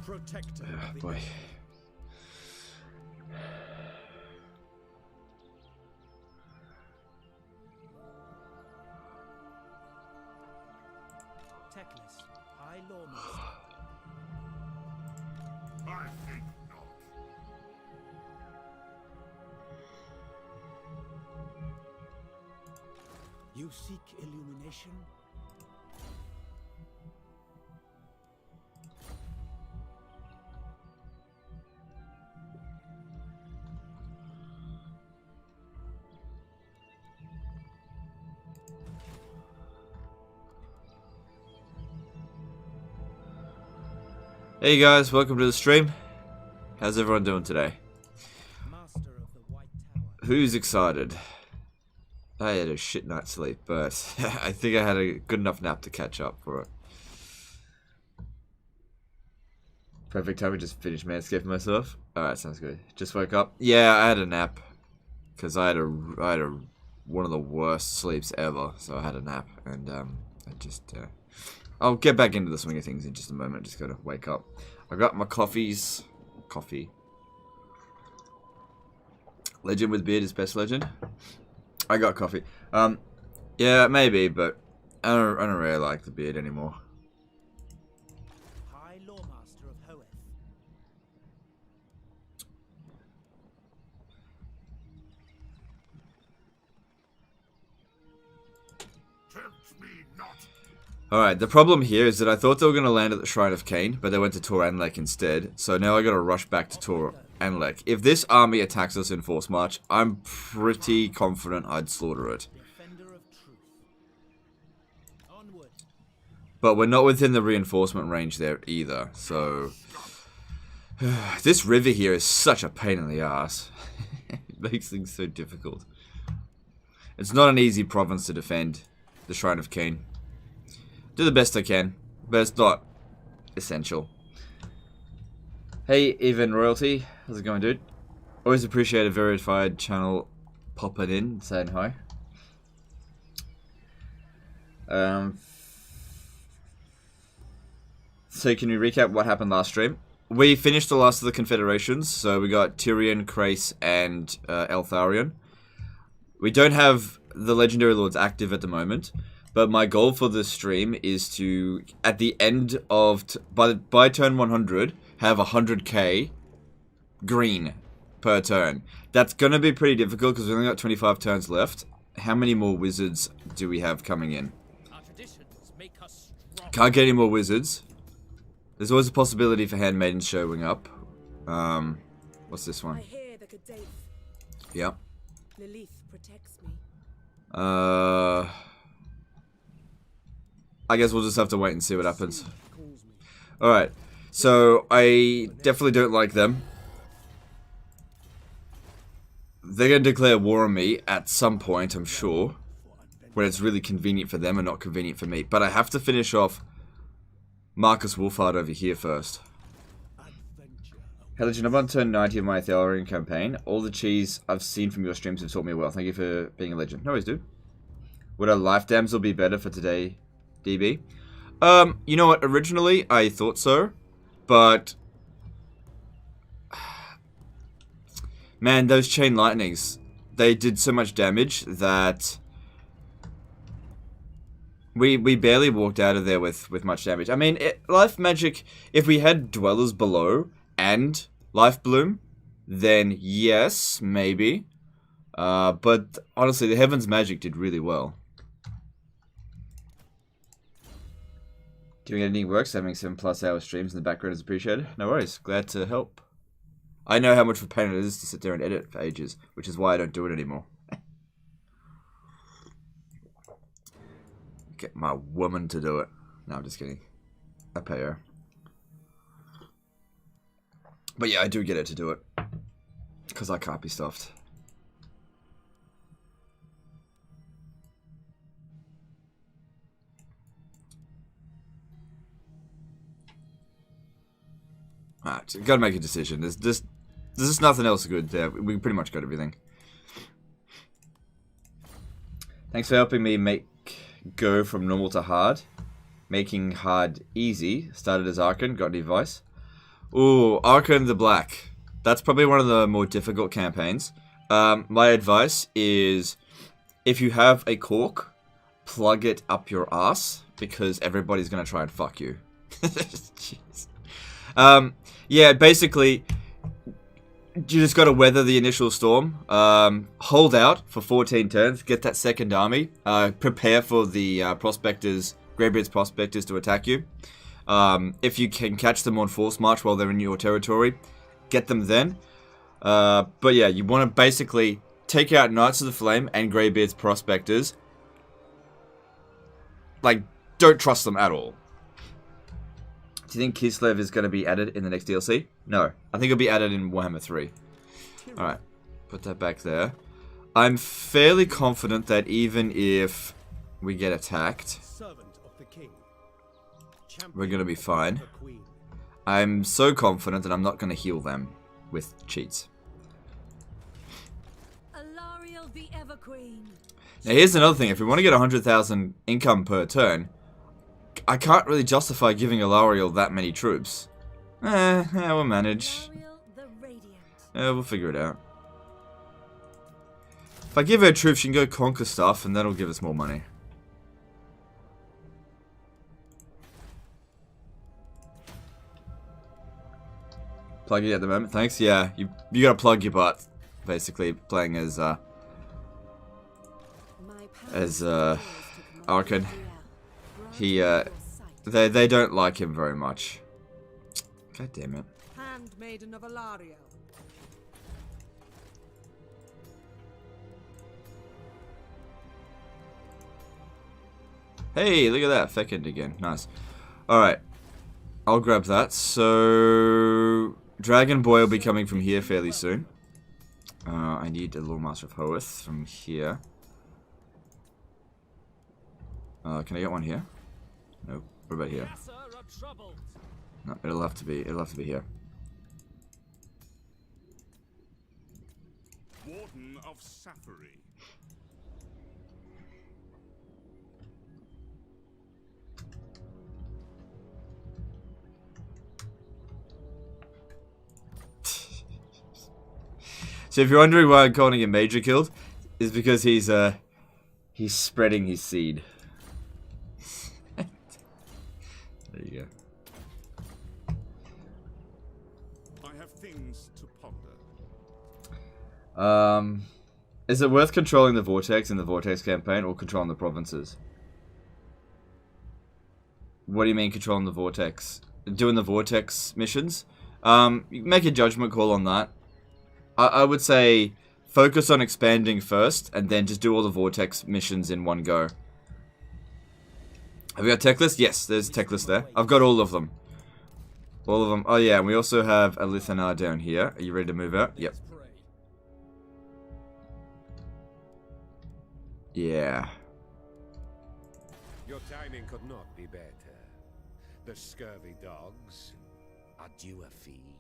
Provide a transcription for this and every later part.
Protector. Oh, boy. Techless. High Lawmaster. I think not. You seek illumination? Hey guys, welcome to the stream. How's everyone doing today? Master of the White Tower. Who's excited? I had a shit night's sleep, but I think I had a good enough nap to catch up for it. Perfect time to just finish manscaping myself. Alright, sounds good. Just woke up. Yeah, I had a nap. Because I had one of the worst sleeps ever. So I had a nap. And I just... I'll get back into the swing of things in just a moment. Just gotta wake up. I got my coffee. Legend with beard is best legend. I got coffee. Yeah, maybe, but I don't really like the beard anymore. High Lawmaster of Hoeth. Tempt me not. Alright, the problem here is that I thought they were going to land at the Shrine of Cain, but they went to Tor Anlek instead, so now I gotta rush back to Tor Anlek. If this army attacks us in Force March, I'm pretty confident I'd slaughter it. Defender of truth. Onward. But we're not within the reinforcement range there either, so... This river here is such a pain in the ass. It makes things so difficult. It's not an easy province to defend, the Shrine of Cain. Do the best I can, but it's not essential. Hey, Even Royalty. How's it going, dude? Always appreciate a verified channel popping in, saying hi. So can you recap what happened last stream? We finished the last of the Confederations, so we got Tyrion, Krace, and Eltharion. We don't have the Legendary Lords active at the moment, but my goal for this stream is to, at the end of, by turn 100, have 100k green per turn. That's going to be pretty difficult because we've only got 25 turns left. How many more wizards do we have coming in? Our traditions make us strong. Can't get any more wizards. There's always a possibility for handmaidens showing up. What's this one? I hear the Gaddafi. Yep. Lilith protects me. I guess we'll just have to wait and see what happens. Alright, so I definitely don't like them. They're going to declare war on me at some point, I'm sure. When it's really convenient for them and not convenient for me. But I have to finish off Marcus Wolfhard over here first. Hey Legend, I'm on turn 90 of my Thalarian campaign. All the cheese I've seen from your streams have taught me well. Thank you for being a legend. No worries, dude. Would a Life Damsel be better for today, DB? You know what? Originally, I thought so. But... man, those Chain Lightnings, they did so much damage that... We barely walked out of there with much damage. I mean, Life Magic, if we had Dwellers Below and Life Bloom, then yes, maybe. But honestly, the Heaven's Magic did really well. Doing editing works, having 7+ hour streams in the background is appreciated. No worries, glad to help. I know how much of a pain it is to sit there and edit for ages, which is why I don't do it anymore. Get my woman to do it. No, I'm just kidding. I pay her. But yeah, I do get her to do it. Because I can't be stuffed. Alright, so gotta make a decision. There's just nothing else good there. We pretty much got everything. Thanks for helping me go from normal to hard. Making hard easy. Started as Archon. Got any advice? Ooh, Archon the Black. That's probably one of the more difficult campaigns. My advice is, if you have a cork, plug it up your ass, because everybody's gonna try and fuck you. Jeez. Yeah, basically, you just gotta weather the initial storm. Hold out for 14 turns, get that second army. Prepare for the prospectors, Greybeard's prospectors to attack you. If you can catch them on force march while they're in your territory, get them then. But yeah, you want to basically take out Knights of the Flame and Greybeard's prospectors. Like, don't trust them at all. Do you think Kislev is going to be added in the next DLC? No. I think it'll be added in Warhammer 3. Alright. Put that back there. I'm fairly confident that even if we get attacked, we're going to be fine. I'm so confident that I'm not going to heal them with cheats. Alarielle the Everqueen. Now here's another thing. If we want to get 100,000 income per turn, I can't really justify giving Alarielle that many troops. We'll manage. We'll figure it out. If I give her troops, she can go conquer stuff, and that'll give us more money. Plug it at the moment, thanks. Yeah, you gotta plug your butt, basically, playing as Archon. They don't like him very much. God damn it. Handmaiden of Alarielle. Hey, look at that, Fecund again. Nice. Alright. I'll grab that. So, Dragon Boy will be coming from here fairly soon. I need a Lord Master of Hoeth from here. Can I get one here? Nope. What about here? No, it'll have to be here. Warden of Safari. So if you're wondering why I'm calling him Major Killed, is because he's spreading his seed. There you go. I have things to ponder. Is it worth controlling the Vortex in the Vortex campaign, or controlling the provinces? What do you mean controlling the Vortex? Doing the Vortex missions? You can make a judgment call on that. I would say focus on expanding first, and then just do all the Vortex missions in one go. Have we got tech list? Yes, there's a tech list there. I've got all of them. All of them. Oh yeah, and we also have a Lithanar down here. Are you ready to move out? Yep. Yeah. Your timing could not be better. The scurvy dogs are due a feed.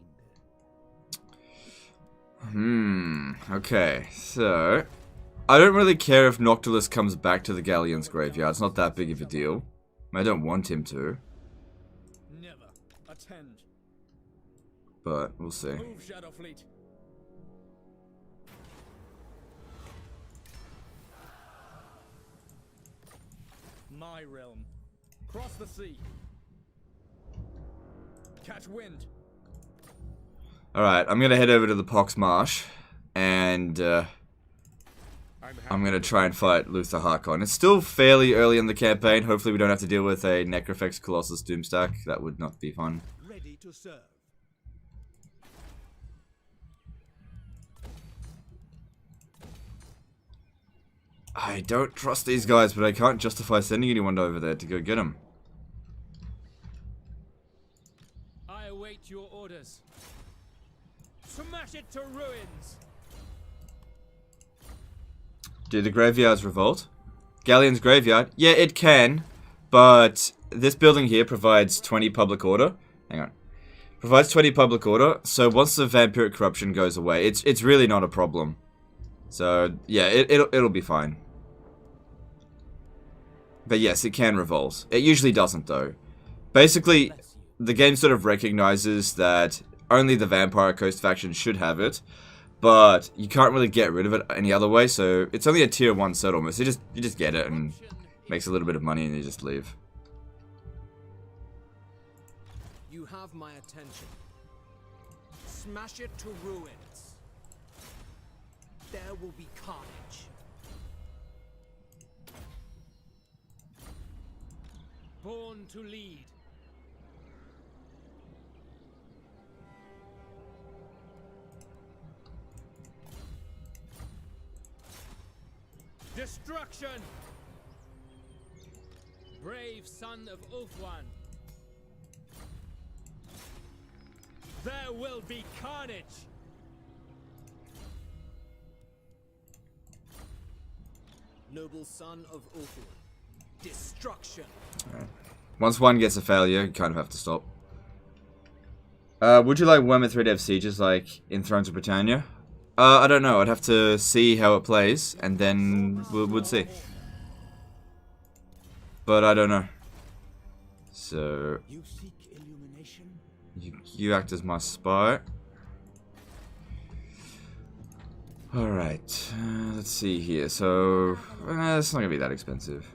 Okay, so I don't really care if Noctilus comes back to the Galleon's graveyard. It's not that big of a deal. I don't want him to. Never attend. But we'll see. Move, Shadow Fleet. My realm. Cross the sea. Catch wind. Alright, I'm gonna head over to the Pox Marsh, and I'm gonna try and fight Luther Harkon. It's still fairly early in the campaign. Hopefully we don't have to deal with a Necrofex Colossus Doomstack. That would not be fun. Ready to serve. I don't trust these guys, but I can't justify sending anyone over there to go get them. I await your orders. Smash it to ruins. Do the graveyards revolt? Galleon's graveyard? Yeah, it can, but this building here provides 20 public order. Hang on. Provides 20 public order, so once the vampiric corruption goes away, it's really not a problem. So, yeah, it'll be fine. But yes, it can revolt. It usually doesn't, though. Basically, the game sort of recognizes that only the Vampire Coast faction should have it, but you can't really get rid of it any other way, so it's only a tier 1 settlement, so you just get it and makes a little bit of money and you just leave. You have my attention. Smash it to ruins. There will be carnage. Born to lead. Destruction! Brave son of Ulthuan. There will be carnage! Noble son of Ulthuan. Destruction. Once one gets a failure, you kind of have to stop. Would you like Warhammer 3 to have sieges like in Thrones of Britannia? I don't know. I'd have to see how it plays, and then we'd see. But I don't know. So You seek illumination? you act as my spy. Alright, let's see here. So, it's not going to be that expensive.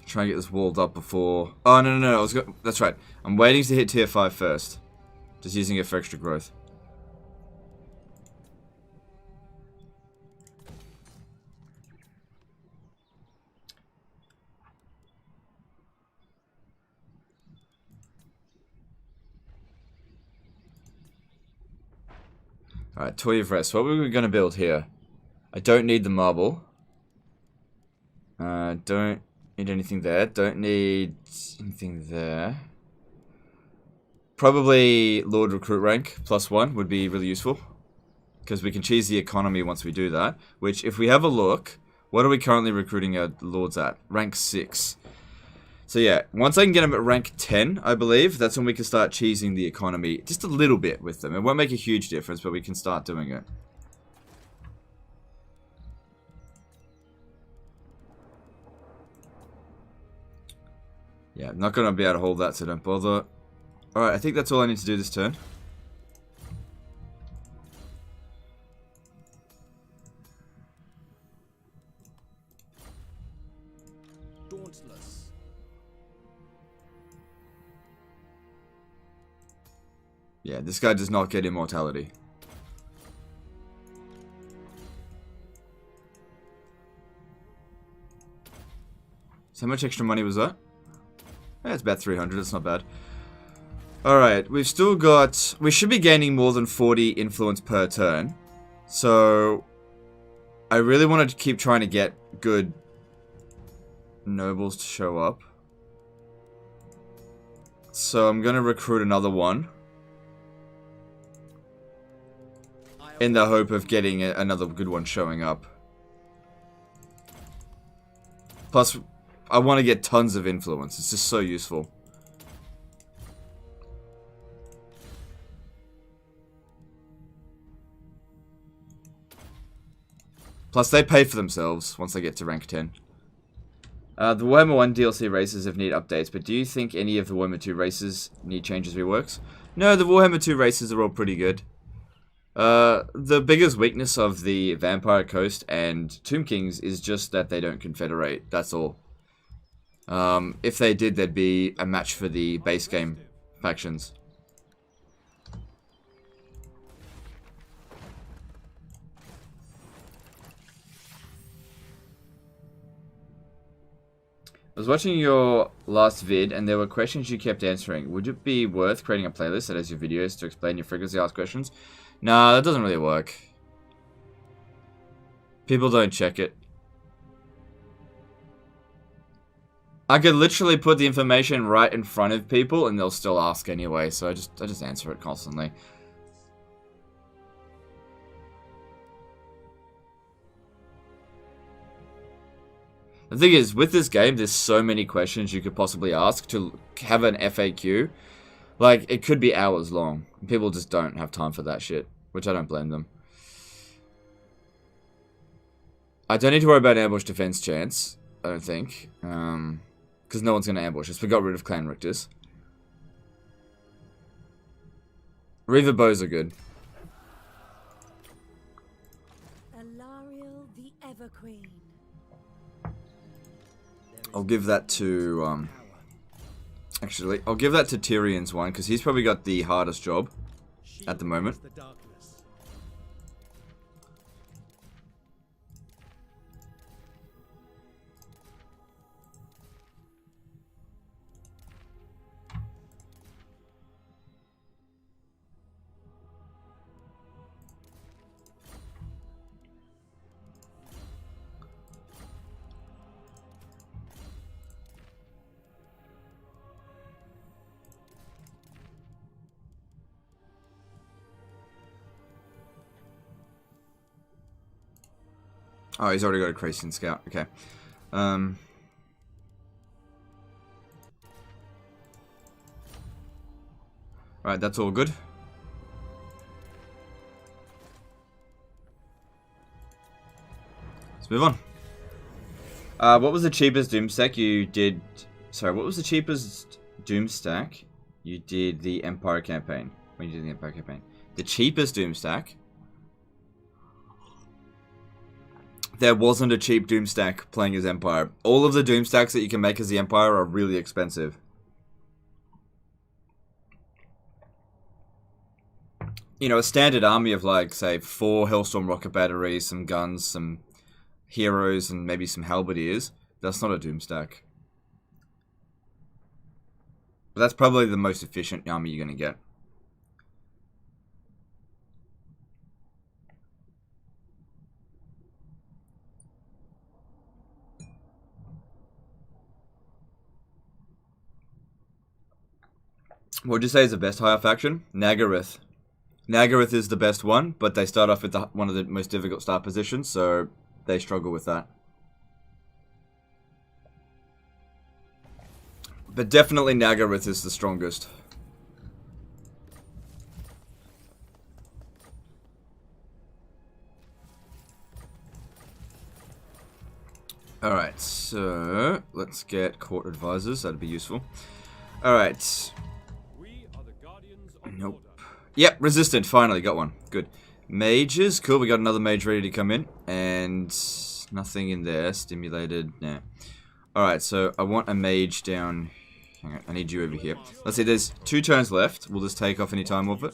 Try and get this walled up before... Oh, no, I was that's right. I'm waiting to hit tier 5 first. Just using it for extra growth. Alright, Toy of Rest. What were we going to build here? I don't need the marble. Don't need anything there. Don't need anything there. Probably Lord Recruit rank +1 would be really useful. Because we can cheese the economy once we do that. Which, if we have a look, what are we currently recruiting our Lords at? Rank 6. So yeah, once I can get them at rank 10, I believe, that's when we can start cheesing the economy just a little bit with them. It won't make a huge difference, but we can start doing it. Yeah, I'm not going to be able to hold that, so don't bother. Alright, I think that's all I need to do this turn. Dauntless. Yeah, this guy does not get immortality. So how much extra money was that? Yeah, it's about 300, it's not bad. Alright, we've still got... We should be gaining more than 40 influence per turn. So... I really want to keep trying to get good nobles to show up. So I'm going to recruit another one. In the hope of getting another good one showing up. Plus, I want to get tons of influence. It's just so useful. Plus, they pay for themselves once they get to rank 10. The Warhammer 1 DLC races have need updates, but do you think any of the Warhammer 2 races need changes reworks? No, the Warhammer 2 races are all pretty good. The biggest weakness of the Vampire Coast and Tomb Kings is just that they don't confederate. That's all. If they did, there'd be a match for the base game factions. I was watching your last vid and there were questions you kept answering. Would it be worth creating a playlist that has your videos to explain your frequently asked questions? Nah, that doesn't really work. People don't check it. I could literally put the information right in front of people and they'll still ask anyway, so I just answer it constantly. The thing is, with this game, there's so many questions you could possibly ask. To have an FAQ Like, it could be hours long. People just don't have time for that shit, which I don't blame them. I don't need to worry about ambush defense chance, I don't think. Because no one's going to ambush us. We got rid of Clan Richters. Reaver bows are good. Alarielle the Everqueen. I'll give that to, actually, I'll give that to Tyrion's one, because he's probably got the hardest job at the moment. The darkness. Oh, he's already got a Cracian Scout. Okay. Alright, that's all good. Let's move on. What was the cheapest Doom stack you did? Sorry, what was the cheapest Doom stack you did the Empire campaign? When you did the Empire campaign? The cheapest Doom stack? There wasn't a cheap Doom stack playing as Empire. All of the Doom stacks that you can make as the Empire are really expensive. You know, a standard army of, like, say, 4 Hellstorm rocket batteries, some guns, some heroes, and maybe some halberdiers. That's not a Doom stack. But that's probably the most efficient army you're going to get. What would you say is the best higher faction? Nagaryth. Nagaryth is the best one, but they start off with one of the most difficult start positions, so they struggle with that. But definitely Nagaryth is the strongest. Alright, so let's get court advisors, that'd be useful. Alright. Nope. Yep, resistant. Finally got one. Good. Mages. Cool. We got another mage ready to come in. And nothing in there. Stimulated. Nah. Alright, so I want a mage down. Hang on. I need you over here. Let's see. There's 2 turns left. We'll just take off any time of it.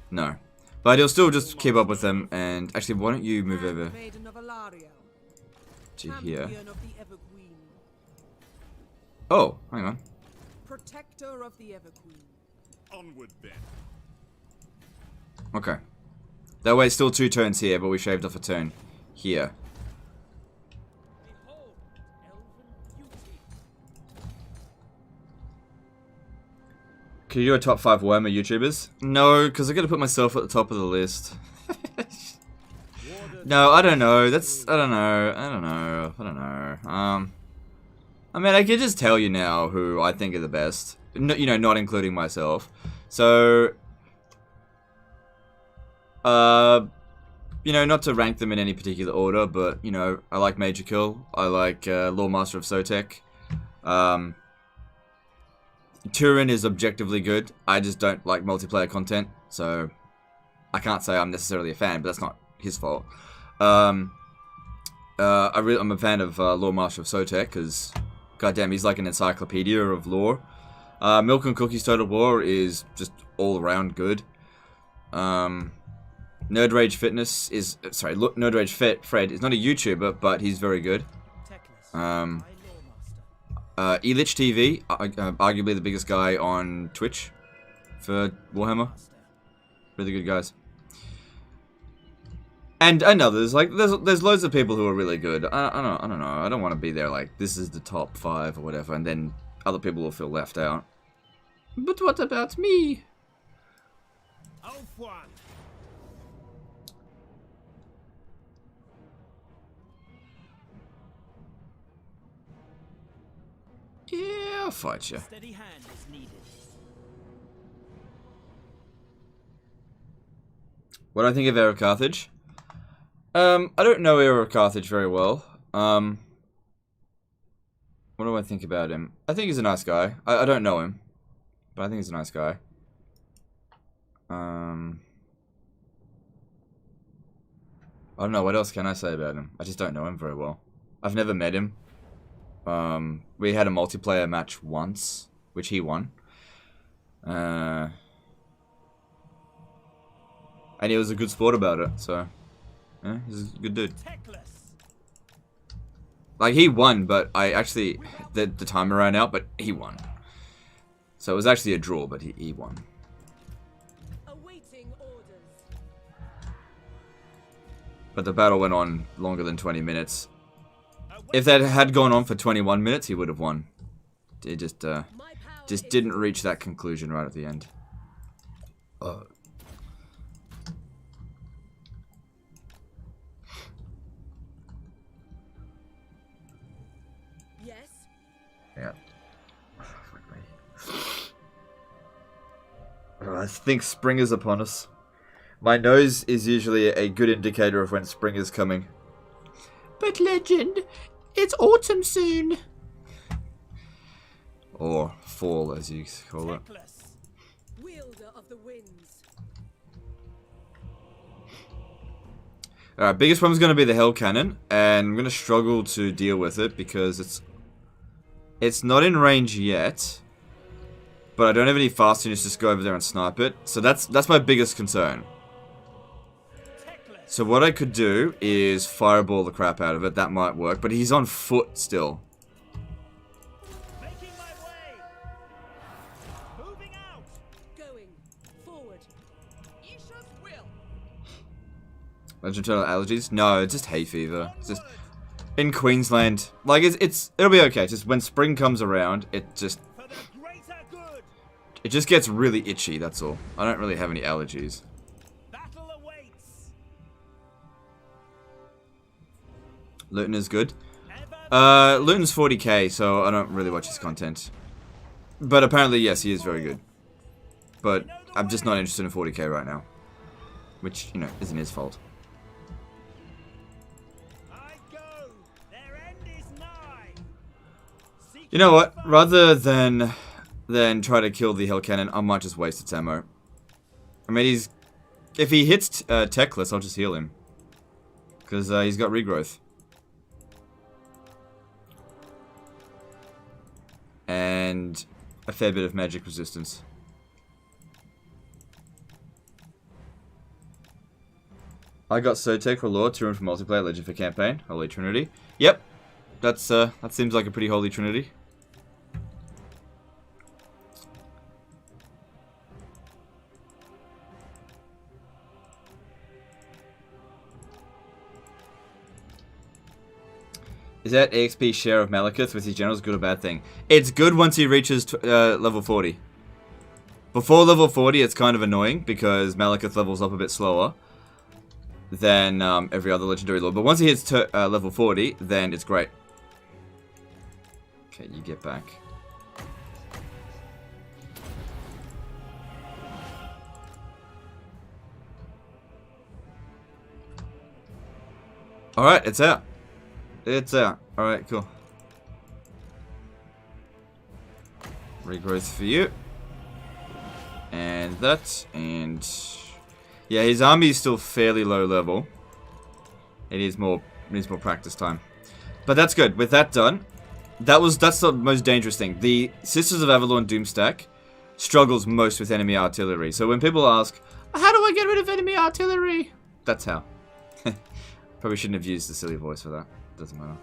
No. But he'll still just keep up with them. And actually, why don't you move over to here? Oh, hang on. Protector of the Everqueen. Onward then. Okay. That way it's still 2 turns here, but we shaved off a turn here. Can you do a top 5 Warhammer YouTubers? No, because I gotta put myself at the top of the list. No, I don't know. I don't know. I mean, I can just tell you now who I think are the best. No, you know, not including myself. So, you know, not to rank them in any particular order, but, you know, I like Major Kill. I like Loremaster of Sotek. Tyrion is objectively good. I just don't like multiplayer content, so I can't say I'm necessarily a fan, but that's not his fault. I'm a fan of Loremaster of Sotek, because goddamn, he's like an encyclopedia of lore. Milk and Cookies Total War is just all around good. Nerd Rage Fitness is Nerd Rage Fred is not a YouTuber, but he's very good. Elich TV, arguably the biggest guy on Twitch for Warhammer. Really good guys. And others, like, there's loads of people who are really good. I don't know. I don't want to be there like, this is the top 5 or whatever, and then other people will feel left out. But what about me? Yeah. I'll fight you. Steady hand is needed. What do I think of Era of Carthage? I don't know Era of Carthage very well. What do I think about him? I think he's a nice guy. I don't know him, but I think he's a nice guy. I don't know, what else can I say about him? I just don't know him very well. I've never met him. We had a multiplayer match once, which he won. And he was a good sport about it, so... Yeah, he's a good dude. Like, he won, but I actually... The timer ran out, but he won. So it was actually a draw, but he won. Awaiting orders. But the battle went on longer than 20 minutes. If that had gone on for 21 minutes, he would have won. It just didn't reach that conclusion right at the end. Yes. Yeah. I think spring is upon us. My nose is usually a good indicator of when spring is coming. But legend, it's autumn soon. Or fall, as you call it. Wielder of the winds. Alright, biggest problem is going to be the Hell Cannon, and I'm going to struggle to deal with it because it's not in range yet, but I don't have any fast units to just go over there and snipe it, so that's my biggest concern. So what I could do is fireball the crap out of it, that might work, but he's on foot still. Making my way. Moving out. Going forward. Isha's will. Legend Turtle allergies? No, it's just hay fever. It's just in Queensland. Like it'll be okay. It's just when spring comes around, it just gets really itchy, that's all. I don't really have any allergies. Battle awaits. Luton is good. Luton's 40k, so I don't really watch his content. But apparently, yes, he is very good. But I'm just not interested in 40k right now. Which, you know, isn't his fault. You know what? Rather than try to kill the Hell Cannon, I might just waste its ammo. I mean, if he hits Techless, I'll just heal him. Because he's got regrowth. And a fair bit of magic resistance. I got Sotek for Lore, Tyrion for multiplayer, Legend for campaign, Holy Trinity. Yep, that seems like a pretty holy trinity. Is that EXP share of Malekith with his generals good or bad thing? It's good once he reaches level 40. Before level 40, it's kind of annoying because Malekith levels up a bit slower than every other legendary lord. But once he hits level 40, then it's great. Okay, you get back. Alright, it's out. It's out. Alright, cool. Regrowth for you. And that, and... yeah, his army is still fairly low level. It needs more practice time. But that's good. With that done, that's the most dangerous thing. The Sisters of Avalon Doomstack struggles most with enemy artillery. So when people ask, how do I get rid of enemy artillery? That's how. Probably shouldn't have used the silly voice for that. Doesn't matter.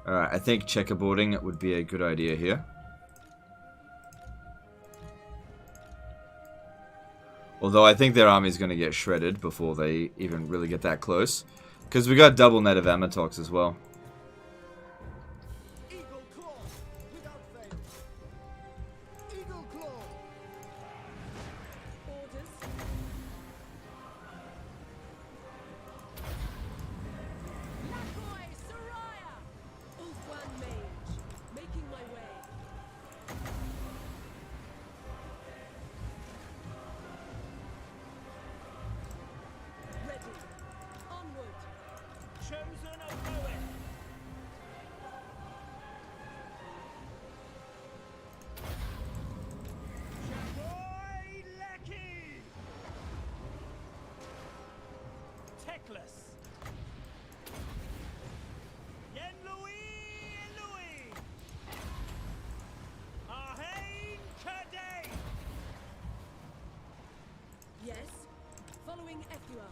Alright, I think checkerboarding would be a good idea here. Although I think their army is going to get shredded before they even really get that close. Because we got double net of Amatox as well. Eagle claw without fail. Eagle claw. Orders. Teclis. Yen Louis. Arhain Kade. Yes. Following Ethua.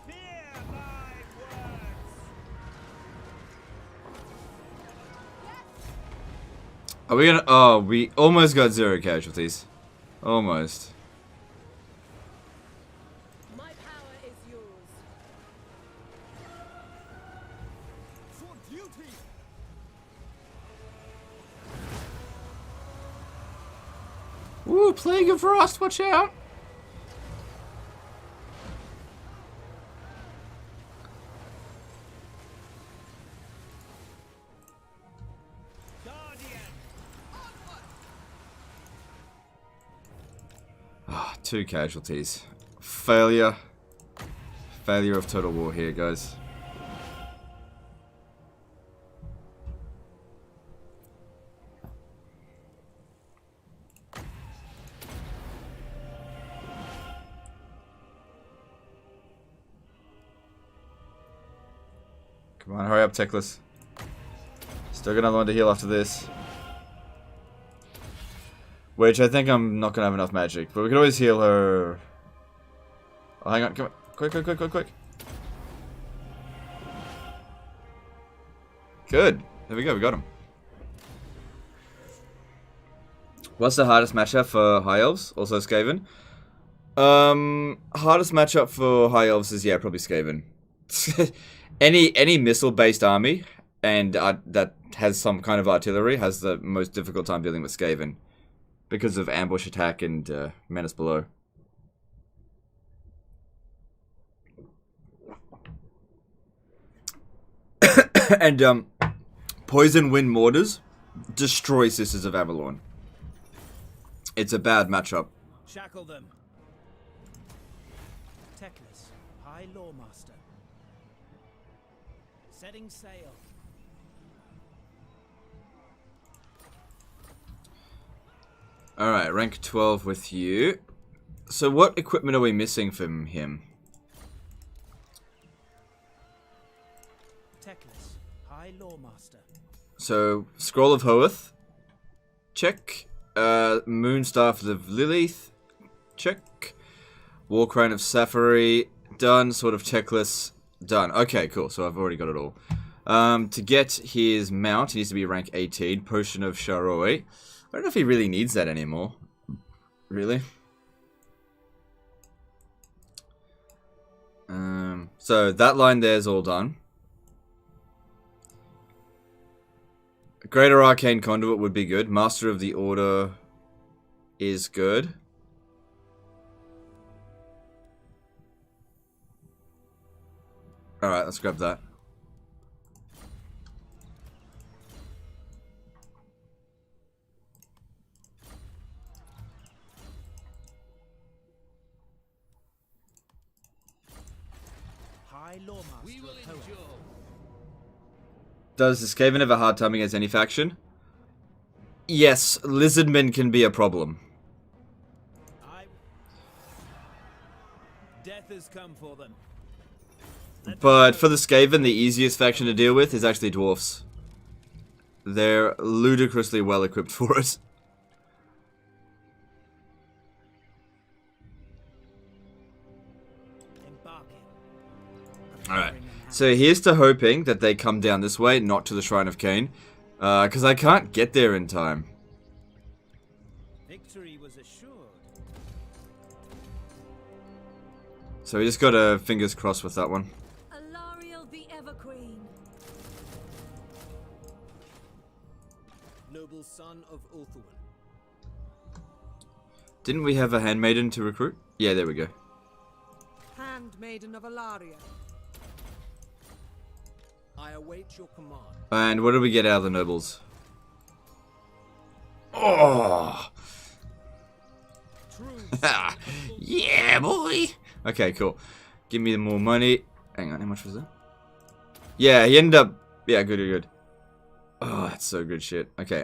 Fear my words. Are we gonna... Oh, we almost got 0 casualties. Almost. My power is yours. For duty! Ooh, Plague of Frost, watch out! Guardian. Ah, 2 casualties. Failure. Failure of Total War here, guys. Come on, hurry up, Teclis. Still got another one to heal after this. Which I think I'm not gonna have enough magic, but we can always heal her. Oh, hang on, come on. Quick. Good. There we go, we got him. What's the hardest matchup for High Elves? Also Skaven? Hardest matchup for High Elves is, yeah, probably Skaven. Any missile-based army and that has some kind of artillery has the most difficult time dealing with Skaven because of ambush attack and menace below. And poison wind mortars destroy Sisters of Avalon. It's a bad matchup. Shackle them. Teclis, High Lawmaster. Setting sail. Alright, rank 12 with you. So what equipment are we missing from him? Teclis, High Lawmaster. So, Scroll of Hoeth. Check. Moonstaff of Lilith. Check. War Crown of Safari. Done. Sword of Teclis. Done. Okay, cool. So I've already got it all. To get his mount, he needs to be rank 18. Potion of Sharoi. I don't know if he really needs that anymore. Really? So that line there is all done. Greater Arcane Conduit would be good. Master of the Order is good. Alright, let's grab that. High Lawmaster. We will of Hoenn. endure. Does the Skaven have a hard time against any faction? Yes, Lizardmen can be a problem. Death has come for them. But for the Skaven, the easiest faction to deal with is actually Dwarfs. They're ludicrously well equipped for it. Embarking. Alright, so here's to hoping that they come down this way, not to the Shrine of Cain. Because I can't get there in time. Victory was assured. So we just gotta fingers crossed with that one. Alarielle the Everqueen. Noble son of Ulthuan. Didn't we have a handmaiden to recruit? Yeah, there we go. Handmaiden of Alarielle. I await your command. And what did we get out of the nobles? Oh! Yeah, boy! Okay, cool. Give me more money. Hang on, how much was that? Yeah, he ended up... Yeah, good. Oh, that's so good shit. Okay,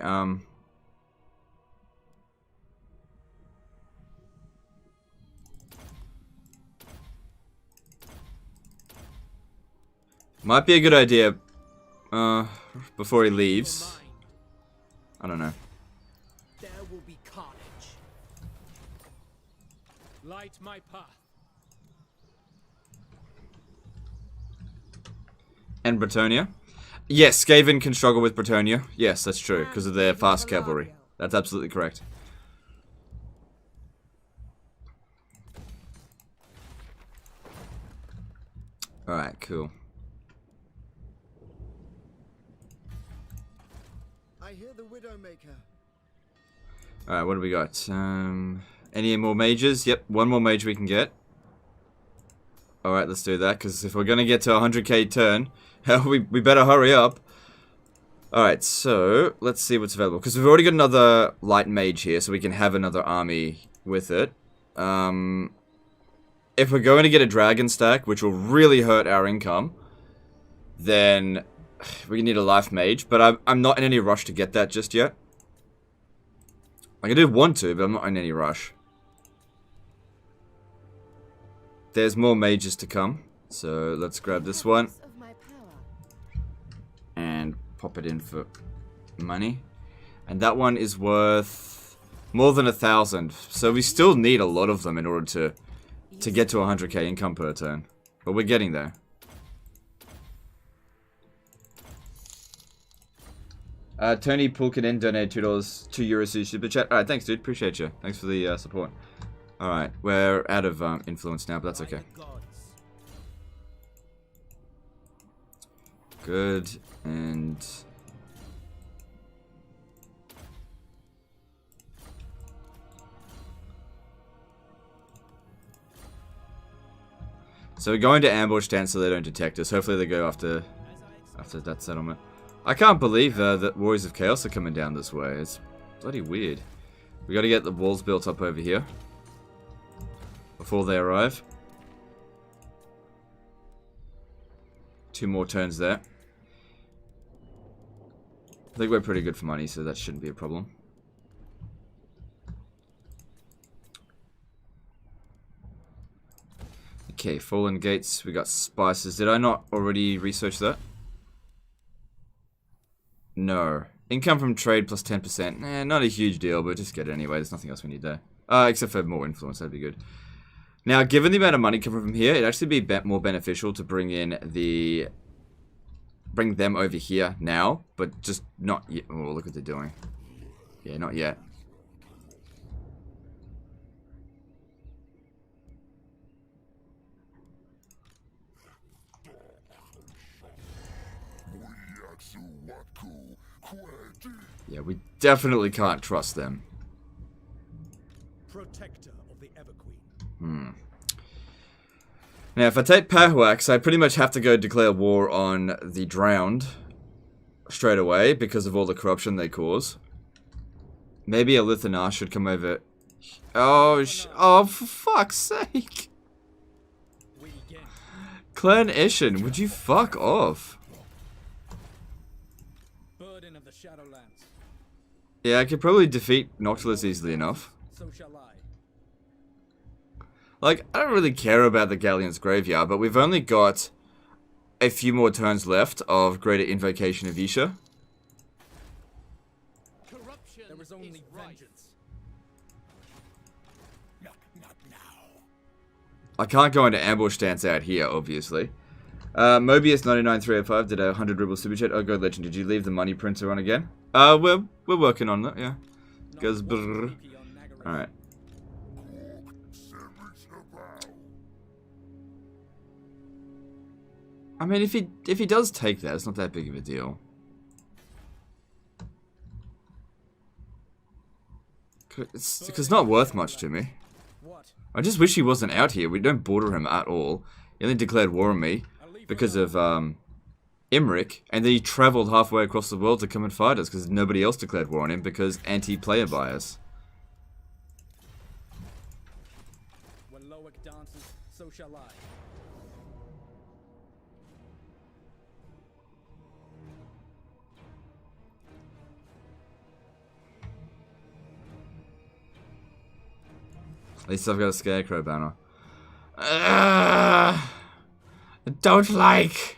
Might be a good idea. Before he leaves. I don't know. There will be carnage. Light my path. And Bretonia. Yes, Skaven can struggle with Bretonia. Yes, that's true, because of their fast cavalry. That's absolutely correct. Alright, cool. I hear the Widowmaker. Alright, what do we got? Any more mages? Yep, one more mage we can get. Alright, let's do that, because if we're going to get to 100k turn, we better hurry up. Alright, so, let's see what's available. Because we've already got another light mage here, so we can have another army with it. If we're going to get a dragon stack, which will really hurt our income, then we need a life mage. But I'm not in any rush to get that just yet. Like, I do want to, but I'm not in any rush. There's more mages to come, so let's grab this one. And pop it in for money. And that one is worth more than 1,000. So we still need a lot of them in order to get to 100k income per turn. But we're getting there. Tony Pulkinen donated $2 to super chat. Alright, thanks dude, appreciate you. Thanks for the support. Alright, we're out of influence now, but that's okay. Good, and... so we're going to ambush stance so they don't detect us. Hopefully they go after that settlement. I can't believe that Warriors of Chaos are coming down this way. It's bloody weird. We got to get the walls built up over here before they arrive. 2 more turns there. I think we're pretty good for money, so that shouldn't be a problem. Okay, Fallen Gates. We got spices. Did I not already research that? No. Income from trade plus 10%. Eh, not a huge deal, but just get it anyway. There's nothing else we need there. Except for more influence. That'd be good. Now, given the amount of money coming from here, it'd actually be more beneficial to bring them over here now, but just not yet. Oh, look what they're doing. Yeah, not yet. Yeah, we definitely can't trust them. Protector of the Everqueen. Now, if I take Pahuax, I pretty much have to go declare war on the Drowned straight away because of all the corruption they cause. Maybe a Lithanar should come over. Oh, for fuck's sake. Clan Ishin, would you fuck off? Burden of the Shadowlands. Yeah, I could probably defeat Noctilus easily enough. So shall I. Like, I don't really care about the Galleon's Graveyard, but we've only got a few more turns left of Greater Invocation of Isha. Corruption There is only is right. vengeance. Not now. I can't go into ambush stance out here, obviously. Mobius99305 did a 100 ruble super chat. Oh god, legend, did you leave the money printer on again? We're working on that, yeah. Goes brrr. Alright. I mean, if he does take that, it's not that big of a deal. It's not worth much to me. What? I just wish he wasn't out here. We don't border him at all. He only declared war on me because of Imric, and then he travelled halfway across the world to come and fight us because nobody else declared war on him because anti-player bias. When Loic dances, so shall I. At least I've got a Scarecrow banner. I don't like.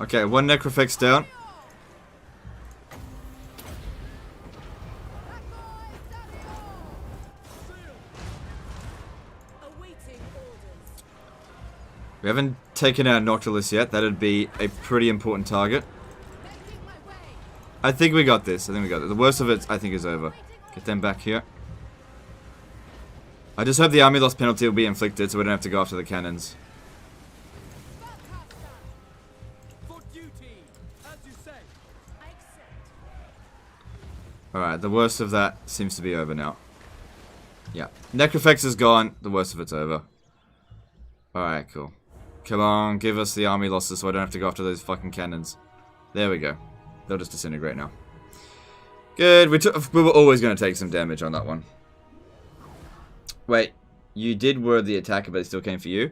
Okay, one Necrofex down. Awaiting orders. We haven't taken out Noctilus yet. That'd be a pretty important target. Making my way. I think we got this. I think we got it. The worst of it, I think, is over. Get them back here. I just hope the army loss penalty will be inflicted so we don't have to go after the cannons. For duty, as you say. I accept. Alright, the worst of that seems to be over now. Yeah. Necrofex is gone. The worst of it's over. Alright, cool. Come on, give us the army losses so I don't have to go after those fucking cannons. There we go. They'll just disintegrate now. Good. We were always going to take some damage on that one. Wait. You did word the attacker, but it still came for you?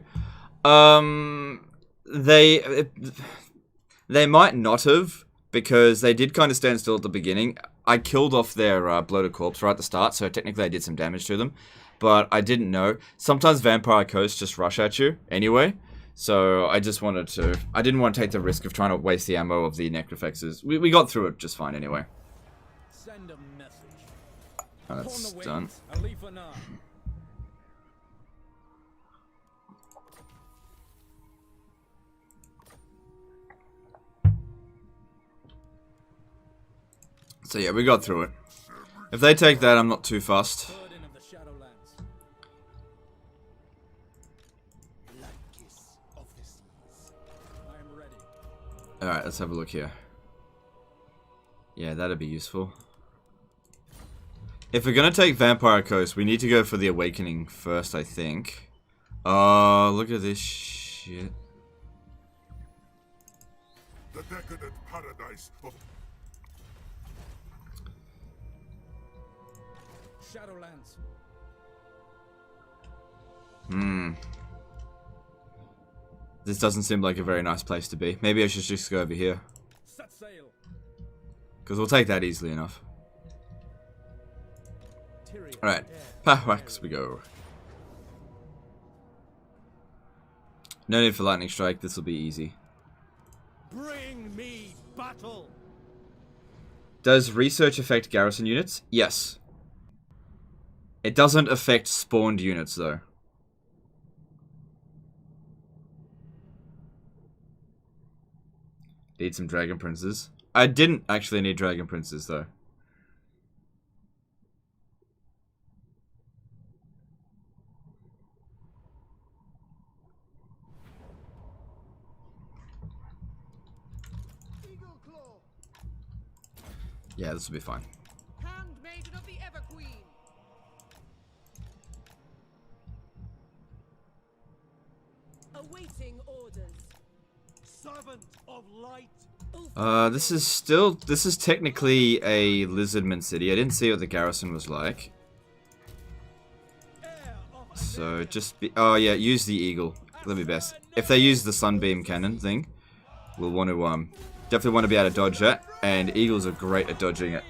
They might not have, because they did kind of stand still at the beginning. I killed off their bloated corpse right at the start, so technically I did some damage to them. But I didn't know. Sometimes Vampire Coasts just rush at you anyway. So I just wanted to... I didn't want to take the risk of trying to waste the ammo of the Necrofexes. We got through it just fine anyway. Send a message. Oh, that's Upon the done. wings, I leave for now. So yeah, we got through it. If they take that, I'm not too fussed. Burden of the Shadowlands. I am ready. Alright, let's have a look here. Yeah, that'd be useful. If we're gonna take Vampire Coast, we need to go for the Awakening first, I think. Oh, look at this shit. The decadent paradise of Shadowlands. This doesn't seem like a very nice place to be. Maybe I should just go over here. Set sail. Because we'll take that easily enough. Tyrion. Alright. Pahwax we go. No need for Lightning Strike. This will be easy. Bring me battle. Does research affect garrison units? Yes. It doesn't affect spawned units, though. Need some Dragon Princes. I didn't actually need Dragon Princes, though. Eagle Claw. Yeah, this will be fine. Handmaiden of the Everqueen. Awaiting orders. Servant of light. This is technically a Lizardman city. I didn't see what the garrison was like. Heir of So just be, oh yeah, use the eagle. That'll be best. If they use the sunbeam cannon thing, we'll want to definitely want to be able to dodge that, and eagles are great at dodging it.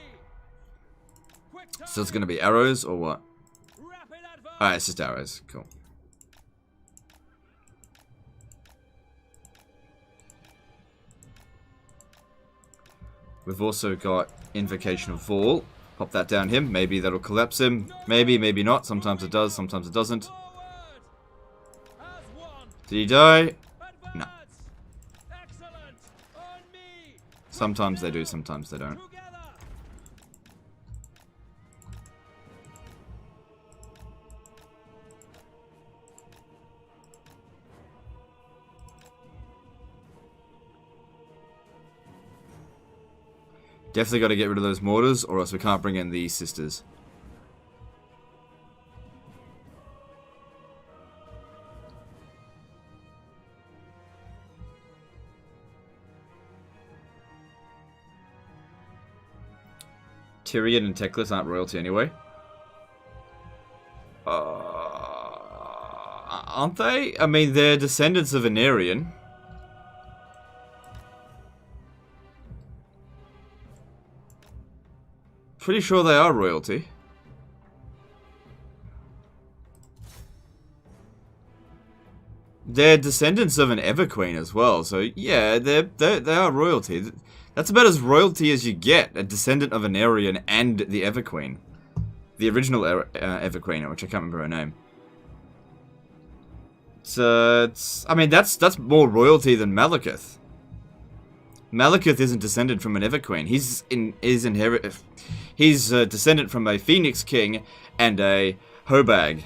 So it's gonna be arrows or what? rapid advance. Alright, it's just arrows. Cool. We've also got Invocation of Vol. Pop that down him. Maybe that'll collapse him. Maybe, maybe not. Sometimes it does, sometimes it doesn't. Forward. As one. Did he die? Advance. No. Excellent. On me. Sometimes they do, sometimes they don't. Together. Definitely got to get rid of those mortars, or else we can't bring in the sisters. Tyrion and Teclis aren't royalty anyway. Aren't they? I mean, they're descendants of Anarion. Pretty sure they are royalty. They're descendants of an Everqueen as well, so yeah, they are royalty. That's about as royalty as you get, a descendant of an Aryan and the Everqueen. The original Everqueen, which I can't remember her name. I mean, that's more royalty than Malekith. Malekith isn't descended from an Everqueen. He's a descendant from a Phoenix King and a Hobag.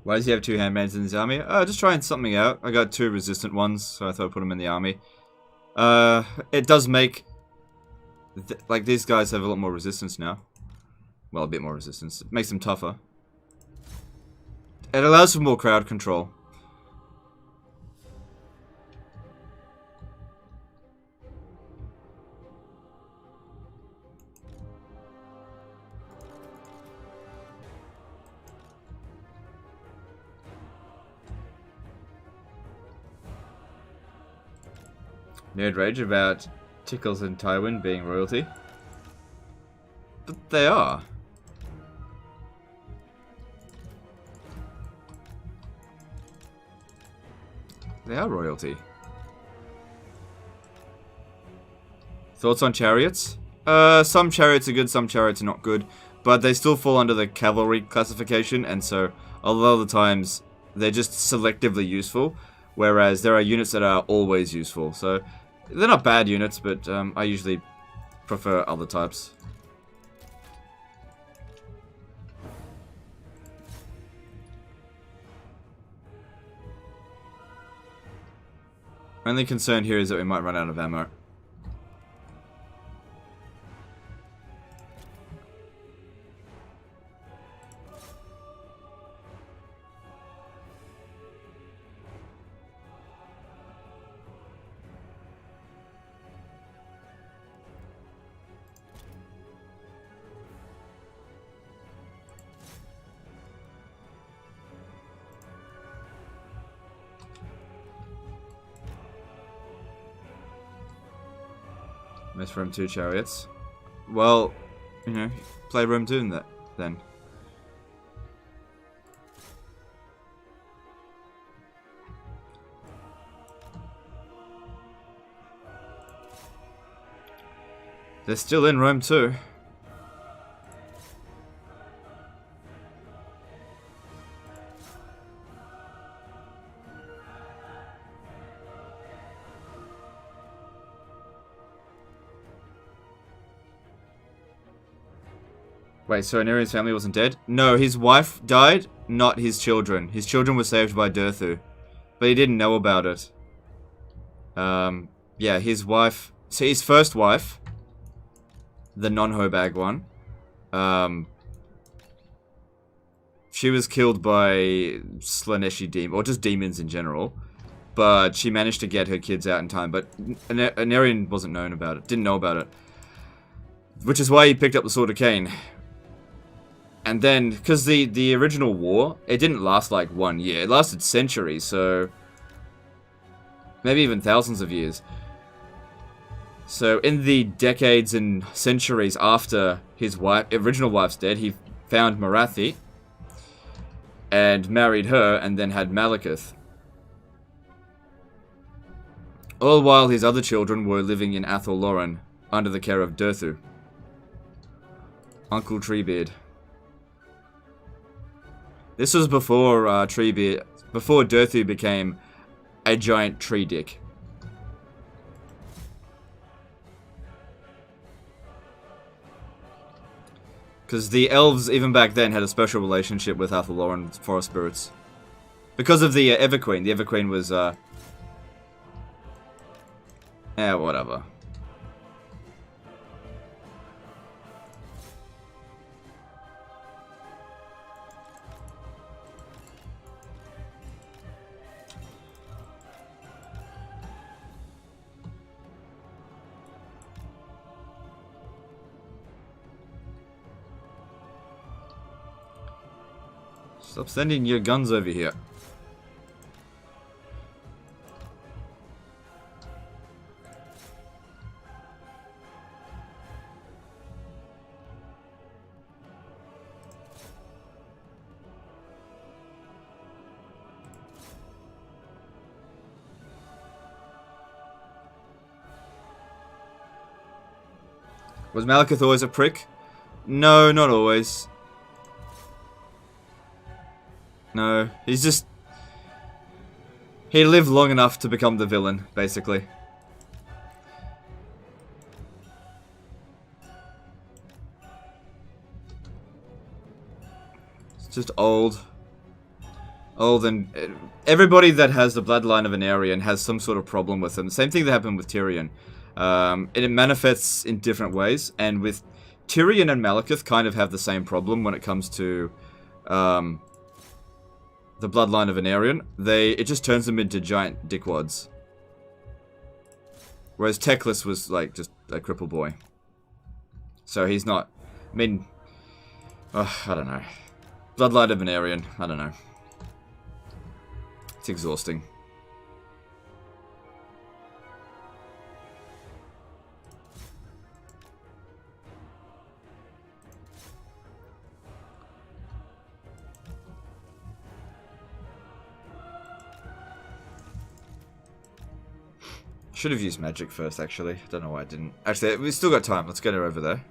Why does he have 2 handmaids in his army? Just trying something out. I got 2 resistant ones, so I thought I'd put them in the army. It does make... like, these guys have a lot more resistance now. Well, a bit more resistance. It makes them tougher. It allows for more crowd control. Nerd rage about Tickles and Tywin being royalty. But they are. They are royalty. Thoughts on chariots? Some chariots are good, some chariots are not good. But they still fall under the cavalry classification, and so a lot of the times they're just selectively useful. Whereas there are units that are always useful. So they're not bad units, but I usually prefer other types. Only concern here is that we might run out of ammo. Miss Rome 2 chariots. Well, you know, play Rome 2 in that, then. They're still in Rome 2. Wait, so Anarian's family wasn't dead? No, his wife died, not his children. His children were saved by Durthu. But he didn't know about it. Yeah, his wife... So his first wife, the non-Hobag one, she was killed by Slaneshi demons, or just demons in general. But she managed to get her kids out in time. But Anarian wasn't known about it, didn't know about it. Which is why he picked up the Sword of Cain. And then, because the original war, it didn't last like 1 year. It lasted centuries, so... maybe even thousands of years. So, in the decades and centuries after his original wife's dead, he found Marathi. And married her, and then had Malekith. All while his other children were living in Athol Loren, under the care of Durthu. Uncle Treebeard. This was before before Durthu became a giant tree dick. Because the elves, even back then, had a special relationship with Athol Loren forest spirits. Because of the Everqueen. The Everqueen was, whatever. Stop sending your guns over here. Was Malekith always a prick? No, not always. No, he's just... He lived long enough to become the villain, basically. It's just old. Old, and everybody that has the bloodline of an Aryan has some sort of problem with him. Same thing that happened with Tyrion. It manifests in different ways, and with Tyrion and Malekith kind of have the same problem when it comes to the bloodline of an Aryan. It just turns them into giant dickwads. Whereas Teclis was like just a cripple boy. So he's not, I mean, I don't know. Bloodline of an Aryan, I don't know. It's exhausting. Should have used magic first, actually. Don't know why I didn't. Actually, we've still got time. Let's get her over there.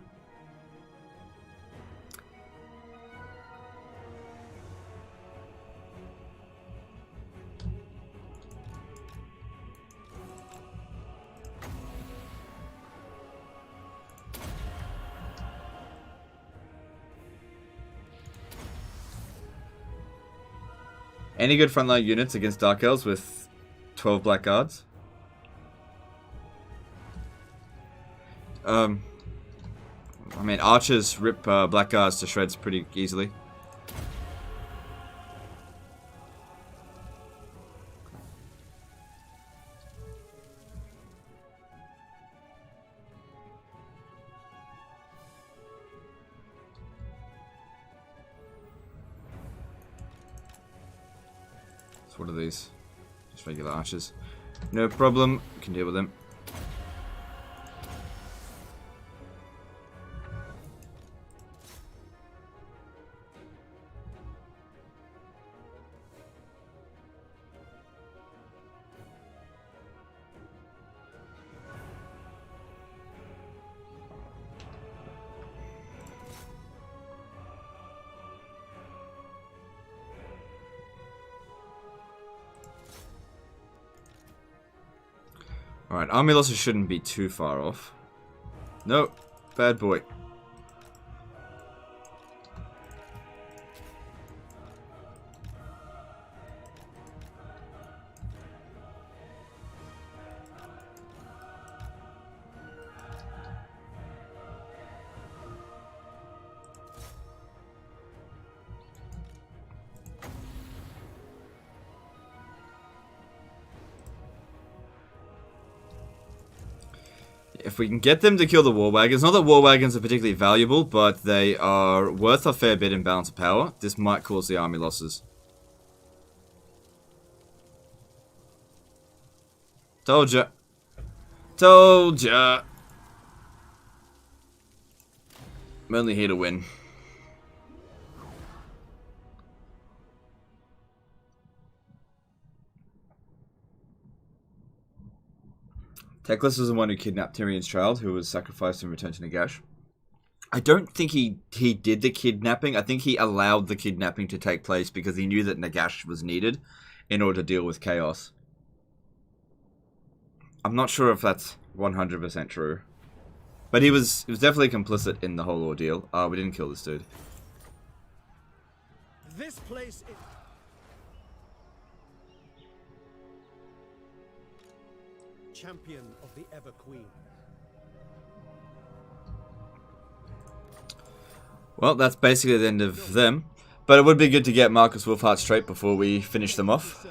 Any good frontline units against Dark Elves with 12 Black Guards? I mean, archers rip Black Guards to shreds pretty easily. So what are these? Just regular archers. No problem, we can deal with them. Alright, army losses shouldn't be too far off. Nope, bad boy. If we can get them to kill the war wagons, not that war wagons are particularly valuable, but they are worth a fair bit in balance of power, this might cause the army losses. Told ya. Told ya. I'm only here to win. Teclis was the one who kidnapped Tyrion's child, who was sacrificed and returned to Nagash. I don't think he did the kidnapping. I think he allowed the kidnapping to take place because he knew that Nagash was needed in order to deal with chaos. I'm not sure if that's 100% true. But he was definitely complicit in the whole ordeal. We didn't kill this dude. This place is... Champion of the Ever Queen. Well, that's basically the end of them. But it would be good to get Marcus Wolfheart straight before we finish them off.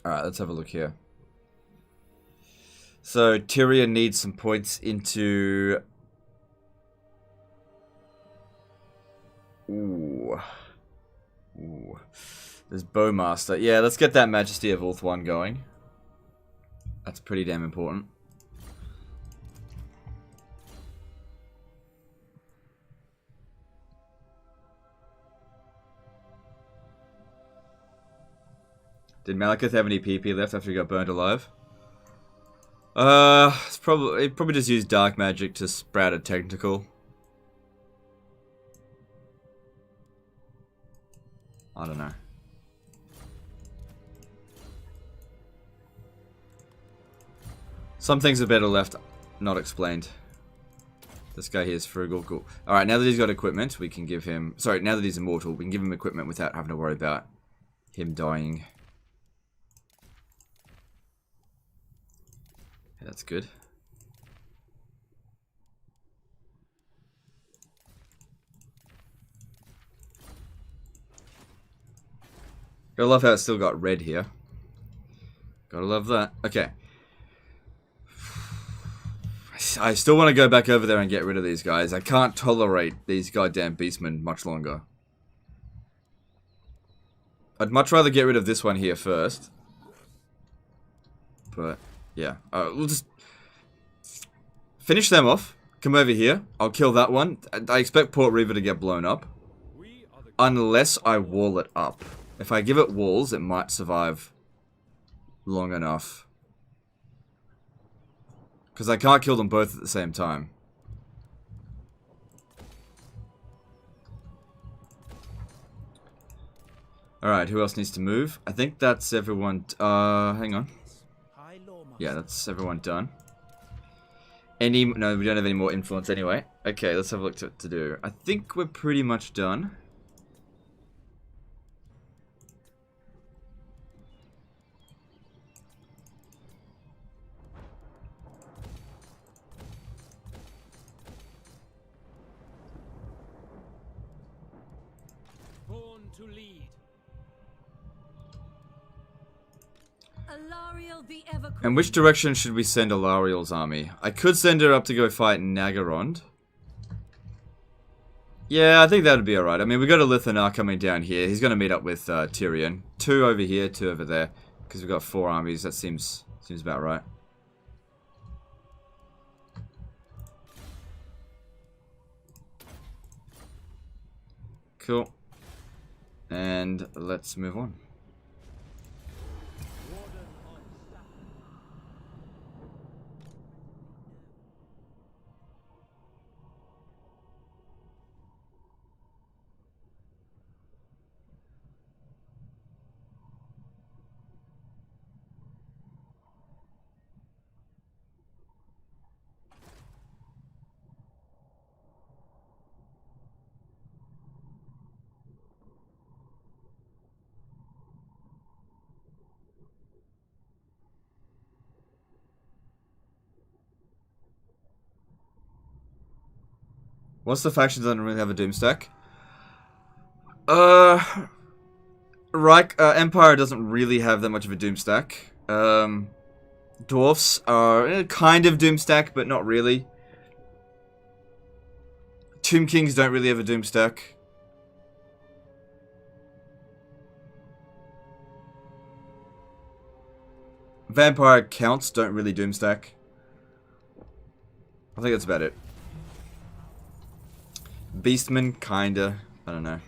Alright, let's have a look here. So, Tyrion needs some points into... Ooh. Ooh. Ooh. There's Bowmaster. Yeah, let's get that Majesty of Ulth 1 going. That's pretty damn important. Did Malekith have any PP left after he got burned alive? He probably just used dark magic to sprout a technical. I don't know. Some things are better left not explained. This guy here is frugal. Cool. Alright, now that he's got equipment, we can give him... Sorry, now that he's immortal, we can give him equipment without having to worry about him dying. Yeah, that's good. Gotta love how it's still got red here. Gotta love that. Okay. I still want to go back over there and get rid of these guys. I can't tolerate these goddamn beastmen much longer. I'd much rather get rid of this one here first. But, yeah. We'll just finish them off. Come over here. I'll kill that one. I expect Port Reaver to get blown up. Unless I wall it up. If I give it walls, it might survive long enough. Because I can't kill them both at the same time. Alright, who else needs to move? I think that's everyone. Hang on. Yeah, that's everyone done. No, we don't have any more influence anyway. Okay, let's have a look to what to do. I think we're pretty much done. Born to lead. Alarielle the Ever Queen. And which direction should we send Alarielle's army? I could send her up to go fight Nagarond. Yeah, I think that would be alright. I mean, we got a Lithanar coming down here. He's going to meet up with Tyrion. 2 over here, 2 over there. Because we've got 4 armies. That seems about right. Cool. And let's move on. What's the faction that doesn't really have a doom stack? Empire doesn't really have that much of a doom stack. Dwarfs are kind of doom stack, but not really. Tomb Kings don't really have a doom stack. Vampire counts don't really doom stack. I think that's about it. Beastmen, kinda. I don't know.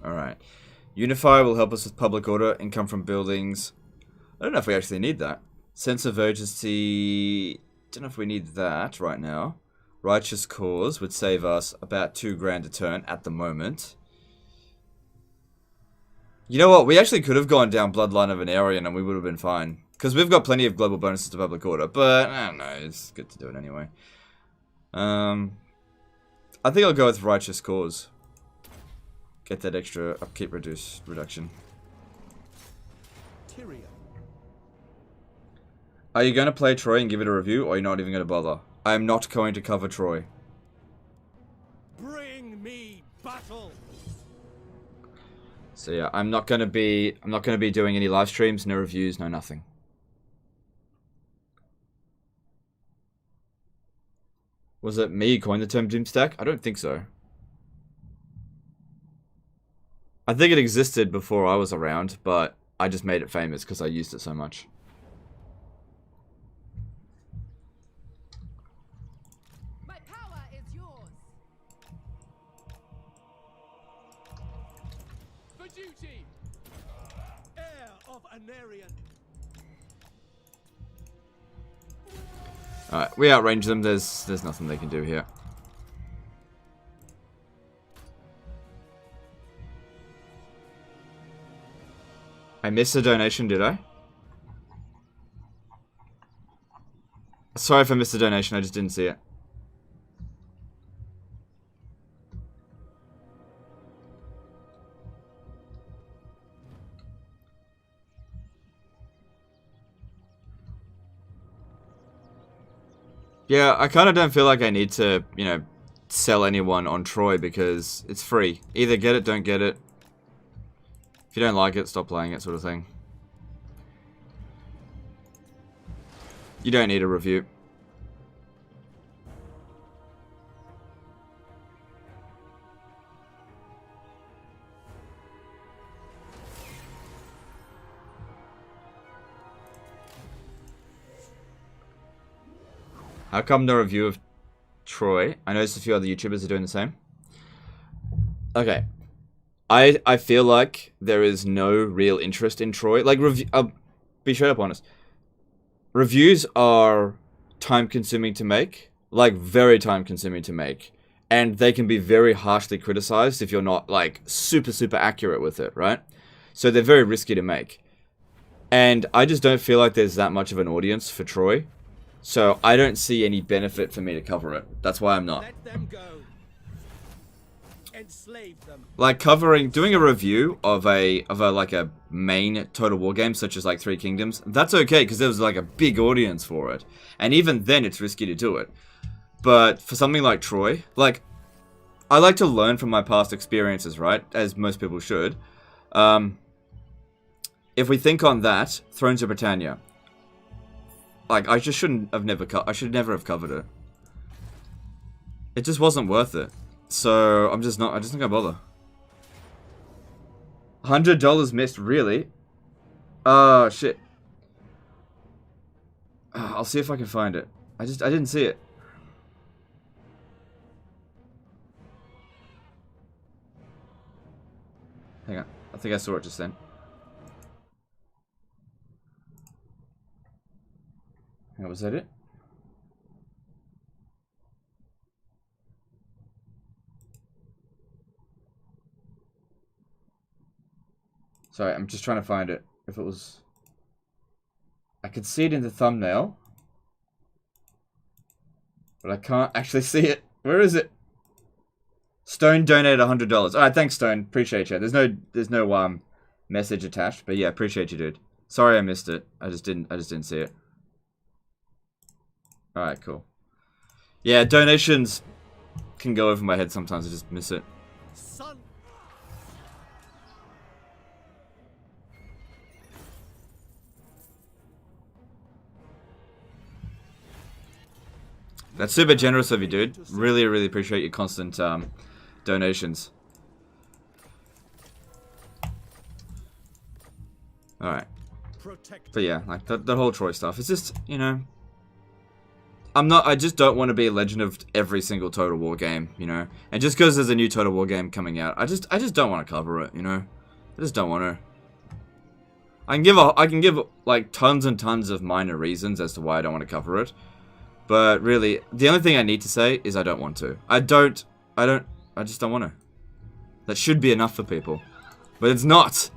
Alright. Unify will help us with public order, income from buildings. I don't know if we actually need that. Sense of urgency. Don't know if we need that right now. Righteous cause would save us about 2 grand a turn at the moment. You know what? We actually could have gone down Bloodline of an Aryan and we would have been fine. Because we've got plenty of global bonuses to public order. But, I don't know. It's good to do it anyway. I think I'll go with Righteous Cause. Get that extra upkeep reduction. Tyrion. Are you going to play Troy and give it a review, or are you not even going to bother? I am not going to cover Troy. Bring me battle. So yeah, I'm not going to be doing any live streams, no reviews, no nothing. Was it me who coined the term Doomstack? I don't think so. I think it existed before I was around, but I just made it famous because I used it so much. My power is yours. For duty! Heir of Anarian. Alright, we outrange them. There's nothing they can do here. I missed a donation, did I? Sorry if I missed a donation, I just didn't see it. Yeah, I kind of don't feel like I need to, you know, sell anyone on Troy because it's free. Either get it, don't get it. If you don't like it, stop playing it, sort of thing. You don't need a review. How come no review of Troy? I noticed a few other YouTubers are doing the same. Okay. I feel like there is no real interest in Troy. Like, I'll be straight up honest. Reviews are time-consuming to make. Like, very time-consuming to make. And they can be very harshly criticized if you're not, like, super, super accurate with it, right? So they're very risky to make. And I just don't feel like there's that much of an audience for Troy. So I don't see any benefit for me to cover it. That's why I'm not. Let them go. Enslave them. Like doing a review of a main Total War game such as like Three Kingdoms, that's okay because there was like a big audience for it. And even then it's risky to do it. But for something like Troy, like I like to learn from my past experiences, right? As most people should. If we think on that, Thrones of Britannia. Like I just shouldn't have I should never have covered it. It just wasn't worth it. So I just not gonna bother. $100 missed, really? Oh shit. I'll see if I can find it. I didn't see it. Hang on. I think I saw it just then. Hang on, was that it? Sorry, I'm just trying to find it. If it was... I could see it in the thumbnail. But I can't actually see it. Where is it? Stone donated $100. Alright, thanks Stone. Appreciate you. There's no message attached. But yeah, appreciate you, dude. Sorry I missed it. I just didn't see it. Alright, cool. Yeah, donations can go over my head sometimes. I just miss it. Son. That's super generous of you, dude. Really, really appreciate your constant donations. Alright. But yeah, like the whole Troy stuff. It's just, you know... I just don't want to be a legend of every single Total War game, you know? And just because there's a new Total War game coming out, I just don't want to cover it, you know? I just don't want to. I can give like tons and tons of minor reasons as to why I don't want to cover it. But really, the only thing I need to say is I don't want to. I just don't want to. That should be enough for people. But it's not.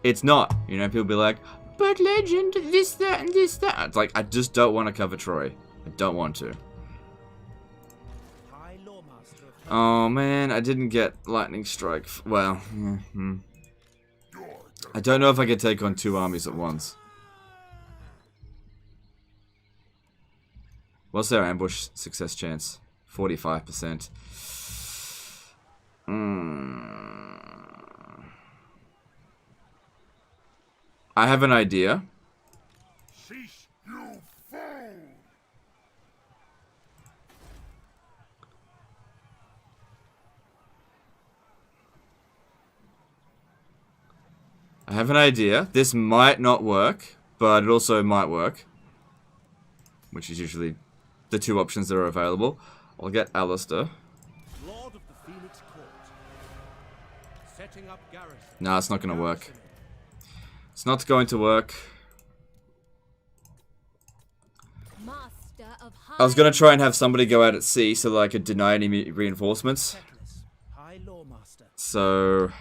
It's not. You know, people be like, but legend, this, that, and this, that. It's like, I just don't want to cover Troy. I don't want to. Oh man, I didn't get lightning strike. Well, I don't know if I could take on 2 armies at once. What's their ambush success chance? 45%. I have an idea. Cease, you fool! I have an idea. This might not work, but it also might work. Which is usually the two options that are available. I'll get Alistair. Lord of the Phoenix Court. Setting up garrison. Nah, it's not going to work. It's not going to work. Master of I was going to try and have somebody go out at sea so that I could deny any reinforcements. High Lawmaster. So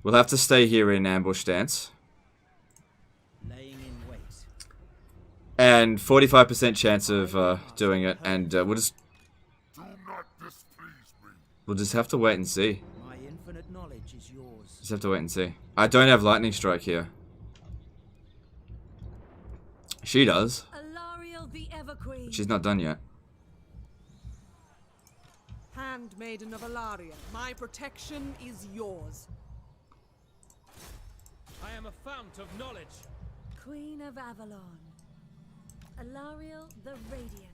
we'll have to stay here in ambush stance. Laying in wait. And 45% chance of doing it, and we'll just Do not displease me. we'll just have to wait and see. My infinite knowledge is yours. Just have to wait and see. I don't have lightning strike here. She does. Alarielle the Everqueen. She's not done yet. Handmaiden of Alarielle, my protection is yours. I am a fount of knowledge. Queen of Avalon. Alarielle the Radiant.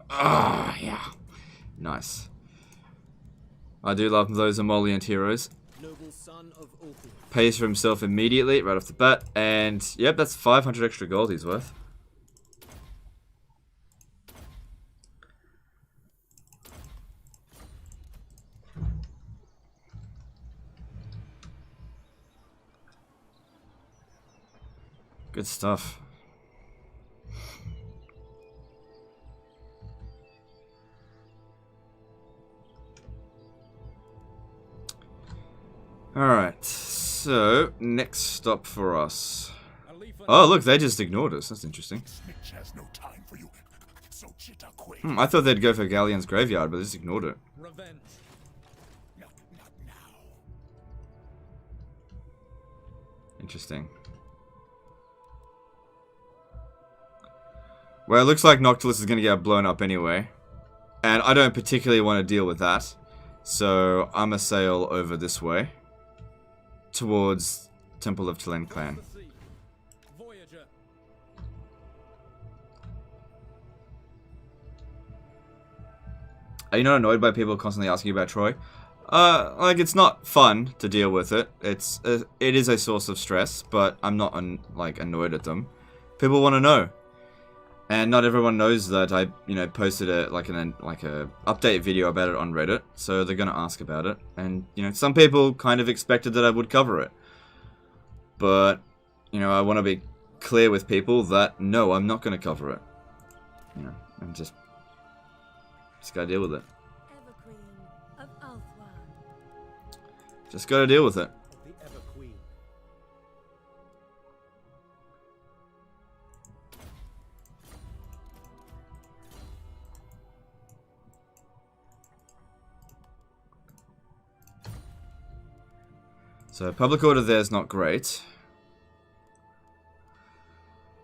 Ah, yeah. Nice. I do love those emollient heroes. Noble son of Ulthuan. Pays for himself immediately, right off the bat. And, yep, that's 500 extra gold he's worth. Good stuff. Alright, so next stop for us. Oh, look, they just ignored us. That's interesting. Snitch has no time for you. So chitta quick. I thought they'd go for Galleon's graveyard, but they just ignored it. Revenge. Not now. Interesting. Well, it looks like Noctilus is going to get blown up anyway. And I don't particularly want to deal with that. So I'm going to sail over this way. Towards Temple of Tlen Clan. Voyager. Are you not annoyed by people constantly asking you about Troy? Like, it's not fun to deal with it. It is a source of stress, but I'm not, like, annoyed at them. People want to know. And not everyone knows that I, posted a update video about it on Reddit, so they're gonna ask about it. And, some people kind of expected that I would cover it. But, I want to be clear with people that, no, I'm not gonna cover it. And just gotta deal with it. Everqueen of Ulthuan. Just gotta deal with it. The Everqueen. So, public order there is not great.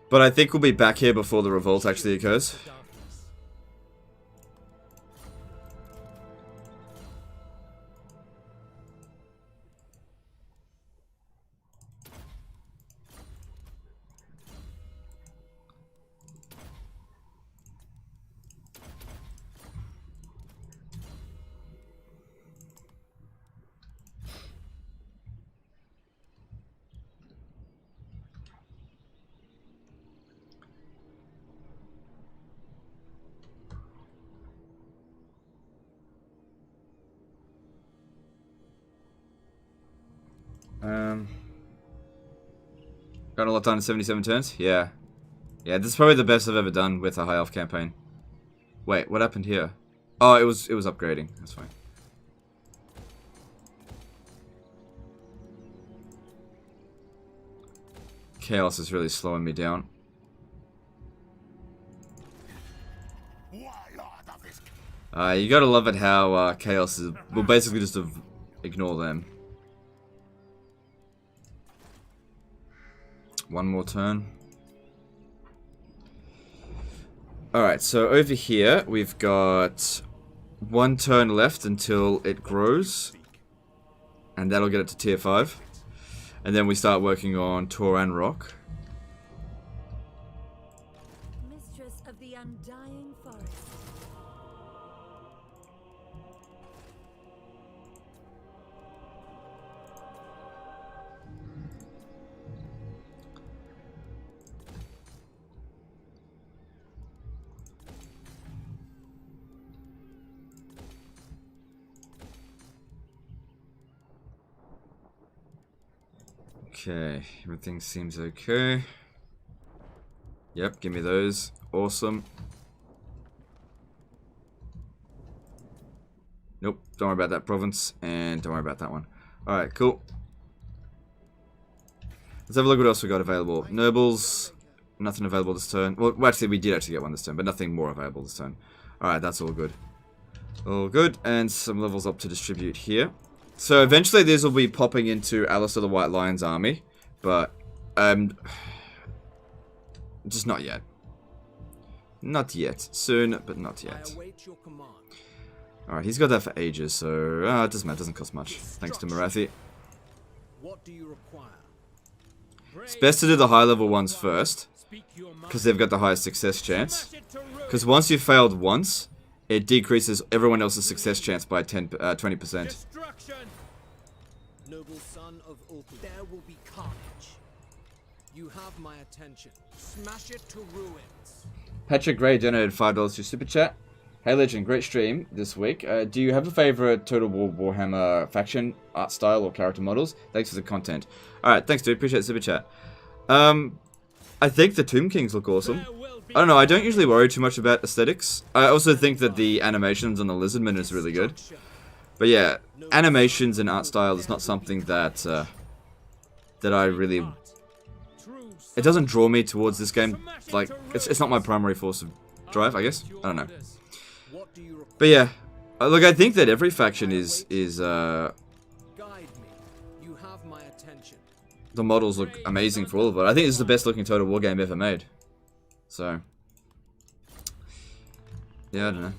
But I think we'll be back here before the revolt actually occurs. Got a lot done in 77 turns? Yeah. Yeah, this is probably the best I've ever done with a high elf campaign. Wait, what happened here? Oh, it was upgrading. That's fine. Chaos is really slowing me down. You gotta love it how Chaos is, will basically just ignore them. One more turn. Alright, so over here we've got 1 turn left until it grows. And that'll get it to tier 5. And then we start working on Tor and Rock. Mistress of the undying forest. Okay, everything seems okay. Yep, give me those. Awesome. Nope, don't worry about that province, and don't worry about that one. Alright, cool. Let's have a look what else we got available. Nobles, nothing available this turn. Well, actually, we did actually get one this turn, but nothing more available this turn. Alright, that's all good. All good, and some levels up to distribute here. So eventually these will be popping into Alistair the White Lion's army, but just not yet. Not yet. Soon, but not yet. Alright, he's got that for ages, so it doesn't matter, it doesn't cost much. Thanks to Marathi. What do you require? It's best to do the high level ones first, because they've got the highest success chance. Because once you've failed once, it decreases everyone else's success chance by 20%. Noble son of Ulku, there will be carnage. You have my attention. Smash it to ruins. Patrick Gray donated $5 to Super Chat. Hey Legend, great stream this week. Do you have a favorite Total War Warhammer faction, art style, or character models? Thanks for the content. Alright, thanks dude, appreciate the Super Chat. I think the Tomb Kings look awesome. I don't know, I don't usually worry too much about aesthetics. I also think that the animations on the Lizardman is really good. But yeah, animations and art style is not something that that I really... It doesn't draw me towards this game. Like, it's not my primary force of drive, I guess. I don't know. But yeah, look, I think that every faction is the models look amazing for all of it. I think this is the best looking Total War game ever made. So, yeah, I don't know.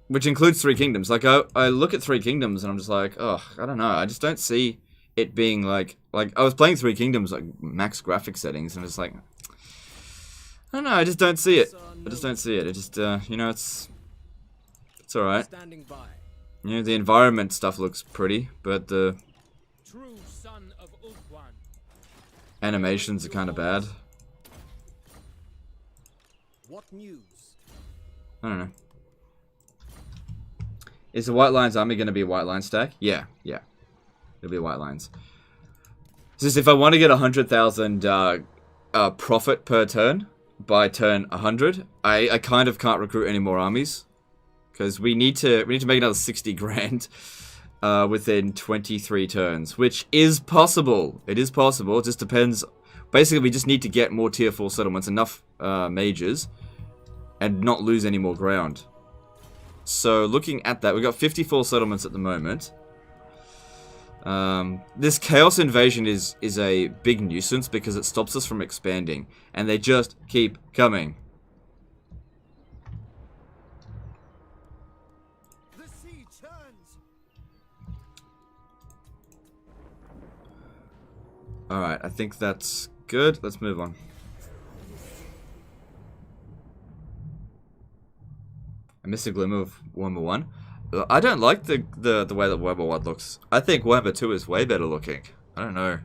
Which includes Three Kingdoms. Like, I look at Three Kingdoms and I'm just like, oh, I don't know. I just don't see it being like I was playing Three Kingdoms, like, max graphic settings, and I'm just like, I don't know, I just don't see it. I just don't see it. It just, you know, it's alright. You know, the environment stuff looks pretty, but the animations are kind of bad. What news? I don't know. Is the White Lions army going to be a White Lion stack? Yeah. It'll be White Lions. Just if I want to get 100,000 profit per turn by turn 100, I kind of can't recruit any more armies because we need to make another 60 grand within 23 turns, which is possible. It is possible. It just depends. Basically, we just need to get more tier 4 settlements, enough mages, and not lose any more ground. So looking at that, we've got 54 settlements at the moment. This Chaos Invasion is a big nuisance because it stops us from expanding, and they just keep coming. The sea turns. Alright, I think that's good. Let's move on. I missed a glimmer of Warhammer 1. I don't like the way that Warhammer 1 looks. I think Warhammer 2 is way better looking. I don't know.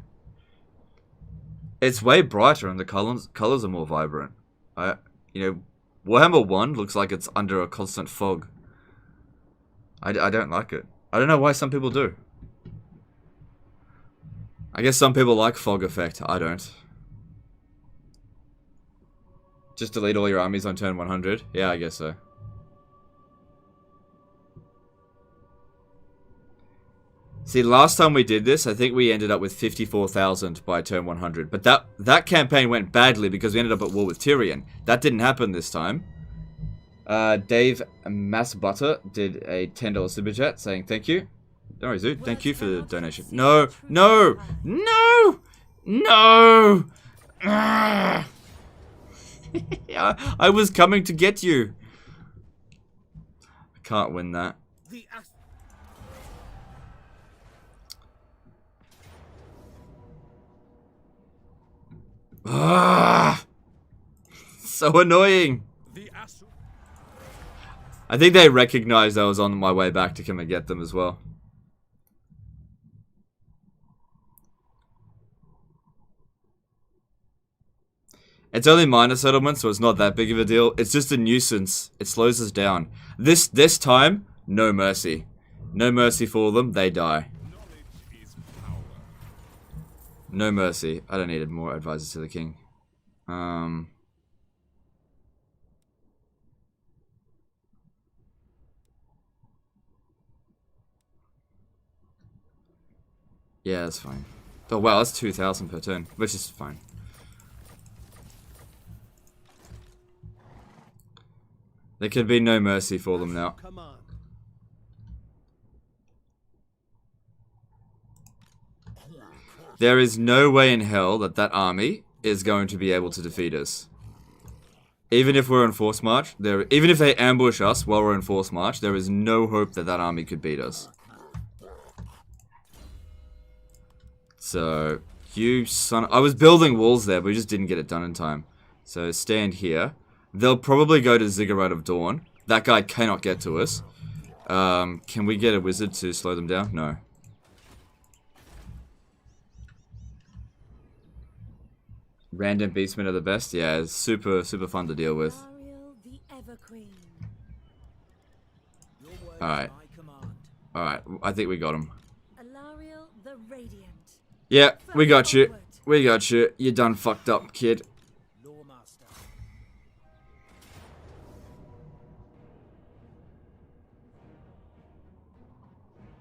It's way brighter and the colors are more vibrant. You know, Warhammer 1 looks like it's under a constant fog. I don't like it. I don't know why some people do. I guess some people like fog effect. I don't. Just delete all your armies on turn 100? Yeah, I guess so. See, last time we did this, I think we ended up with 54,000 by turn 100. But that campaign went badly because we ended up at war with Tyrion. That didn't happen this time. Dave Massbutter did a $10 super chat saying thank you. No worries, dude. Thank you for the donation. No! Yeah, I was coming to get you. I can't win that. The ass. So annoying. The ass. I think they recognized I was on my way back to come and get them as well. It's only minor settlements, so it's not that big of a deal. It's just a nuisance. It slows us down. This time, no mercy. No mercy for them. They die. Knowledge is power. No mercy. I don't need more advisors to the king. Yeah, that's fine. Oh wow, that's 2,000 per turn, which is fine. There could be no mercy for them now. Command. There is no way in hell that that army is going to be able to defeat us. Even if we're on force march, even if they ambush us while we're in force march, there is no hope that that army could beat us. So, you son... I was building walls there, but we just didn't get it done in time. So, stand here. They'll probably go to Ziggurat of Dawn. That guy cannot get to us. Can we get a wizard to slow them down? No. Random beastmen are the best. Yeah, it's super fun to deal with. Alarielle, the Everqueen. Your word Alright. is my command. Alright, I think we got him. Alarielle, the Radiant. Yeah, we got you. We got you. You done fucked up, kid. Lawmaster.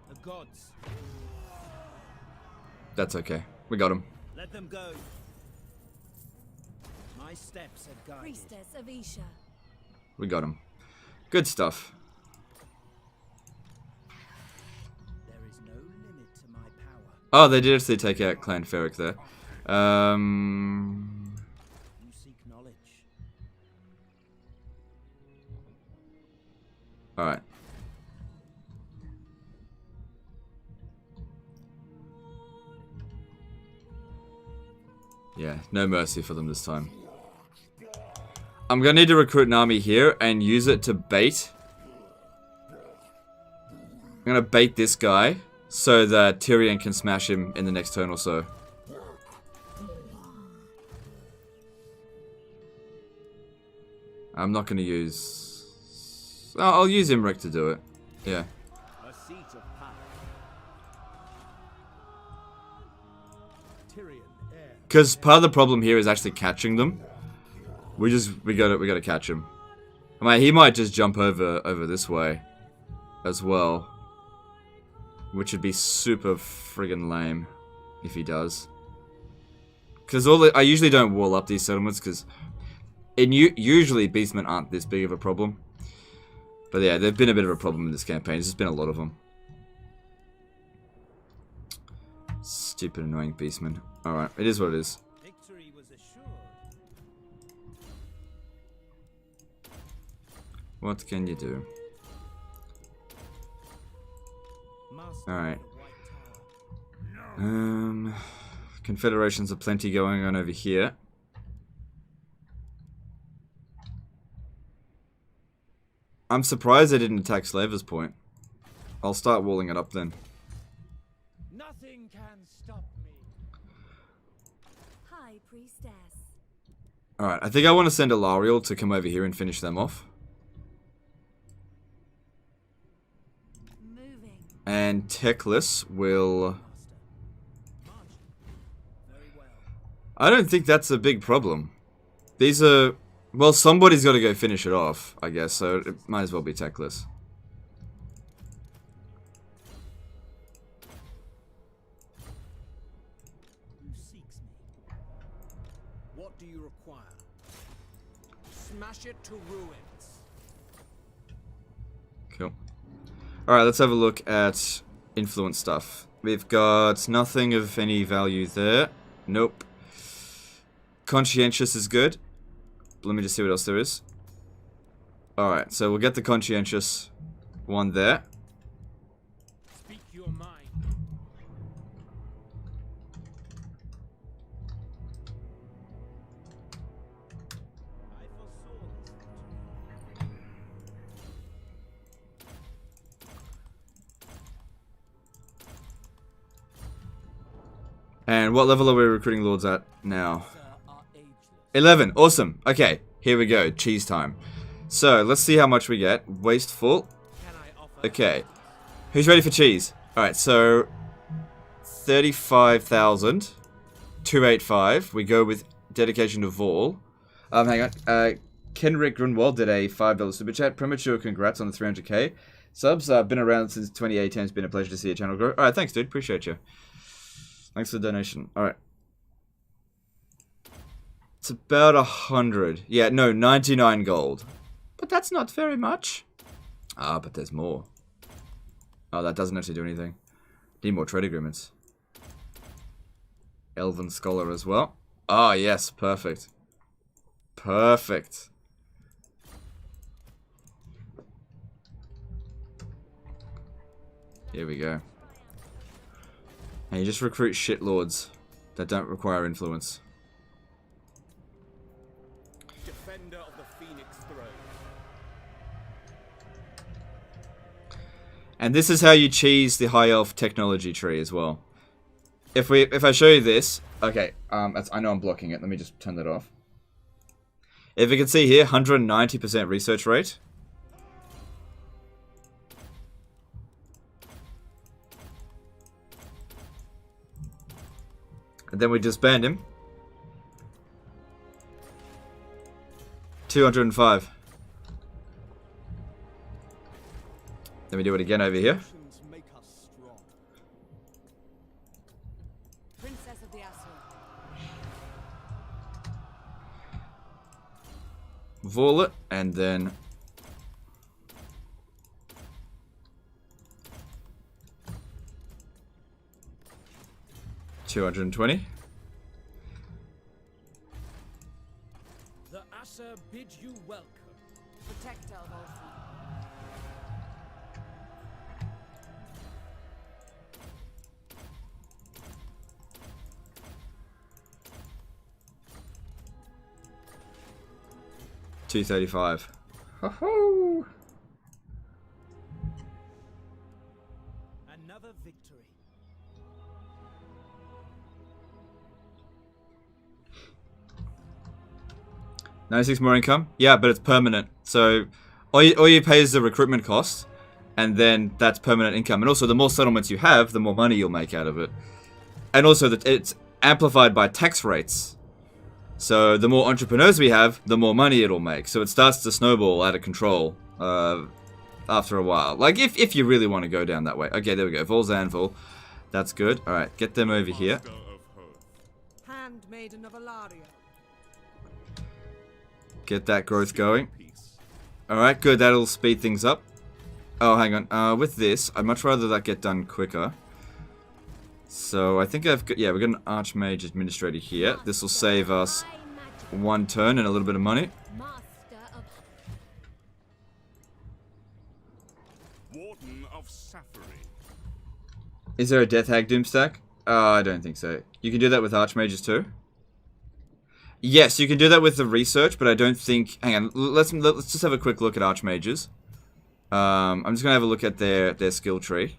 The gods. That's okay. We got him. Let them go. My steps have guided. Priestess of Isha. We got him. Good stuff. There is no limit to my power. Oh, they did actually take out Clan Ferric there. You seek knowledge. Alright. Yeah, no mercy for them this time. I'm gonna need to recruit an army here and use it to bait. I'm gonna bait this guy so that Tyrion can smash him in the next turn or so. I'm not gonna use... Oh, I'll use Imric to do it. Yeah. A seat of power. Tyrion, heir. Because part of the problem here is actually catching them. We gotta catch him. I mean, he might just jump over this way as well, which would be super friggin' lame if he does. Because I usually don't wall up these settlements because usually beastmen aren't this big of a problem. But yeah, they've been a bit of a problem in this campaign. There's just been a lot of them. Stupid, annoying beastmen. Alright, it is what it is. Victory was assured. What can you do? Master Alright. of the White Tower. Confederations are plenty going on over here. I'm surprised they didn't attack Slaver's Point. I'll start walling it up then. Nothing can stop me. High Priestess. Alright, I think I want to send Alarielle to come over here and finish them off. Moving. And Teclis will... Very well. I don't think that's a big problem. These are... Well, somebody's got to go finish it off, I guess, so it might as well be Teclis. Who seeks me? What do you require? Smash it to ruins. Cool. Alright, let's have a look at influence stuff. We've got nothing of any value there. Nope. Conscientious is good. Let me just see what else there is. Alright, so we'll get the Conscientious one there. Speak your mind. I foresaw this. And what level are we recruiting lords at now? Sir, are ageless. 11. Awesome. Okay, here we go. Cheese time. So, let's see how much we get. Wasteful. Can I offer? Okay. Who's ready for cheese? Alright, so 35,000. 285. We go with dedication to Vol. Hang on. Kenrick Grunwald did a $5 super chat. Premature congrats on the 300k subs. I've been around since 2018. It's been a pleasure to see your channel grow. Alright, thanks, dude. Appreciate you. Thanks for the donation. Alright. It's about 100. Yeah, no, 99 gold. But that's not very much. Ah, but there's more. Oh, that doesn't actually do anything. Need more trade agreements. Elven Scholar as well. Ah, yes, perfect. Perfect. Here we go. And you just recruit shitlords that don't require influence. Defender of the Phoenix Throne. And this is how you cheese the high elf technology tree as well. If I show you this, okay, I know I'm blocking it. Let me just turn that off. If you can see here, 190% research rate. And then we disband him. 205. Then we do it again over here. Emotions make us strong. Princess of the Asur. Vol it, and then... $220. The Asur bid you welcome. Protect Elbows. $235. Ho-ho! Another victory. 96 more income? Yeah, but it's permanent. So all you pay is the recruitment cost, and then that's permanent income. And also, the more settlements you have, the more money you'll make out of it. And also, it's amplified by tax rates. So the more entrepreneurs we have, the more money it'll make. So it starts to snowball out of control after a while. Like, if you really want to go down that way. Okay, there we go. Vol's Anvil. That's good. Alright, get them over here. Handmaiden of Alarielle. Get that growth going. Alright, good. That'll speed things up. Oh, hang on. With this, I'd much rather that get done quicker. So, I think I've got... Yeah, we've got an Archmage Administrator here. This will save us one turn and a little bit of money. Warden of Safari. Is there a Death Hag Doom stack? I don't think so. You can do that with Archmages too? Yes, you can do that with the research, but I don't think... Hang on, let's just have a quick look at Archmages. I'm just going to have a look at their skill tree.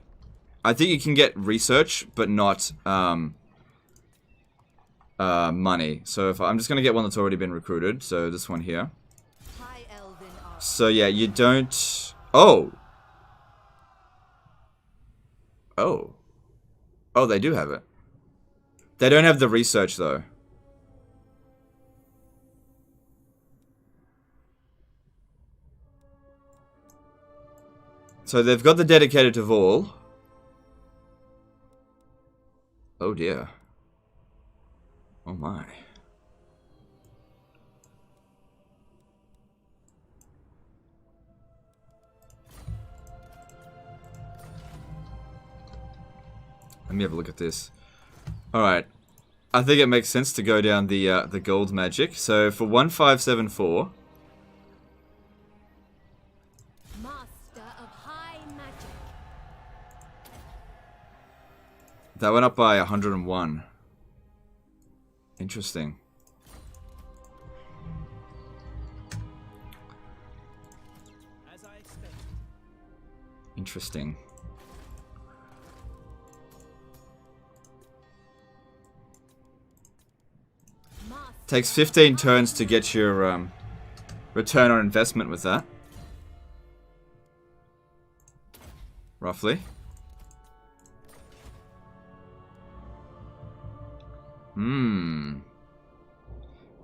I think you can get research, but not money. So if I'm just going to get one that's already been recruited. So this one here. So yeah, you don't... Oh! Oh. Oh, they do have it. They don't have the research, though. So they've got the dedicated to Vol. Oh dear. Oh my. Let me have a look at this. Alright. I think it makes sense to go down the gold magic. So for 1574, Master of high magic. that went up by 101. Interesting. As I expected. Interesting. Takes 15 turns to get your return on investment with that. Roughly.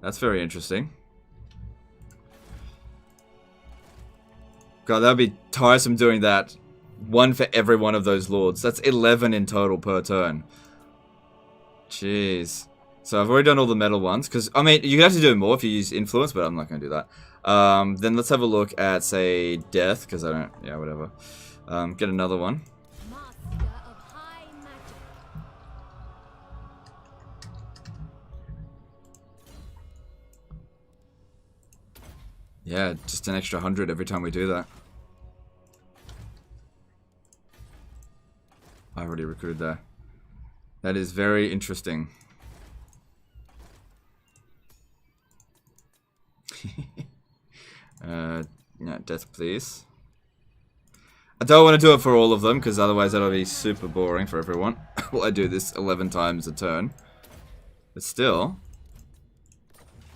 That's very interesting. God, that would be tiresome doing that. One for every one of those lords. That's 11 in total per turn. Jeez. So I've already done all the metal ones. Because, I mean, you can actually do more if you use influence, but I'm not going to do that. Then let's have a look at, say, death. Because I don't... Yeah, whatever. Get another one. Master of high magic. Yeah, just an extra 100 every time we do that. I already recruited there. That is very interesting. Yeah, death please. I don't want to do it for all of them, because otherwise that'll be super boring for everyone. Well, I do this 11 times a turn. But still,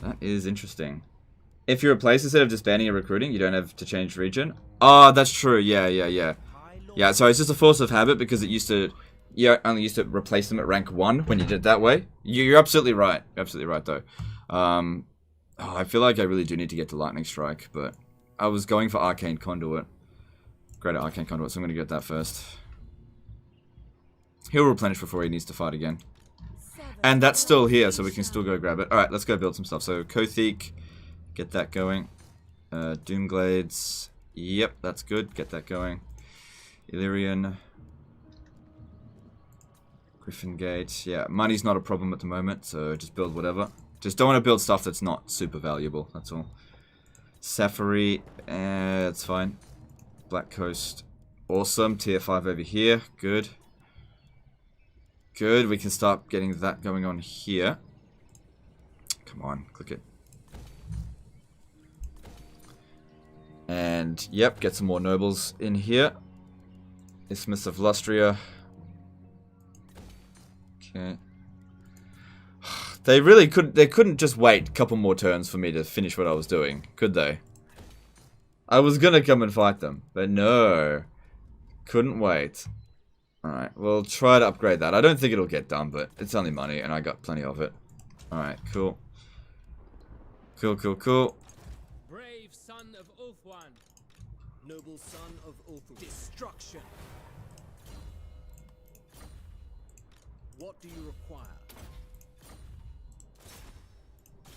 that is interesting. If you replace, instead of disbanding and recruiting, you don't have to change region. Oh, that's true. Yeah. Yeah, so it's just a force of habit because it used to... You only used to replace them at rank 1 when you did it that way. You're absolutely right. You're absolutely right, though. Oh, I feel like I really do need to get to Lightning Strike, but I was going for Arcane Conduit. Greater Arcane Conduit, so I'm going to get that first. He'll replenish before he needs to fight again. And that's still here, so we can still go grab it. Alright, let's go build some stuff. So, Kothik, get that going. Doomglades, yep, that's good. Get that going. Illyrian. Griffin Gate, yeah, money's not a problem at the moment, so just build whatever. Just don't want to build stuff that's not super valuable, that's all. Safari, that's fine. Black Coast, awesome. Tier 5 over here, good. Good, we can start getting that going on here. Come on, click it. And, yep, get some more nobles in here. Isthmus of Lustria. Okay. They really couldn't just wait a couple more turns for me to finish what I was doing, could they? I was gonna come and fight them, but no. Couldn't wait. Alright, we'll try to upgrade that. I don't think it'll get done, but it's only money, and I got plenty of it. Alright, cool. Cool. Brave son of Ulthuan. Noble son of Ulthuan. Destruction. What do you require?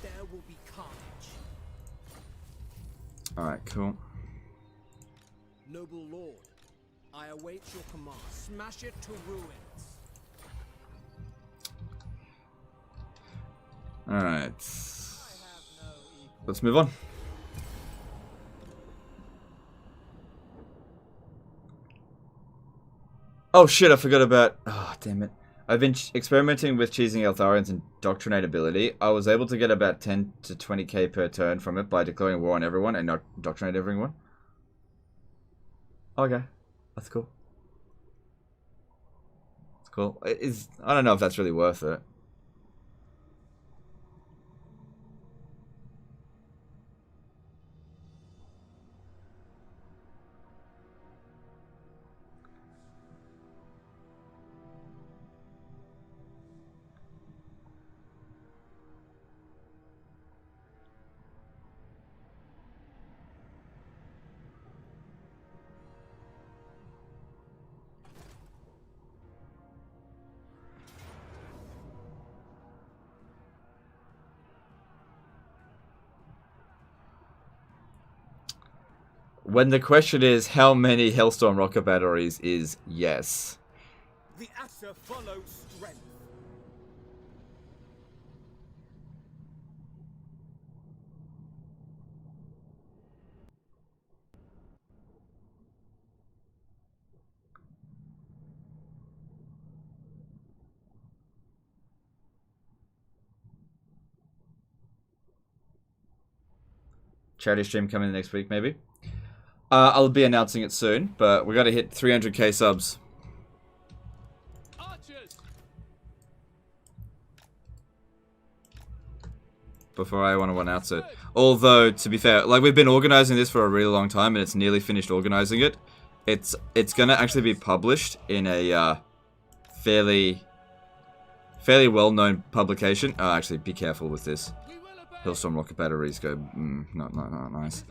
There will be carnage. Alright, cool. Noble lord, I await your command. Smash it to ruins. Alright. Let's move on. Oh shit, I forgot about... Oh, damn it. I've been experimenting with cheesing Eltharians and Doctrinate ability. I was able to get about 10 to 20k per turn from it by declaring war on everyone and not Doctrinate everyone. Okay. That's cool. It's cool. I don't know if that's really worth it. When the question is how many Hellstorm rocket batteries is yes. The Asher follows strength. charity stream coming next week, maybe. I'll be announcing it soon, but we got to hit 300k subs. Archers! Before I want to announce it. Although, to be fair, like we've been organizing this for a really long time, and it's nearly finished organizing it. It's gonna actually be published in a fairly well-known publication. Oh, actually, be careful with this. We will obey. Hillstorm rocket batteries go not nice.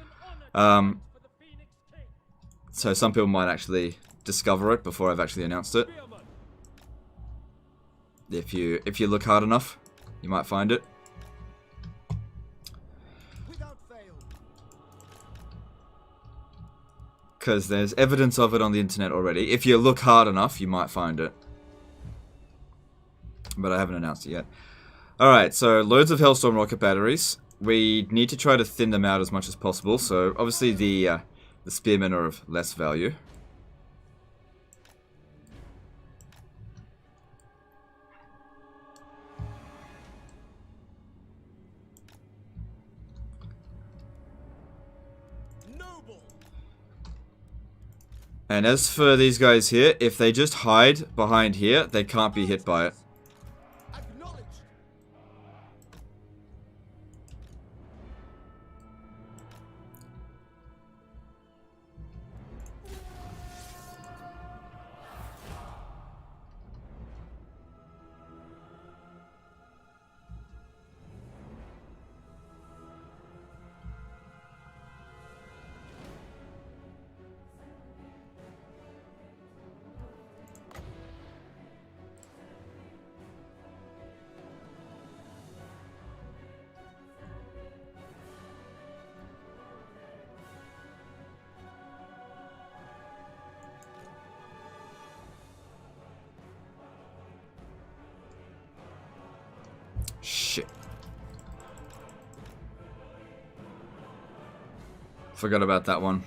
So some people might actually discover it before I've actually announced it. If you look hard enough, you might find it. Without fail. Because there's evidence of it on the internet already. If you look hard enough, you might find it. But I haven't announced it yet. Alright, so loads of Hellstorm rocket batteries. We need to try to thin them out as much as possible. So obviously the spearmen are of less value. Noble. And as for these guys here, if they just hide behind here, they can't be hit by it. Acknowledged. Shit. Forgot about that one.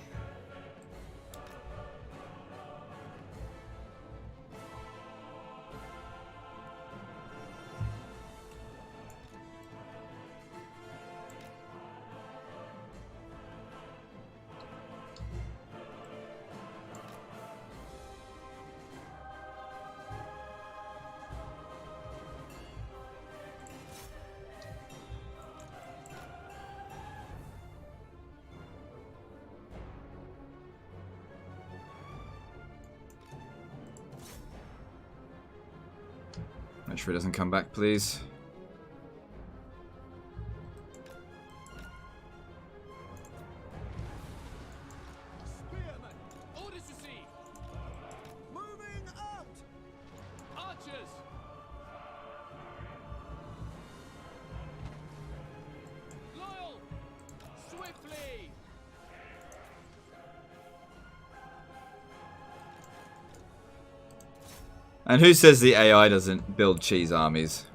Make sure he doesn't come back, please. Spearmen. Orders received. Moving out. Archers! Loyal! Swiftly! And who says the AI doesn't build cheese armies?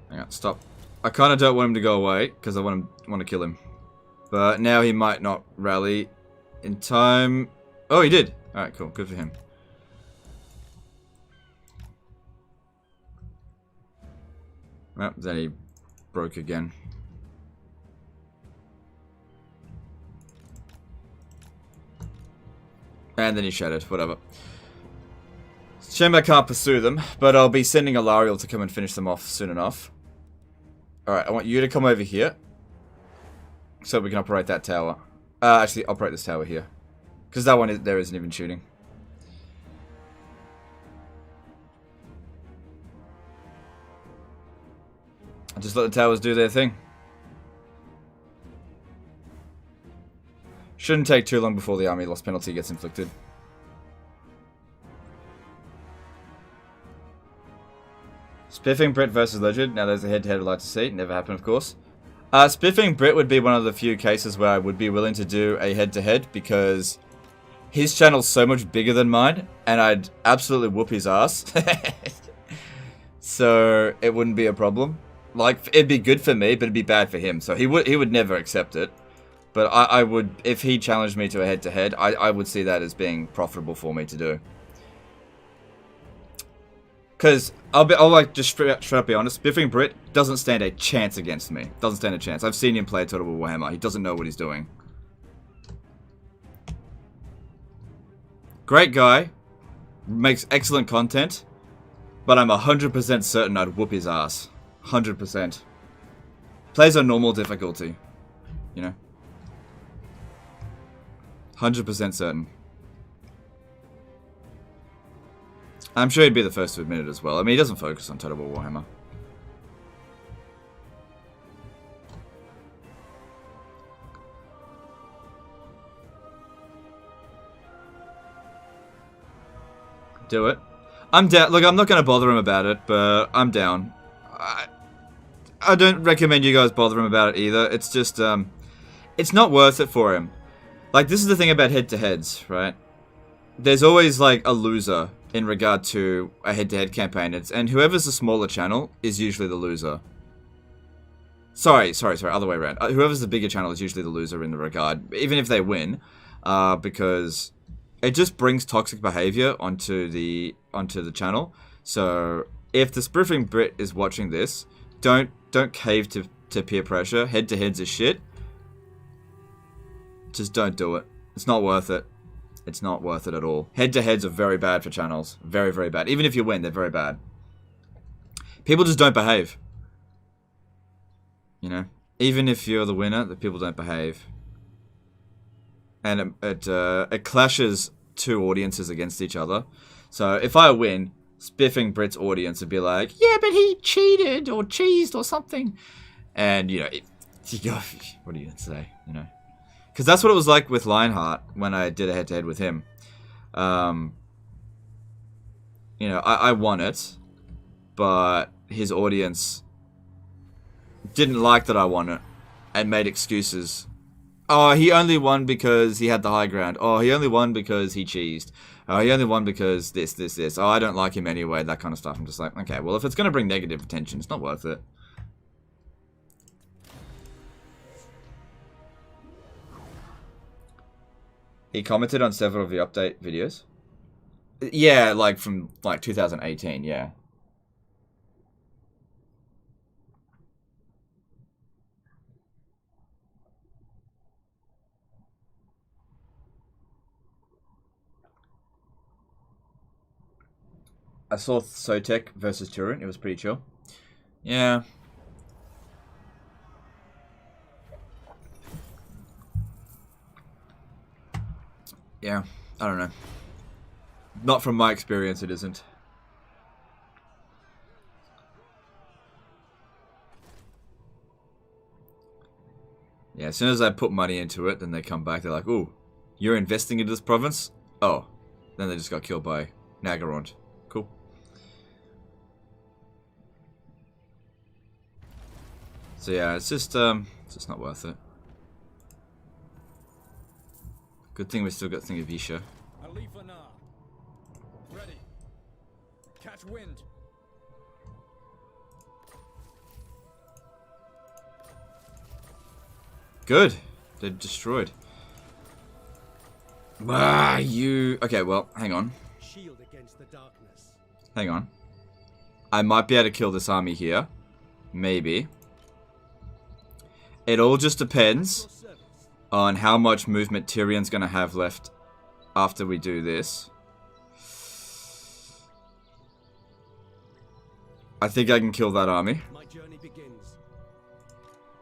Hang on, stop. I kind of don't want him to go away because I want to kill him. But now he might not rally in time. Oh, he did. All right, cool. Good for him. Well, then he broke again. And then he shattered. Whatever. Shame I can't pursue them, but I'll be sending Alarielle to come and finish them off soon enough. Alright, I want you to come over here. So we can operate that tower. Actually, operate this tower here. Because that one, there isn't even shooting. I'll just let the towers do their thing. Shouldn't take too long before the army loss penalty gets inflicted. Spiffing Brit versus Legend. Now there's a head-to-head I'd like to see. Never happened, of course. Spiffing Brit would be one of the few cases where I would be willing to do a head-to-head because his channel's so much bigger than mine, and I'd absolutely whoop his ass. So it wouldn't be a problem. Like, it'd be good for me, but it'd be bad for him. So he would never accept it. But I would, if he challenged me to a head-to-head, I would see that as being profitable for me to do. Because I'll like just straight up be honest, Spiffing Brit doesn't stand a chance against me. Doesn't stand a chance. I've seen him play Total War Warhammer. He doesn't know what he's doing. Great guy, makes excellent content, but I'm 100% certain I'd whoop his ass. 100%. Plays on normal difficulty, you know. 100% certain. I'm sure he'd be the first to admit it as well. I mean, he doesn't focus on Total War Warhammer. Do it. I'm down. Look, I'm not going to bother him about it, but I'm down. I don't recommend you guys bother him about it either. It's just, it's not worth it for him. Like, this is the thing about head-to-heads, right? There's always, like, a loser in regard to a head-to-head campaign. And whoever's the smaller channel is usually the loser. Sorry, other way around. Whoever's the bigger channel is usually the loser in the regard, even if they win, because it just brings toxic behavior onto the channel. So if the Spiffing Brit is watching this, don't cave to peer pressure. Head-to-heads is shit. Just don't do it. It's not worth it. It's not worth it at all. Head-to-heads are very bad for channels. Very, very bad. Even if you win, they're very bad. People just don't behave. You know? Even if you're the winner, the people don't behave. And it clashes two audiences against each other. So if I win, Spiffing Brit's audience would be like, yeah, but he cheated or cheesed or something. And, you know, what are you going to say, you know? Because that's what it was like with Lionheart when I did a head-to-head with him. You know, I won it, but his audience didn't like that I won it and made excuses. Oh, he only won because he had the high ground. Oh, he only won because he cheesed. Oh, he only won because this. Oh, I don't like him anyway, that kind of stuff. I'm just like, okay, well, if it's going to bring negative attention, it's not worth it. He commented on several of the update videos. Yeah, like from like 2018, yeah. I saw Sotek versus Tyrion. It was pretty chill. Yeah. Yeah, I don't know. Not from my experience, it isn't. Yeah, as soon as I put money into it, then they come back, they're like, ooh, you're investing into this province? Oh. Then they just got killed by Nagarond. Cool. So yeah, it's just not worth it. Good thing we still got Thingavisha. Ready. Catch wind. Good. They're destroyed. Ah, you. Okay, well, hang on. Shield against the darkness. Hang on. I might be able to kill this army here. Maybe. It all just depends on how much movement Tyrion's going to have left after we do this. I think I can kill that army. My journey begins.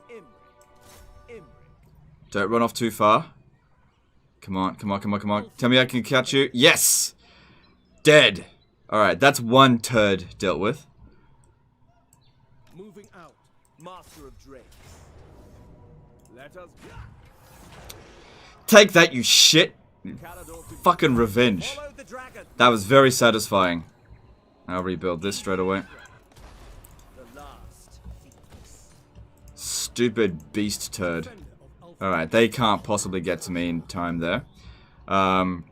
Imric. Don't run off too far. Come on, come on, come on, come on. Tell me I can catch you. Yes! Dead. Alright, that's one turd dealt with. Moving out. Master of Drakes. Let us... Take that, you shit! Fucking revenge. Follow the dragon. That was very satisfying. I'll rebuild this straight away. The last Phoenix. Stupid beast turd. Alright, they can't possibly get to me in time there. Calidor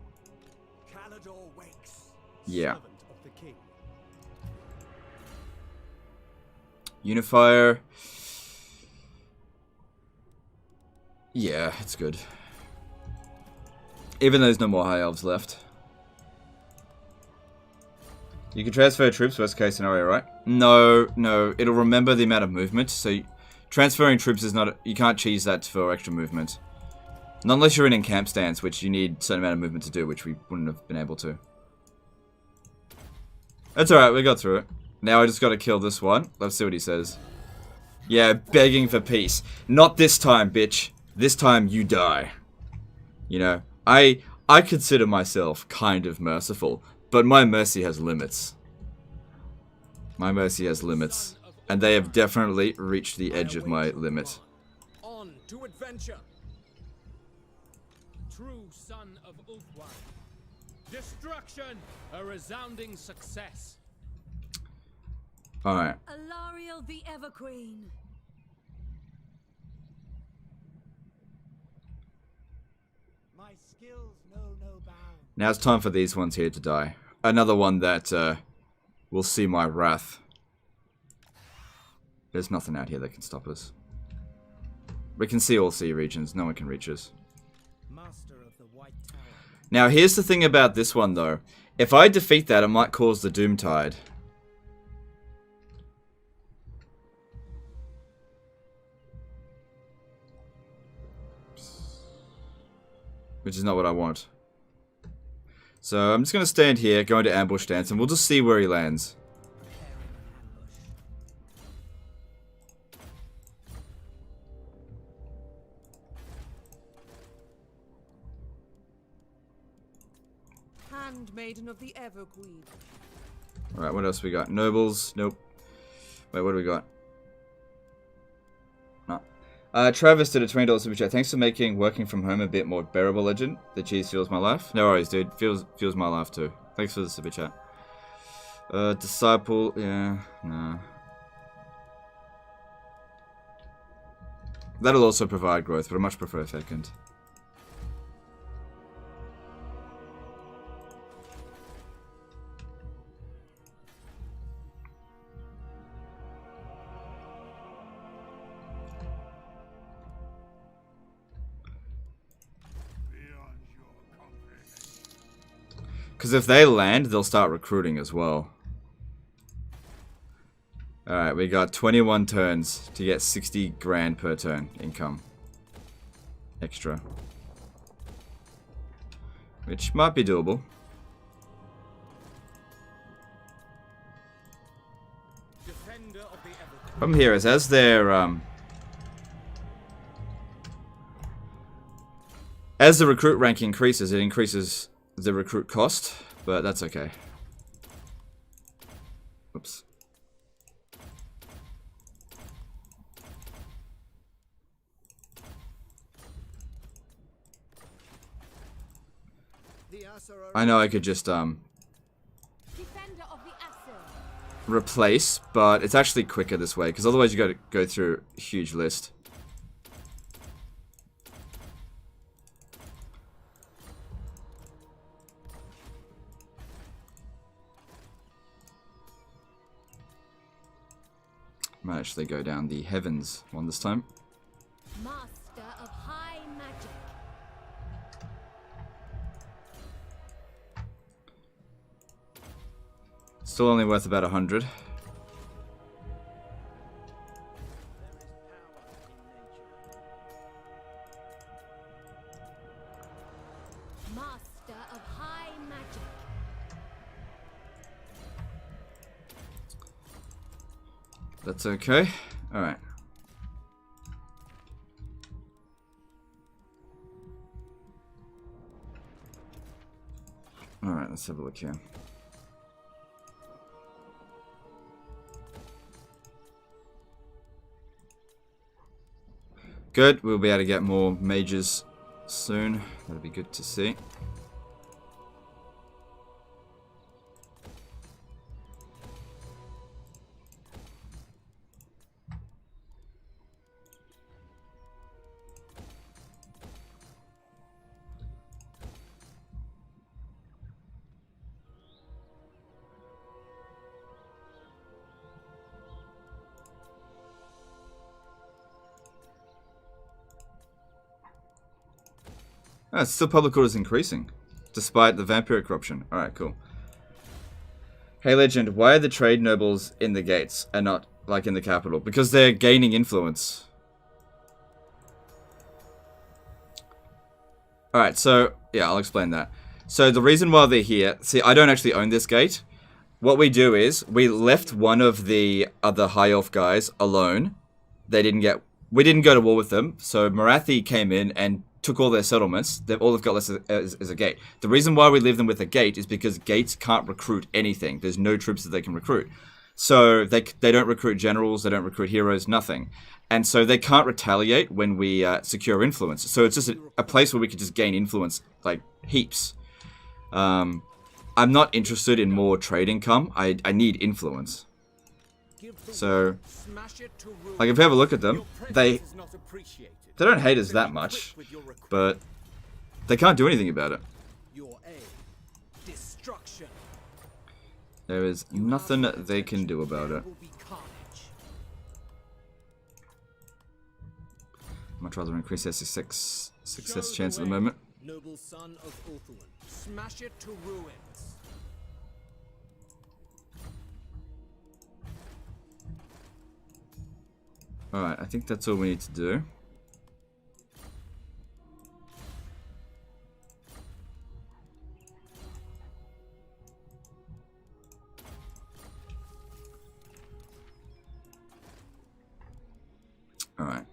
wakes. Yeah. Servant of the king. Unifier. Yeah, it's good. Even though there's no more high elves left. You can transfer troops, worst case scenario, right? No, no. It'll remember the amount of movement, so transferring troops is not... You can't cheese that for extra movement. Not unless you're in camp stance, which you need a certain amount of movement to do, which we wouldn't have been able to. That's alright, we got through it. Now I just gotta kill this one. Let's see what he says. Yeah, begging for peace. Not this time, bitch. This time you die. You know, I consider myself kind of merciful, but my mercy has limits. My mercy has limits, and they have definitely reached the edge of my limit. On to adventure. True son of Ulthuan. Destruction! A resounding success. Alright. Alarielle the Everqueen. My skills know no bounds. Now it's time for these ones here to die. Another one that will see my wrath. There's nothing out here that can stop us. We can see all sea regions. No one can reach us. Master of the White Tower. Now here's the thing about this one though. If I defeat that, it might cause the Doomtide. Which is not what I want. So I'm just going to stand here, go into ambush stance, and we'll just see where he lands. Handmaiden of the Everqueen. Alright, what else we got? Nobles? Nope. Wait, what do we got? No. Travis did a $20 super chat. Thanks for making working from home a bit more bearable, legend. The cheese fuels my life. No worries, dude. Fuels my life too. Thanks for the super chat. Disciple, yeah, nah. That'll also provide growth, but I much prefer second. Because if they land, they'll start recruiting as well. Alright, we got 21 turns to get 60 grand per turn income. Extra. Which might be doable. Problem here is as their as the recruit rank increases, it increases the recruit cost, but that's okay. Oops. I know I could just Defender of the Acer. replace, but it's actually quicker this way because otherwise you got to go through a huge list. Might actually go down the heavens one this time. Master of high magic. Still only worth about 100. Master of high magic. That's okay. Alright. Alright, let's have a look here. Good, we'll be able to get more mages soon. That'll be good to see. Oh, it's still public order is increasing, despite the vampiric corruption. Alright, cool. Hey Legend, why are the trade nobles in the gates and not like in the capital? Because they're gaining influence. Alright, so, yeah, I'll explain that. So the reason why they're here, see, I don't actually own this gate. What we do is, we left one of the other high elf guys alone. We didn't go to war with them, so Marathi came in and took all their settlements. All they've got left is a gate. The reason why we leave them with a gate is because gates can't recruit anything. There's no troops that they can recruit. So they don't recruit generals, they don't recruit heroes, nothing. And so they can't retaliate when we secure influence. So it's just a place where we can just gain influence, like, heaps. I'm not interested in more trade income. I need influence. So, like, if you have a look at them, they don't hate us that much, but they can't do anything about it. There is nothing they can do about it. Much rather increase their success chance at the moment. Noble son of Ulthuan, smash it to ruins. Alright, I think that's all we need to do. Alright.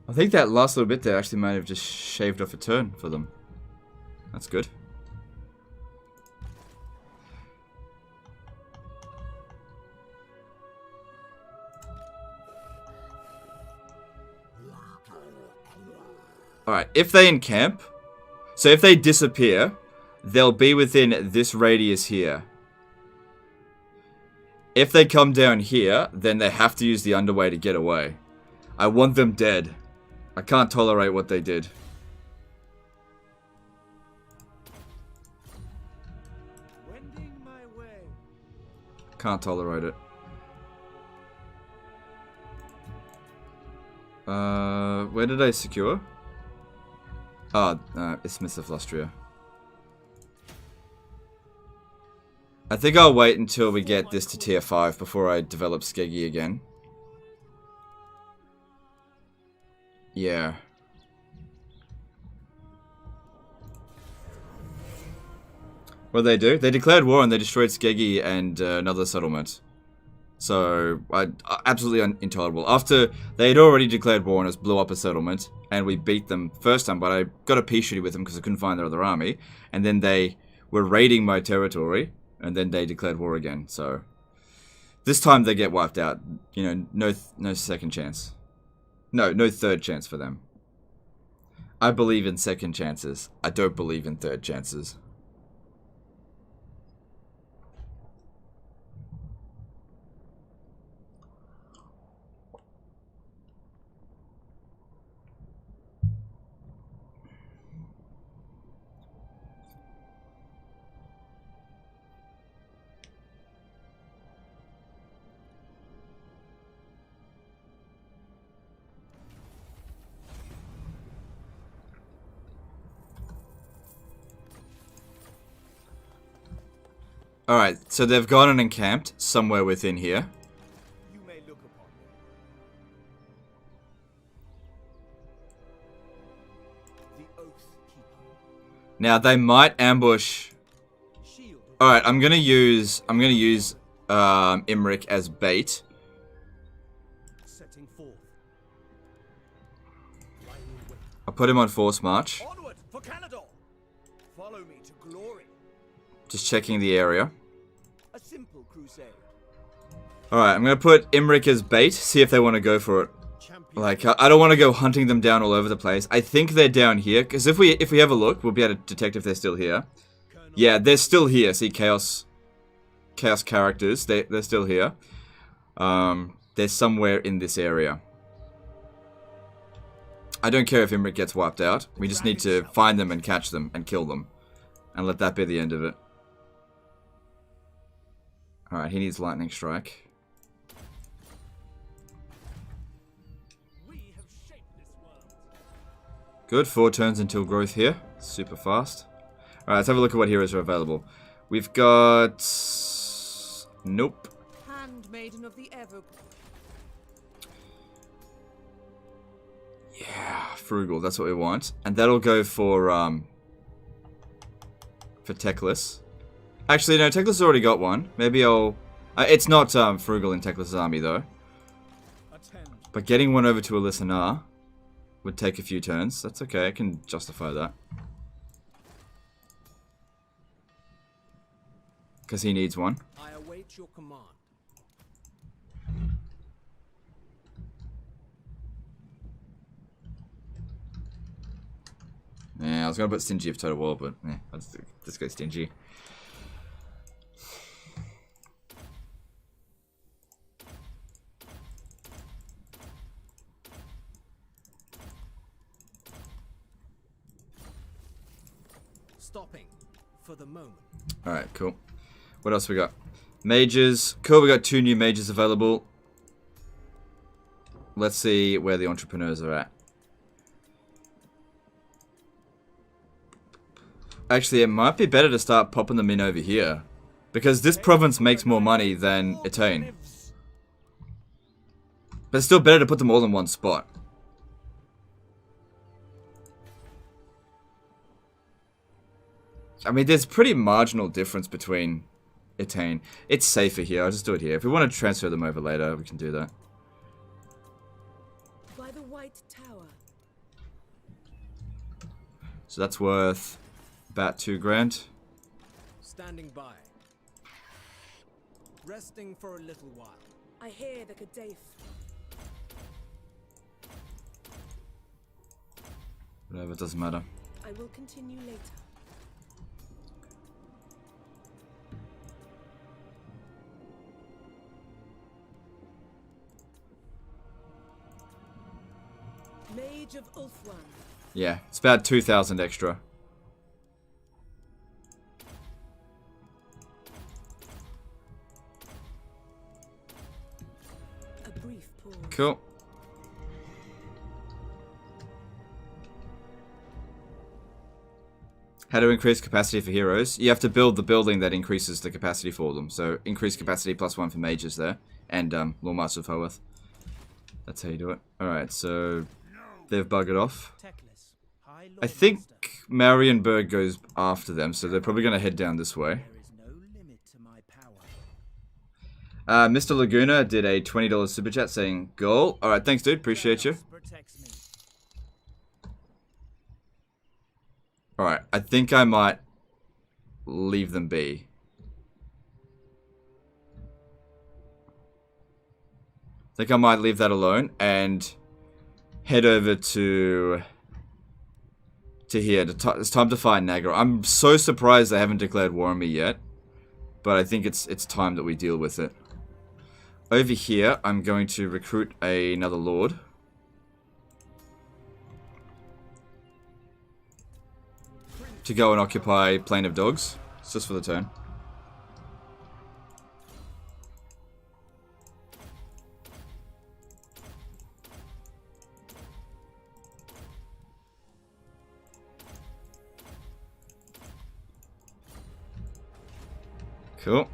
I think that last little bit there actually might have just shaved off a turn for them. That's good. Alright, if they encamp, so if they disappear, they'll be within this radius here. If they come down here, then they have to use the underway to get away. I want them dead. I can't tolerate what they did. Wending my way. Can't tolerate it. Where did I secure? Oh, Isthmus of Lustria. I think I'll wait until we get this to tier 5 before I develop Skeggy again. Yeah. What did they do? They declared war and they destroyed Skeggy and another settlement. So, absolutely intolerable. After they had already declared war on us, blew up a settlement, and we beat them first time, but I got a peace treaty with them because I couldn't find their other army. And then they were raiding my territory, and then they declared war again. So, this time they get wiped out. You know, no second chance. No third chance for them. I believe in second chances. I don't believe in third chances. Alright, so they've gone and encamped somewhere within here. You may look upon me. The Oath Keeper. Now they might ambush. Alright, I'm gonna use Imric as bait. Setting forth. I'll put him on force march. Onward for Canada. Follow me to glory. Just checking the area. A simple crusade. Alright, I'm gonna put Imric as bait, see if they want to go for it. Like, I don't want to go hunting them down all over the place. I think they're down here, because if we have a look, we'll be able to detect if they're still here. Yeah, they're still here. See, Chaos characters, they're still here. They're somewhere in this area. I don't care if Imric gets wiped out. We just need to find them and catch them and kill them. And let that be the end of it. Alright, he needs lightning strike. Good, 4 turns until growth here. Super fast. Alright, let's have a look at what heroes are available. We've got... Nope. Handmaiden of the Ever. Yeah, frugal, that's what we want. And that'll go for Teclis. Actually, no, Teclis has already got one. Maybe I'll... it's not frugal in Teclis' army, though. But getting one over to Alysanar would take a few turns. That's okay, I can justify that. Because he needs one. I await your command. Yeah, I was gonna put Stingy of Total War, but yeah, let's go Stingy. Stopping for the moment. Alright, cool. What else we got? Mages. Cool, we got 2 new mages available. Let's see where the entrepreneurs are at. Actually, it might be better to start popping them in over here. Because this province makes more money than Etain. But it's still better to put them all in one spot. I mean, there's pretty marginal difference between Etain. It's safer here. I'll just do it here. If we want to transfer them over later, we can do that. By the White Tower. So that's worth about 2 grand. Standing by. Resting for a little while. I hear the Kadaf. Whatever, it doesn't matter. I will continue later. Mage of Ulthuan. Yeah, it's about 2,000 extra. A brief pause. Cool. How to increase capacity for heroes? You have to build the building that increases the capacity for them. So increase capacity +1 for mages there. And Lord Master of Hoeth. That's how you do it. Alright, so they've buggered off. I think Marienburg goes after them, so they're probably going to head down this way. Mr. Laguna did a $20 super chat saying, goal. Alright, thanks dude, appreciate you. Alright, I think I might leave them be. I think I might leave that alone and head over to here. It's time to fight Nagra. I'm so surprised they haven't declared war on me yet, but I think it's time that we deal with it. Over here, I'm going to recruit another lord. To go and occupy Plain of Dogs. It's just for the turn. Cool.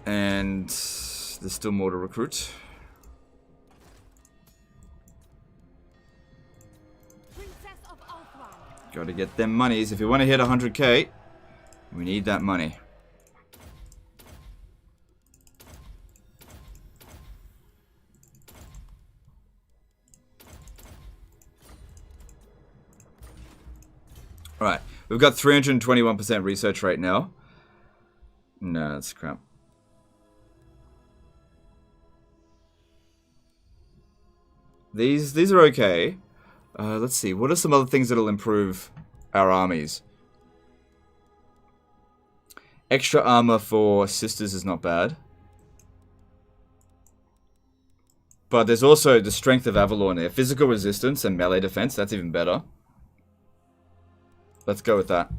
And there's still more to recruit. Gotta get them monies. If you want to hit 100k, we need that money. Alright, we've got 321% research rate now. No, that's crap. These are okay. Let's see. What are some other things that'll improve our armies? Extra armor for sisters is not bad. But there's also the strength of Avalon there. Physical resistance and melee defense. That's even better. Let's go with that.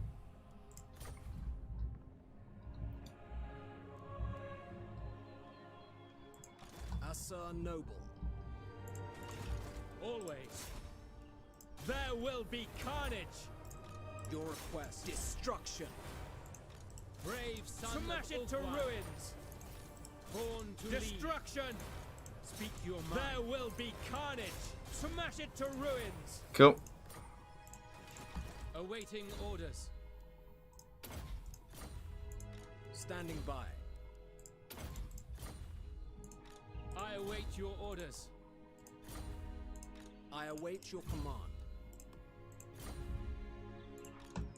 Asa Noble. Always. There will be carnage. Your request. Destruction. Brave son Smash of it to Ulthuan. ruins. Born to destruction. Speak your mind. There will be carnage. Smash it to ruins. Cool. Awaiting orders. Standing by. I await your orders. I await your command.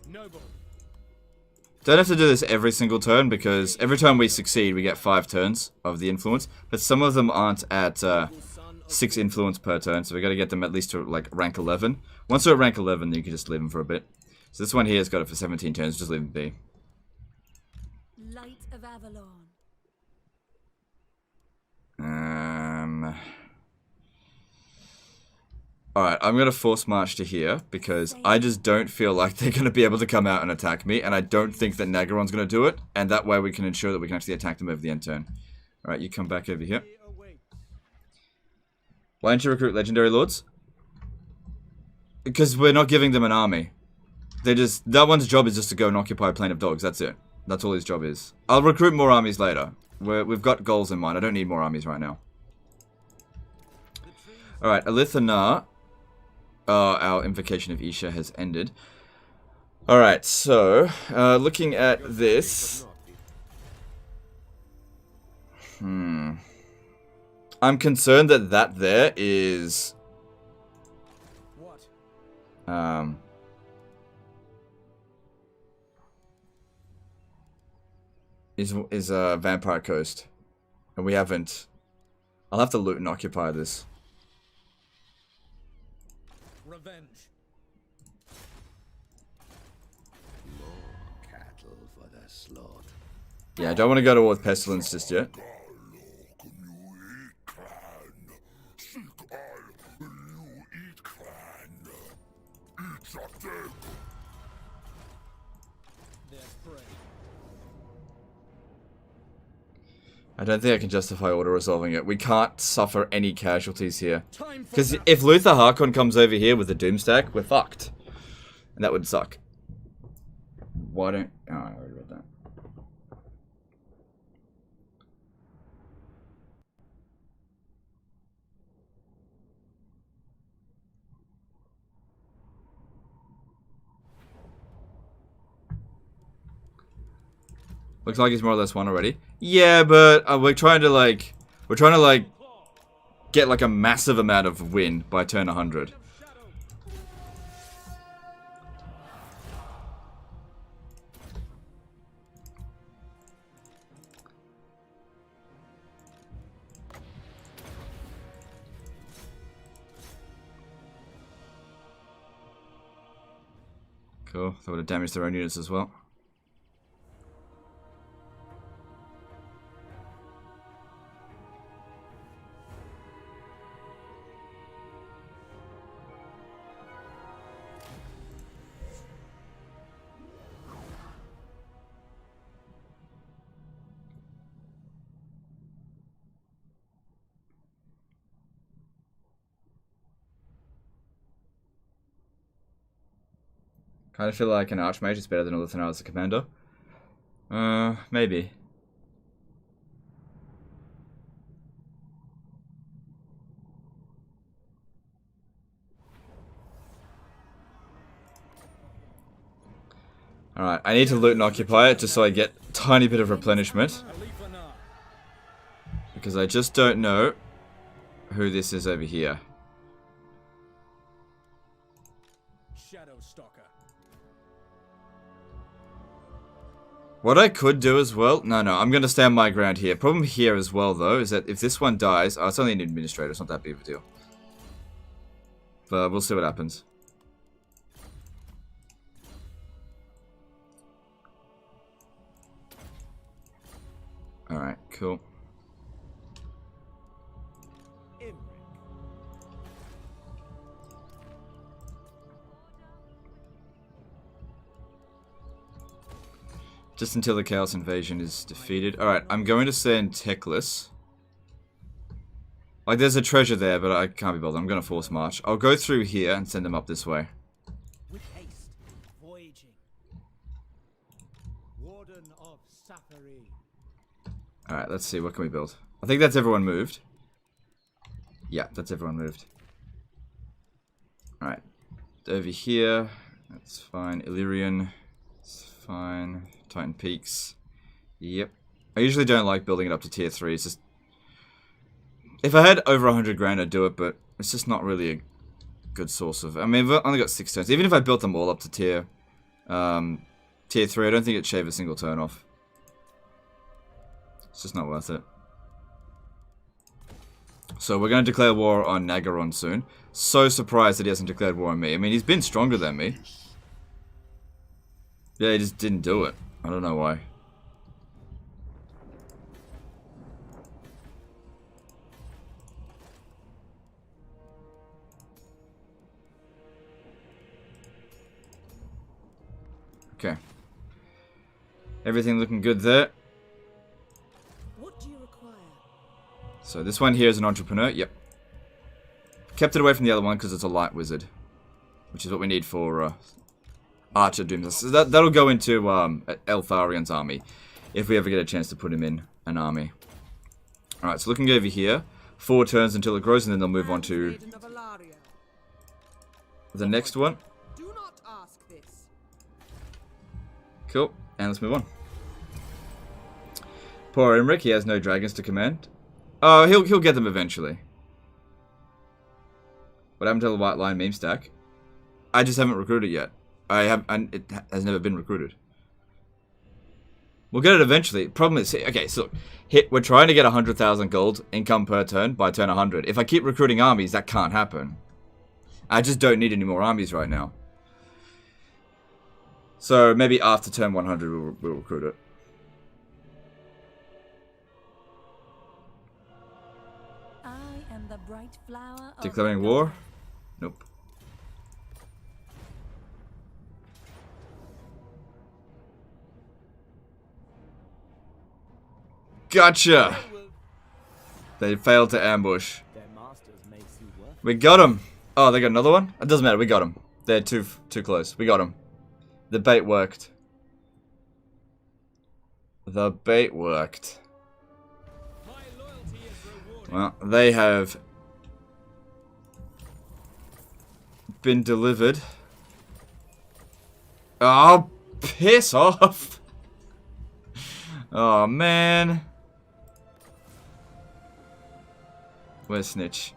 Noble. Don't have to do this every single turn, because every time we succeed, we get 5 turns of the influence. But some of them aren't at 6 influence per turn, so we got to get them at least to like rank 11. Once we're at rank 11, then you can just leave them for a bit. So this one here has got it for 17 turns, just leave it be. Light of Avalon. Alright, I'm going to force march to here, because I just don't feel like they're going to be able to come out and attack me, and I don't think that Nagaron's going to do it, and that way we can ensure that we can actually attack them over the end turn. Alright, you come back over here. Why don't you recruit Legendary Lords? Because we're not giving them an army. They just, that one's job is just to go and occupy a Plain of Dogs, that's it. That's all his job is. I'll recruit more armies later. We've got goals in mind, I don't need more armies right now. Alright, Alithanar. Our invocation of Isha has ended. Alright, so, looking at this... I'm concerned that that there is... What? Is Vampire Coast. And we haven't... I'll have to loot and occupy this. Revenge. More cattle for the slaughter. Yeah, I don't want to go towards Pestilence just yet. I don't think I can justify auto-resolving it. We can't suffer any casualties here. Because if Luther Harkon comes over here with a Doomstack, we're fucked. And that would suck. Why don't... Oh, I already read that. Looks like he's more or less won already. Yeah, but we're trying to get like a massive amount of win by turn 100. Cool. That would have damaged their own units as well. Kind of feel like an Archmage is better than Alithanar as a commander. Maybe. Alright, I need to loot and occupy it just so I get a tiny bit of replenishment. Because I just don't know who this is over here. What I could do as well... No, I'm going to stand my ground here. Problem here as well, though, is that if this one dies... Oh, it's only an administrator. It's not that big of a deal. but we'll see what happens. Alright, cool. Just until the Chaos Invasion is defeated. Alright, I'm going to send Teclis. Like, there's a treasure there, but I can't be bothered. I'm going to force march. I'll go through here and send them up this way. With haste, voyaging. Warden of Safari. Alright, let's see. What can we build? I think that's everyone moved. Yeah, that's everyone moved. Alright. Over here. That's fine. Illyrian. It's fine. Titan Peaks. Yep. I usually don't like building it up to tier 3. It's just... If I had over 100 grand, I'd do it, but it's just not really a good source of... I mean, I've only got 6 turns. Even if I built them all up to tier 3, I don't think it'd shave a single turn off. It's just not worth it. So we're going to declare war on Nagaron soon. So surprised that he hasn't declared war on me. I mean, he's been stronger than me. Yeah, he just didn't do it. I don't know why. Okay. Everything looking good there. What do you require? So this one here is an entrepreneur. Yep. Kept it away from the other one because it's a light wizard, which is what we need for Archer Doom. So that'll go into Eltharion's army if we ever get a chance to put him in an army. Alright, so looking over here, 4 turns until it grows, and then they'll move on to the next one. Do not ask this. Cool, and let's move on. Poor Emmerich, he has no dragons to command. Oh, he'll get them eventually. What happened to the White Line meme stack? I just haven't recruited yet. And it has never been recruited. We'll get it eventually. Problem is, okay, so we're trying to get 100,000 gold income per turn by turn 100. If I keep recruiting armies, that can't happen. I just don't need any more armies right now. So maybe after turn 100 we'll recruit it. I am the bright flower of Declaring war? Nope. Gotcha! They failed to ambush. We got him! Oh, they got another one? It doesn't matter, we got him. They're too close. We got him. The bait worked. The bait worked. Well, they have been delivered. Oh, piss off! Oh, man. Where's Snitch?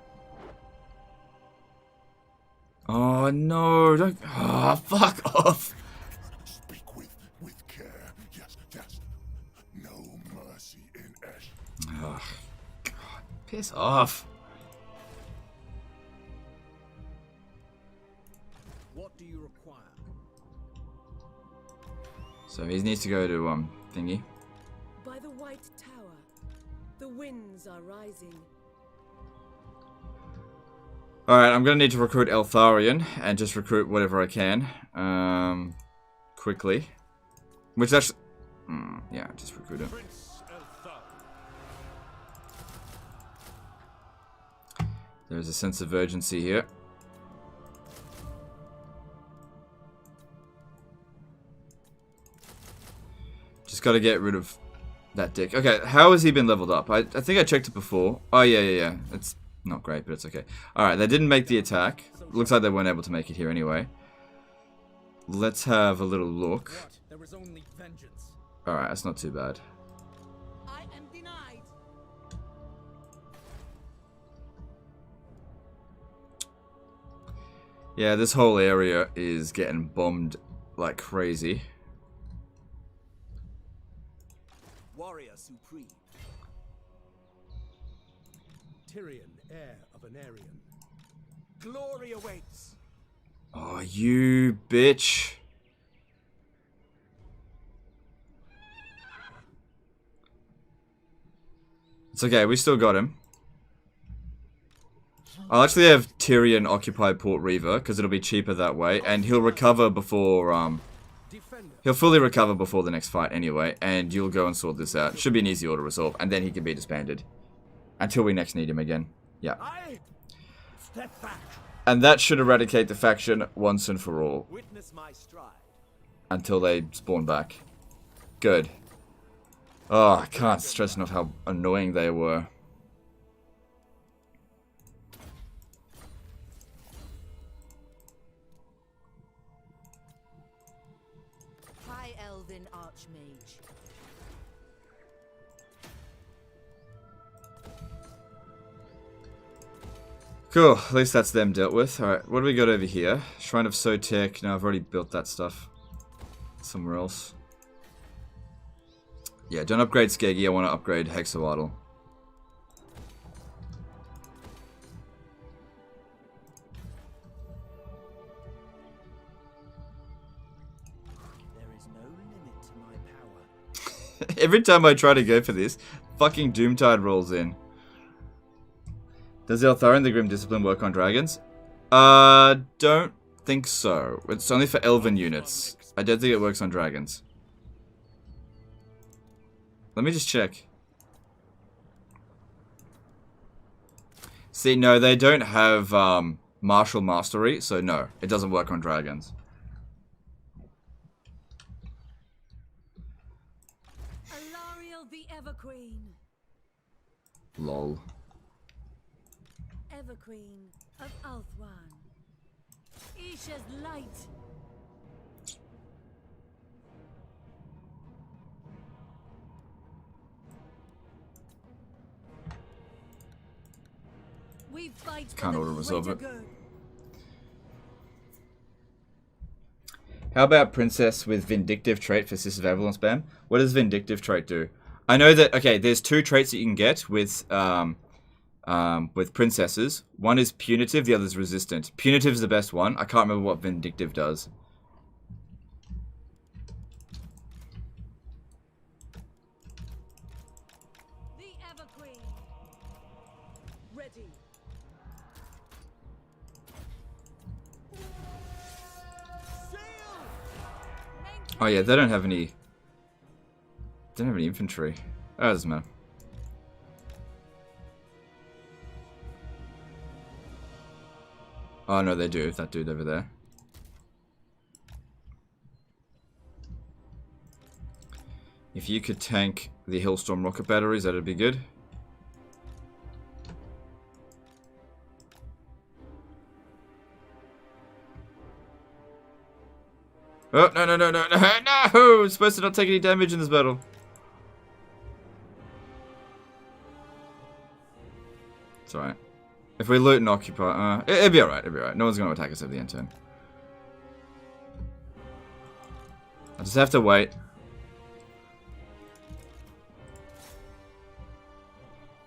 Oh no, don't... Oh, fuck off. Speak with care. Yes. No mercy in Ash. Oh, God, piss off. What do you require? So he needs to go to, thingy. By the White Tower, the winds are rising. Alright, I'm gonna need to recruit Eltharion and just recruit whatever I can. Quickly. Which actually... yeah, just recruit him. There's a sense of urgency here. Just gotta get rid of that dick. Okay, how has he been leveled up? I think I checked it before. Oh, yeah. It's not great, but it's okay. Alright, they didn't make the attack. Looks like they weren't able to make it here anyway. Let's have a little look. There is only vengeance. Alright, that's not too bad. I am denied. Yeah, this whole area is getting bombed like crazy. Warrior supreme. Tyrion, heir of an Aryan. Glory awaits. Oh, you bitch. It's okay, we still got him. I'll actually have Tyrion occupy Port Reaver, because it'll be cheaper that way, and he'll recover before, he'll fully recover before the next fight anyway, and you'll go and sort this out. Should be an easy order resolve, and then he can be disbanded. Until we next need him again. Yeah. Step back. And that should eradicate the faction once and for all. Witness my stride. Until they spawn back. Good. Oh, I can't stress enough how annoying they were. High Elven Archmage. Cool, at least that's them dealt with. Alright, what do we got over here? Shrine of Sotek. No, I've already built that stuff. Somewhere else. Yeah, don't upgrade Skeggy, I want to upgrade Hexawattle. There is no limit to my power. Every time I try to go for this, fucking Doomtide rolls in. Does the Eltharion the Grim Discipline work on dragons? Don't think so. It's only for elven units. I don't think it works on dragons. Let me just check. See, no, they don't have martial mastery, so no, it doesn't work on dragons. Alarielle the Everqueen. Lol. Everqueen of Althwan. Isha's light. We fight Can't for auto the resolve greater it. good. How about Princess with Vindictive trait for Sisters of Avalon spam? What does Vindictive trait do? I know that, okay, there's two traits that you can get with princesses. One is Punitive, the other is Resistant. Punitive is the best one. I can't remember what Vindictive does. The Everqueen. Ready. Oh yeah, they don't have any... They don't have any infantry. Oh, it doesn't matter. Oh no, they do. That dude over there. If you could tank the Hillstorm rocket batteries, that'd be good. Oh, no, no, no, no, no, no! I'm supposed to not take any damage in this battle. It's alright. If we loot and occupy, it'll be alright, it'll be alright. No one's gonna attack us at the end turn. I just have to wait.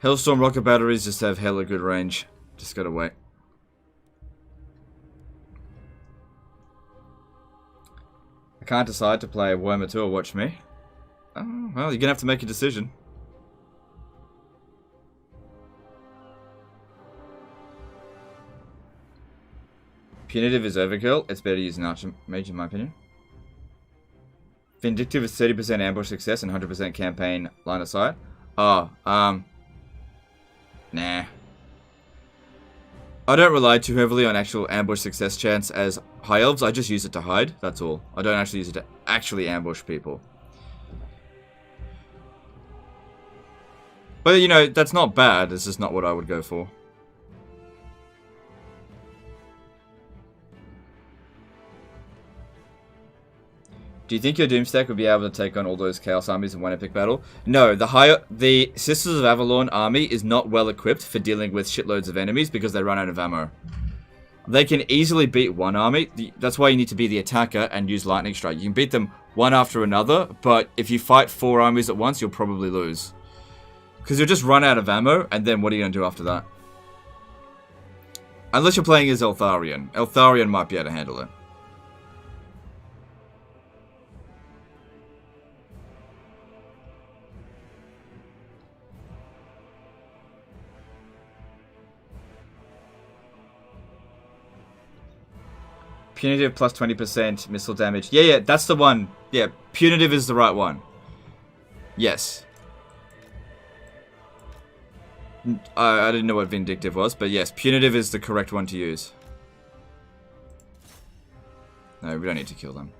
Hellstorm rocket batteries just have hella good range. Just gotta wait. I can't decide to play Warhammer 2 or watch me. Oh, well, you're gonna have to make a decision. Punitive is overkill. It's better to use an Archmage in my opinion. Vindictive is 30% ambush success and 100% campaign line of sight. Oh, nah. I don't rely too heavily on actual ambush success chance as High Elves. I just use it to hide, that's all. I don't actually use it to actually ambush people. But, you know, that's not bad. It's just not what I would go for. Do you think your Doomstack would be able to take on all those Chaos armies in one epic battle? No, the Sisters of Avalon army is not well equipped for dealing with shitloads of enemies because they run out of ammo. They can easily beat one army. That's why you need to be the attacker and use Lightning Strike. You can beat them one after another, but if you fight 4 armies at once, you'll probably lose. Because you'll just run out of ammo, and then what are you going to do after that? Unless you're playing as Eltharion. Eltharion might be able to handle it. Punitive plus 20% missile damage. Yeah, that's the one. Yeah, punitive is the right one. Yes. I didn't know what vindictive was, but yes, punitive is the correct one to use. No, we don't need to kill them.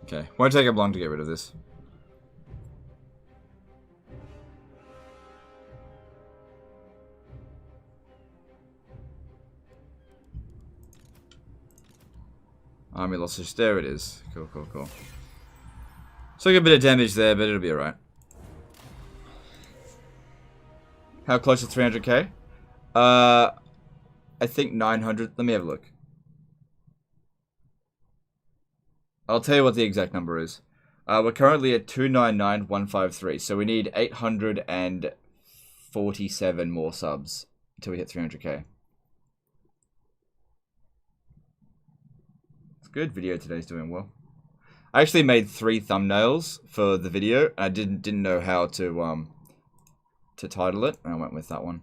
Okay, won't take up long to get rid of this. Army losses, there it is. Cool, cool, cool. So a bit of damage there, but it'll be alright. How close to 300k? I think 900. Let me have a look. I'll tell you what the exact number is. We're currently at 299,153, so we need 847 more subs until we hit 300k. It's good. Video today's doing well. I actually made 3 thumbnails for the video. I didn't know how to title it, and I went with that one.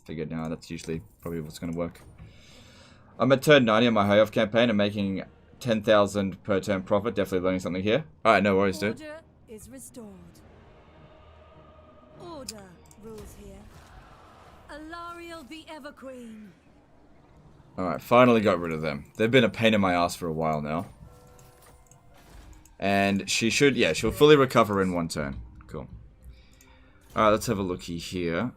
Figured, no, that's usually probably what's going to work. I'm at turn 90 on my high off campaign. I'm making 10,000 per turn profit. Definitely learning something here. Alright, no worries, dude. Order is restored. Order rules here. Alarielle the Everqueen. Alright, finally got rid of them. They've been a pain in my ass for a while now. And she should, yeah, she'll fully recover in 1 turn. Cool. Alright, let's have a looky here.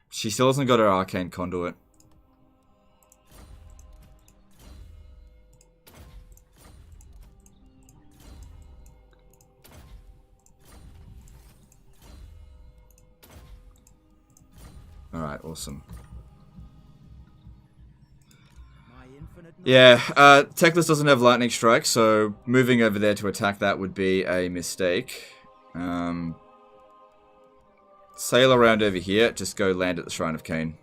She still hasn't got her Arcane Conduit. Alright, awesome. Yeah, Teclis doesn't have Lightning Strike, so moving over there to attack that would be a mistake. Sail around over here, just go land at the Shrine of Cain.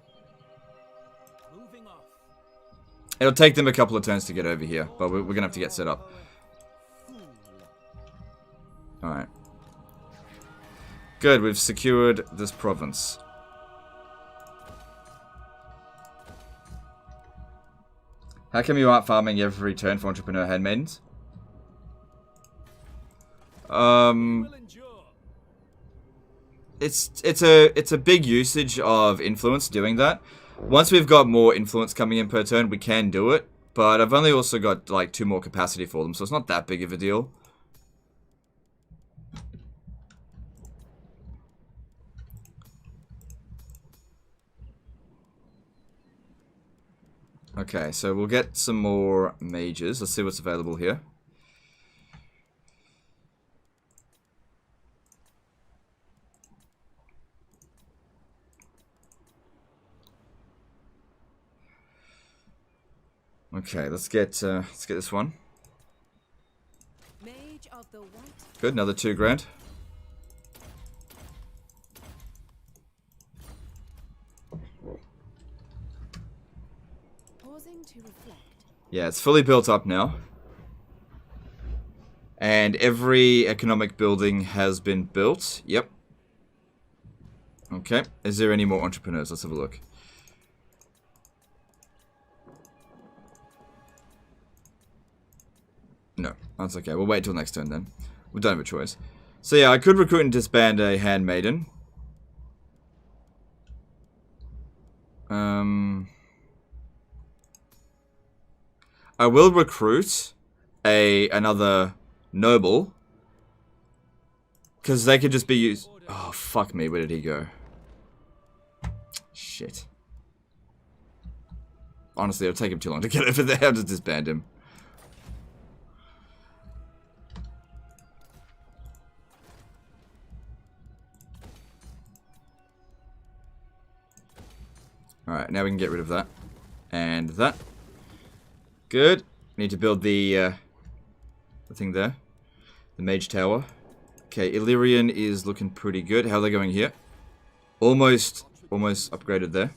It'll take them a couple of turns to get over here, but we're gonna have to get set up. Alright. Good, we've secured this province. How come you aren't farming every turn for Entrepreneur Handmaidens? It's a big usage of influence doing that. Once we've got more influence coming in per turn, we can do it. But I've only also got like 2 more capacity for them, so it's not that big of a deal. Okay, so we'll get some more mages. Let's see what's available here. Okay, let's get this one. Mage of the White. Good, another 2 grand. To reflect. Yeah, it's fully built up now. And every economic building has been built. Yep. Okay. Is there any more entrepreneurs? Let's have a look. No, that's okay. We'll wait till next turn then. We don't have a choice. So yeah, I could recruit and disband a handmaiden. I will recruit another noble, because they could just be used. Oh fuck me! Where did he go? Shit. Honestly, it'll take him too long to get over there. I'll just disband him. Alright, now we can get rid of that. And that. Good. Need to build the thing there. The mage tower. Okay, Illyrian is looking pretty good. How are they going here? Almost upgraded there.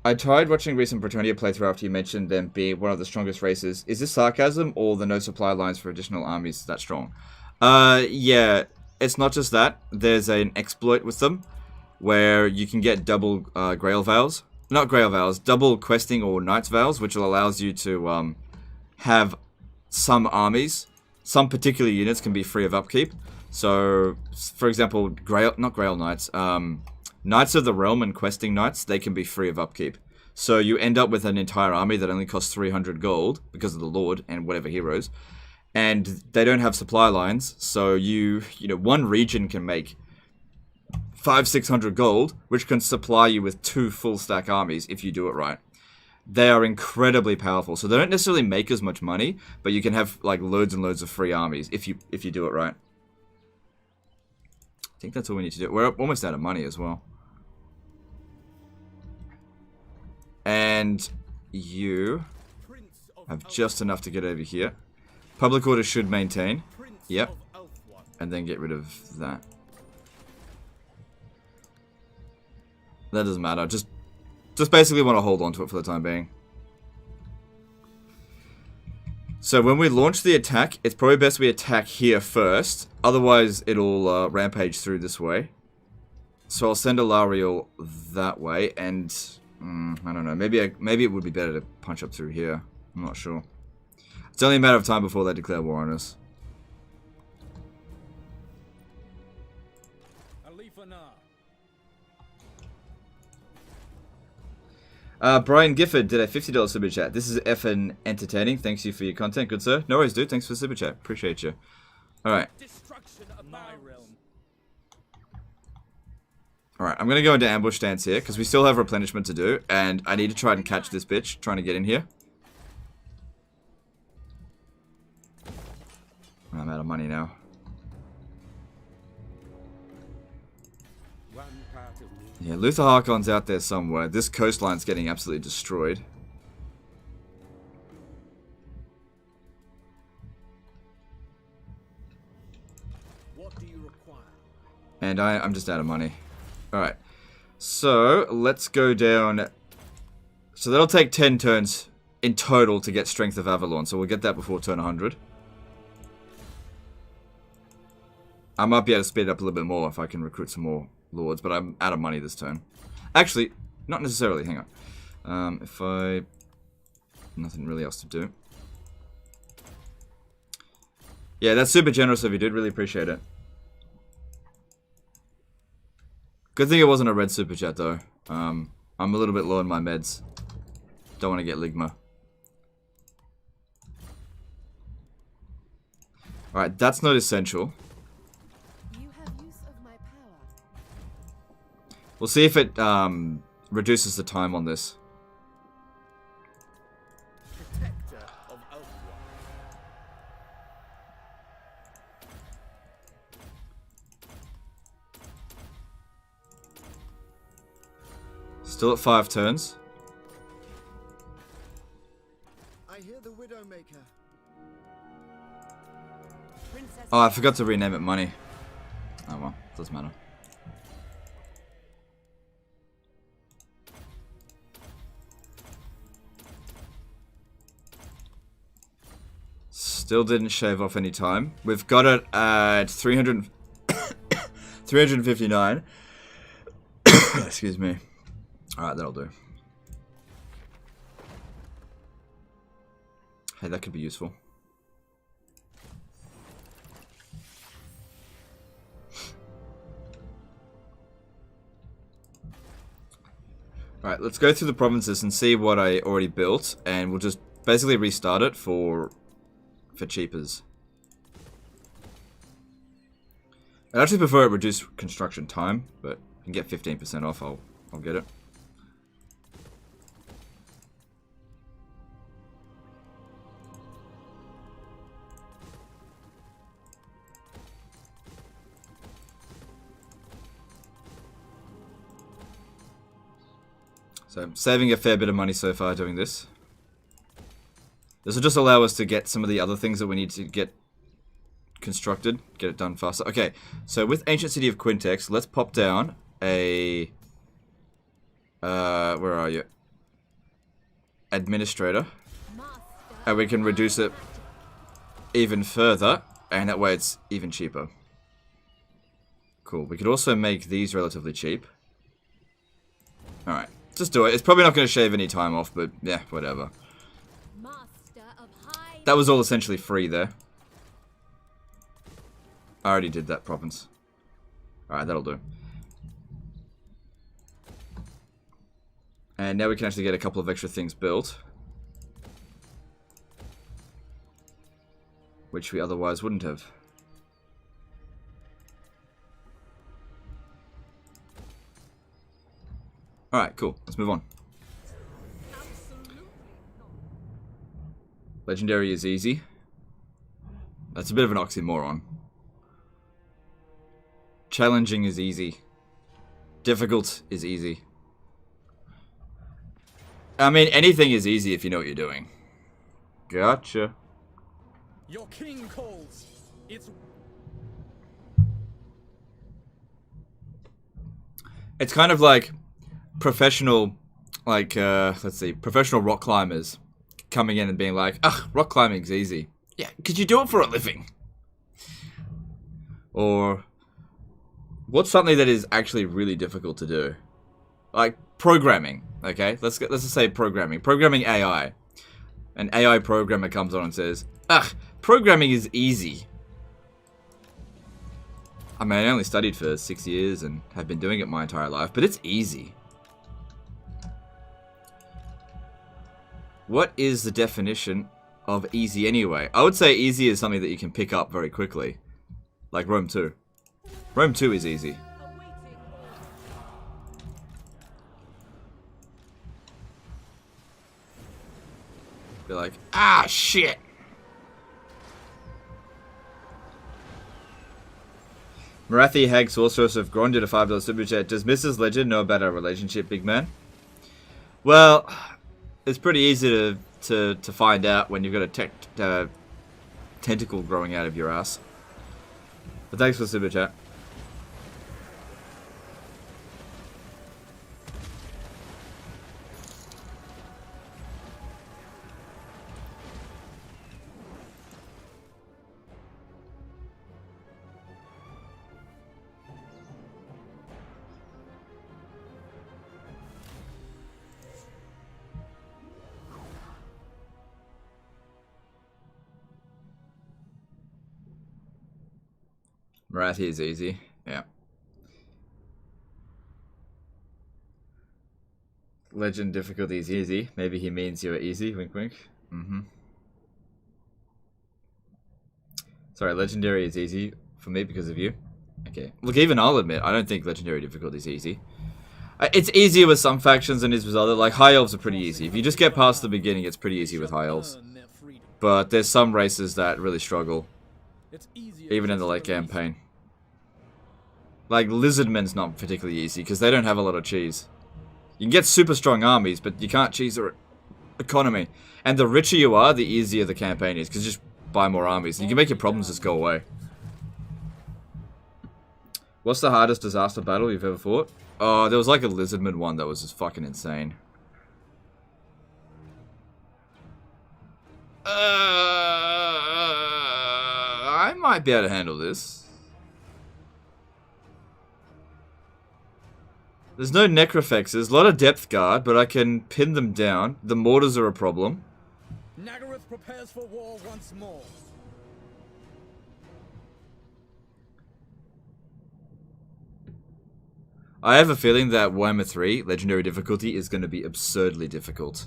I tried watching recent Bretonnia playthrough after you mentioned them being one of the strongest races. Is this sarcasm or the no supply lines for additional armies that strong? Yeah, it's not just that. There's an exploit with them where you can get double Grail Vows. Not Grail Vows, double questing or Knight's Vows, which allows you to have some armies, some particular units can be free of upkeep. So, for example, not Grail Knights, Knights of the Realm and Questing Knights, they can be free of upkeep. So you end up with an entire army that only costs 300 gold because of the Lord and whatever heroes. And they don't have supply lines, so you know, one region can make 500-600 gold, which can supply you with 2 full stack armies if you do it right. They are incredibly powerful, so they don't necessarily make as much money, but you can have like loads and loads of free armies if you do it right. I think that's all we need to do. We're almost out of money as well. And you have just enough to get over here. Public order should maintain. Yep. And then get rid of that. That doesn't matter. Just basically want to hold on to it for the time being. So when we launch the attack, it's probably best we attack here first. Otherwise, it'll rampage through this way. So I'll send Alarielle that way, and I don't know. Maybe it would be better to punch up through here. I'm not sure. It's only a matter of time before they declare war on us. Brian Gifford did a $50 super chat. This is effing entertaining. Thanks you for your content, good sir. No worries, dude. Thanks for the super chat. Appreciate you. Alright. Alright, I'm going to go into ambush stance here, because we still have replenishment to do, and I need to try and catch this bitch trying to get in here. I'm out of money now. Yeah, Luther Harkon's out there somewhere. This coastline's getting absolutely destroyed. What do you require? And I'm just out of money. Alright. So, let's go down. So that'll take 10 turns in total to get Strength of Avalon. So we'll get that before turn 100. I might be able to speed it up a little bit more if I can recruit some more lords, but I'm out of money this turn. Actually, not necessarily, hang on. If I... Nothing really else to do. Yeah, that's super generous of you, dude. Really appreciate it. Good thing it wasn't a red super chat, though. I'm a little bit low on my meds. Don't want to get Ligma. Alright, that's not essential. We'll see if it reduces the time on this. Protector of Elfwine. Still at 5 turns. I hear the Widowmaker. Oh, I forgot to rename it Money. Oh well, doesn't matter. Still didn't shave off any time. We've got it at 300. 359. Excuse me. Alright, that'll do. Hey, that could be useful. Alright, let's go through the provinces and see what I already built, and we'll just basically restart it for cheapers. I'd actually prefer it reduce construction time, but if you can get 15% off, I'll get it. So I'm saving a fair bit of money so far doing this. This will just allow us to get some of the other things that we need to get constructed, get it done faster. Okay, so with Ancient City of Quintex, let's pop down a... where are you? Administrator. And we can reduce it even further, and that way it's even cheaper. Cool, we could also make these relatively cheap. Alright. Just do it. It's probably not going to shave any time off, but yeah, whatever. That was all essentially free there. I already did that province. Alright, that'll do. And now we can actually get a couple of extra things built. Which we otherwise wouldn't have. Alright, cool. Let's move on. Legendary is easy. That's a bit of an oxymoron. Challenging is easy. Difficult is easy. I mean, anything is easy if you know what you're doing. Gotcha. Your king calls. It's kind of like professional, like, let's see, professional rock climbers coming in and being like, ugh, rock climbing's easy. Yeah, could you do it for a living? Or, what's something that is actually really difficult to do? Like, programming, okay? Let's just say programming. Programming AI. An AI programmer comes on and says, ugh, programming is easy. I mean, I only studied for 6 years and have been doing it my entire life, but it's easy. What is the definition of easy anyway? I would say easy is something that you can pick up very quickly. Like Rome 2. Rome 2 is easy. Be like, ah, shit! Marathi Hag, Sorceress of Gron, did a $5 super chat. Does Mrs. Legend know about our relationship, big man? Well, it's pretty easy to find out when you've got a tentacle growing out of your ass. But thanks for the super chat. Marathi is easy, yeah. Legend difficulty is easy. Maybe he means you're easy, wink wink. Sorry, legendary is easy for me because of you. Okay. Look, even I'll admit, I don't think legendary difficulty is easy. It's easier with some factions than it is with other. Like, high elves are pretty easy. If you just get past the beginning, it's pretty easy with high elves. But there's some races that really struggle. Even in the late campaign. Like, lizardmen's not particularly easy, because they don't have a lot of cheese. You can get super strong armies, but you can't cheese their economy. And the richer you are, the easier the campaign is, because you just buy more armies. And you can make your problems just go away. What's the hardest disaster battle you've ever fought? Oh, there was like a lizardman one that was just fucking insane. I might be able to handle this. There's no necrofexes. There's a lot of depth guard, but I can pin them down. The mortars are a problem. Nagaroth prepares for war once more. I have a feeling that Warhammer 3 Legendary difficulty is going to be absurdly difficult.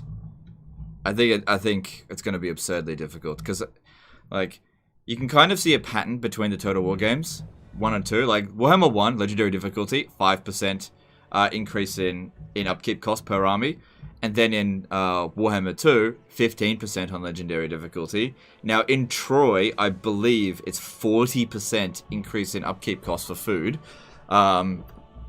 I think it's going to be absurdly difficult because, like, you can kind of see a pattern between the Total War games 1 and 2. Like Warhammer 1 Legendary difficulty, 5% increase in upkeep cost per army, and then in Warhammer 2, 15% on Legendary difficulty. Now in Troy, I believe it's 40% increase in upkeep cost for food.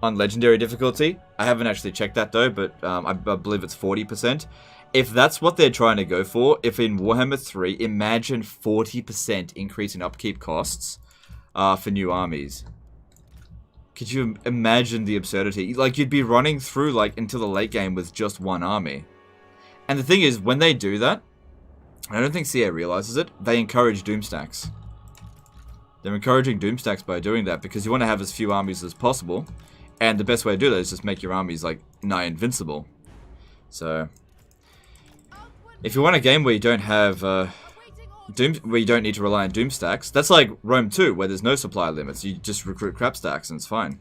On Legendary difficulty. I haven't actually checked that though, but I believe it's 40%. If that's what they're trying to go for, if in Warhammer 3, imagine 40% increase in upkeep costs for new armies. Could you imagine the absurdity? Like, you'd be running through, like, into the late game with just one army. And the thing is, when they do that, I don't think CA realizes it, they encourage doom stacks. They're encouraging doom stacks by doing that because you want to have as few armies as possible. And the best way to do that is just make your armies, like, nigh invincible. So, if you want a game where you don't have, where you don't need to rely on doom stacks, that's like Rome 2, where there's no supply limits. You just recruit crap stacks and it's fine.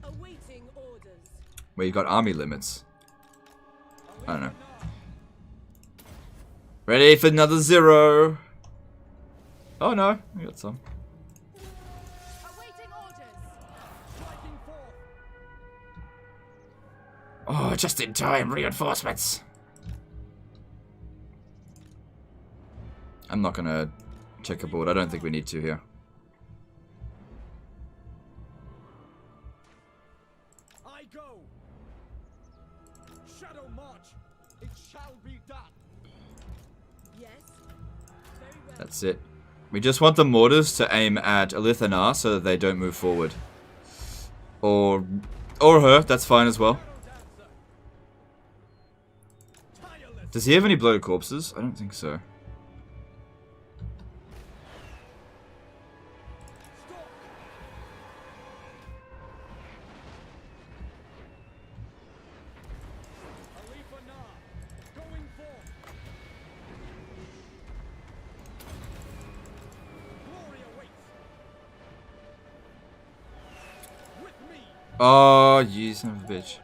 Where you got army limits. I don't know. Ready for another 0. Oh no, we got some. Oh, just in time, reinforcements. I'm not gonna check a board. I don't think we need to here. I go. Shadow march. It shall be done. Yes. Very well. That's it. We just want the mortars to aim at Elithanar so that they don't move forward. Or her, that's fine as well. Does he have any bloated corpses? I don't think so. Oh, you son of a bitch.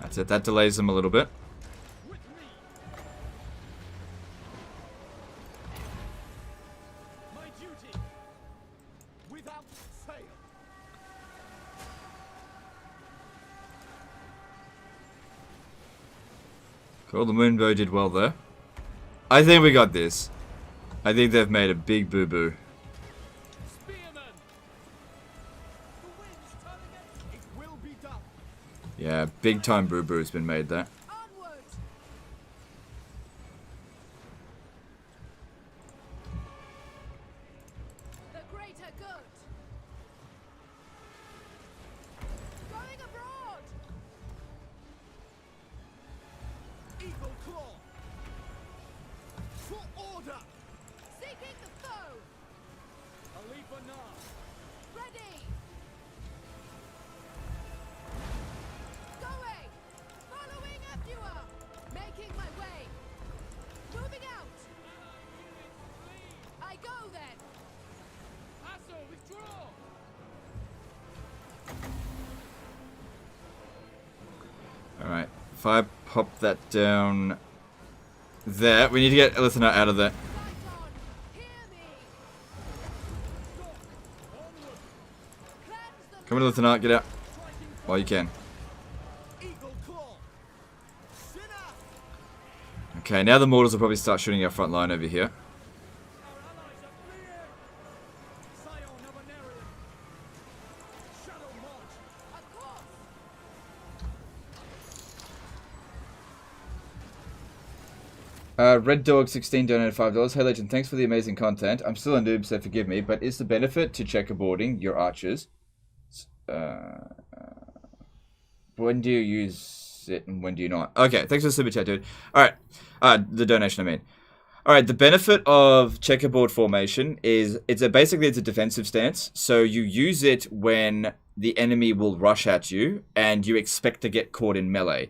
That's it, that delays them a little bit. Cool, the Moonbow did well there. I think we got this. I think they've made a big boo-boo. Yeah, big time boo-boo has been made there. The greater good. Going abroad. Eagle claw. For order. Seeking the foe. Ready. Going. Following after you are. Making my way. Moving out. I go then. Hassel, withdraw. Alright, if I pop that down there, we need to get Elithana out of there. Come on, Elithana, get out. While you can. Okay, now the mortars will probably start shooting our front line over here. Red Dog 16 donated $5. Hey Legend, thanks for the amazing content. I'm still a noob, so forgive me, but is the benefit to checkerboarding your archers? When do you use use it and when do you not? Okay, thanks for the super chat, dude. Alright, the donation, I mean. Alright, the benefit of checkerboard formation is it's a defensive stance. So you use it when the enemy will rush at you and you expect to get caught in melee.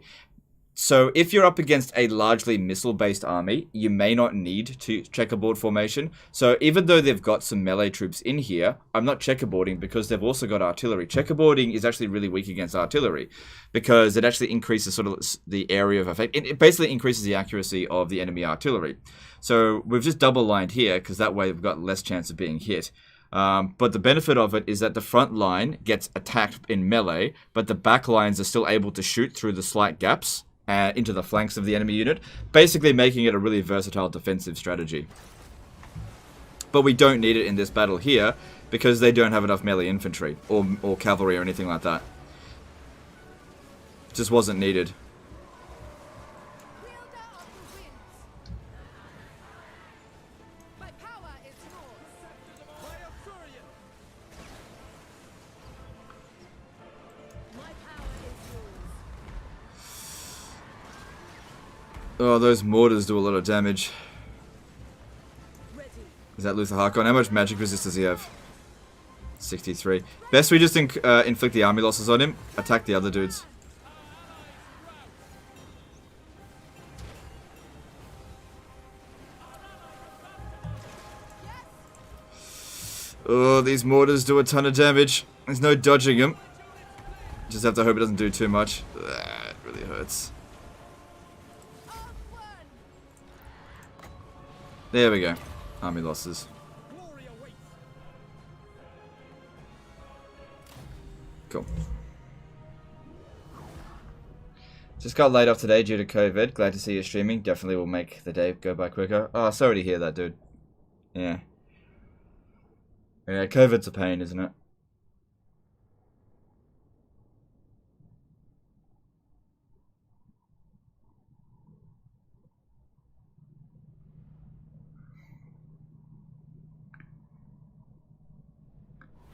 So if you're up against a largely missile-based army, you may not need to checkerboard formation. So even though they've got some melee troops in here, I'm not checkerboarding because they've also got artillery. Checkerboarding is actually really weak against artillery because it actually increases sort of the area of effect. It basically increases the accuracy of the enemy artillery. So we've just double-lined here because that way we've got less chance of being hit. But the benefit of it is that the front line gets attacked in melee, but the back lines are still able to shoot through the slight gaps into the flanks of the enemy unit, basically making it a really versatile defensive strategy. But we don't need it in this battle here, because they don't have enough melee infantry, or cavalry or anything like that. Just wasn't needed. Oh, those mortars do a lot of damage. Is that Luther Harkon? How much magic resist does he have? 63. Best we just inflict the army losses on him. Attack the other dudes. Oh, these mortars do a ton of damage. There's no dodging them. Just have to hope it doesn't do too much. It really hurts. There we go. Army losses. Cool. Just got laid off today due to COVID. Glad to see you streaming. Definitely will make the day go by quicker. Oh, sorry to hear that, dude. Yeah. Yeah, COVID's a pain, isn't it?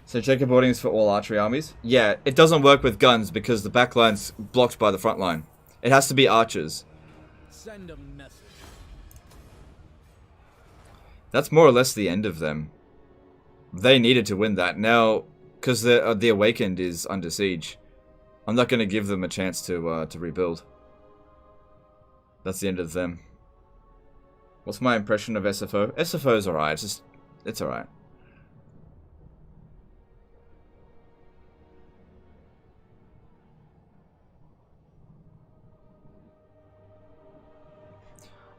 So checkerboarding is for all archery armies? Yeah, it doesn't work with guns because the back line's blocked by the front line. It has to be archers. Send a message. That's more or less the end of them. They needed to win that. Now, because the Awakened is under siege, I'm not going to give them a chance to rebuild. That's the end of them. What's my impression of SFO? SFO's alright. It's alright.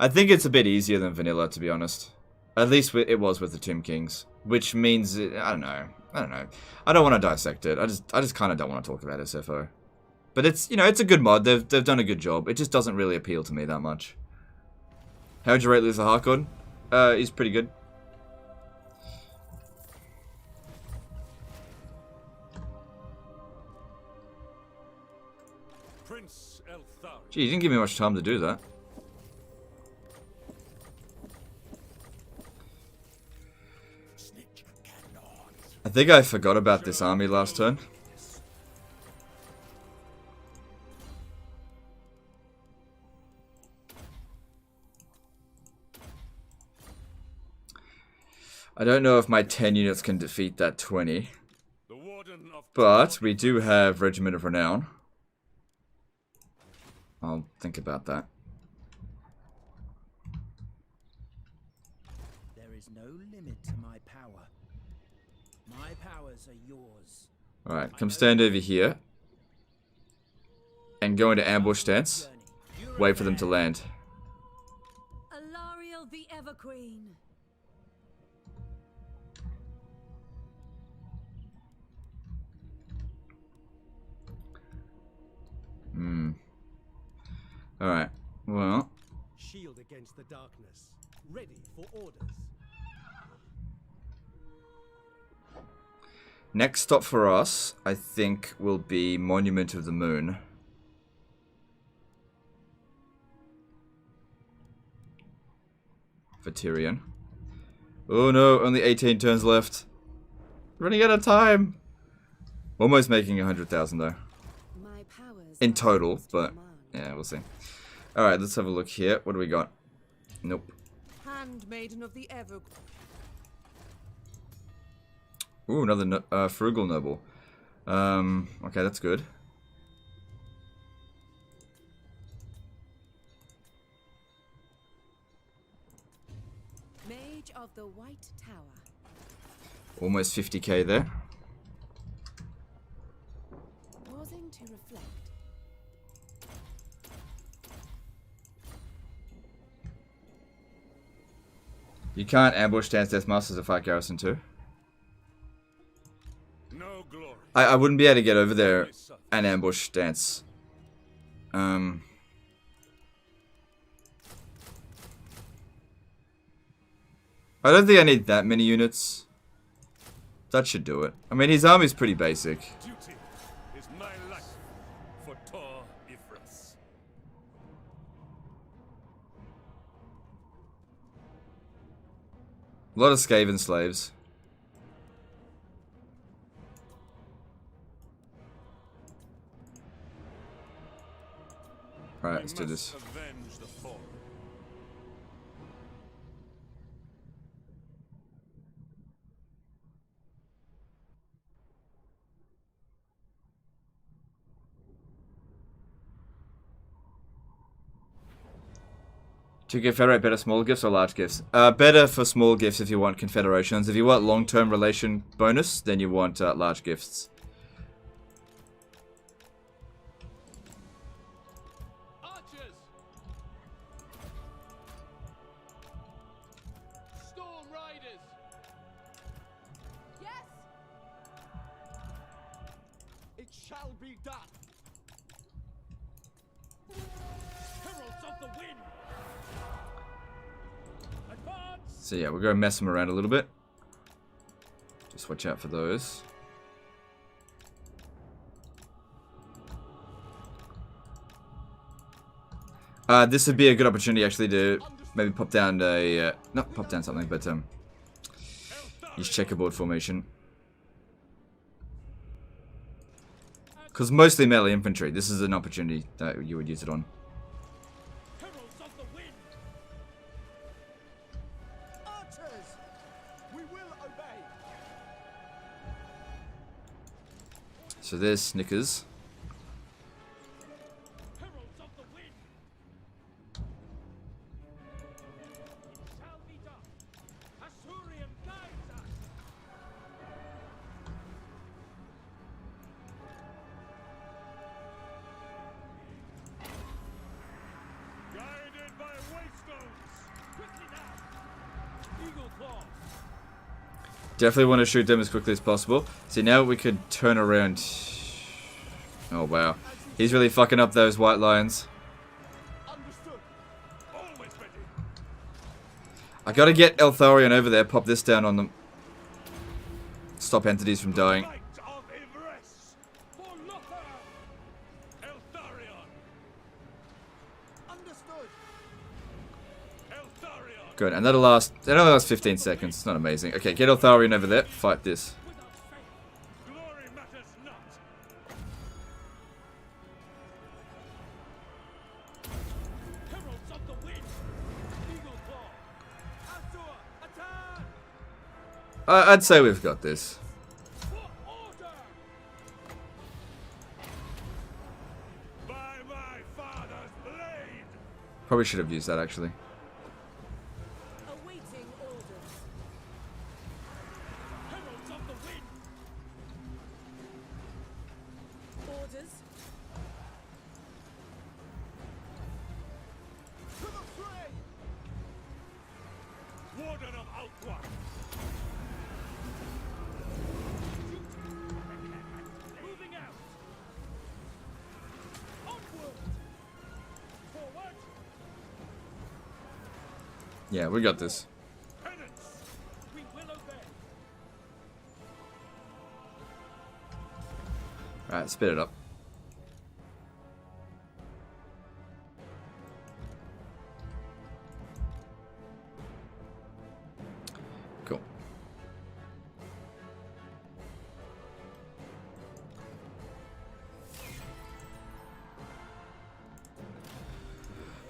I think it's a bit easier than vanilla, to be honest. At least it was with the Tomb Kings, which means I don't know. I don't want to dissect it. I just kind of don't want to talk about SFO. But it's it's a good mod. They've done a good job. It just doesn't really appeal to me that much. How would you rate Luther Harkon? He's pretty good. Gee, you didn't give me much time to do that. I think I forgot about this army last turn. I don't know if my 10 units can defeat that 20. But we do have Regiment of Renown. I'll think about that. There is no limit to my power. My powers are yours. Alright, come stand over here. And go into ambush stance. Wait for them to land. Alarielle the Everqueen. Alright, well. Shield against the darkness. Ready for orders. Next stop for us, I think, will be Monument of the Moon. For Tyrion. Oh no, only 18 turns left. Running out of time. Almost making 100,000 though. My powers in total, but Yeah, we'll see. Alright, let's have a look here. What do we got? Nope. Handmaiden of the Ever. Ooh, another frugal noble. Okay, that's good. Mage of the White Tower. Almost 50k there. Pausing to reflect. You can't ambush Dance Death Masters to fight Garrison too. No glory. I wouldn't be able to get over there and ambush Dance. I don't think I need that many units. That should do it. I mean, his army's pretty basic. Duty is my life for Tor Ifras. A lot of Skaven slaves. Alright, let's do this. Avenge the fallen. To Confederate, better small gifts or large gifts? Better for small gifts if you want confederations. If you want long-term relation bonus, then you want large gifts. Archers! Storm Riders! Yes! It shall be done. Heralds of the Wind! Advance! So yeah, we're going to mess them around a little bit. Just watch out for those. This would be a good opportunity actually to maybe pop down a... not pop down something, but use checkerboard formation. Because mostly melee infantry, this is an opportunity that you would use it on. Heralds of the Wind! Archers! We will obey. So there's Snickers. Heralds of the Wind! Shall be done! Asurium guides us! Guided by wavestones. Quickly now! Eagle Claw! Definitely want to shoot them as quickly as possible. See, now we could turn around. Oh, wow. He's really fucking up those white lions. Understood. Always ready. I gotta get Eltharion over there, pop this down on them. Stop entities from dying. Light of Ivres. For Lothar! Eltharion. Understood. Eltharion. Good, and that'll last, it only lasts 15 seconds. It's not amazing. Okay, get Eltharion over there, fight this. Without fail! Glory matters not. Heralds of the Wind! Eagle Claw! Azur, attack! I'd say we've got this. For order! By my father's blade. Probably should have used that actually. Awaiting orders. Heralds of the Wind! Orders. To the fray. Warden of Outward. Moving out! Onward! Forward! Yeah, we got this. Penance. We will obey! Alright, spit it up. Cool.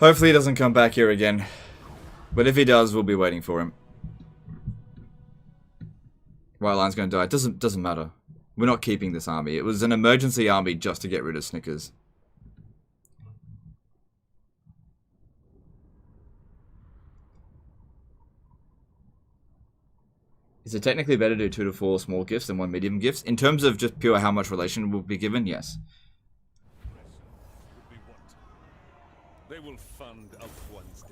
Hopefully he doesn't come back here again. But if he does, we'll be waiting for him. White Lion's gonna die. It doesn't matter. We're not keeping this army. It was an emergency army just to get rid of Snickers. Is it technically better to do 2 to 4 small gifts than 1 medium gifts? In terms of just pure how much relation will be given, yes. They will fund Alfwan's.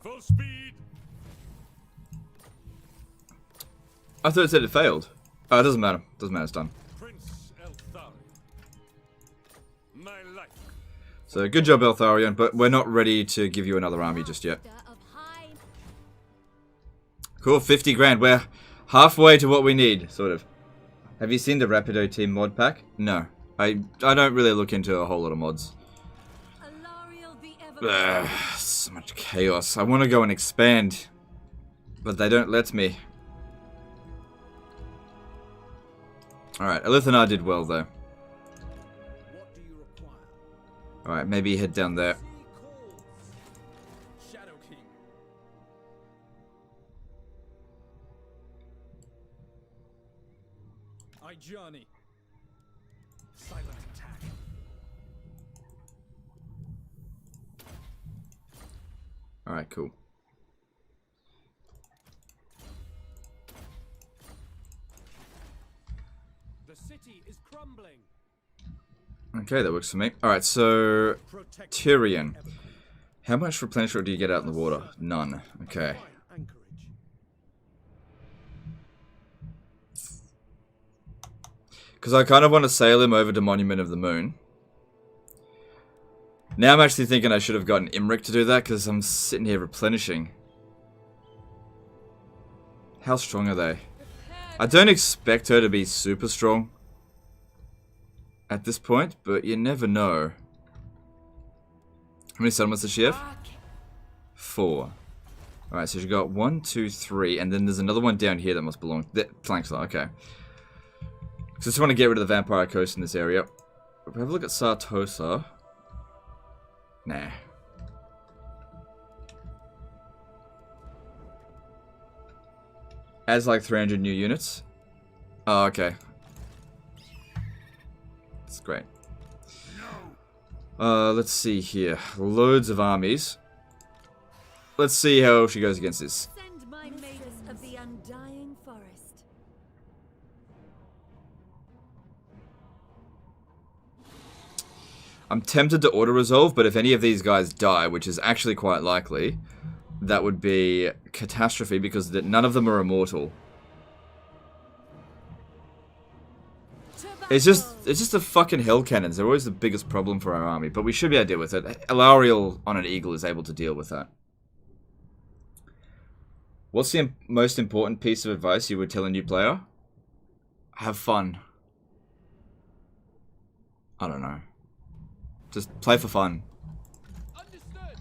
Full speed. I thought it said it failed. Oh, it doesn't matter. Doesn't matter, it's done. Prince Eltharion. My life. So, good job, Eltharion, but we're not ready to give you another army just yet. Cool, 50 grand. We're halfway to what we need, sort of. Have you seen the Rapido Team mod pack? No. I don't really look into a whole lot of mods. So much chaos. I want to go and expand, but they don't let me. Alright, Elithanar did well, though. Alright, maybe head down there. Johnny. Silent attack. Alright, cool. The city is crumbling. Okay, that works for me. Alright, so Tyrion. How much replenishment do you get out in the water? None. Okay. Because I kind of want to sail him over to Monument of the Moon. Now I'm actually thinking I should have gotten Imric to do that, because I'm sitting here replenishing. How strong are they? I don't expect her to be super strong at this point, but you never know. How many settlements does she have? 4. Alright, so she got 1, 2, 3, and then there's another one down here that must belong. Flankslar, okay. So I just want to get rid of the Vampire Coast in this area. If we have a look at Sartosa. Nah. Adds like 300 new units. Oh, okay. That's great. Let's see here. Loads of armies. Let's see how she goes against this. Send my maidens of the undying forest. I'm tempted to auto-resolve, but if any of these guys die, which is actually quite likely, that would be catastrophe because none of them are immortal. It's just the fucking hell cannons. They're always the biggest problem for our army, but we should be able to deal with it. Alarielle on an eagle is able to deal with that. What's the most important piece of advice you would tell a new player? Have fun. I don't know. Just play for fun. Understood.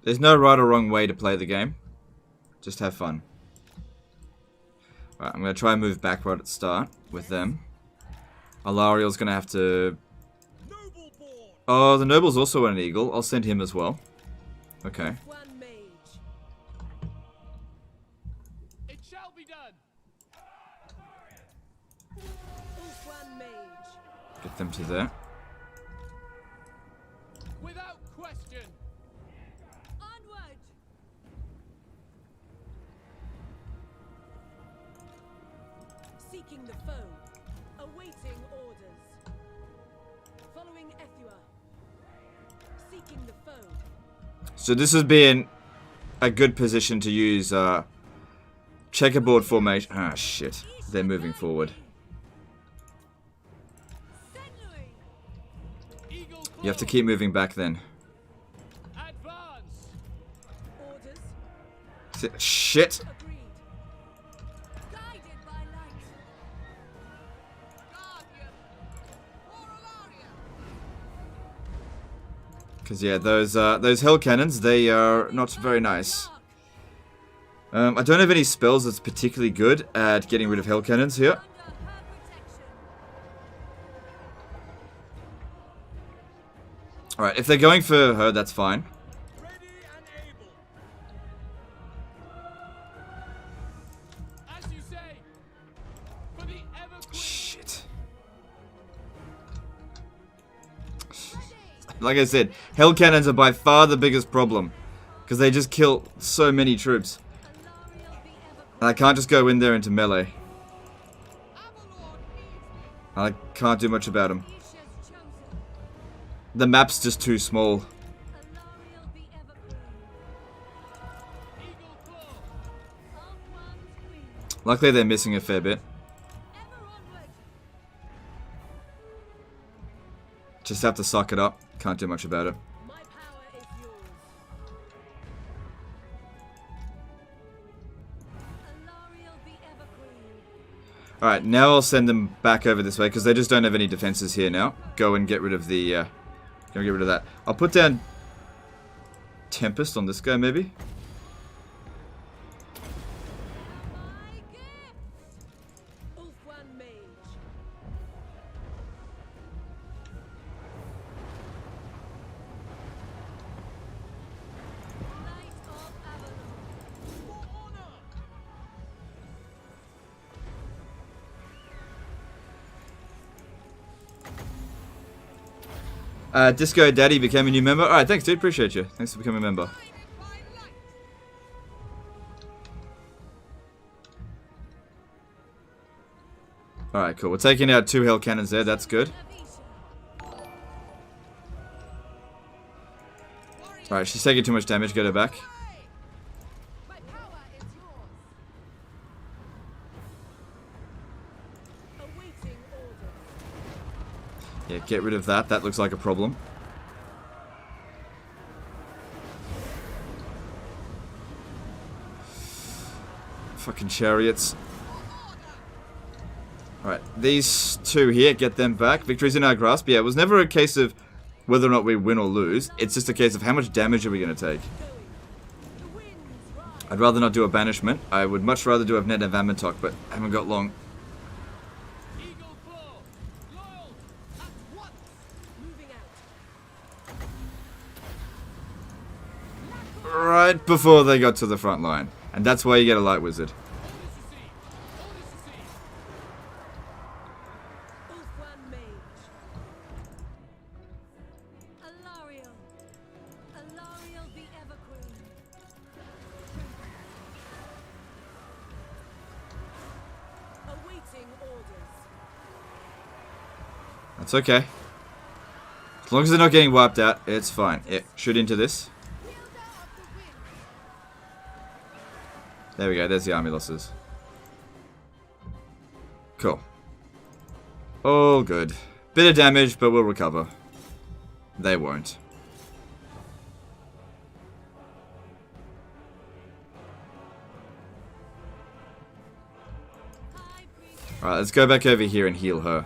There's no right or wrong way to play the game. Just have fun. Right, I'm going to try and move back right at the start with them. Alarielle's going to have to... Oh, the noble's also an eagle. I'll send him as well. Okay. Get them to there. Without question. Onward. Seeking the foe. Awaiting orders. Following Ethua. Seeking the foe. So this has been a good position to use checkerboard formation. Ah, shit. They're moving forward. You have to keep moving back then. Advance. Orders. Shit. Agreed. Guided by light. Guardian. For Alarielle. Because yeah, those hell cannons, they are not very nice. I don't have any spells that's particularly good at getting rid of hell cannons here. Alright, if they're going for her, that's fine. Ready and able. As you say, for the ever Shit. Like I said, hell cannons are by far the biggest problem. Because they just kill so many troops. And I can't just go in there into melee. I can't do much about them. The map's just too small. Luckily they're missing a fair bit. Just have to suck it up. Can't do much about it. Alright, now I'll send them back over this way because they just don't have any defenses here now. Go and get rid of the Gonna get rid of that. I'll put down Tempest on this guy, maybe. Disco Daddy became a new member. Alright, thanks dude, appreciate you. Thanks for becoming a member. Alright, cool. We're taking out 2 hell cannons there, that's good. Alright, she's taking too much damage, get her back. Yeah, get rid of that. That looks like a problem. Fucking chariots. Alright, these 2 here, get them back. Victory's in our grasp. Yeah, it was never a case of whether or not we win or lose. It's just a case of how much damage are we going to take. I'd rather not do a banishment. I would much rather do a net of Amantok, but I haven't got long. Right before they got to the front line. And that's why you get a light wizard. That's okay. As long as they're not getting wiped out, it's fine. Yeah, shoot into this. There we go, there's the army losses. Cool. All good. Bit of damage, but we'll recover. They won't. Alright, let's go back over here and heal her.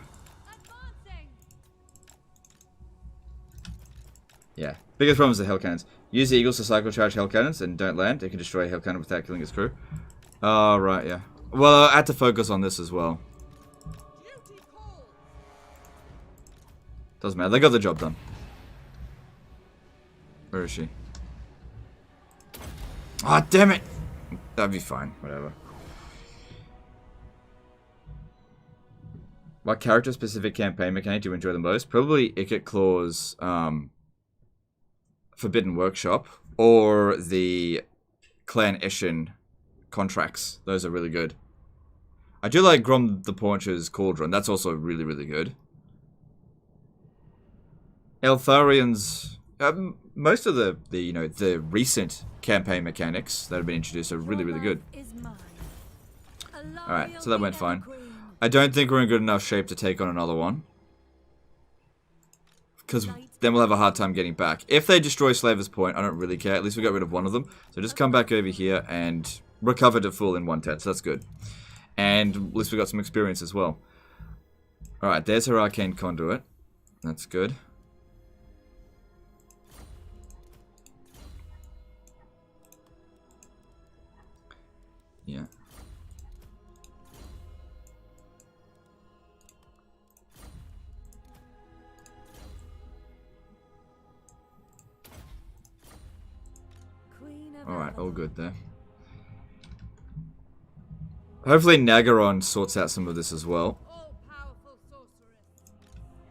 Yeah. Biggest problem is the hell cannons. Use the eagles to cycle charge hell cannons and don't land. They can destroy a hell cannon without killing its crew. Oh, right, yeah. Well, I had to focus on this as well. Doesn't matter. They got the job done. Where is she? Ah, oh, damn it! That'd be fine. Whatever. What character-specific campaign mechanic do you enjoy the most? Probably Icket Claw's Forbidden Workshop or the Clan Eshin contracts. Those are really good. I do like Grom the Paunch's Cauldron. That's also really, really good. Eltharion's most of the you know, the recent campaign mechanics that have been introduced are really, really good. Alright, so that went fine. I don't think we're in good enough shape to take on another one. Because then we'll have a hard time getting back. If they destroy Slaver's Point, I don't really care. At least we got rid of one of them. So just come back over here and recover to full in 1/10. So that's good. And at least we got some experience as well. Alright, there's her Arcane Conduit. That's good. all good there. Hopefully Nagaron sorts out some of this as well. All-powerful sorceress.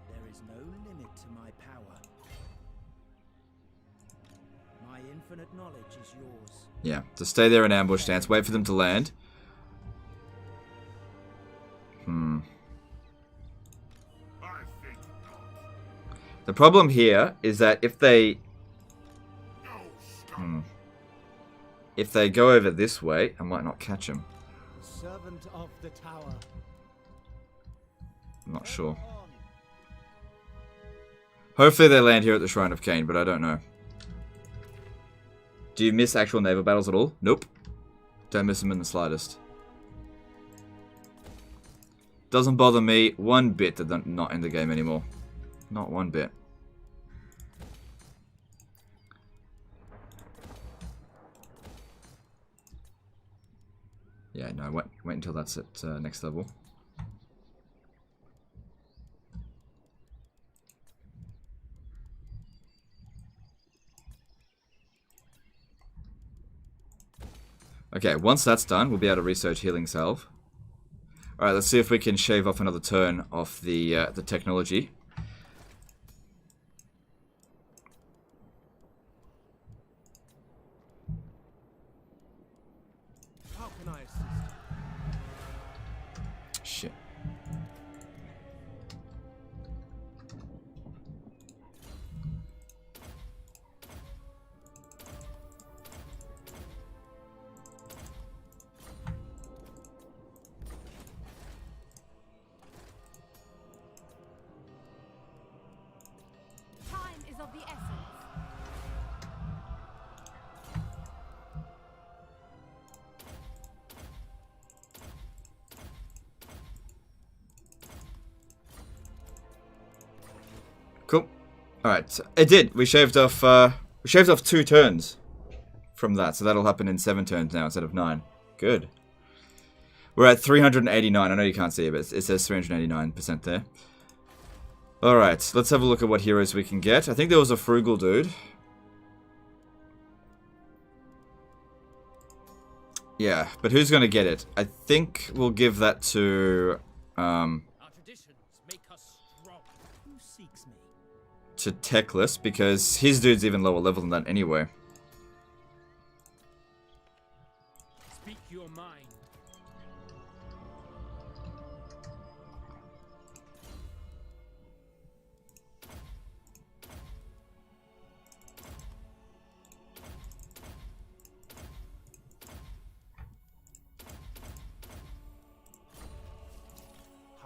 There is no limit to my power. My infinite knowledge is yours. Yeah, to stay there in ambush stance, wait for them to land. I think not. The problem here is that if they No, stop. if they go over this way, I might not catch them. Servant of the tower. I'm not sure. Hopefully they land here at the Shrine of Cain, but I don't know. Do you miss actual naval battles at all? Nope. Don't miss them in the slightest. Doesn't bother me one bit that they're not in the game anymore. Not one bit. Yeah, no, wait until that's at next level. Okay, once that's done, we'll be able to research Healing Salve. Alright, let's see if we can shave off another turn off the technology. How can I assist? Shit. Time is of the essence. Cool. Alright, it did. We shaved off 2 turns from that, so that'll happen in 7 turns now instead of 9. Good. We're at 389. I know you can't see it, but it says 389% there. Alright, let's have a look at what heroes we can get. I think there was a frugal dude. Yeah, but who's going to get it? I think we'll give that to Our traditions make us strong. Who seeks me? Teclis, because his dude's even lower level than that anyway. Speak your mind.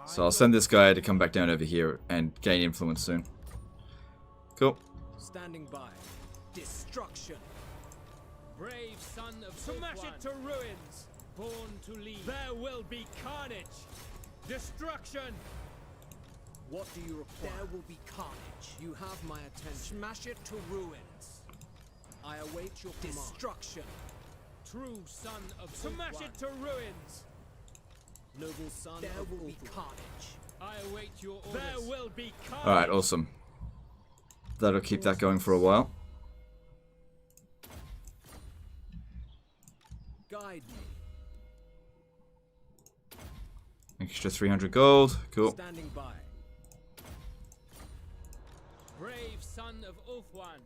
So I'll send this guy to come back down over here and gain influence soon. Cool. Standing by. Destruction. Brave son of smash it to ruins. Born to lead. There will be carnage. Destruction. What do you require? There will be carnage. You have my attention. Smash it to ruins. I await your command. Destruction. True son of smash it to ruins. Noble son. There will be carnage. I await your orders. There will be carnage. Alright, awesome. That'll keep that going for a while. Guide me. Extra 300 gold. Cool. Standing by. Brave son of Ulfwan.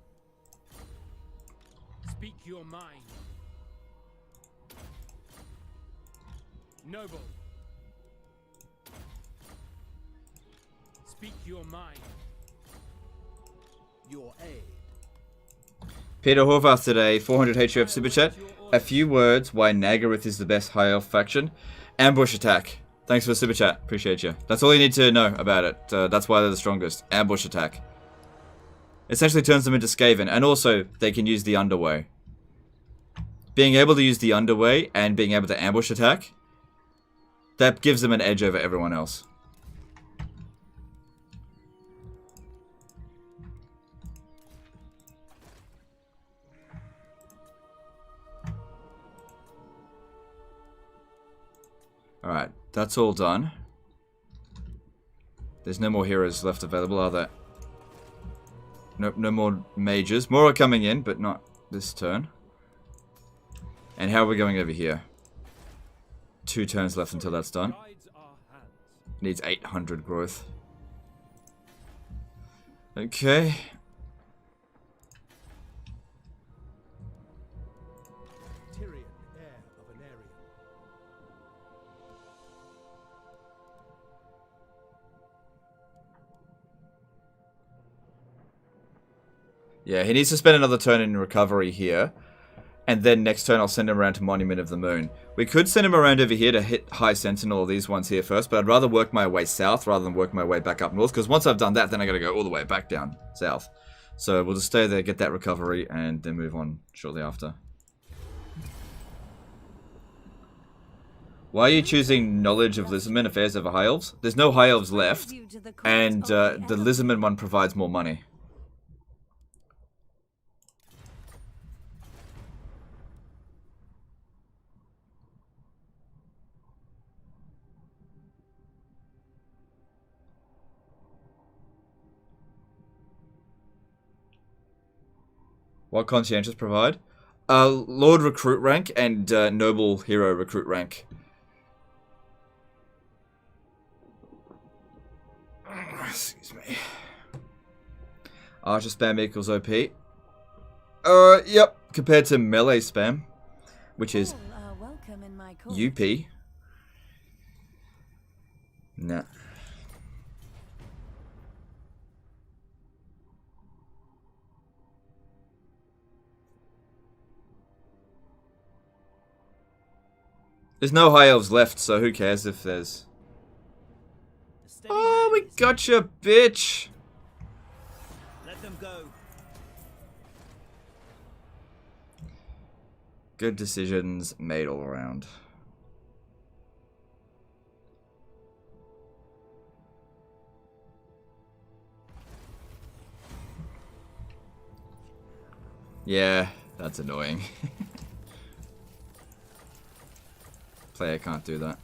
Speak your mind. Noble. Speak your mind. Your aid. Peter Horvath today, 400 HF Super Chat. A few words why Nagaryth is the best high elf faction. Ambush attack. Thanks for the Super Chat. Appreciate you. That's all you need to know about it. That's why they're the strongest. Ambush attack. Essentially turns them into Skaven. And also, they can use the Underway. Being able to use the Underway and being able to ambush attack, that gives them an edge over everyone else. Alright, that's all done. There's no more heroes left available, are there? Nope, no more mages. More are coming in, but not this turn. And how are we going over here? 2 turns left until that's done. Guides our hands. Needs 800 growth. Okay. Tyrion, heir of an area. Yeah, he needs to spend another turn in recovery here. And then next turn I'll send him around to Monument of the Moon. We could send him around over here to hit High Sentinel or these ones here first, but I'd rather work my way south rather than work my way back up north, because once I've done that, then I gotta go all the way back down south. So we'll just stay there, get that recovery, and then move on shortly after. Why are you choosing Knowledge of Lizardmen Affairs over High Elves? There's no High Elves left, and the Lizardmen one provides more money. What conscientious provide? Lord recruit rank and noble hero recruit rank. Excuse me. Archer spam equals OP. Yep. Compared to melee spam, which is welcome in my court. UP. Nah. There's no High Elves left, so who cares if there's... Oh, we gotcha, bitch! Let them go. Good decisions made all around. Yeah, that's annoying. Player can't do that.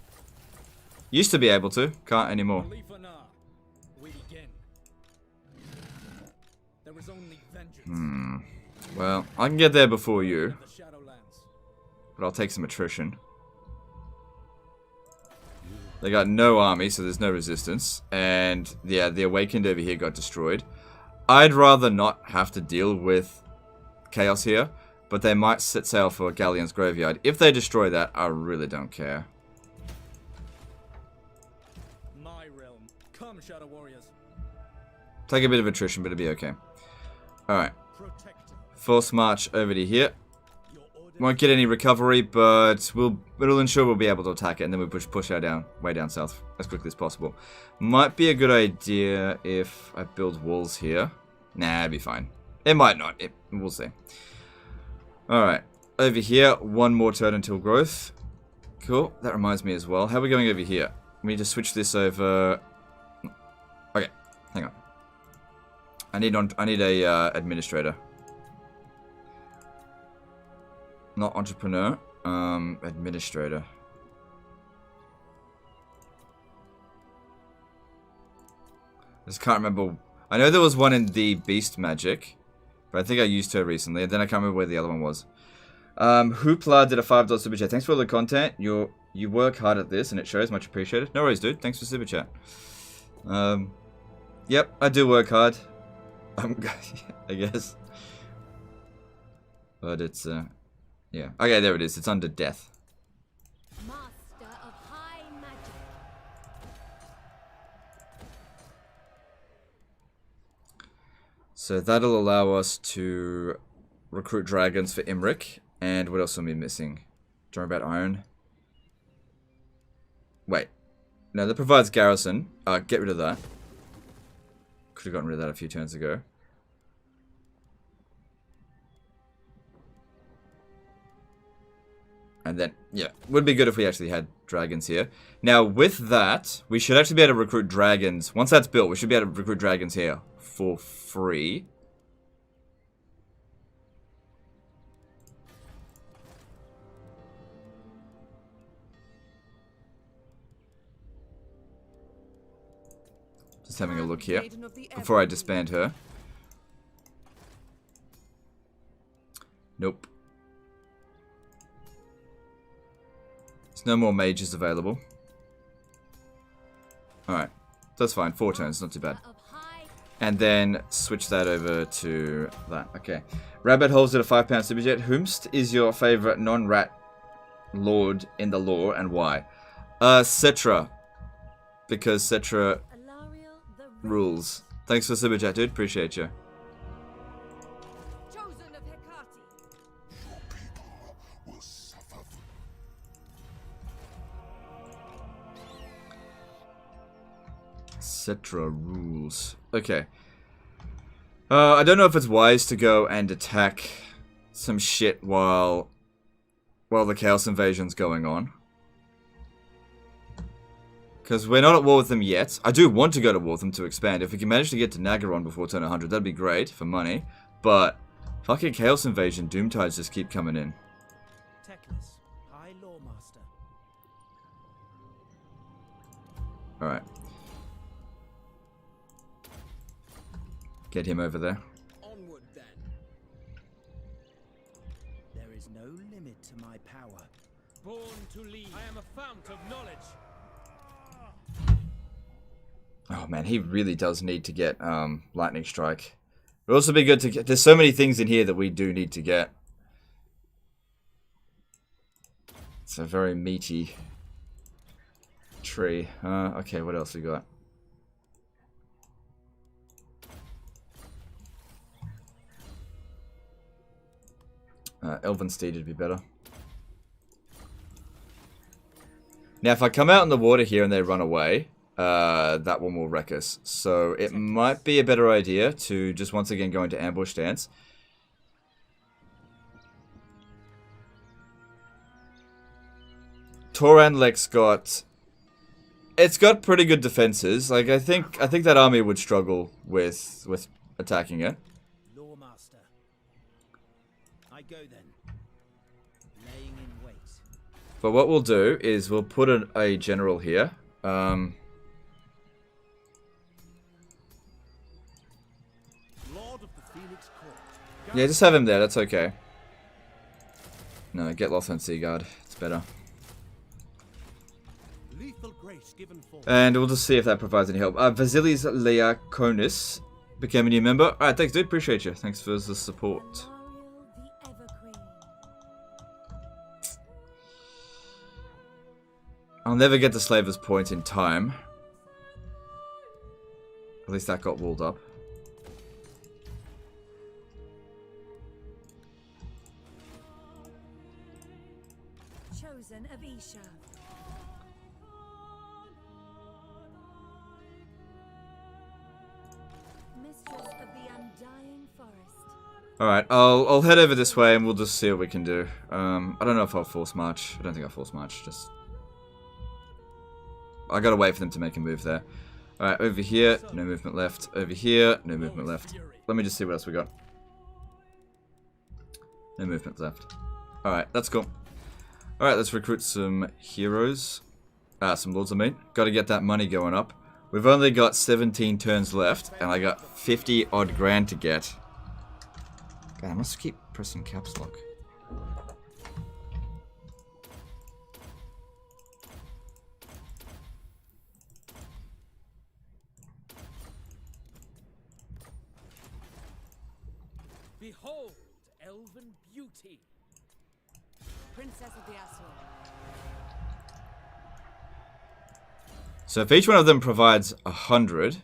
Used to be able to, can't anymore. Belief or not, we begin. There is only vengeance. Well, I can get there before you, The Shadowlands. but I'll take some attrition. They got no army, so there's no resistance. And yeah, the Awakened over here got destroyed. I'd rather not have to deal with Chaos here, but they might set sail for Galleon's Graveyard. If they destroy that, I really don't care. My realm. Come, Shadow Warriors. Take a bit of attrition, but it'll be okay. Alright. Protector. Force march over to here. Your order. Won't get any recovery, but it'll ensure we'll be able to attack it, and then we push our way down south as quickly as possible. Might be a good idea if I build walls here. Nah, it'd be fine. It might not. We'll see. Alright. Over here, one more turn until growth. Cool. That reminds me as well. How are we going over here? We need to switch this over. Okay. Hang on. I need a administrator. Not entrepreneur. Administrator. I just can't remember. I know there was one in the Beast Magic, but I think I used her recently, and then I can't remember where the other one was. Hoopla did a $5 super chat. Thanks for all the content. You work hard at this, and it shows. Much appreciated. No worries, dude. Thanks for super chat. Yep, I do work hard. I guess. But it's, yeah. Okay, there it is. It's under death. Master of high magic. So that'll allow us to recruit dragons for Imric. And what else are we missing? Don't worry about iron. Wait. No, that provides garrison. Get rid of that. Could have gotten rid of that a few turns ago. And then, yeah, would be good if we actually had dragons here. Now, with that, we should actually be able to recruit dragons. Once that's built, we should be able to recruit dragons here for free. Just having a look here before I disband her. Nope. There's no more mages available. Alright. That's fine. 4 turns, not too bad. And then switch that over to that. Okay. Rabbit holds it a £5 super jet. Whomst is your favorite non-rat lord in the lore and why? Cetra. Because Cetra rules. Thanks for super chat, dude. Appreciate you. Chosen of Hecate. Your people will suffer. Cetra rules. Okay. I don't know if it's wise to go and attack some shit while the Chaos Invasion's going on. Because we're not at war with them yet. I do want to go to war with them to expand. If we can manage to get to Nagaron before turn 100, that'd be great for money. But fucking Chaos Invasion, Doomtides just keep coming in. Teclis, High Lawmaster. Alright. Get him over there. Onward then. There is no limit to my power. Born to lead. I am a fount of knowledge. Oh man, he really does need to get Lightning Strike. It would also be good to get... There's so many things in here that we do need to get. It's a very meaty tree. Okay, what else we got? Elven Steed would be better. Now, if I come out in the water here and they run away, that one will wreck us. So it might be a better idea to just once again go into ambush stance. Toran Lex got... It's got pretty good defenses. Like, I think that army would struggle with attacking it. Lawmaster. I go then. Laying in wait. But what we'll do is we'll put a general here. Lord of the Phoenix Court. Yeah, just have him there. That's okay. No, get Lothran Seaguard. It's better. Lethal grace given forth. And we'll just see if that provides any help. Vasilis Liakonis became a new member. Alright, thanks dude. Appreciate you. Thanks for the support. Alarielle the Evergreen. I'll never get the Slaver's Point in time. At least that got walled up. Chosen of Isha. Mistress of the Undying Forest. Alright, I'll head over this way and we'll just see what we can do. I don't know if I'll force march. I don't think I'll force march. Just... I gotta wait for them to make a move there. Alright, over here, no movement left. Over here, no movement left. Let me just see what else we got. No movement left. Alright, that's cool. Alright, let's recruit some heroes. Some lords I mean. Gotta get that money going up. We've only got 17 turns left, and I got 50 odd grand to get. God, I must keep pressing caps lock. Behold, elven beauty. Princess of the Aswell. So if each one of them provides 100,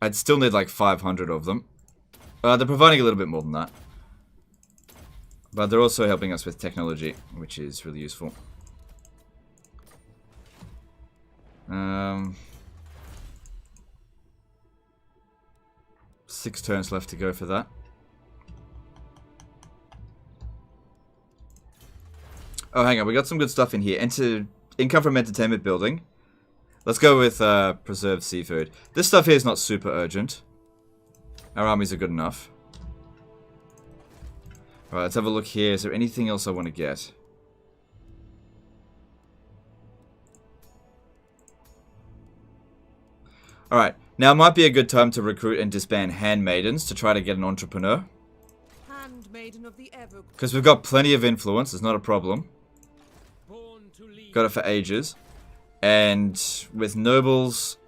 I'd still need like 500 of them. They're providing a little bit more than that. But they're also helping us with technology, which is really useful. 6 turns left to go for that. Oh, hang on. We got some good stuff in here. Income from entertainment building. Let's go with preserved seafood. This stuff here is not super urgent. Our armies are good enough. Alright, let's have a look here. Is there anything else I want to get? Alright, now might be a good time to recruit and disband handmaidens to try to get an entrepreneur. Handmaiden of the Evergreen. Because we've got plenty of influence, it's not a problem. Born to lead. Got it for ages. And with nobles,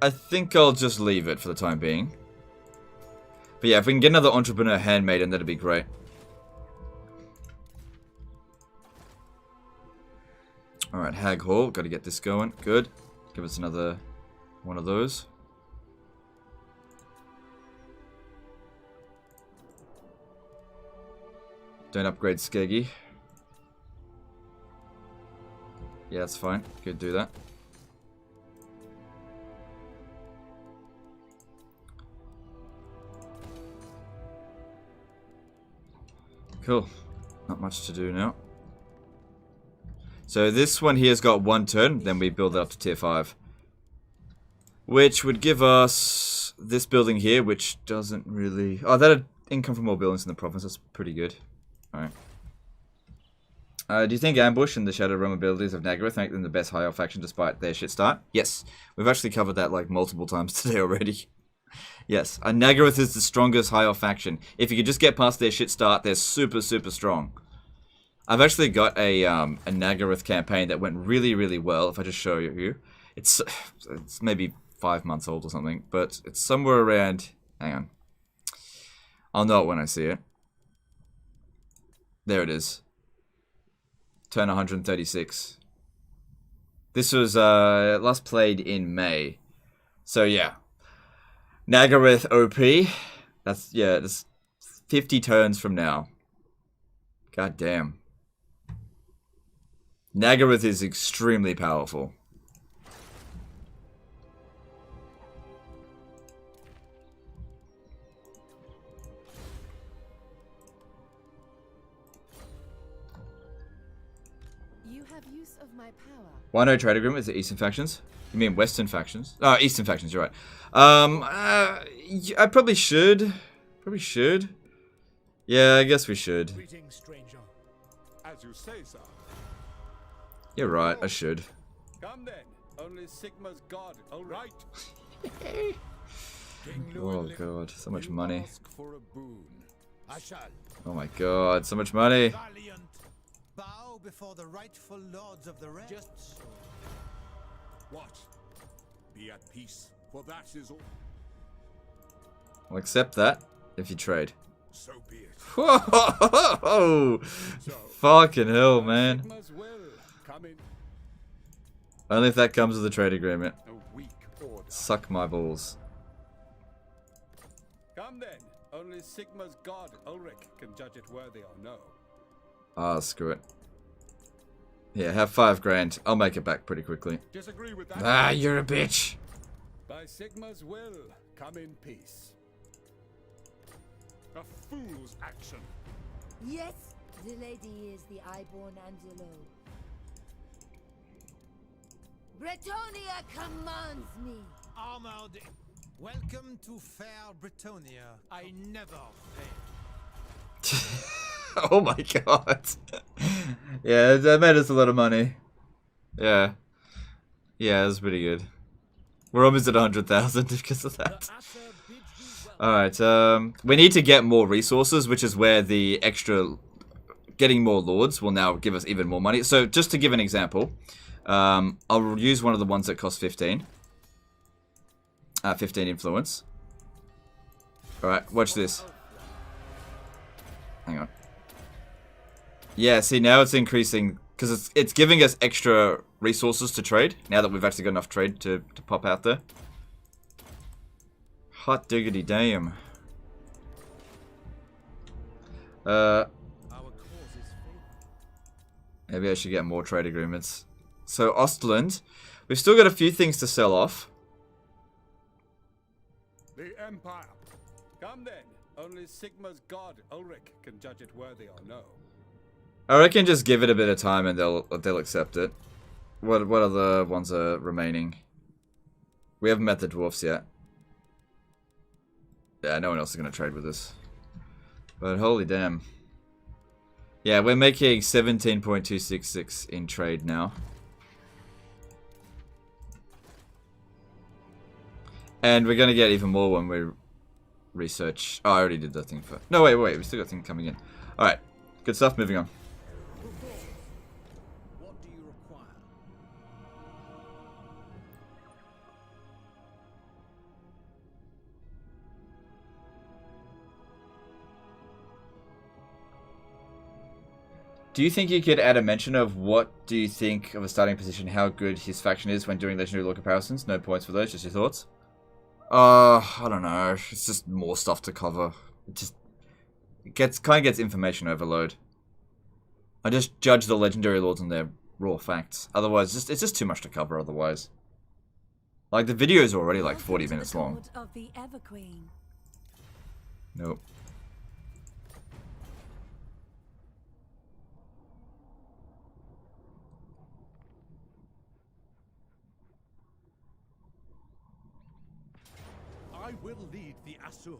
I think I'll just leave it for the time being. But yeah, if we can get another entrepreneur handmaiden, that'd be great. Alright, Hag Hall. Got to get this going. Good. Give us another one of those. Don't upgrade Skeggy. Yeah, that's fine. Could do that. Cool. Not much to do now. So this one here has got 1 turn, then we build it up to tier 5. Which would give us this building here, which doesn't really... Oh, that had income from more buildings in the province. That's pretty good. Alright. Do you think Ambush and the Shadow Realm abilities of Nagaroth make them the best high elf faction despite their shit start? Yes. We've actually covered that like multiple times today already. Yes. Nagaroth is the strongest high elf faction. If you could just get past their shit start, they're super, super strong. I've actually got a Nagaroth campaign that went really, really well, if I just show you. It's maybe 5 months old or something, but it's somewhere around... Hang on. I'll know it when I see it. There it is. Turn 136. This was last played in May. So yeah. Nagaroth OP. That's 50 turns from now. God damn. Nagaroth is extremely powerful. You have use of my power. Why no trade agreement with the Eastern factions? You mean Western factions? Oh, Eastern factions, you're right. I probably should. Probably should. Yeah, I guess we should. Greetings, stranger. As you say, sir. You're right, I should. Come then. Only Sigma's god. All right. Oh god, so much money. Ask for a boon. I shall. Oh my god, so much money. Valiant. Bow before the rightful lords of the realm. Just so. What? Be at peace, for that is all. I'll accept that if you trade. So be it. Whoa! Fucking hell, man. Sigma's will come in Only if that comes with a trade agreement. a weak order. Suck my balls. Come then. Only Sigma's god, Ulrich, can judge it worthy or no. Ah, screw it. Yeah, have 5 grand. I'll make it back pretty quickly. Disagree with that? Ah, you're a bitch. By Sigma's will, come in peace. A fool's action. Yes, the lady is the Iborn Angelo. Bretonia commands me. Armored. Welcome to fair Bretonia. I never fail. Oh my god. Yeah, that made us a lot of money. Yeah. Yeah, that's pretty good. We're almost at 100,000 because of that. Alright, we need to get more resources, which is where the extra... Getting more lords will now give us even more money. So, just to give an example, I'll use one of the ones that cost 15. 15 influence. Alright, watch this. Hang on. Yeah, see, now it's increasing, because it's giving us extra resources to trade, now that we've actually got enough trade to pop out there. Hot diggity damn. Maybe I should get more trade agreements. So, Ostland, we've still got a few things to sell off. The Empire. Come then. Only Sigma's god, Ulrich, can judge it worthy or no. I reckon just give it a bit of time and they'll accept it. What other ones are remaining? We haven't met the dwarfs yet. Yeah, no one else is going to trade with us. But holy damn. Yeah, we're making 17.266 in trade now. And we're going to get even more when we research. Oh, I already did that thing for... No, wait, we still got things coming in. Alright, Good stuff. Moving on. What do you require? Do you think you could add a mention of what do you think of a starting position, how good his faction is when doing legendary lore comparisons? No points for those, just your thoughts. I don't know. It's just more stuff to cover. It kind of gets information overload. I just judge the legendary lords on their raw facts. Otherwise, it's just too much to cover otherwise. Like, the video is already like 40 minutes long. Of the Everqueen. Nope. I will lead the Asur.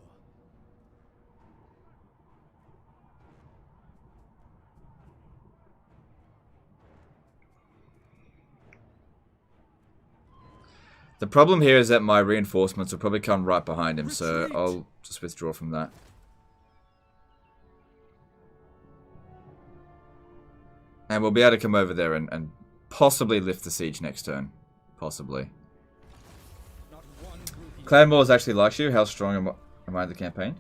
The problem here is that my reinforcements will probably come right behind him, so I'll just withdraw from that. And we'll be able to come over there and possibly lift the siege next turn. Possibly. Clan Wars actually likes you. How strong am I in the campaign?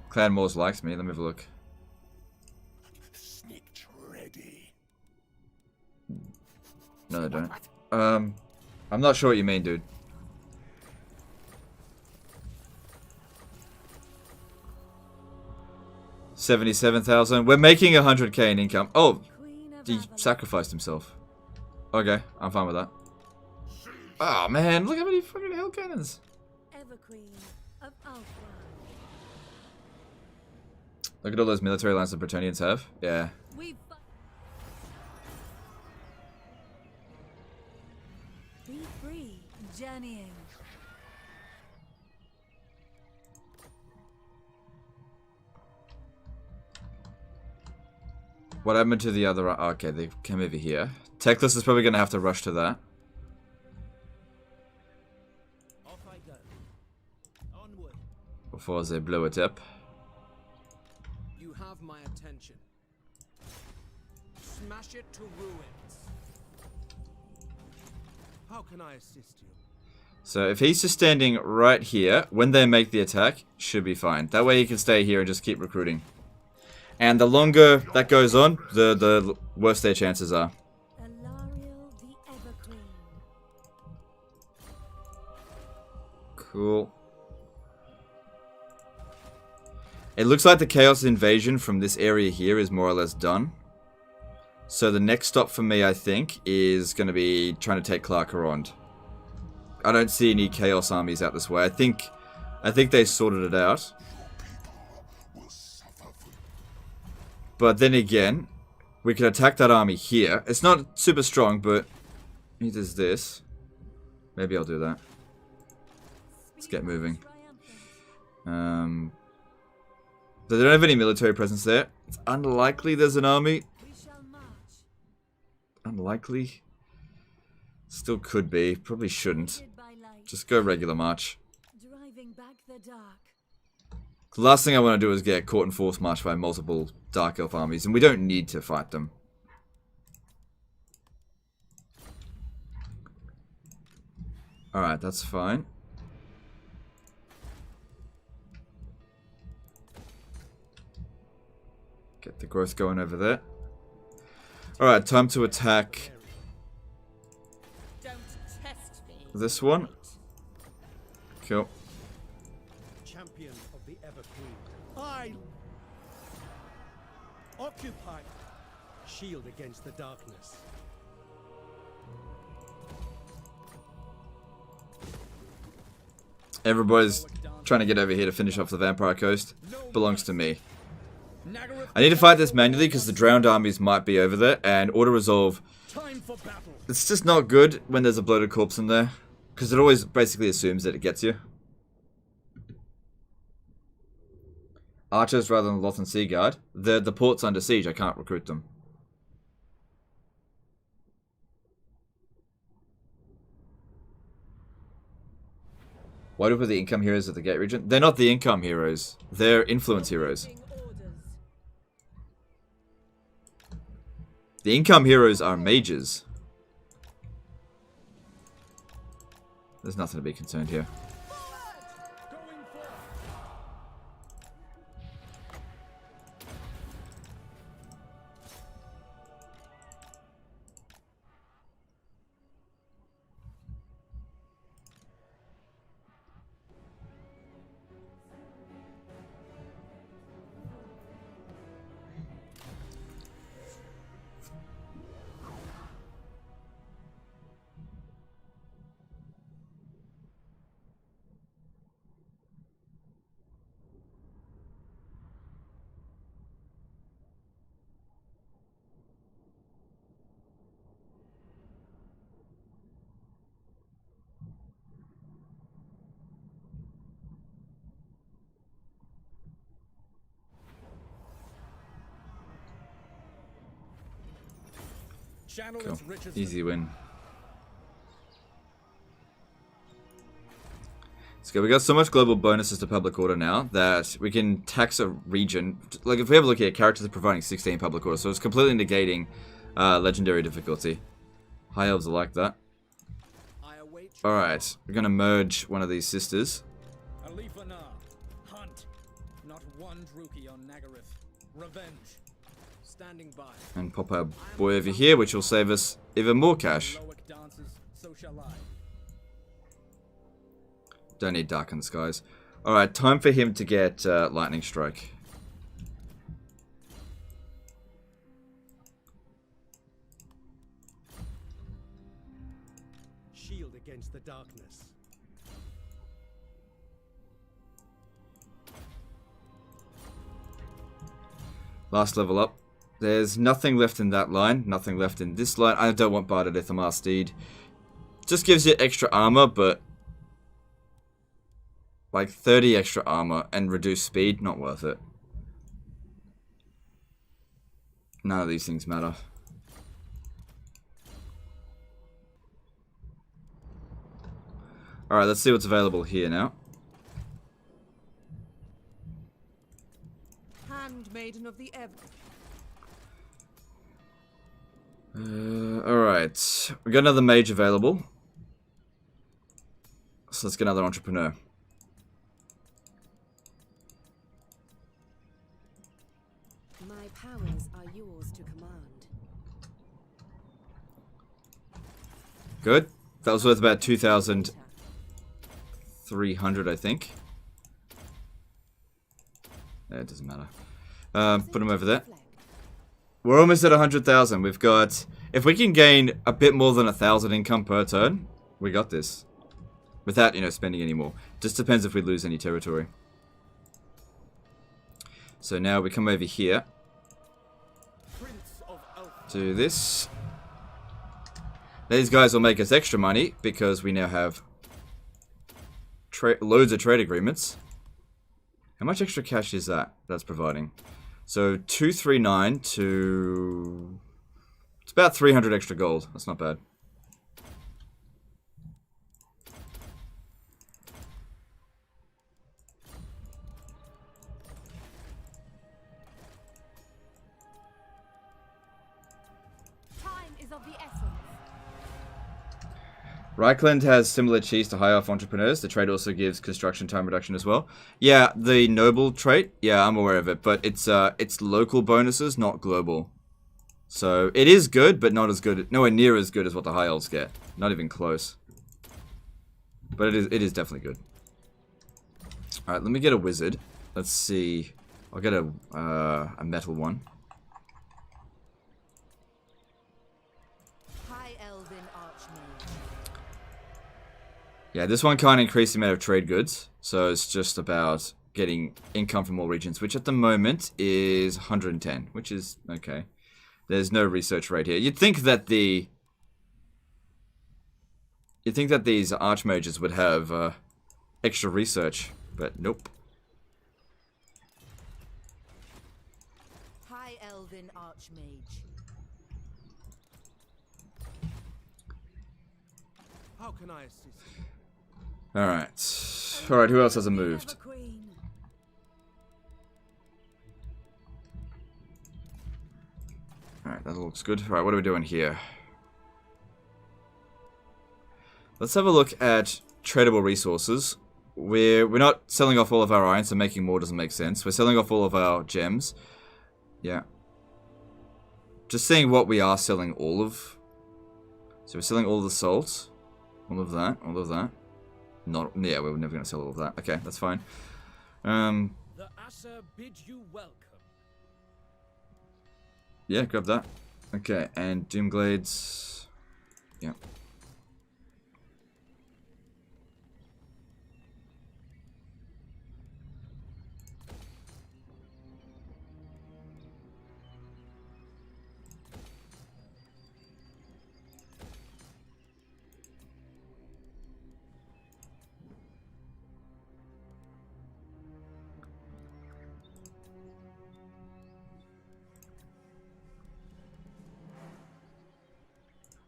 Clan Wars likes me. Let me have a look. Sneaked ready. No, they don't. I'm not sure what you mean, dude. $77,000. We're making 100k in income. Oh, he sacrificed himself. Okay, I'm fine with that. Oh man, look how many fucking hell cannons. Everqueen of Alpha. Look at all those military lines the Bretonians have. Yeah. Be free, journeying. What happened to the other? Okay, they came over here. Teclis is probably going to have to rush to that. Off I go. Onward. Before they blow it up. You have my attention. Smash it to ruins. How can I assist you? So if he's just standing right here, when they make the attack, should be fine. That way he can stay here and just keep recruiting. And the longer that goes on, the worse their chances are. Alarielle the Everqueen. Cool. It looks like the Chaos Invasion from this area here is more or less done. So the next stop for me, I think, is going to be trying to take Clarkerond. I don't see any Chaos armies out this way. I think they sorted it out. But then again, we could attack that army here. It's not super strong, but he does this. Maybe I'll do that. Let's get moving. They don't have any military presence there. It's unlikely there's an army. Unlikely. Still could be. Probably shouldn't. Just go regular march. Driving back the dark. The last thing I want to do is get caught in force march by multiple Dark Elf armies, and we don't need to fight them. Alright, that's fine. Get the growth going over there. Alright, time to attack this one. Cool. Champion of the Everqueen. I occupy. Shield against the darkness. Everybody's trying to get over here to finish off the Vampire Coast. Belongs to me. I need to fight this manually because the drowned armies might be over there, and auto-resolve. It's just not good when there's a bloated corpse in there, because it always basically assumes that it gets you. Archers rather than Loth and Seaguard. The port's under siege, I can't recruit them. Why do we put the income heroes at the gate region? They're not the income heroes. They're influence heroes. The income heroes are mages. There's nothing to be concerned here. Cool. Easy win. Let's go. We got so much global bonuses to public order now that we can tax a region. Like if we have a look here, characters are providing 16 public order, so it's completely negating legendary difficulty. High elves are like that. Alright, we're gonna merge one of these sisters. Hunt. Not one Druki on Nagareth. Revenge. Standing by. And pop our boy over here, which will save us even more cash. Don't need Darkened Skies. Alright, time for him to get Lightning Strike. Shield against the darkness. Last level up. There's nothing left in that line, nothing left in this line. I don't want Barded Ithamar Steed. Just gives you extra armor, but like 30 extra armor and reduced speed, not worth it. None of these things matter. Alright, let's see what's available here now. Handmaiden of the Ever. Alright, we got another mage available. So let's get another entrepreneur. My powers are yours to command. Good. That was worth about 2,300, I think. It doesn't matter. Put him over there. We're almost at 100,000. We've got... If we can gain a bit more than 1,000 income per turn, we got this. Without, you know, spending any more. Just depends if we lose any territory. So now we come over here. Do this. These guys will make us extra money because we now have loads of trade agreements. How much extra cash is that that's providing? So 239 to... It's about 300 extra gold. That's not bad. Reichland has similar cheese to high-off entrepreneurs. The trait also gives construction time reduction as well. Yeah, the noble trait. Yeah, I'm aware of it, but it's local bonuses, not global. So it is good, but not as good. Nowhere near as good as what the high elves get. Not even close. But it is definitely good. All right, let me get a wizard. Let's see. I'll get a metal one. Yeah, this one can't increase the amount of trade goods, so it's just about getting income from all regions, which at the moment is 110, which is okay. There's no research rate here. You'd think that these archmages would have extra research, but nope. High Elven Archmage. How can I assist? Alright. Alright, who else hasn't moved? Alright, that looks good. Alright, what are we doing here? Let's have a look at tradable resources. We're not selling off all of our iron, so making more doesn't make sense. We're selling off all of our gems. Yeah. Just seeing what we are selling all of. So we're selling all the salt. All of that. All of that. Not, yeah, we're never going to sell all of that. Okay, that's fine. The Asa bid you welcome. Yeah, grab that. Okay, and Doomglades. Yeah.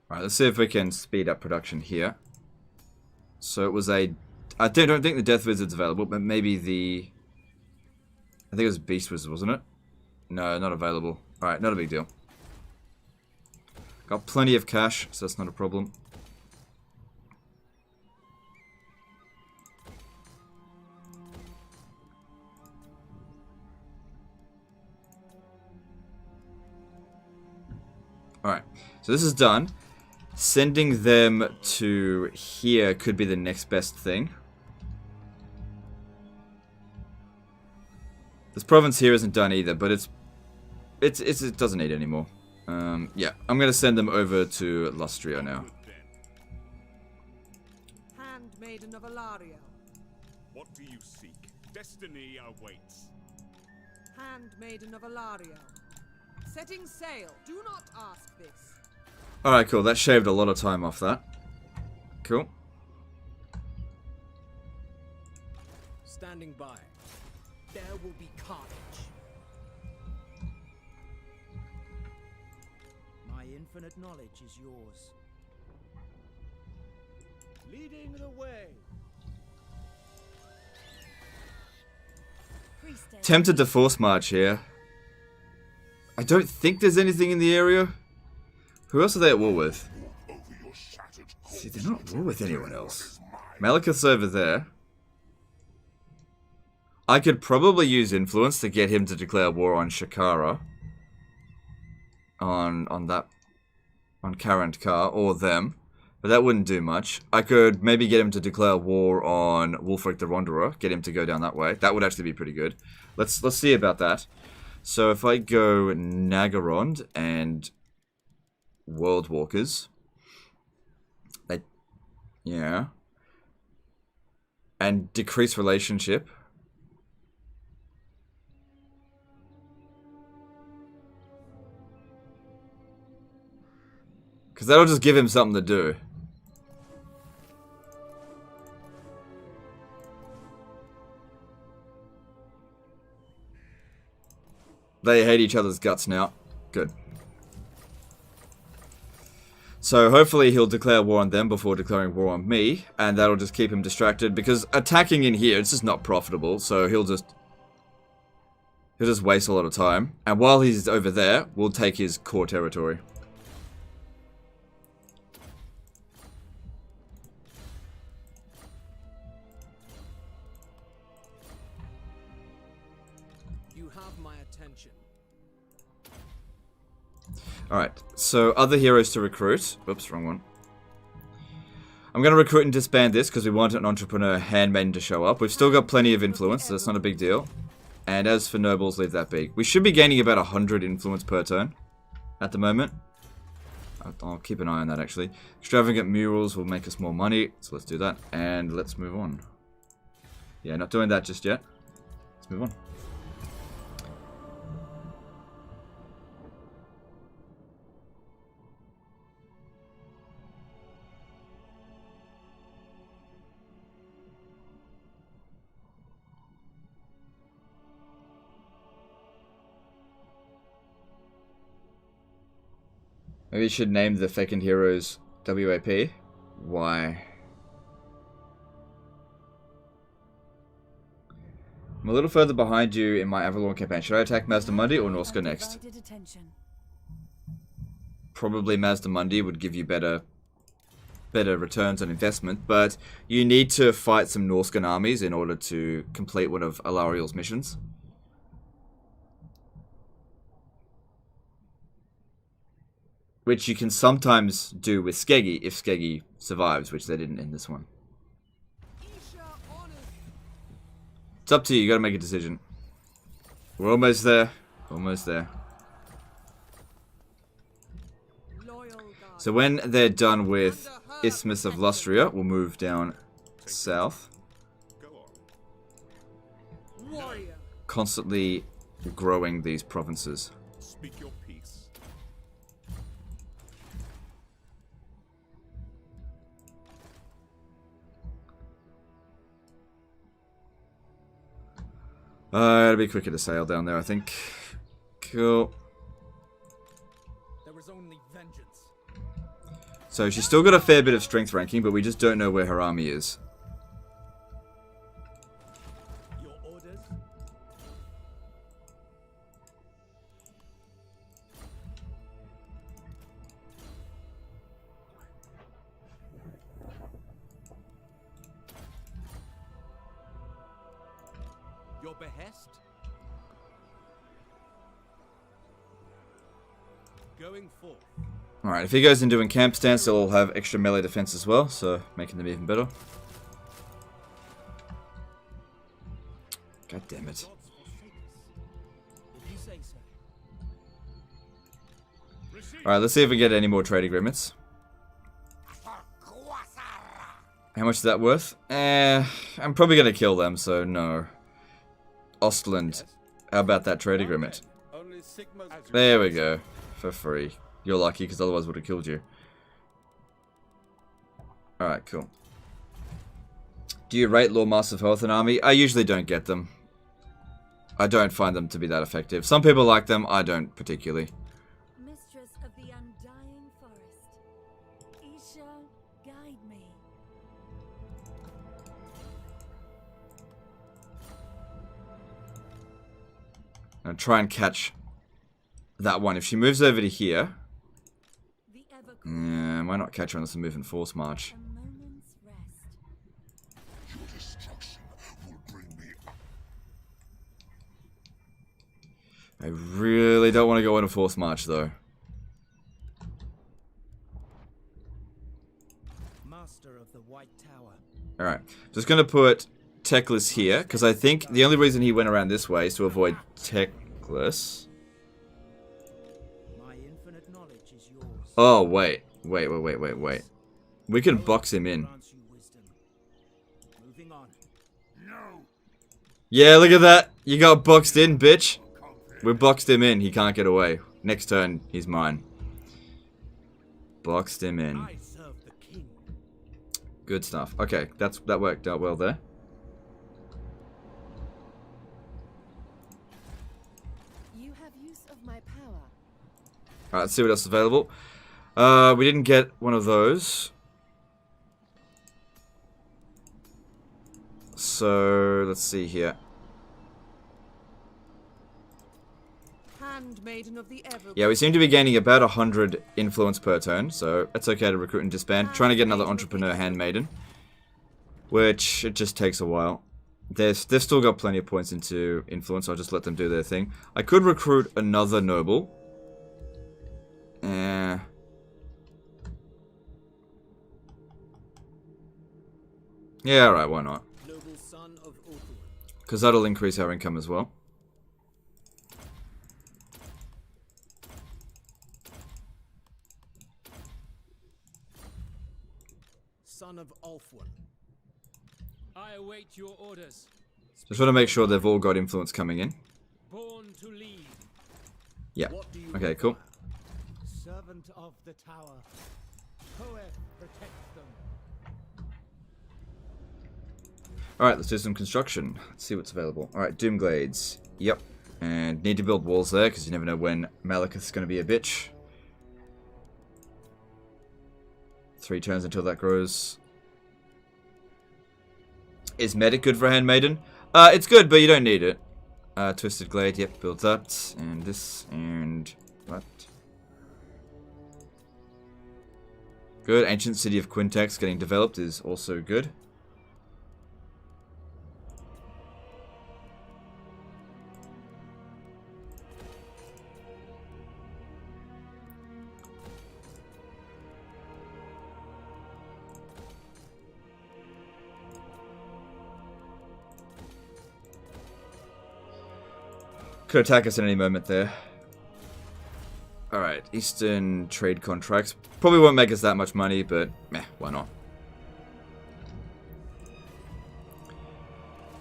Alright, let's see if we can speed up production here. So it was a... I don't think the Death Wizard's available, but maybe the... I think it was Beast Wizard, wasn't it? No, not available. Alright, not a big deal. Got plenty of cash, so that's not a problem. Alright, so this is done. Sending them to here could be the next best thing. This province here isn't done either, but it doesn't need any more. Yeah, I'm gonna send them over to Lustria now. Handmaiden of Alarielle. What do you seek? Destiny awaits. Handmaiden of Alarielle. Setting sail. Do not ask this. Alright, cool. That shaved a lot of time off that. Cool. Standing by. There will be carnage. My infinite knowledge is yours. Leading the way. Tempted to force march here. I don't think there's anything in the area. Who else are they at war with? See, they're not at war with anyone else. Malekith's over there. I could probably use influence to get him to declare war on Shakara. On Karant Kar, or them. But that wouldn't do much. I could maybe get him to declare war on Wulfric the Wanderer. Get him to go down that way. That would actually be pretty good. Let's see about that. So if I go Nagarond and World Walkers, yeah, and decrease relationship. Because that'll just give him something to do. They hate each other's guts now. Good. So hopefully he'll declare war on them before declaring war on me, and that'll just keep him distracted, because attacking in here, it's just not profitable, so he'll just waste a lot of time. And while he's over there, we'll take his core territory. You have my attention. Alright, so other heroes to recruit. Oops, wrong one. I'm going to recruit and disband this because we want an entrepreneur handmaiden to show up. We've still got plenty of influence, so that's not a big deal. And as for nobles, leave that be. We should be gaining about 100 influence per turn at the moment. I'll keep an eye on that, actually. Extravagant murals will make us more money, so let's do that. And let's move on. Yeah, not doing that just yet. Let's move on. Maybe you should name the second heroes WAP. Why? I'm a little further behind you in my Avalon campaign. Should I attack Mazdamundi or Norska next? Probably Mazdamundi would give you better returns on investment, but you need to fight some Norscan armies in order to complete one of Alarielle's missions. Which you can sometimes do with Skeggi if Skeggi survives, which they didn't in this one. It's up to you, you gotta make a decision. We're almost there. Almost there. So when they're done with Isthmus of Lustria, we'll move down south. Constantly growing these provinces. Speak your peace. It'll be quicker to sail down there, I think. Cool. There was only vengeance. So she's still got a fair bit of strength ranking, but we just don't know where her army is. Your orders? Your behest? Going forth. Alright, if he goes into doing camp stance, they'll all have extra melee defense as well, so making them even better. God damn it. Alright, let's see if we get any more trade agreements. How much is that worth? I'm probably going to kill them, so no. Ostland. How about that trade agreement? There we go. For free. You're lucky, because otherwise would have killed you. Alright, cool. Do you rate Lawmaster of Health and Army? I usually don't get them. I don't find them to be that effective. Some people like them, I don't particularly. Mistress of the Undying Forest. Isha, guide me. I'll try and catch that one. If she moves over to here... why not catch her unless I move in force march? Your destruction will bring me up. I really don't want to go on a force march though. Master of the White Tower. Alright, just going to put Teclis here, because I think the only reason he went around this way is to avoid Teclis. Oh, wait. Wait. We can box him in. Yeah, look at that. You got boxed in, bitch. We boxed him in. He can't get away. Next turn, he's mine. Boxed him in. Good stuff. Okay, that worked out well there. You have use of my power. Alright, let's see what else is available. We didn't get one of those. So, let's see here. Handmaiden of the Ever. Yeah, we seem to be gaining about 100 influence per turn, so it's okay to recruit and disband. Trying to get another entrepreneur handmaiden, which it just takes a while. They've still got plenty of points into influence, so I'll just let them do their thing. I could recruit another noble. Yeah, alright, why not? Because that'll increase our income as well. Son of Ulfwin. I await your orders. Just want to make sure they've all got influence coming in. Born to lead. Yeah. Okay, cool. Servant of the tower. Poet protects them. Alright, let's do some construction. Let's see what's available. Alright, Doomglades. Yep. And need to build walls there, because you never know when Malekith's going to be a bitch. 3 turns until that grows. Is Medic good for Handmaiden? It's good, but you don't need it. Twisted Glade, yep, build that. And this, and that. Good. Ancient City of Quintex getting developed is also good. Could attack us at any moment there. Alright, Eastern trade contracts. Probably won't make us that much money, but meh, why not?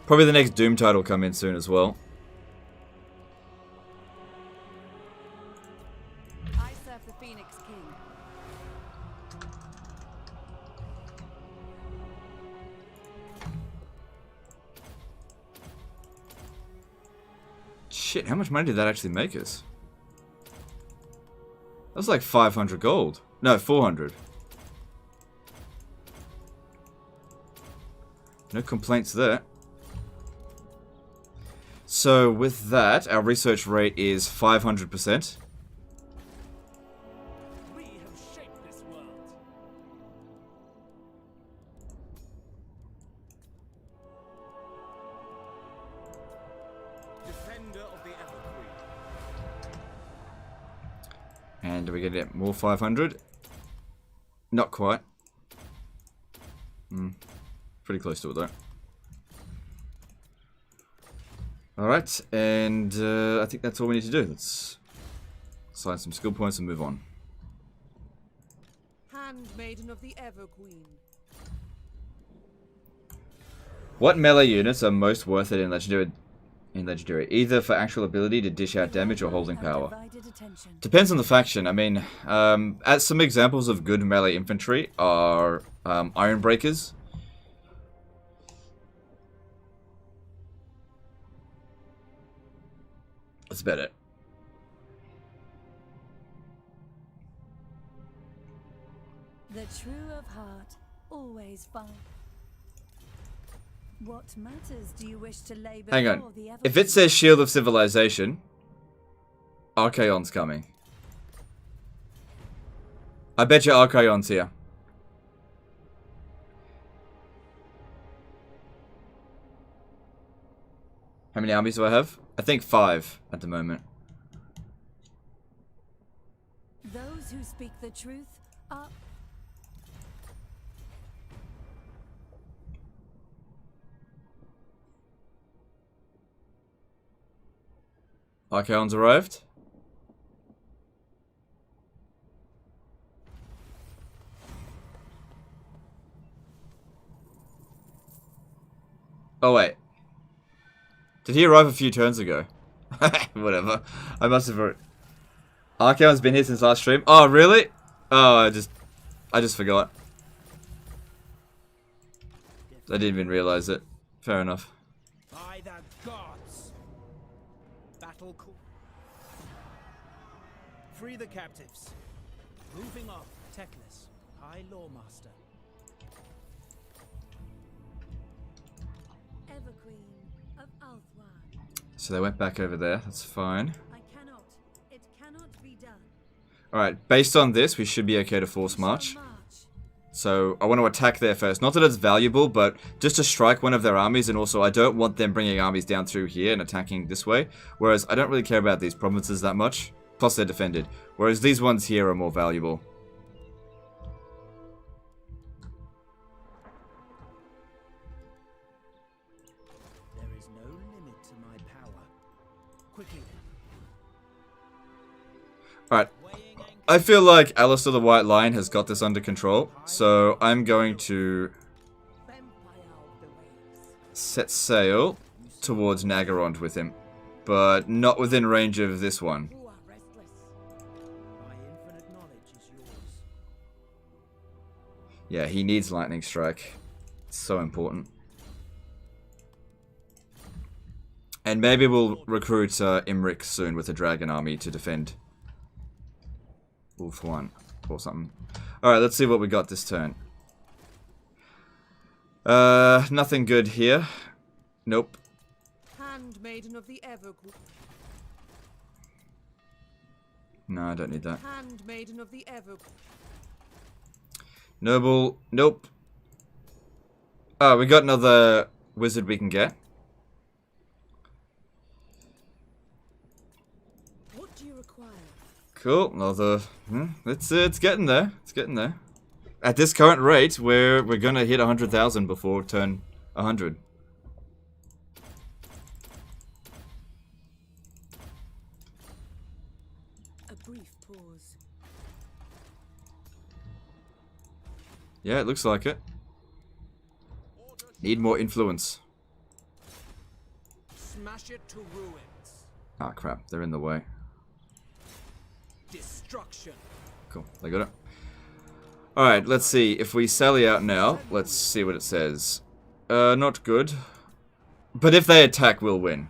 Probably the next Doom tide will come in soon as well. I serve the Phoenix King. Shit, how much money did that actually make us? That's like 500 gold. No, 400. No complaints there. So with that, our research rate is 500%. We have shaped this world. Defender of the Everqueen. And do we get more 500? Not quite. Pretty close to it though. Alright, and I think that's all we need to do. Let's sign some skill points and move on. Handmaiden of the Everqueen. What melee units are most worth it in Legendary? Either for actual ability to dish out damage or holding power. Depends on the faction. I mean, some examples of good melee infantry are Iron Breakers. That's about it. The true of heart always find. What matters do you wish to lay before Hang on. the If it says Shield of Civilization, Archaon's coming. I bet you Archaon's here. How many armies do I have? I think 5 at the moment. Those who speak the truth are Archaon's arrived. Oh wait. Did he arrive a few turns ago? Whatever. I must have... Archaon's been here since last stream. Oh, really? Oh, I just forgot. I didn't even realize it. Fair enough. By the gods! Battle call. Free the captives. Moving off, Teclis, High Lawmaster. Everqueen of Althwan. So they went back over there. That's fine. I cannot. It cannot be done. Alright, based on this, we should be okay to force march. So, I want to attack there first. Not that it's valuable, but just to strike one of their armies, and also I don't want them bringing armies down through here and attacking this way. Whereas, I don't really care about these provinces that much. Plus, they're defended. Whereas, these ones here are more valuable. There is no limit to my power. Quickly. Alright. I feel like Alistair the White Lion has got this under control. So, I'm going to set sail towards Nagarond with him. But not within range of this one. My infinite knowledge is yours. Yeah, he needs Lightning Strike. It's so important. And maybe we'll recruit Imric soon with a dragon army to defend Wolf 1 or something. Alright, let's see what we got this turn. Nothing good here. Nope. Handmaiden of the Evergreen. No, I don't need that. Handmaiden of the Evergreen. Noble, nope. Oh, we got another wizard we can get. What do you require? Cool, another. It's getting there. It's getting there. At this current rate, we're gonna hit 100,000 before turn 100. A brief pause. Yeah, it looks like it. Need more influence. Smash it to ruins. Ah, crap. They're in the way. Destruction. Cool. They got it. Alright, let's see. If we sally out now, let's see what it says. Not good. But if they attack, we'll win.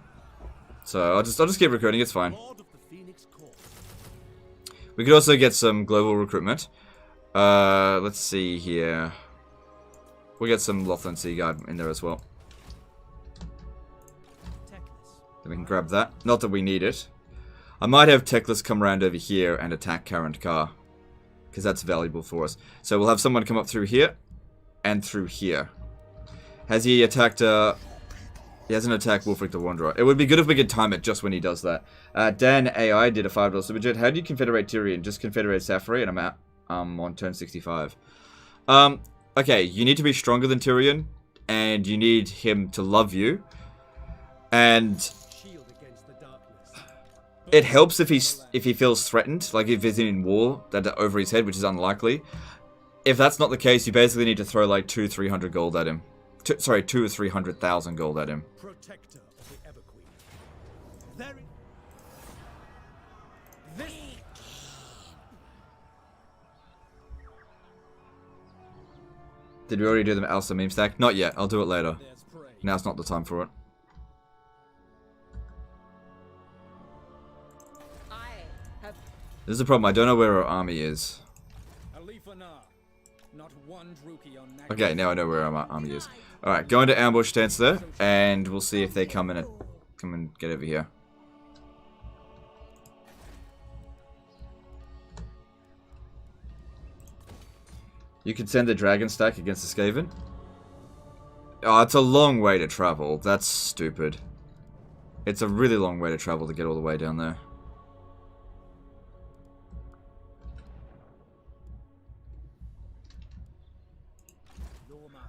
So I'll just keep recruiting, it's fine. We could also get some global recruitment. Let's see here. We'll get some Lothland Sea Guard in there as well. Then we can grab that. Not that we need it. I might have Teclis come around over here and attack Current Car, because that's valuable for us. So we'll have someone come up through here and through here. Has he attacked... He hasn't attacked Wolfric the Wanderer. It would be good if we could time it just when he does that. Dan AI did a $5 super jet. How do you confederate Tyrion? Just confederate Safari and I'm out. On turn 65. Okay, you need to be stronger than Tyrion, and you need him to love you. And it helps if he feels threatened, like if he's in war that over his head, which is unlikely. If that's not the case, you basically need to throw like 200-300 gold at him. Sorry, 200,000 or 300,000 gold at him. Protector of the Everqueen. Did we already do the Alsa meme stack? Not yet. I'll do it later. Now's not the time for it. This is the problem. I don't know where our army is. Okay, now I know where our army is. Alright, go into ambush stance there, and we'll see if they come and get over here. You could send the dragon stack against the Skaven. Oh, it's a long way to travel. That's stupid. It's a really long way to travel to get all the way down there.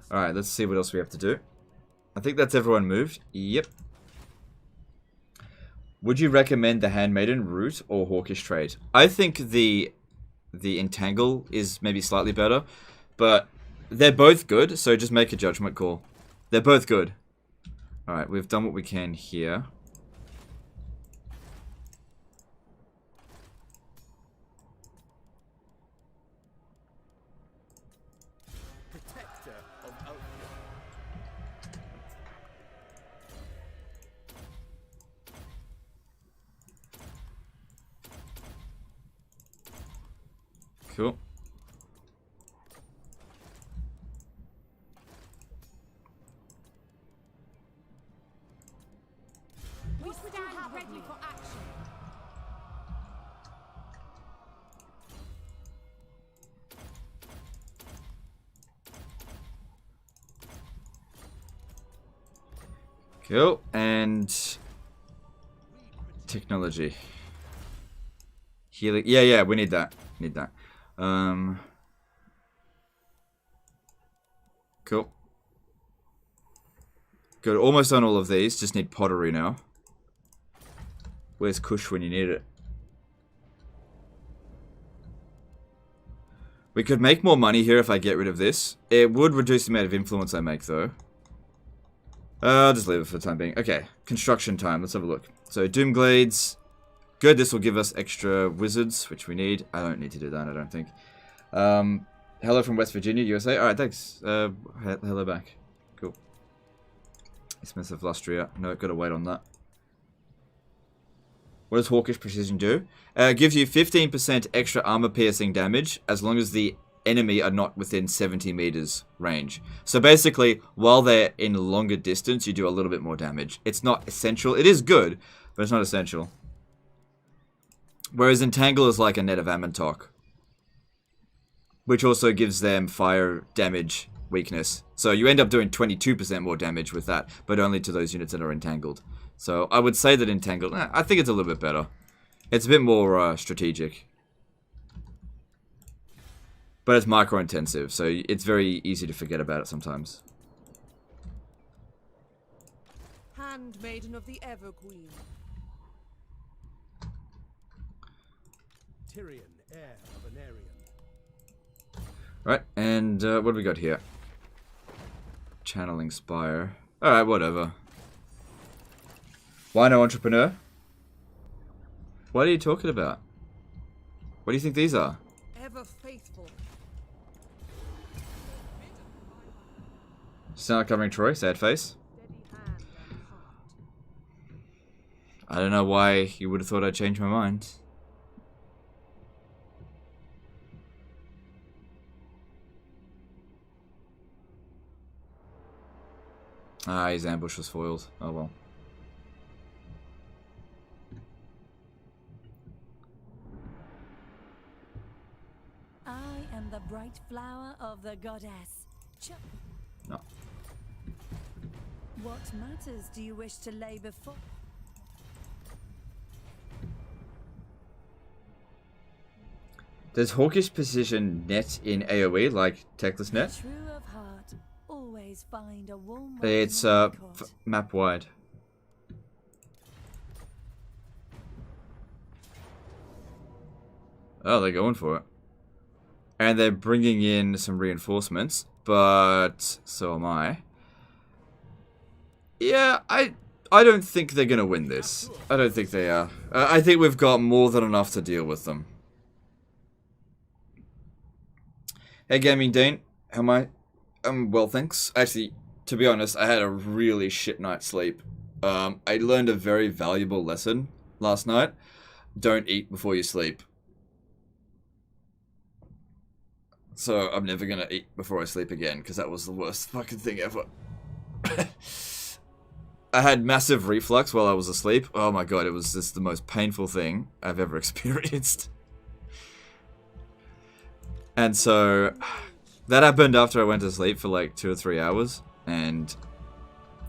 Alright, let's see what else we have to do. I think that's everyone moved. Yep. Would you recommend the Handmaiden route or Hawkish trade? I think the Entangle is maybe slightly better, but they're both good, so just make a judgment call. They're both good. Alright, we've done what we can here. Protector of Oakham. Cool. We stand ready for action. Cool. And technology. Healing. Yeah, we need that. Need that. Cool. Good. Almost done all of these. Just need pottery now. Where's Kush when you need it? We could make more money here if I get rid of this. It would reduce the amount of influence I make, though. I'll just leave it for the time being. Okay. Construction time. Let's have a look. So, Doomglades. Good. This will give us extra wizards, which we need. I don't need to do that, I don't think. Hello from West Virginia, USA. Alright, thanks. Hello back. Cool. Smith of Lustria. No, gotta wait on that. What does Hawkish Precision do? Gives you 15% extra armor piercing damage as long as the enemy are not within 70 meters range. So basically, while they're in longer distance, you do a little bit more damage. It's not essential. It is good, but it's not essential. Whereas Entangle is like a Net of Amantok, which also gives them fire damage weakness. So you end up doing 22% more damage with that, but only to those units that are entangled. So I would say that Entangled, I think it's a little bit better. It's a bit more strategic. But it's micro-intensive, so it's very easy to forget about it sometimes. Handmaiden of the Everqueen. Tyrion, heir of an Aryan. Right, and what do we got here? Channeling Spire. Alright, whatever. Why no Entrepreneur? What are you talking about? What do you think these are? Ever faithful. Sound like covering Troy, sad face. Steady hand and heart. I don't know why you would have thought I'd change my mind. Ah, his ambush was foiled. Oh well. I am the bright flower of the goddess. No. What matters do you wish to lay before? Does Hawkish Precision net in AoE like Techless net? True of heart, always find a warm way It's to court. map wide. Oh, they're going for it. And they're bringing in some reinforcements, but so am I. Yeah, I don't think they're going to win this. I don't think they are. I think we've got more than enough to deal with them. Hey, Gaming Dean. How am I? Well, thanks. Actually, to be honest, I had a really shit night's sleep. I learned a very valuable lesson last night. Don't eat before you sleep. So I'm never gonna eat before I sleep again, because that was the worst fucking thing ever. I had massive reflux while I was asleep. Oh my god, it was just the most painful thing I've ever experienced. And so, that happened after I went to sleep for like 2 or 3 hours, and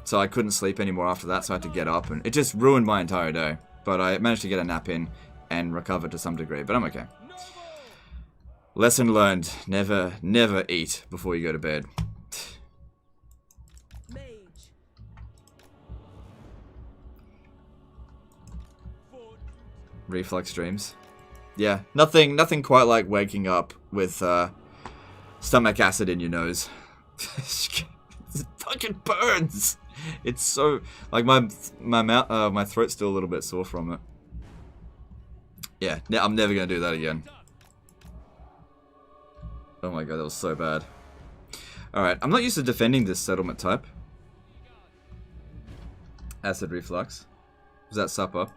so I couldn't sleep anymore after that, so I had to get up, and it just ruined my entire day. But I managed to get a nap in and recover to some degree, but I'm okay. Lesson learned, never eat before you go to bed. Mage. Reflux dreams. Yeah, nothing quite like waking up with stomach acid in your nose. It fucking burns. It's so like my mouth, my throat's still a little bit sore from it. Yeah, I'm never gonna do that again. Oh my god, that was so bad. Alright, I'm not used to defending this settlement type. Acid reflux. Was that supper?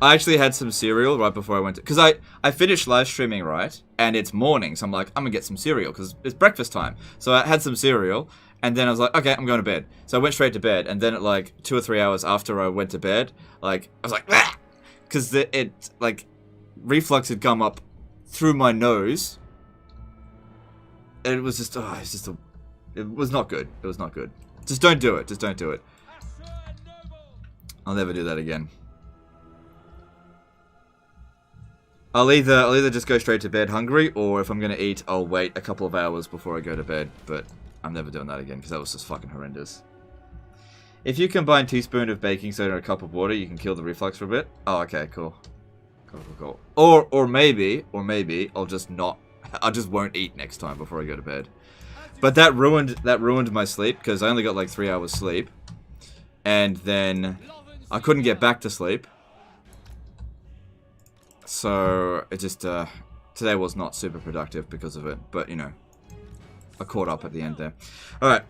I actually had some cereal right before I went to... Because I finished live streaming, right? And it's morning, so I'm like, I'm gonna get some cereal, because it's breakfast time. So I had some cereal, and then I was like, okay, I'm going to bed. So I went straight to bed, and then at like 2 or 3 hours after I went to bed, like, I was like, ah! Because like, reflux had come up through my nose. And it was just, it was not good. It was not good. Just don't do it. Just don't do it. I'll never do that again. I'll either just go straight to bed hungry, or if I'm gonna eat, I'll wait a couple of hours before I go to bed. But I'm never doing that again, because that was just fucking horrendous. If you combine a teaspoon of baking soda and a cup of water, you can kill the reflux for a bit. Oh, okay, cool. Cool. Or maybe I'll just not. I just won't eat next time before I go to bed. But that ruined my sleep, because I only got like 3 hours sleep, and then I couldn't get back to sleep. So it just today was not super productive because of it. But you know, I caught up at the end there. All right,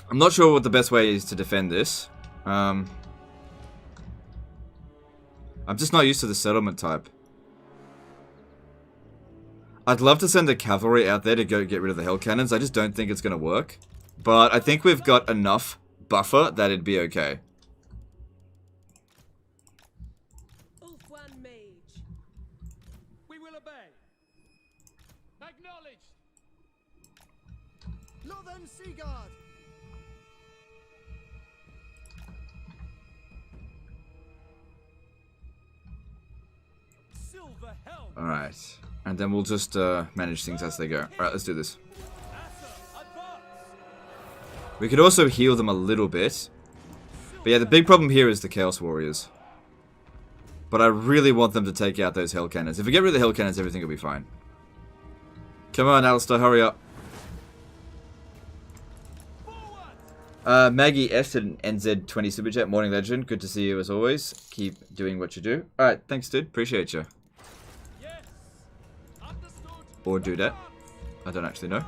I'm not sure what the best way is to defend this. I'm just not used to the settlement type. I'd love to send the cavalry out there to go get rid of the hell cannons. I just don't think it's going to work. But I think we've got enough buffer that it'd be okay. Ulfwan Mage. We will obey. Acknowledged. Northern Seaguard. Silver helm. Alright. And then we'll just manage things as they go. Alright, let's do this. We could also heal them a little bit. But yeah, the big problem here is the Chaos Warriors. But I really want them to take out those Hell Cannons. If we get rid of the Hell Cannons, everything will be fine. Come on, Alistair, hurry up. Maggie S and NZ20 Super Chat, Morning Legend. Good to see you as always. Keep doing what you do. Alright, thanks dude. Appreciate you. Or do that. I don't actually know.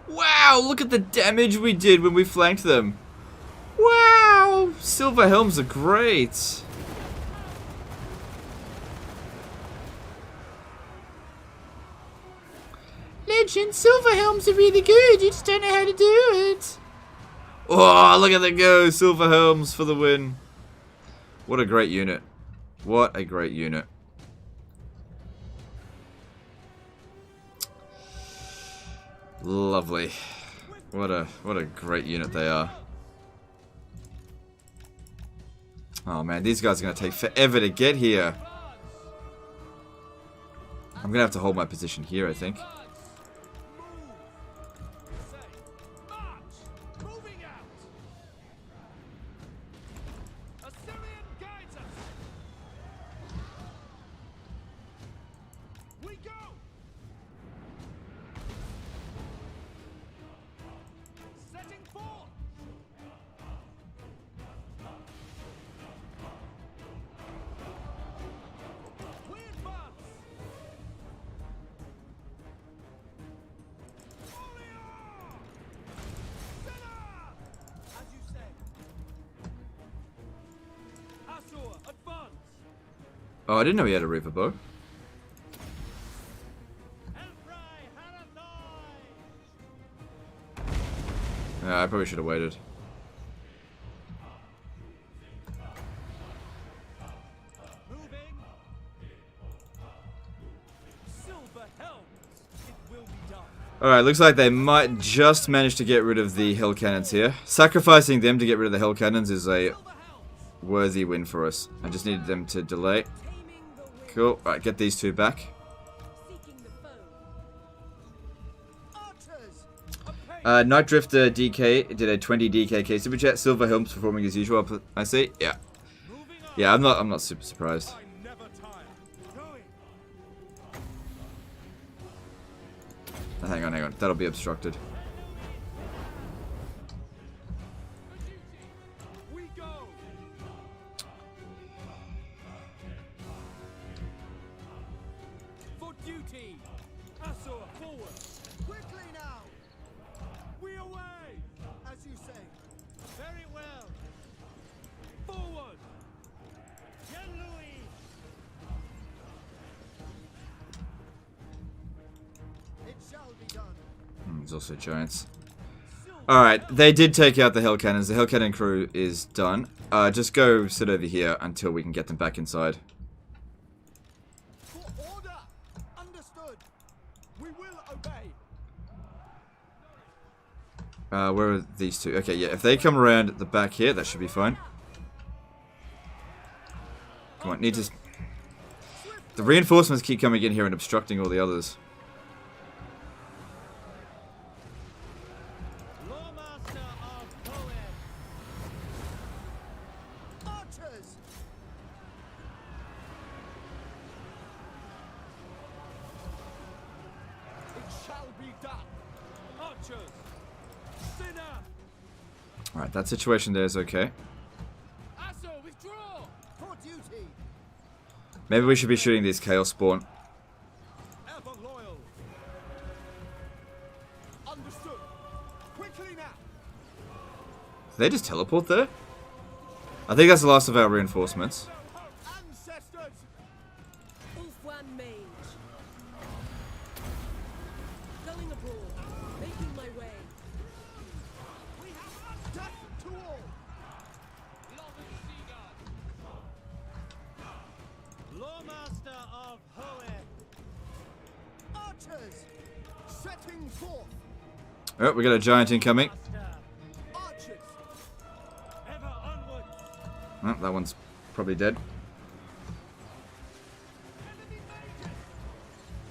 Wow, look at the damage we did when we flanked them. Wow, silver helms are great. Legend, silver helms are really good. You just don't know how to do it. Oh, look at that go. Silver helms for the win. What a great unit. What a great unit. Lovely. What a great unit they are. Oh man, these guys are going to take forever to get here. I'm going to have to hold my position here, I think. Oh, I didn't know he had a Reaper bow. Yeah, I probably should have waited. Alright, looks like they might just manage to get rid of the Hell Cannons here. Sacrificing them to get rid of the Hell Cannons is a worthy win for us. I just needed them to delay. Cool. Alright, get these two back. Night Drifter DK did a 20 DKK super chat. Silver helms performing as usual. I see. Yeah. Yeah, I'm not super surprised. Hang on. That'll be obstructed. There's also giants. Alright, they did take out the Hell Cannons. The Hell Cannon crew is done. Just go sit over here until we can get them back inside. For order. Understood. We will obey. Where are these two? Okay, yeah, if they come around the back here, that should be fine. Come on, need to... The reinforcements keep coming in here and obstructing all the others. Alright, that situation there is okay. Asso, withdraw! For duty. Maybe we should be shooting these Chaos Spawn. Ever loyal. Understood. Quickly now. Did they just teleport there? I think that's the last of our reinforcements. Ancestors. Ulfwan Mage. Going abroad. Making my way. We have death to all. Lawmaster of Hoenn. Archers. Setting forth. Oh, we got a giant incoming. Archers. Ever onward. Oh, that one's probably dead.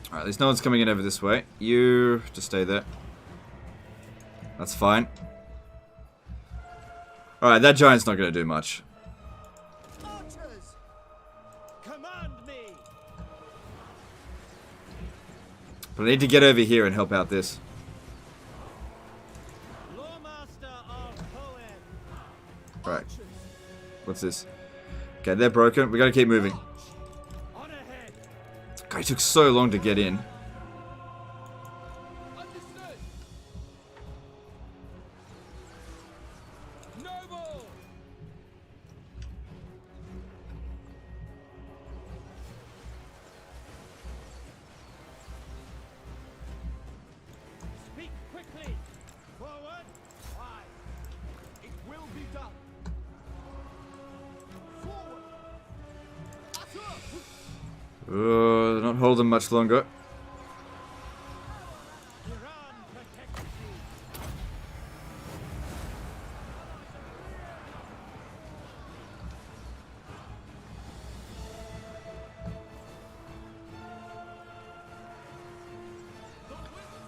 Alright, at least no one's coming in over this way. You just stay there. That's fine. Alright, that giant's not going to do much. Archers. Command me. But I need to get over here and help out this. Lawmaster of Hoenn. Alright. What's this? Okay, they're broken. We got to keep moving. On ahead. God, it took so long to get in. Understood. Noble. Speak quickly. Forward. Aye. It will be done. Forward. They're not holding much longer. Iran protects you.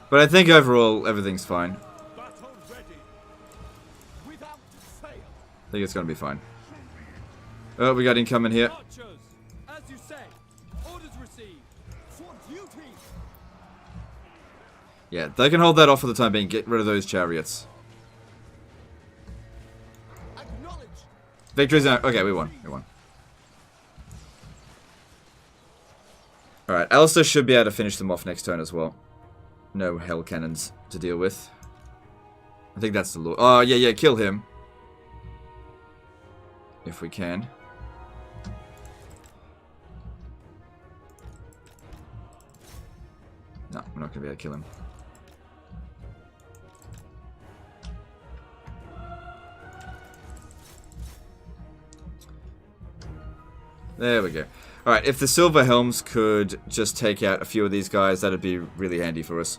But I think overall, everything's fine. Battle ready. Without fail. I think it's going to be fine. Oh, we got incoming here. Archers, as you say. Orders received. For duty. Yeah, they can hold that off for the time being. Get rid of those chariots. Acknowledge. Victory's out. Okay, we won. We won. Alright, Alistair should be able to finish them off next turn as well. No hell cannons to deal with. I think that's the law. Oh, yeah, kill him. If we can. No, we're not going to be able to kill him. There we go. Alright, if the Silver Helms could just take out a few of these guys, that'd be really handy for us.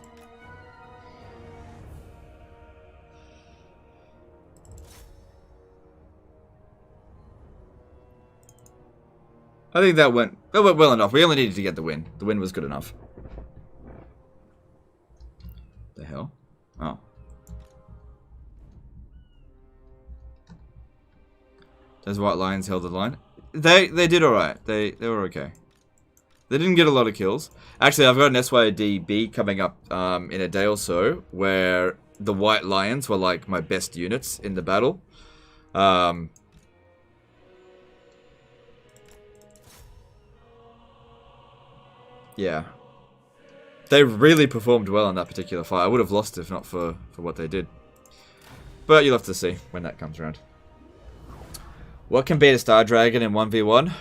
I think that went well enough. We only needed to get the win. The win was good enough. The hell? Oh. Those White Lions held the line. They did alright. They were okay. They didn't get a lot of kills. Actually, I've got an SYDB coming up in a day or so, where the White Lions were like my best units in the battle. Yeah. They really performed well in that particular fight. I would have lost if not for what they did. But you'll have to see when that comes around. What can beat a Star Dragon in 1v1?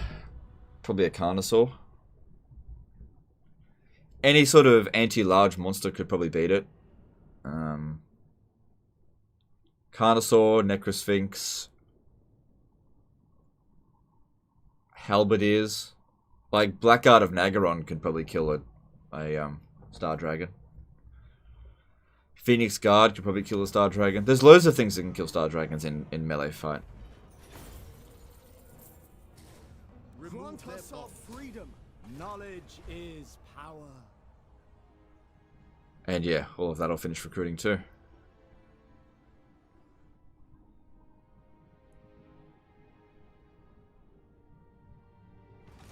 Probably a Carnosaur. Any sort of anti-large monster could probably beat it. Carnosaur, Necrosphinx, Halberdiers. Like, Blackguard of Nagaron could probably kill a Star Dragon. Phoenix Guard could probably kill a Star Dragon. There's loads of things that can kill Star Dragons in melee fight. Grant us our freedom. Knowledge is power. And yeah, all of that will finish recruiting too.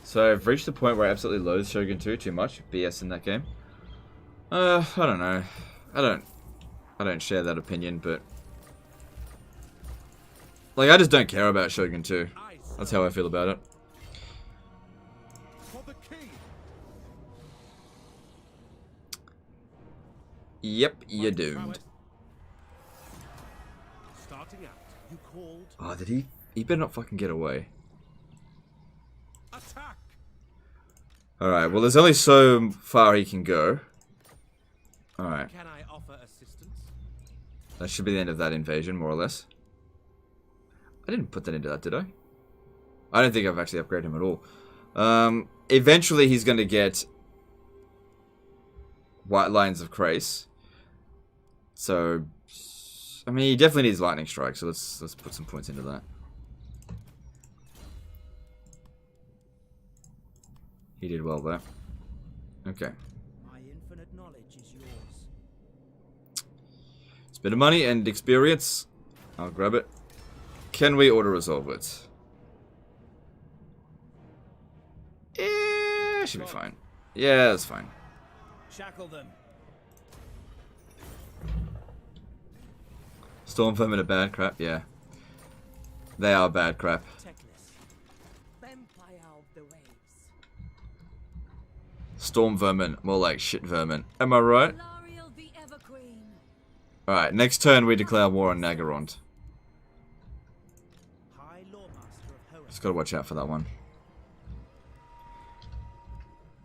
So I've reached the point where I absolutely loathe Shogun 2 too much. BS in that game. I don't know. I don't share that opinion, but Like, I just don't care about Shogun 2. That's how I feel about it. For the king. Yep, you're doomed. Starting out. You called. Oh, did he? He better not fucking get away. Attack. Alright, well, there's only so far he can go. Alright. Can I offer assistance? That should be the end of that invasion, more or less. I didn't put that into that, did I? I don't think I've actually upgraded him at all. Eventually he's going to get White Lions of Crace. So, I mean, he definitely needs Lightning Strike, so let's put some points into that. He did well there. Okay. My infinite knowledge is yours. It's a bit of money and experience. I'll grab it. Can we auto-resolve it? Yeah, should be fine. Yeah, that's fine. Shackle them. Storm Vermin are bad crap, yeah. They are bad crap. Vampire of the waves. Storm Vermin, more like shit vermin. Am I right? Alarielle the Everqueen. Alright, next turn we declare war on Nagarond. High Lawmaster of Hoenn. Just gotta watch out for that one.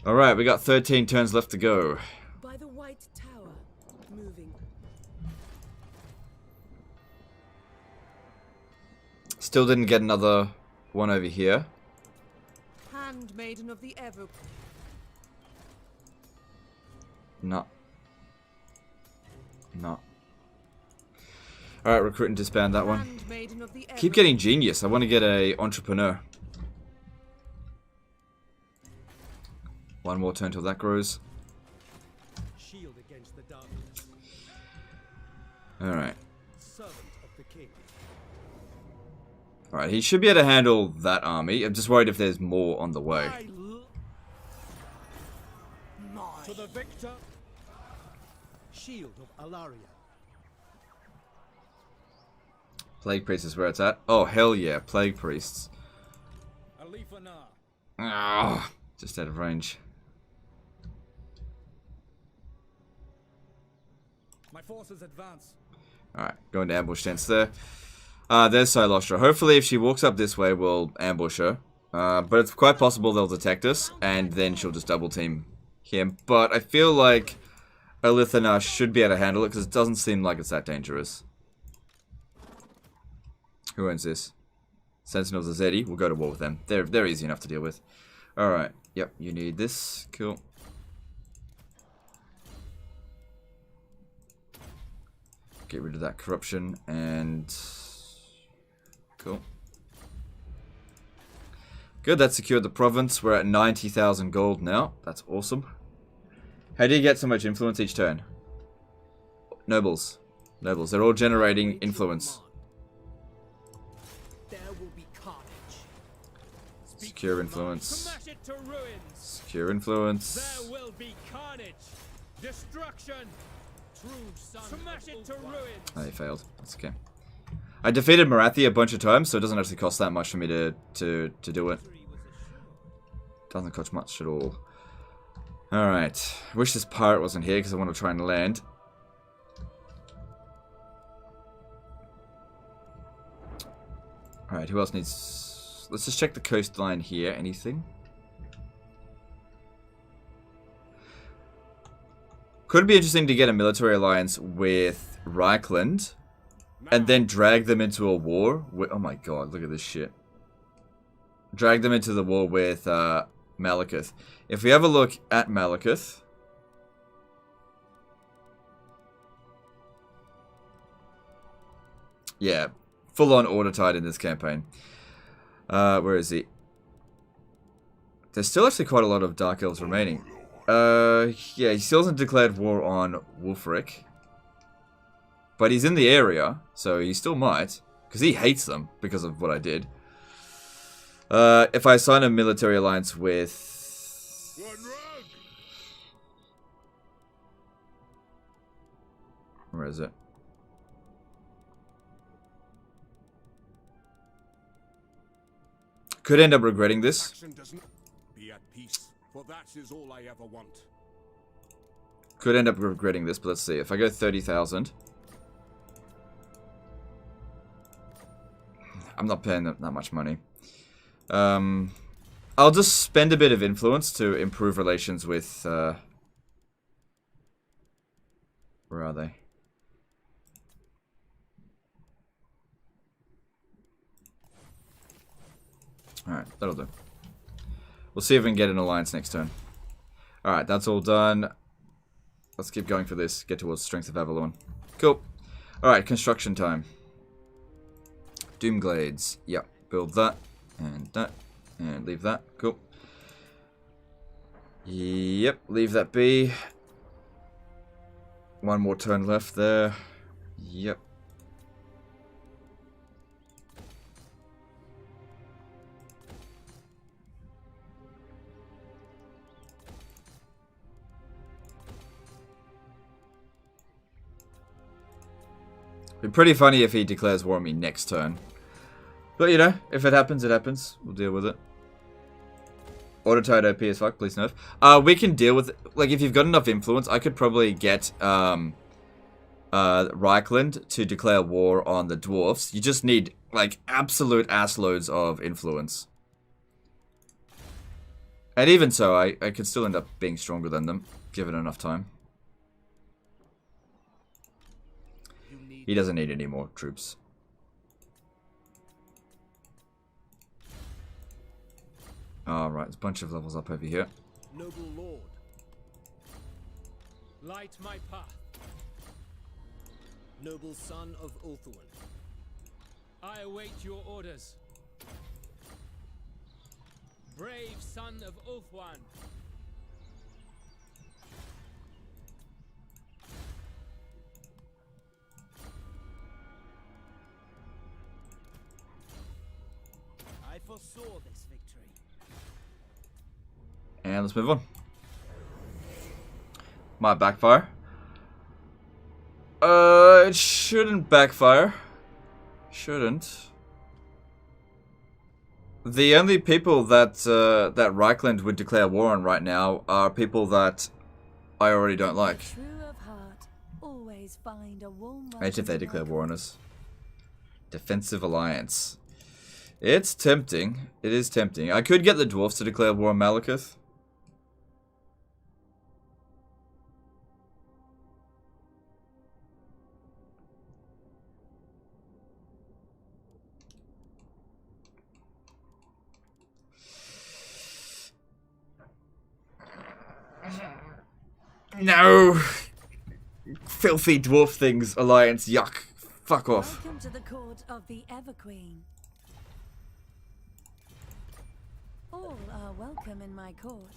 Alright, we got 13 turns left to go. By the White Tower. Moving. Still didn't get another one over here. Handmaiden of the Everqueen. No. No. Alright, recruit and disband that one. Handmaiden of the Keep getting genius. I want to get a entrepreneur. One more turn till that grows. Shield against the darkness. Alright. Servant of the king. Alright, he should be able to handle that army. I'm just worried if there's more on the way. To the victor. Shield of Alarielle. Plague Priest is where it's at. Oh, hell yeah. Plague Priests. Alifana. Ah, just out of range. My forces advance. Alright, going to ambush stance there. There's Silostra. Hopefully if she walks up this way, we'll ambush her. But it's quite possible they'll detect us, and then she'll just double team him. But I feel like Alithana should be able to handle it, because it doesn't seem like it's that dangerous. Who owns this? Sentinels of Zeddy. We'll go to war with them. They're easy enough to deal with. Alright, yep, you need this. Cool. Get rid of that corruption, and... Cool. Good, that secured the province. We're at 90,000 gold now. That's awesome. How do you get so much influence each turn? Nobles. Nobles. They're all generating influence. There will be carnage. Secure influence. Smash it to ruins. Secure influence. There will be carnage. Destruction. True son. Smash it to ruins. Oh, they failed. That's okay. I defeated Marathi a bunch of times, so it doesn't actually cost that much for me to do it. Doesn't cost much at all. Alright. Wish this pirate wasn't here because I want to try and land. Alright, who else needs... Let's just check the coastline here. Anything? Could be interesting to get a military alliance with Reichland. And then drag them into a war with... Oh my god, look at this shit. Drag them into the war with Malekith. If we have a look at Malekith... Yeah, full-on order tide in this campaign. Where is he? There's still actually quite a lot of Dark Elves remaining. Yeah, he still hasn't declared war on Wulfric. But he's in the area, so he still might. Because he hates them because of what I did. If I sign a military alliance with... Where is it? Could end up regretting this. Action does not be at peace, for that is all I ever want. Could end up regretting this, but let's see. If I go 30,000. I'm not paying that much money. I'll just spend a bit of influence to improve relations with, where are they? Alright, that'll do. We'll see if we can get an alliance next turn. Alright, that's all done. Let's keep going for this. Get towards Strength of Avalon. Cool. Alright, construction time. Doomglades. Yep. Build that. And leave that. Cool. Yep. Leave that be. One more turn left there. Yep. Be pretty funny if he declares war on me next turn. But, you know, if it happens, it happens. We'll deal with it. Autotide OP as fuck, please nerf. We can deal with it. Like, if you've got enough influence, I could probably get Reichland to declare war on the dwarfs. You just need, like, absolute assloads of influence. And even so, I could still end up being stronger than them, given enough time. He doesn't need any more troops. Alright, there's a bunch of levels up over here. Noble Lord. Light my path. Noble son of Ulthuan. I await your orders. Brave son of Ulthuan. I foresaw this victory. And let's move on. Might backfire. It shouldn't backfire. Shouldn't. The only people that that Reichland would declare war on right now are people that I already don't like. True of heart, always find a warm Imagine if they declare war on us. Defensive Alliance. It's tempting. It is tempting. I could get the dwarfs to declare war on Malekith. No! Filthy dwarf things, Alliance, yuck. Fuck off. Welcome to the court of the Everqueen. All are welcome in my court.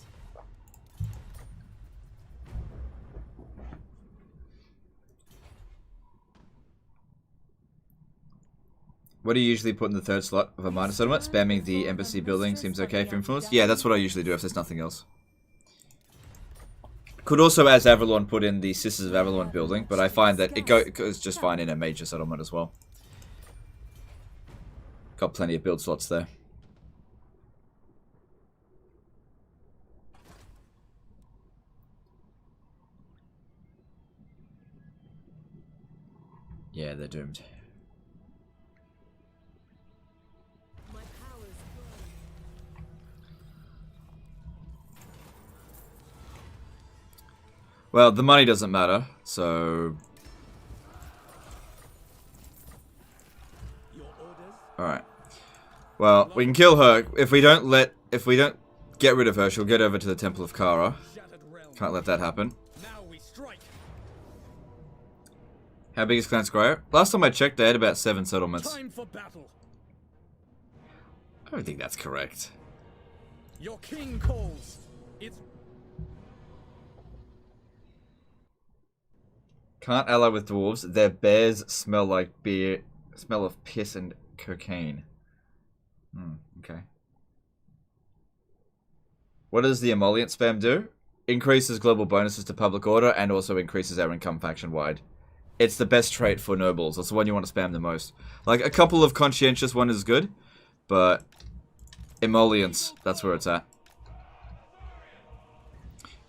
What do you usually put in the third slot of a minor settlement? Spamming the embassy building seems okay for influence? Yeah, that's what I usually do if there's nothing else. Could also, as Avalon, put in the Sisters of Avalon building, but I find that it goes just fine in a major settlement as well. Got plenty of build slots there. Yeah, they're doomed. My powers grow. Well, the money doesn't matter, so... Alright. Well, we can kill her. If we don't get rid of her, she'll get over to the Temple of Kara. Can't let that happen. Now we strike. How big is Clan Scryer? Last time I checked, they had about 7 settlements. Time for battle. I don't think that's correct. Your king calls. It's Can't ally with dwarves. Their bears smell like beer, smell of piss and cocaine. Okay. What does the emollient spam do? Increases global bonuses to public order and also increases our income faction-wide. It's the best trait for nobles. That's the one you want to spam the most. Like, a couple of conscientious one is good, but Emollients. That's where it's at.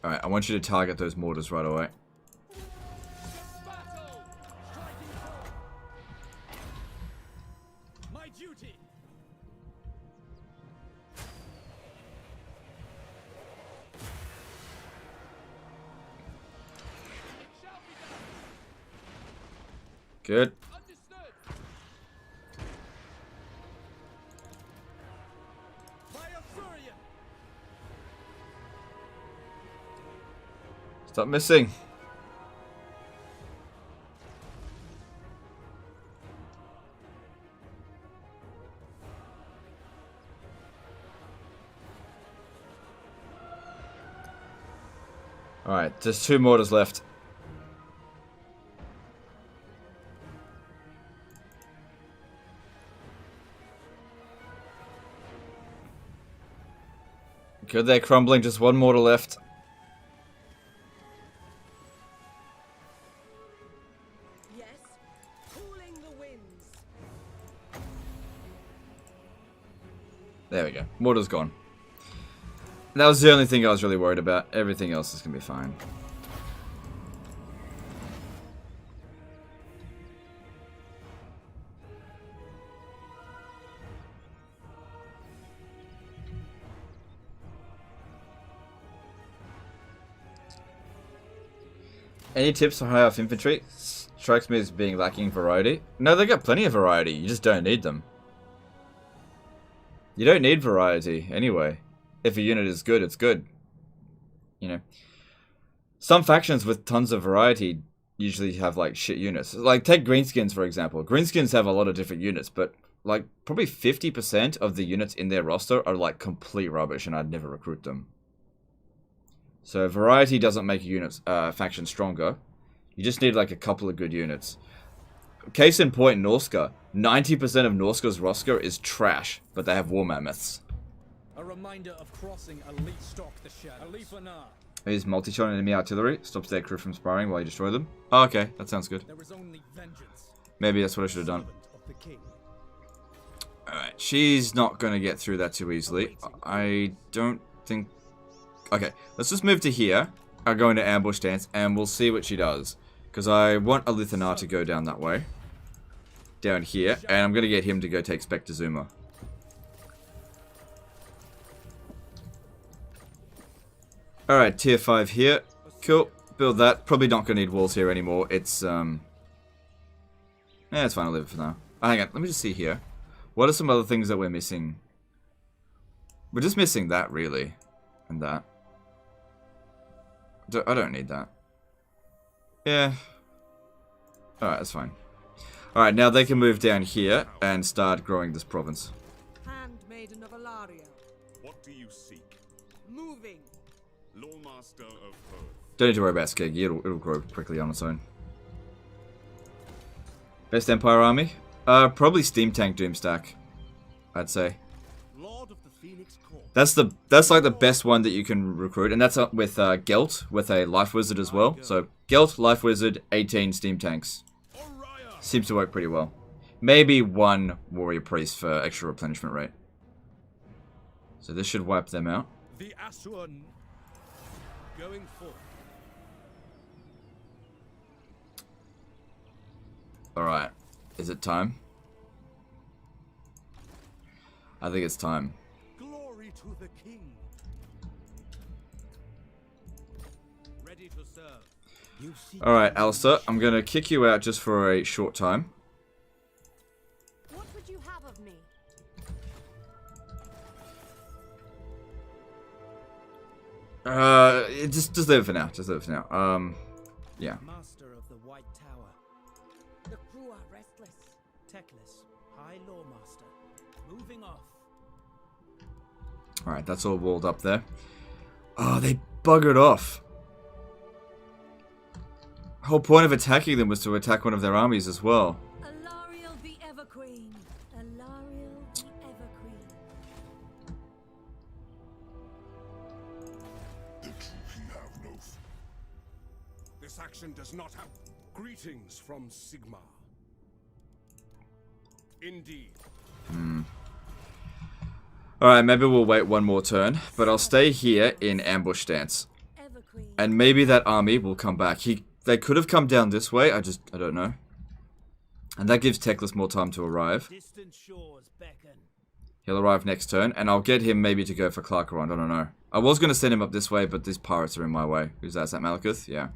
Alright, I want you to target those mortars right away. My duty. Good. Stop missing. Alright, there's 2 mortars left. Good, they're crumbling. Just 1 mortar left. There we go. Mortar's gone. That was the only thing I was really worried about. Everything else is going to be fine. Any tips for high off infantry? Strikes me as being lacking variety. No, they got plenty of variety. You just don't need them. You don't need variety, anyway. If a unit is good, it's good. You know. Some factions with tons of variety usually have, like, shit units. Like, take Greenskins, for example. Greenskins have a lot of different units, but, like, probably 50% of the units in their roster are, like, complete rubbish, and I'd never recruit them. So, variety doesn't make a unit, faction stronger. You just need, like, a couple of good units. Case in point, Norska. 90% of Norska's roster is trash, but they have war mammoths. A reminder of crossing a leaf stalk the shadows. Is multi-shot enemy artillery. Stops their crew from sparring while you destroy them. Oh, okay, that sounds good. There is only vengeance. Maybe that's what I should have done. Alright, she's not going to get through that too easily. I don't think... Okay, let's just move to here. I'll go into ambush stance, and we'll see what she does. Because I want a Lithanar to go down that way. Down here. And I'm going to get him to go take Spectre Zuma. Alright, tier 5 here. Cool. Build that. Probably not going to need walls here anymore. It's, yeah, it's fine. I'll leave it for now. Oh, hang on. Let me just see here. What are some other things that we're missing? We're just missing that, really. And that. I don't need that. Yeah. Alright, that's fine. Alright, now they can move down here and start growing this province. Handmaiden of Alarielle. What do you seek? Moving. Lawmaster of Earth. Don't need to worry about Skeggy, it'll grow quickly on its own. Best Empire army? Probably Steam Tank Doomstack, I'd say. Lord of the Phoenix Corps. That's like the best one that you can recruit, and that's up with Gelt with a Life Wizard as well. So Gelt, Life Wizard, 18 Steam Tanks. Seems to work pretty well. Maybe 1 Warrior Priest for extra replenishment rate. So this should wipe them out. The Asuan going forth. Alright. Is it time? I think it's time. Glory to the king. Ready to serve. Alright, Alistair, I'm gonna kick you out just for a short time. What would you have of me? Just leave it for now. Just leave it for now. Yeah. Master of the White Tower. The crew are restless. Teclis, High Lawmaster. Moving off. Alright, that's all walled up there. Oh, they buggered off. The whole point of attacking them was to attack one of their armies as well. Alarielle the Everqueen. Alarielle the Everqueen. This action does not have Greetings from Sigmar. Indeed. Alright, maybe we'll wait one more turn, but I'll stay here in ambush stance. And maybe that army will come back. They could have come down this way, I don't know. And that gives Teclis more time to arrive. Distant shores beckon. He'll arrive next turn, and I'll get him maybe to go for Clarkerond, I don't know. I was going to send him up this way, but these pirates are in my way. Who's that? Is that Malekith? Yeah.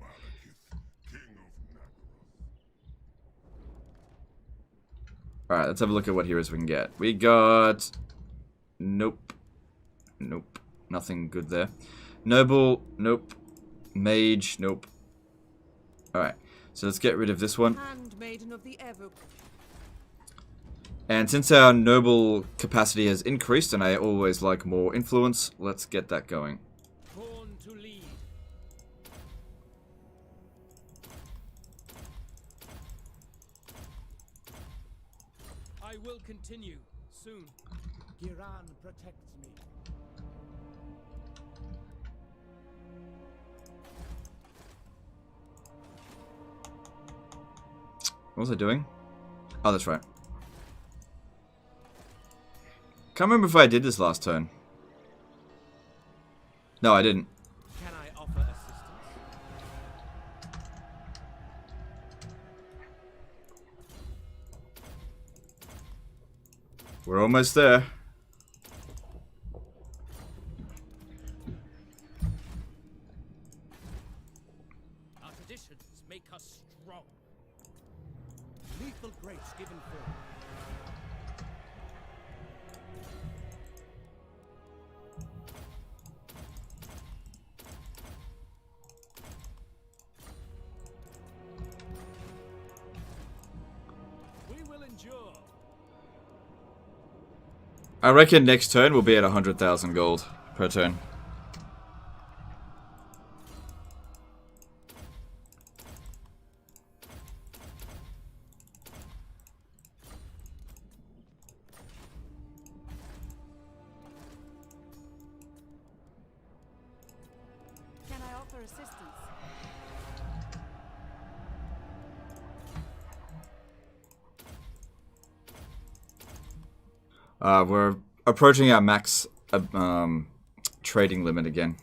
Alright, let's have a look at what heroes we can get. We got... Nope. Nope. Nothing good there. Noble. Nope. Mage. Nope. Alright. So let's get rid of this one. Handmaiden of the Ever. And since our noble capacity has increased, and I always like more influence, let's get that going. Born to lead. I will continue soon. Giran protects me. What was I doing? Oh, that's right. Can't remember if I did this last turn. No, I didn't. Can I offer assistance? We're almost there. Our traditions make us strong. Lethal grace given forth. We will endure. I reckon next turn we'll be at 100,000 gold per turn. Can I offer assistance? We're approaching our max trading limit again.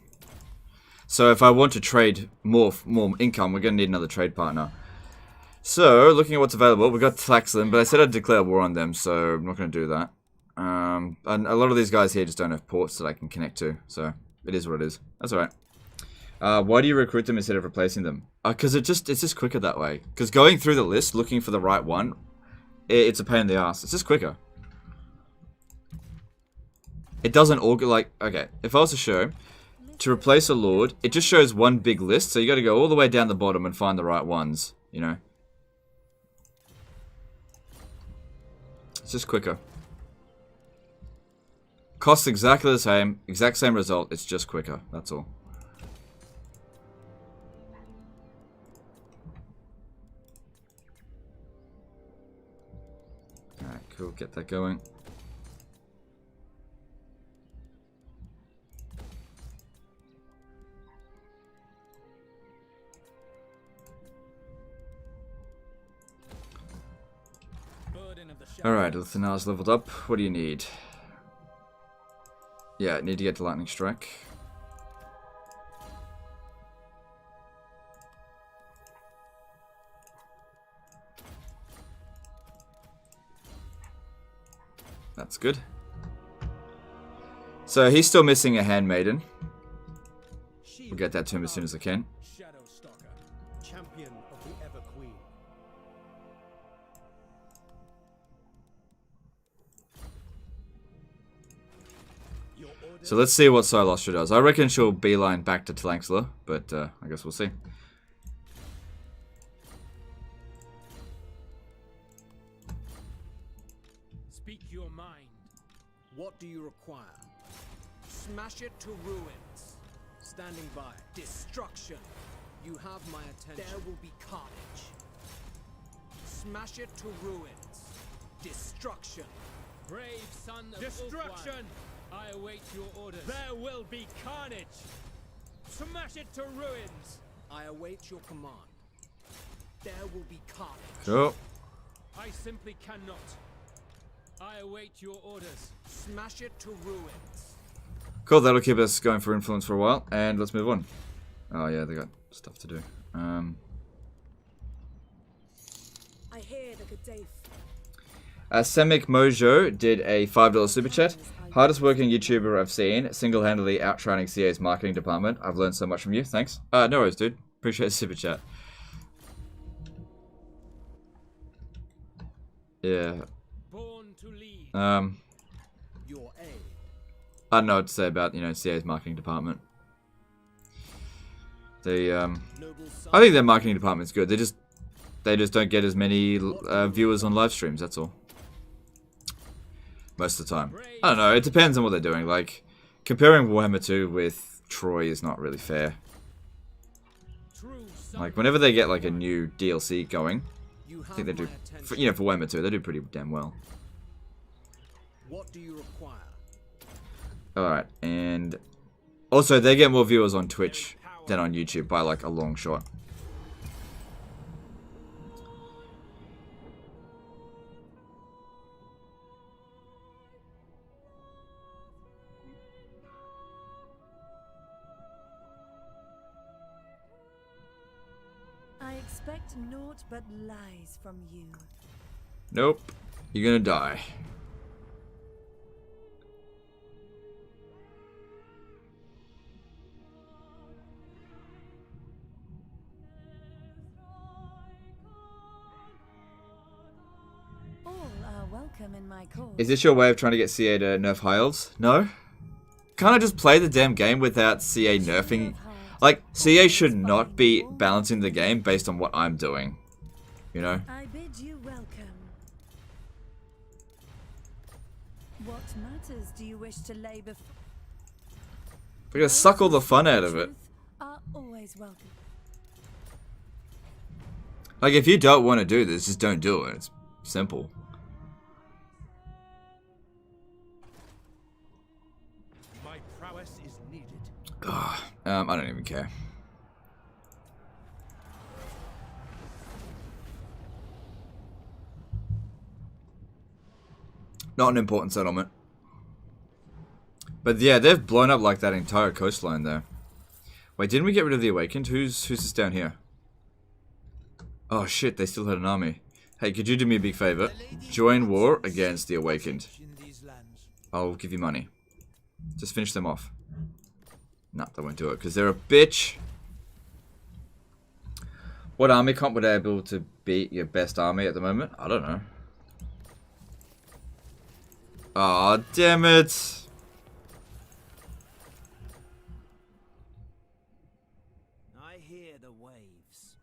So if I want to trade more income, we're going to need another trade partner. So, looking at what's available, we've got Tlaxlan, but I said I'd declare war on them, so I'm not going to do that. And a lot of these guys here just don't have ports that I can connect to, so it is what it is. That's alright. Why do you recruit them instead of replacing them? Because it's just quicker that way. Because going through the list, looking for the right one, it's a pain in the ass. It's just quicker. It doesn't like, okay, if I was to show, to replace a lord, it just shows one big list, so you got to go all the way down the bottom and find the right ones, you know? It's just quicker. Costs exactly the same, exact same result, it's just quicker, that's all. Alright, cool, get that going. Alright, Lithanar's leveled up. What do you need? Yeah, need to get to Lightning Strike. That's good. So he's still missing a handmaiden. We'll get that to him as soon as I can. Champion of the Ever Queen. So let's see what Silostra does. I reckon she'll beeline back to Tlanxla, but I guess we'll see. Speak your mind. What do you require? Smash it to ruins. Standing by. Destruction. You have my attention. There will be carnage. Smash it to ruins. Destruction. Brave son of Destruction! I await your orders. There will be carnage. Smash it to ruins. I await your command. There will be carnage. Cool. I simply cannot. I await your orders. Smash it to ruins. Cool, that'll keep us going for influence for a while, and let's move on. Oh yeah, they got stuff to do. I hear the Gaddafi. Semic Mojo did a $5 super chat. Hardest working YouTuber I've seen, single-handedly outshining CA's marketing department. I've learned so much from you. Thanks. No worries, dude. Appreciate the super chat. Yeah. Born to lead. Your aid. I don't know what to say about, you know, CA's marketing department. They, I think their marketing department's good. They just don't get as many viewers on live streams, that's all. Most of the time. I don't know, it depends on what they're doing. Like, comparing Warhammer 2 with Troy is not really fair. Like, whenever they get, like, a new DLC going, I think they do, for Warhammer 2, they do pretty damn well. What do you require? Alright, and also they get more viewers on Twitch than on YouTube by, like, a long shot. I expect naught but lies from you. Nope. You're gonna die. All are welcome in my cause. Is this your way of trying to get CA to nerf high elves? No? Can't I just play the damn game without CA nerfing? Like, CA should not be balancing the game based on what I'm doing. You know? I bid you welcome. What matters do you wish to lay before? We're gonna suck all the fun out of it. Are always welcome. Like, if you don't want to do this, just don't do it. It's simple. My prowess is needed. I don't even care. Not an important settlement. But yeah, they've blown up like that entire coastline there. Wait, didn't we get rid of the Awakened? Who's this down here? Oh shit, they still had an army. Hey, could you do me a big favor? Join war against the Awakened. I'll give you money. Just finish them off. No, they won't do it because they're a bitch. What army comp would I be able to beat your best army at the moment? I don't know. Aw, oh, damn it. I hear the waves.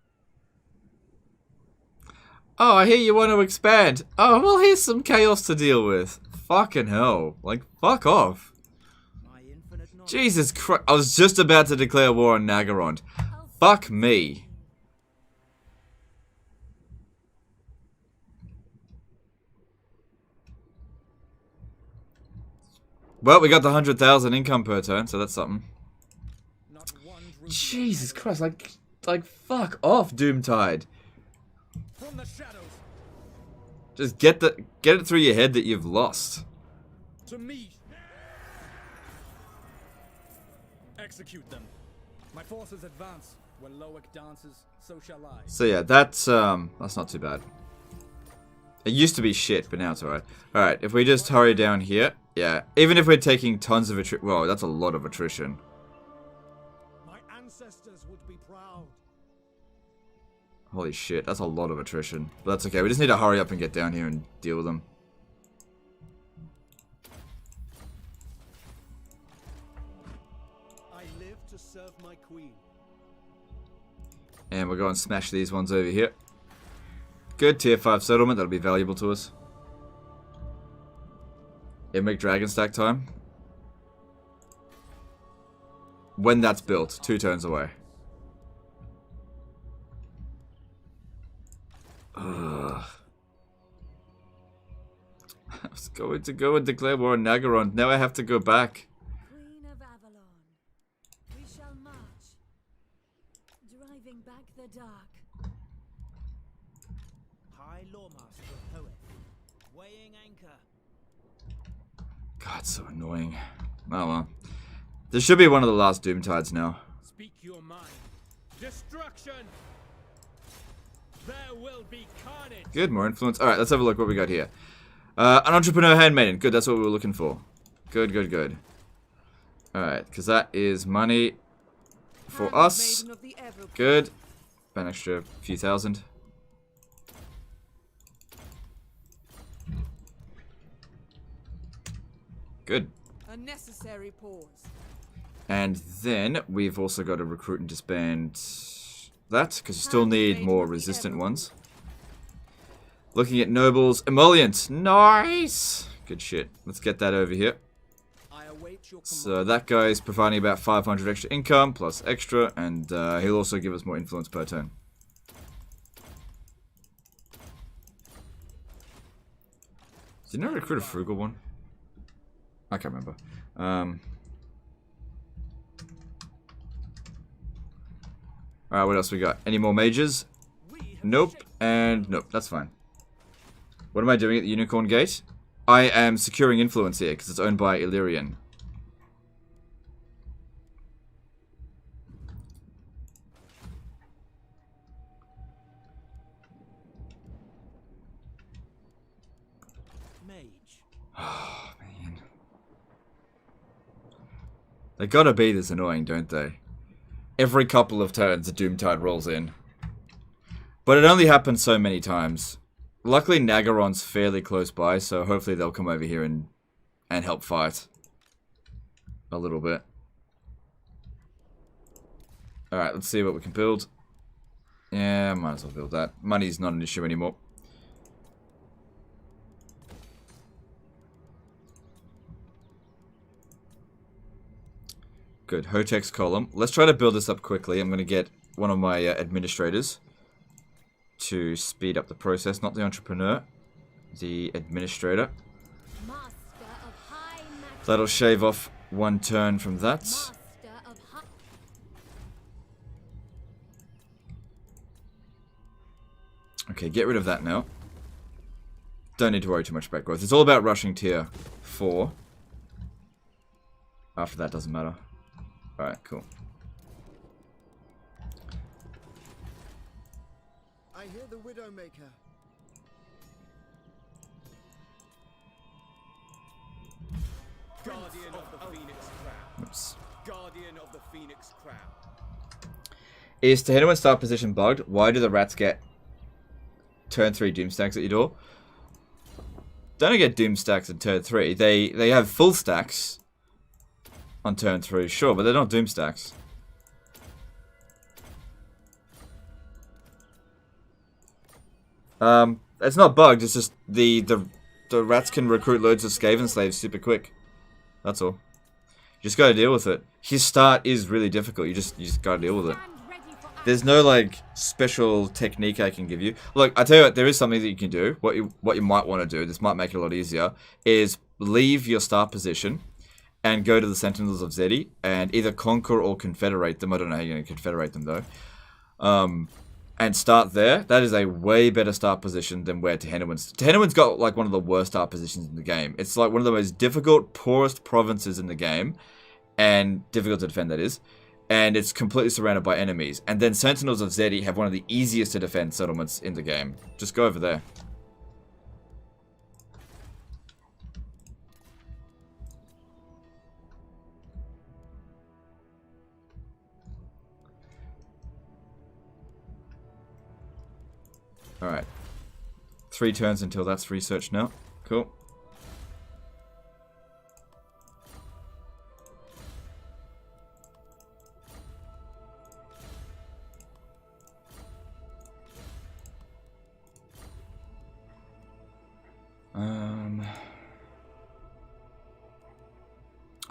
Oh, I hear you want to expand. Oh, well, here's some chaos to deal with. Fucking hell. Like, fuck off. Jesus Christ. I was just about to declare war on Naggarond. Fuck me. Well, we got the 100,000 income per turn, so that's something. Jesus Christ, like fuck off, Doomtide. From the shadows. Just get it through your head that you've lost. To me. Execute them. My forces advance. When Loic dances, so shall I. So yeah, that's not too bad. It used to be shit, but now it's alright. Alright, if we just hurry down here, yeah. Even if we're taking tons of attrition, whoa, that's a lot of attrition. My ancestors would be proud. Holy shit, that's a lot of attrition. But that's okay, we just need to hurry up and get down here and deal with them. I live to serve my queen. And we'll go and smash these ones over here. Good, tier 5 settlement, that'll be valuable to us. Immic Dragon stack time. When that's built, 2 turns away. Ugh. I was going to go and declare war on Naggarond. Now I have to go back. Queen of Avalon, we shall march, driving back the dark. High Lawmaster of Poet, weighing anchor. God, so annoying. Oh well. This should be one of the last Doomtides now. Speak your mind. Destruction. There will be carnage. Good, more influence. Alright, let's have a look what we got here. An entrepreneur handmaiden. Good, that's what we were looking for. Good, good, good. Alright, because that is money for us. Handmaiden of the Ever- Good. An extra few thousand. Good. A necessary pause. And then we've also got to recruit and disband that, because you still need more resistant ones. Looking at nobles, emollients. Nice! Good shit. Let's get that over here. I await your So that guy is providing about 500 extra income, plus extra, and he'll also give us more influence per turn. Didn't I recruit a frugal one? I can't remember. Alright, what else we got? Any more mages? Nope, and nope, that's fine. What am I doing at the Unicorn Gate? I am securing influence here, because it's owned by Illyrian. Mage. Oh, man. They gotta be this annoying, don't they? Every couple of turns, a Doomtide rolls in. But it only happens so many times. Luckily, Nagaron's fairly close by, so hopefully they'll come over here and help fight. A little bit. Alright, let's see what we can build. Yeah, might as well build that. Money's not an issue anymore. Good, Hotex column. Let's try to build this up quickly. I'm going to get one of my administrators to speed up the process. Not the entrepreneur, the administrator. Master of high That'll shave off one turn from that. Master of high Okay, get rid of that now. Don't need to worry too much about growth. It's all about rushing tier 4. After that, doesn't matter. Alright, cool. I hear the Widowmaker. Guardian of the Phoenix Crown. Oops. Guardian of the Phoenix Crown. Is Tehenuan's start position bugged? Why do the rats get turn 3 doom stacks at your door? Don't get doom stacks at turn 3. They have full stacks on turn 3, sure, but they're not doom stacks. It's not bugged, it's just the rats can recruit loads of Skaven slaves super quick. That's all. You just gotta deal with it. His start is really difficult, you just gotta deal with it. There's no like special technique I can give you. Look, I tell you what, there is something that you can do. What you might want to do, this might make it a lot easier, is leave your start position and go to the Sentinels of Zeddy and either conquer or confederate them. I don't know how you're going to confederate them though. And start there. That is a way better start position than where Tehenuan's. Tehenuan's got like one of the worst start positions in the game. It's like one of the most difficult, poorest provinces in the game, and difficult to defend, that is. And it's completely surrounded by enemies. And then Sentinels of Zeddy have one of the easiest to defend settlements in the game. Just go over there. Alright. 3 turns until that's researched now. Cool.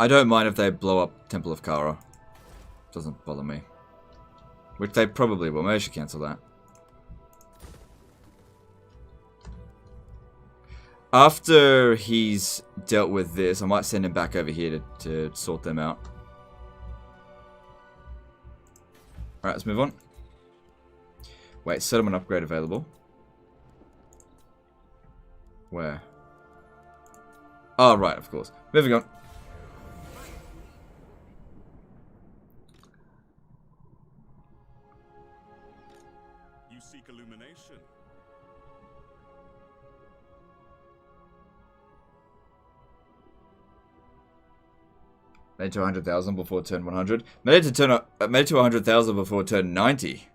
I don't mind if they blow up Temple of Kara. Doesn't bother me. Which they probably will. Maybe I should cancel that. After he's dealt with this, I might send him back over here to sort them out. Alright, let's move on. Wait, settlement upgrade available. Where? Oh, right, of course. Moving on. You seek illumination. Made it to 100,000 before turn 100. Made it to 100,000 before turn 90.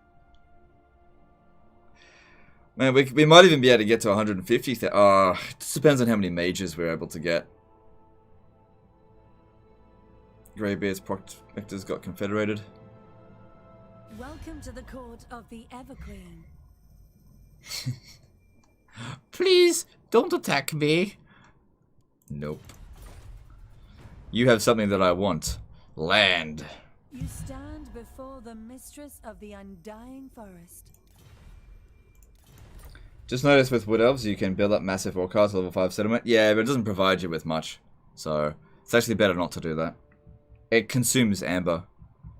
Man, we might even be able to get to 150,000. It just depends on how many mages we're able to get. Greybeard's Proctors got confederated. Welcome to the court of the Everqueen. Please, don't attack me. Nope. You have something that I want. Land. You stand before the mistress of the undying forest. Just noticed with Wood Elves, you can build up massive Orcars level 5 settlement. Yeah, but it doesn't provide you with much. So, it's actually better not to do that. It consumes amber.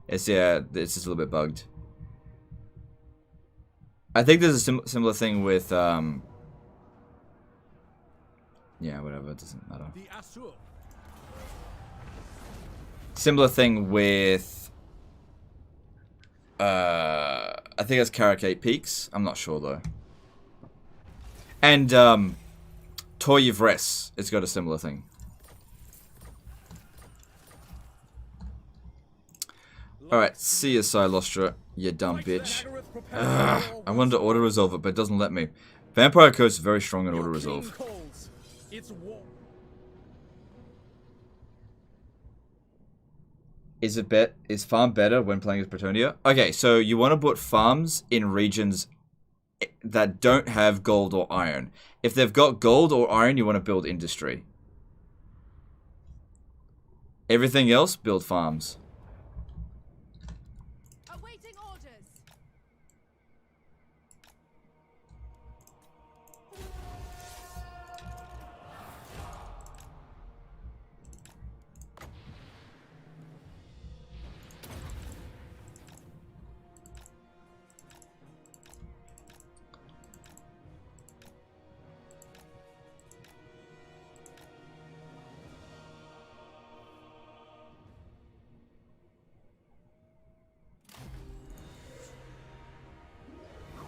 It's just a little bit bugged. I think there's a similar thing with, yeah, whatever, it doesn't matter. Similar thing with, I think it's Karakate Peaks. I'm not sure, though. And, Toy of Res, it's got a similar thing. Alright, see you, Silostra, you dumb bitch. I wanted to auto-resolve it, but it doesn't let me. Vampire Coast is very strong in auto-resolve. Is farm better when playing as Bretonia? Okay, so you want to put farms in regions that don't have gold or iron. If they've got gold or iron, you want to build industry. Everything else, build farms. Awaiting orders.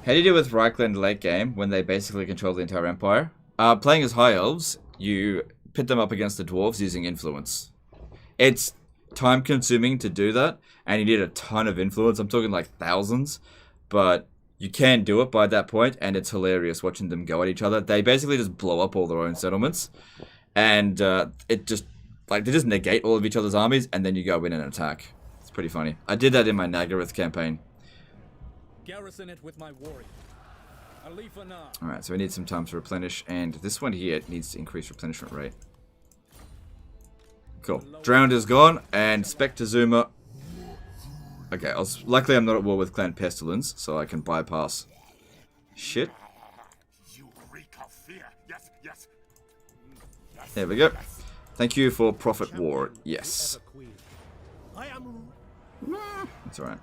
How do you deal with Reichland late game when they basically control the entire empire? Playing as High Elves, you pit them up against the Dwarves using influence. It's time consuming to do that, and you need a ton of influence. I'm talking like thousands, but you can do it by that point, and it's hilarious watching them go at each other. They basically just blow up all their own settlements, and it just, like, they just negate all of each other's armies, and then you go in and attack. It's pretty funny. I did that in my Nagaroth campaign. Garrison it with my warrior. Alright, so we need some time to replenish, and this one here needs to increase replenishment rate. Cool. Drowned is gone, and Spectre Zuma. Okay, luckily I'm not at war with Clan Pestilence, so I can bypass shit. There we go. Thank you for Prophet War. Yes. That's alright.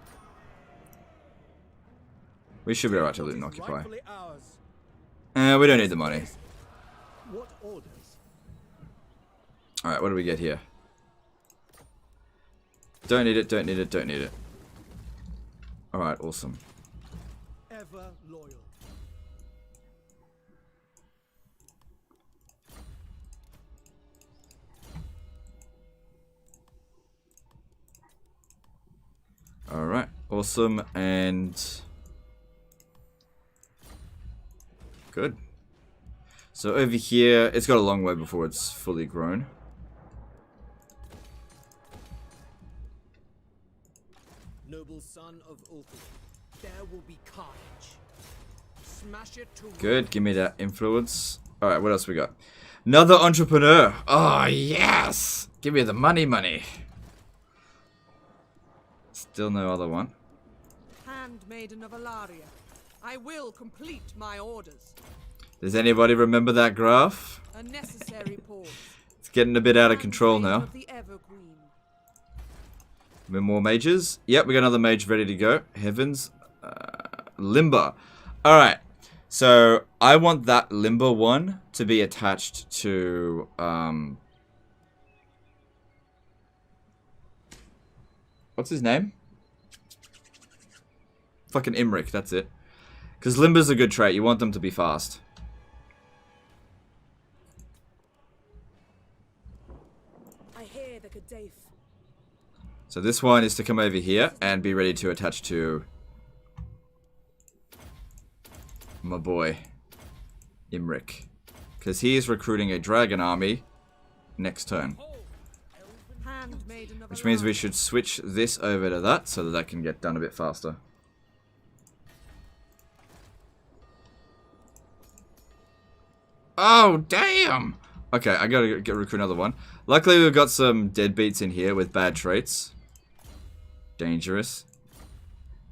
We should be alright to loot and occupy. We don't need the money. Alright, what do we get here? Don't need it, don't need it, don't need it. Alright, awesome. Ever loyal. Alright, awesome, and good. So over here, it's got a long way before it's fully grown. Noble son of Ulthuan, there will be carnage. Smash it to Good, give me that influence. Alright, what else we got? Another entrepreneur. Oh, yes! Give me the money, money. Still no other one. Handmaiden of Alarielle, I will complete my orders. Does anybody remember that graph? A necessary pause. It's getting a bit out of control now. Of the Everqueen. More mages. Yep, we got another mage ready to go. Heavens. Limber. Alright. So, I want that Limber one to be attached to What's his name? Fucking Imric, that's it. Because Limber's a good trait. You want them to be fast. I hear the Kadaf. So this one is to come over here and be ready to attach to my boy Imric. Because he is recruiting a dragon army next turn. Which means we should switch this over to that so that that can get done a bit faster. Oh, damn! Okay, I gotta recruit another one. Luckily, we've got some deadbeats in here with bad traits. Dangerous.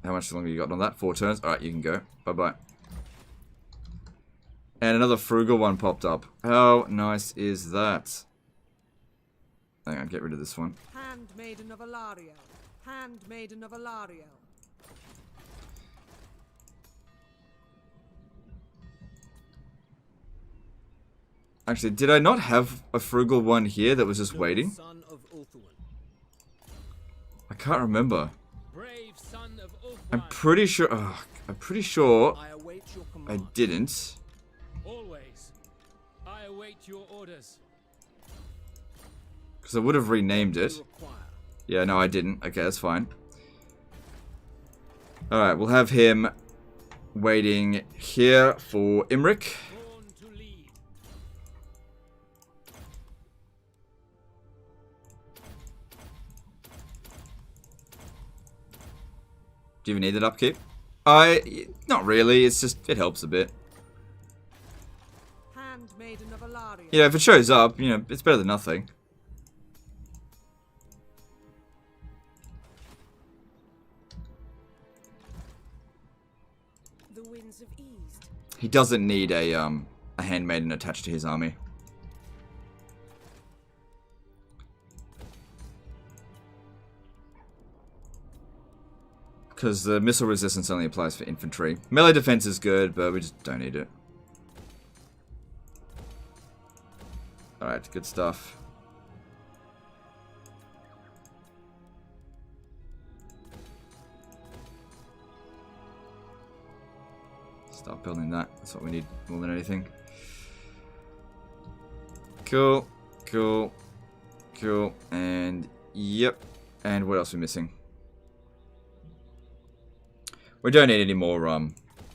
How much longer you got on that? 4 turns? Alright, you can go. Bye-bye. And another frugal one popped up. How nice is that? Hang on, get rid of this one. Handmaiden of Alarielle. Handmaiden of Alarielle. Actually, did I not have a frugal one here that was just waiting? I can't remember. Brave son of I'm pretty sure. I'm pretty sure I didn't. Always. I await your orders. Because I would have renamed it. Yeah, no, I didn't. Okay, that's fine. Alright, we'll have him waiting here for Imric. Do you even need that upkeep? Not really. It's just, it helps a bit. Handmaiden of Alarielle. Yeah, if it shows up, you know, it's better than nothing. The winds have eased. He doesn't need a handmaiden attached to his army. Because the missile resistance only applies for infantry. Melee defense is good, but we just don't need it. Alright, good stuff. Start building that. That's what we need more than anything. Cool. Cool. Cool. And yep. And what else are we missing? We don't need any more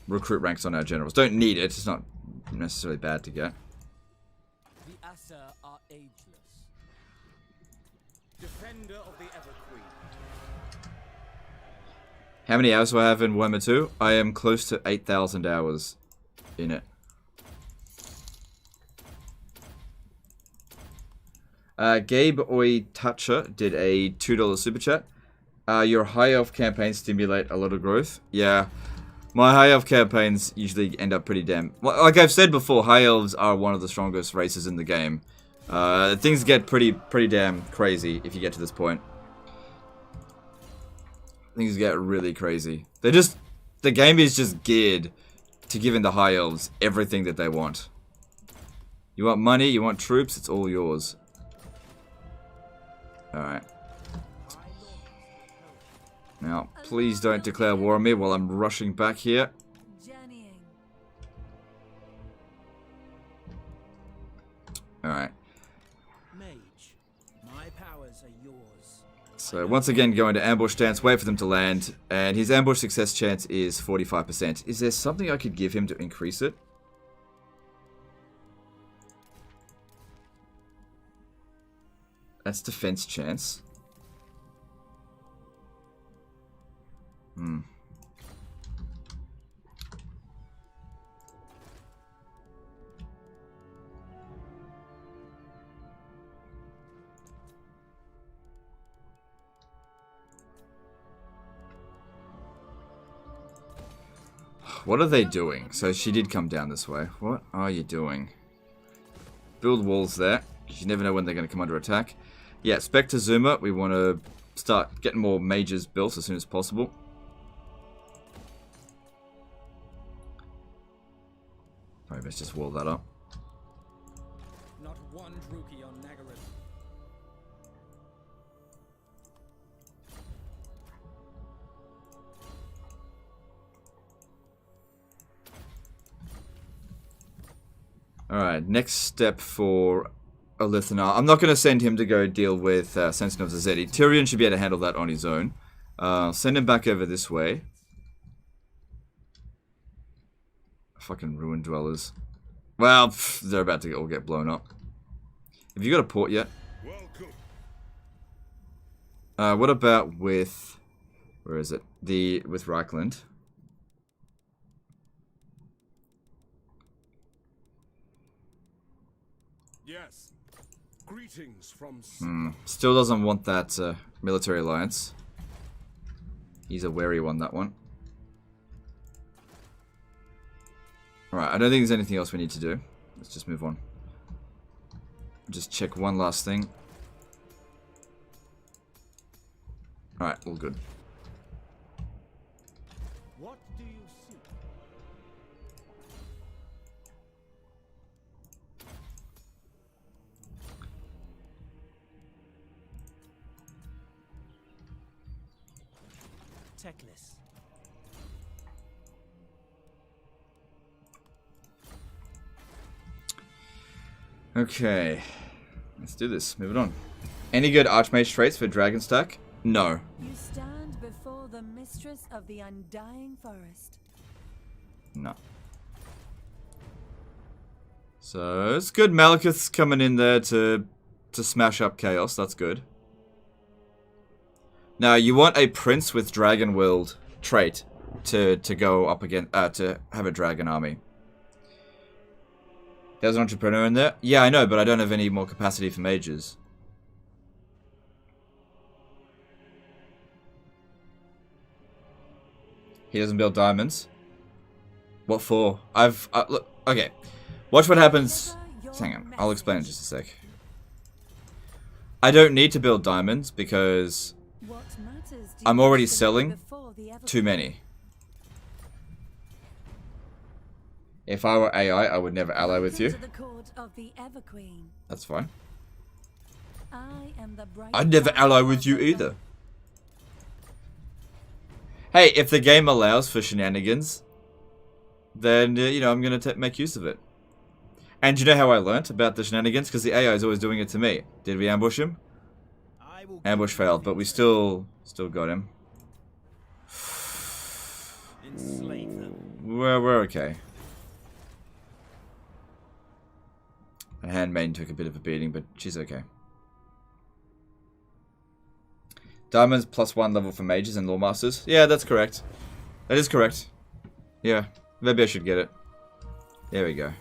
recruit ranks on our generals. Don't need it. It's not necessarily bad to get. The Asa are ageless. Defender of the Everqueen. How many hours do I have in Warhammer 2? I am close to 8,000 hours in it. Gabe Oitacha did a $2 super chat. Your high elf campaigns stimulate a lot of growth. Yeah, my high elf campaigns usually end up pretty damn... Like I've said before, high elves are one of the strongest races in the game. Things get pretty damn crazy if you get to this point. Things get really crazy. The game is just geared to giving the high elves everything that they want. You want money, you want troops, it's all yours. Alright. Now, please don't declare war on me while I'm rushing back here. Alright. Mage, my powers are yours. So, once again, go into ambush stance, wait for them to land, and his ambush success chance is 45%. Is there something I could give him to increase it? That's defense chance. What are they doing? So she did come down this way. What are you doing? Build walls there. You never know when they're going to come under attack. Yeah, Spectre Zuma. We want to start getting more mages built as soon as possible. Probably best just wall that up. Not one Druki on Nagarin. Alright, next step for Olithanar. I'm not going to send him to go deal with Sentinel of Zazeti. Tyrion should be able to handle that on his own. Send him back over this way. Fucking ruin dwellers. Well, they're about to all get blown up. Have you got a port yet? What about with... Where is it? With Reichland. Yes. Greetings from... Still doesn't want that military alliance. He's a wary one, that one. Alright, I don't think there's anything else we need to do. Let's just move on. Just check one last thing. Alright, all good. What do you seek? Techless. Okay. Let's do this. Move it on. Any good Archmage traits for Dragon Stack? No. You stand before the mistress of the undying forest. No. So, it's good Malekith's coming in there to smash up Chaos. That's good. Now, you want a Prince with Dragon Willed trait to go up against, to have a Dragon army. There's an Entrepreneur in there? Yeah, I know, but I don't have any more capacity for mages. He doesn't build diamonds? What for? Look, okay. Watch what happens. Hang on, I'll explain in just a sec. I don't need to build diamonds because I'm already selling too many. If I were AI, I would never ally with you. That's fine. I'd never ally with you either. Hey, if the game allows for shenanigans, then, you know, I'm going to make use of it. And you know how I learnt about the shenanigans? Because the AI is always doing it to me. Did we ambush him? Ambush failed, but we still got him. We're okay. And Handmaiden took a bit of a beating, but she's okay. Diamonds +1 level for mages and lawmasters. Yeah, that's correct. That is correct. Yeah, maybe I should get it. There we go.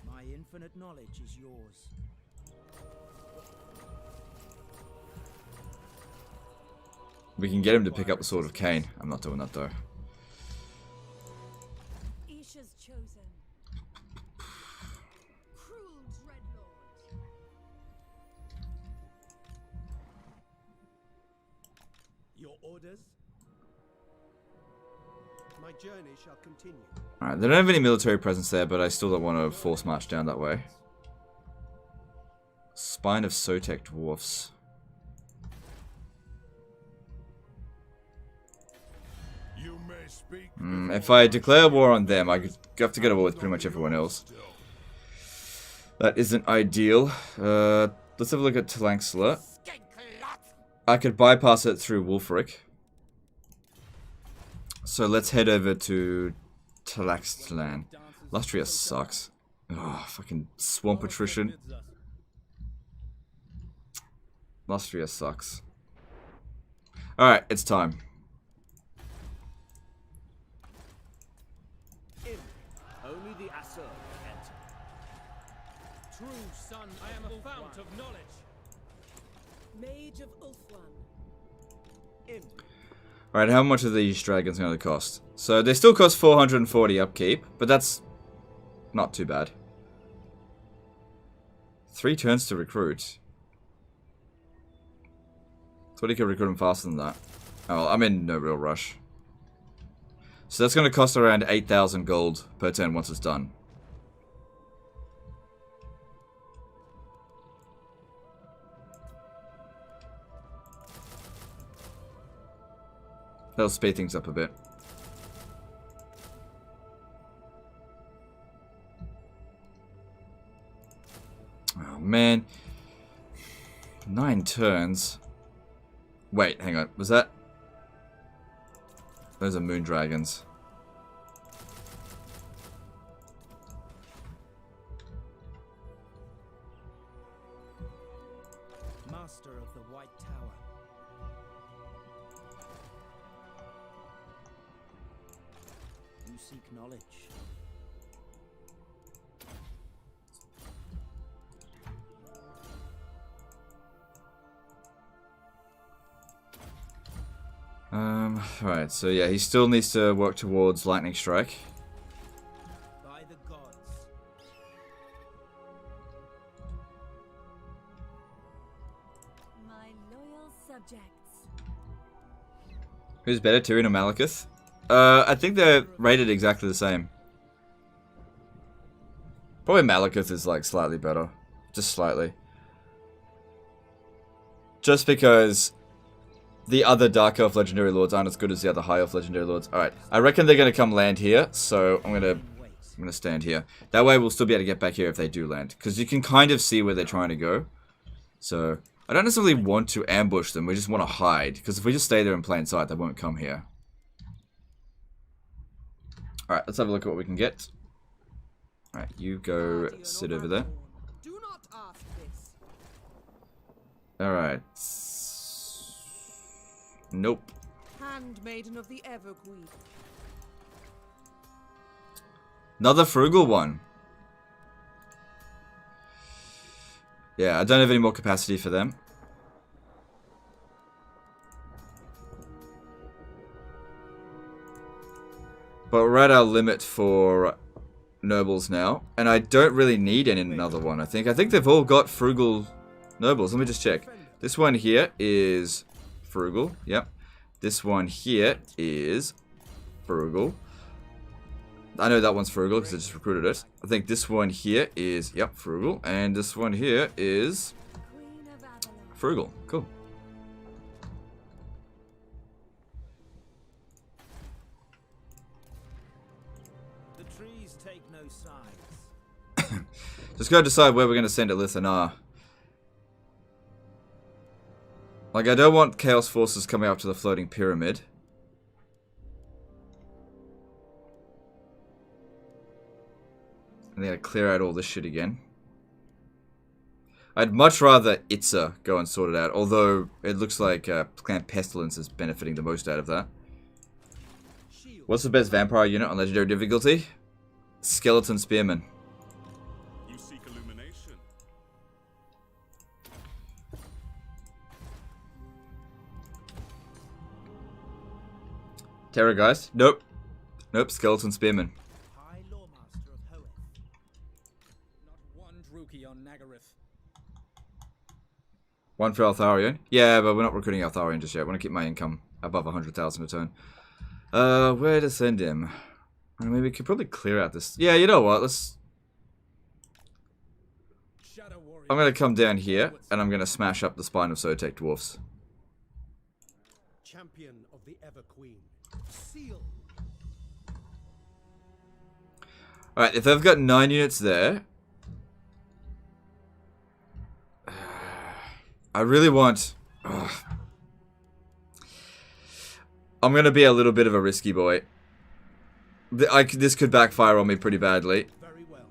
My infinite knowledge is yours. We can get him to pick up the Sword of Cain. I'm not doing that though. Orders. My journey shall continue. Alright, they don't have any military presence there, but I still don't want to force march down that way. Spine of Sotek dwarfs. If I declare war on them, I have to go to war with pretty much everyone else. That isn't ideal. Let's have a look at Talangsla. I could bypass it through Wulfric. So let's head over to Talaxtlan. Lustria sucks. Oh, fucking swamp attrition. Lustria sucks. Alright, it's time. Only the Asur enter. True son, I am a fount of knowledge. Mage of Ulflan. Alright, how much are these dragons going to cost? So they still cost 440 upkeep, but that's not too bad. 3 turns to recruit. Thought he could recruit them faster than that. Oh, well, I'm in no real rush. So that's going to cost around 8,000 gold per turn once it's done. That'll speed things up a bit. man. 9 turns. Wait, hang on. Was that? Those are moon dragons. Master of the White Tower. You seek knowledge. Alright, so yeah, he still needs to work towards lightning strike. By the gods. My loyal subjects. Who's better, Tyrion or Malekith? I think they're rated exactly the same. Probably Malekith is like slightly better. Just slightly. Just because the other Dark Elf Legendary Lords aren't as good as the other High Elf Legendary Lords. Alright, I reckon they're going to come land here, so I'm going to stand here. That way we'll still be able to get back here if they do land. Because you can kind of see where they're trying to go. So, I don't necessarily want to ambush them, we just want to hide. Because if we just stay there in plain sight, they won't come here. Alright, let's have a look at what we can get. Alright, you go sit over there. Do not ask this. Alright. Nope. Handmaiden of the Everqueen. Another frugal one. Yeah, I don't have any more capacity for them. But we're at our limit for nobles now. And I don't really need another one, I think. I think they've all got frugal nobles. Let me just check. This one here is frugal. Yep. This one here is frugal. I know that one's frugal because I just recruited it. I think this one here is, yep, frugal. And this one here is frugal. Cool. The trees take no sides. Just gotta decide where we're gonna send Elithanar. Like, I don't want Chaos Forces coming up to the floating pyramid. And they gotta clear out all this shit again. I'd much rather Itza go and sort it out, although it looks like Clan Pestilence is benefiting the most out of that. What's the best vampire unit on legendary difficulty? Skeleton Spearman. You seek illumination. Terror Geist? Nope. Nope, Skeleton Spearman. High Lawmaster of Hoeth. Not one Druki on Nagaryth. One for Altharion. Yeah, but we're not recruiting Altharion just yet. I want to keep my income above 100,000 a turn. Where to send him? I mean, we could probably clear out this. Yeah, you know what? Let's. I'm gonna come down here and I'm gonna smash up the spine of Sotek dwarfs. Champion of the Everqueen. Seal. Alright, if they've got 9 units there. I really want. I'm gonna be a little bit of a risky boy. This could backfire on me pretty badly. Very well.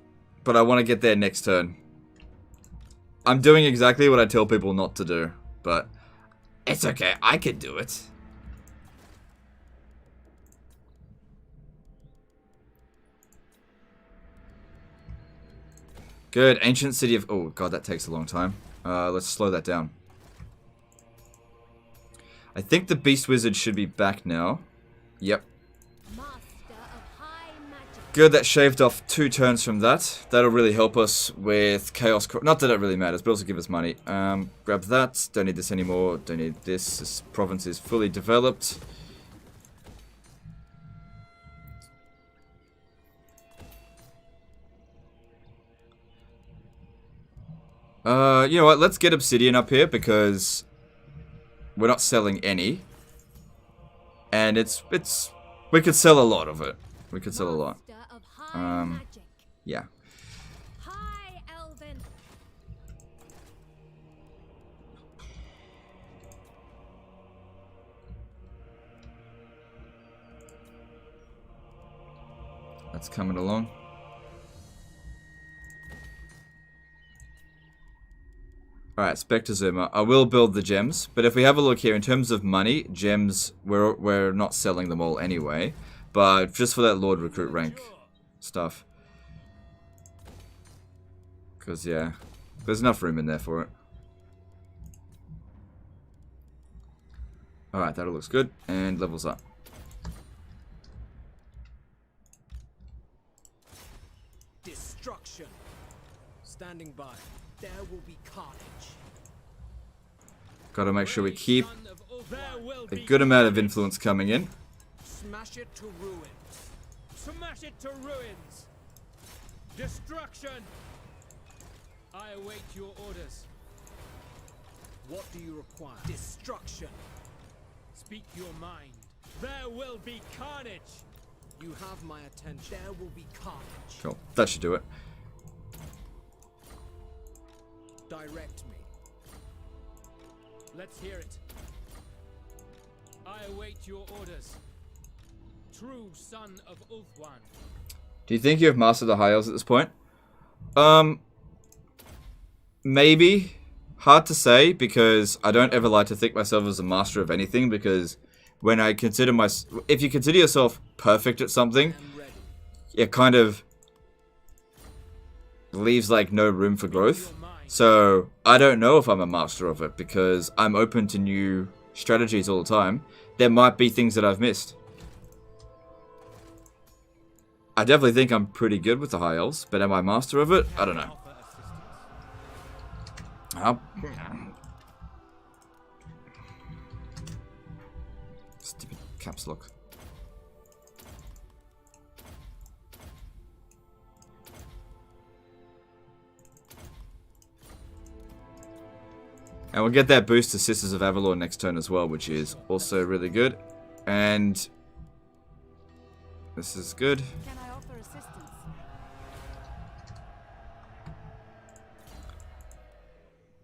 But I want to get there next turn. I'm doing exactly what I tell people not to do. But it's okay. I can do it. Good. Ancient City of... Oh, God, that takes a long time. Let's slow that down. I think the Beast Wizard should be back now. Yep. Good, that shaved off 2 turns from that. That'll really help us with Chaos... Not that it really matters, but also give us money. Grab that. Don't need this anymore. Don't need this. This province is fully developed. You know what? Let's get Obsidian up here because we're not selling any. And it's... We could sell a lot of it. We could sell a lot. Yeah. That's coming along. Alright, Spectre Zoomer. I will build the gems, but if we have a look here, in terms of money, gems, we're not selling them all anyway. But just for that Lord Recruit rank stuff. Because, yeah, there's enough room in there for it. Alright, that all looks good. And levels up. Destruction. Standing by. There will be carnage. Gotta make sure we keep a good amount of influence coming in. Smash it to ruins. Smash it to ruins. Destruction. I await your orders. What do you require? Destruction. Speak your mind. There will be carnage. You have my attention. There will be carnage. Cool. That should do it. Direct me. Let's hear it. I await your orders. True son of Ulthuan. Do you think you have mastered the high elves at this point? Maybe. Hard to say, because I don't ever like to think myself as a master of anything, because when I consider if you consider yourself perfect at something, it kind of leaves like no room for growth. So I don't know if I'm a master of it, because I'm open to new strategies all the time. There might be things that I've missed. I definitely think I'm pretty good with the high elves, but am I master of it? I don't know. Stupid caps lock. And we'll get that boost to Sisters of Avalon next turn as well, which is also really good. And this is good. Can I offer assistance?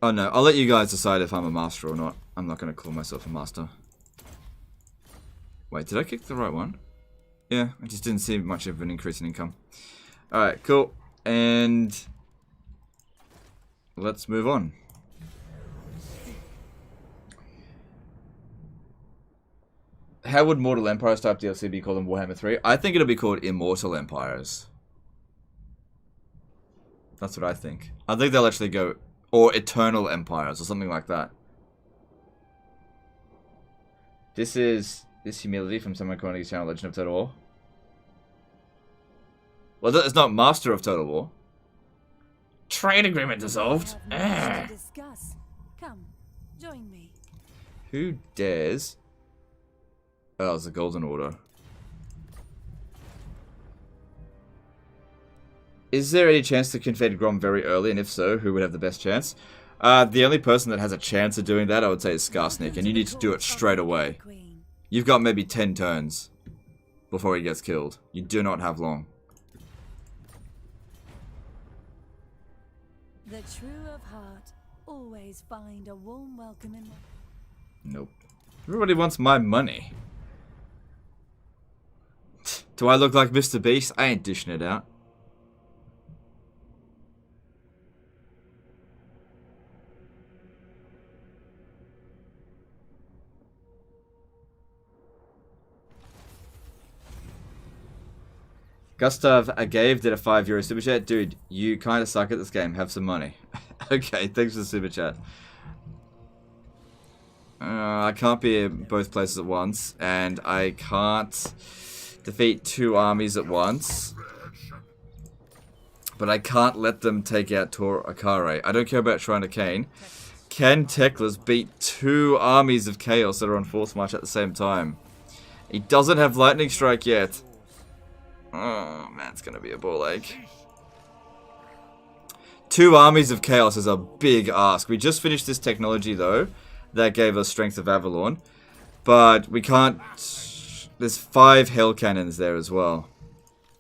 Oh no, I'll let you guys decide if I'm a master or not. I'm not going to call myself a master. Wait, did I kick the right one? Yeah, I just didn't see much of an increase in income. Alright, cool. And let's move on. How would Mortal Empires type DLC be called in Warhammer 3? I think it'll be called Immortal Empires. That's what I think. I think they'll actually go... Or Eternal Empires, or something like that. This is... This humility from someone calling his channel Legend of Total War. Well, it's not Master of Total War. Trade agreement dissolved. To discuss. Come, join me. Who dares... Oh, it's the Golden Order. Is there any chance to Confederate Grom very early, and if so, who would have the best chance? The only person that has a chance of doing that, I would say, is Skarsnik, and you need to do it straight away. You've got maybe 10 turns before he gets killed. You do not have long. The true of heart always find a warm welcome in... Nope. Everybody wants my money. Do I look like Mr. Beast? I ain't dishing it out. Gustav Agave did a €5 super chat. Dude, you kind of suck at this game. Have some money. Okay, thanks for the super chat. I can't be in both places at once, and I can't defeat 2 armies at once. But I can't let them take out Tor Akare. I don't care about Shrine of Cain. Can Teclis beat 2 armies of Chaos that are on Force March at the same time? He doesn't have Lightning Strike yet. Oh man, it's gonna be a ball ache. 2 armies of Chaos is a big ask. We just finished this technology though. That gave us Strength of Avalon. But we can't... There's 5 Hell Cannons there as well.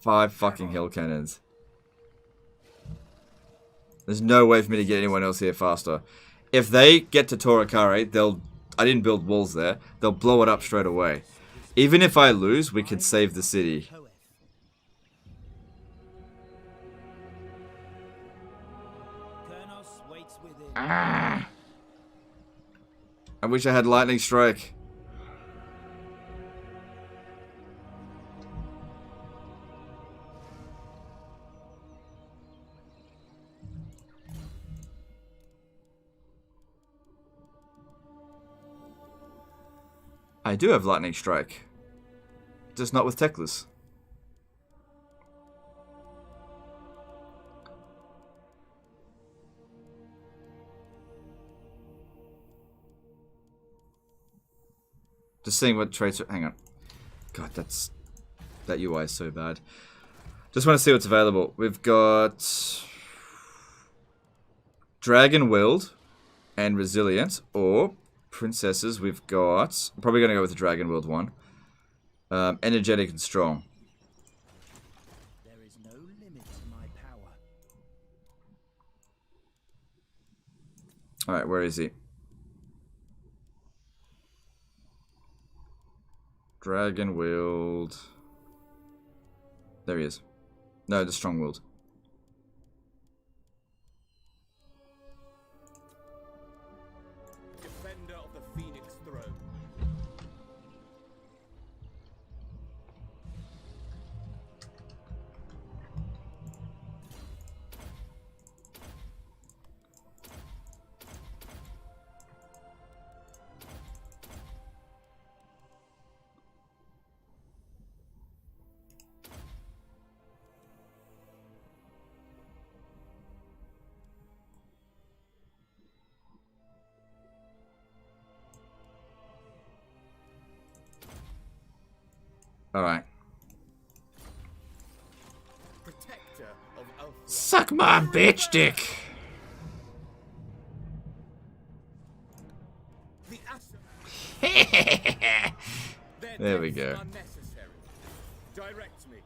5 fucking Hell Cannons. There's no way for me to get anyone else here faster. If they get to Torakare, they'll... I didn't build walls there. They'll blow it up straight away. Even if I lose, we can save the city. chaos waits within. Ah. I wish I had lightning strike. I do have lightning strike. Just not with Teclis. Just seeing what traits are... Hang on. God, that UI is so bad. Just want to see what's available. We've got... Dragon Willed and Resilient. Or Princesses, we've got... I'm probably going to go with the Dragon Willed one. Energetic and Strong. There is no limit to my power. Alright, where is he? Dragon Willed. There he is. No, the Strong Willed. Defender of the Phoenix Throne. Alright. Protector of Elf. Suck my bitch dick! The Asher. There we go. Unnecessary. Direct me.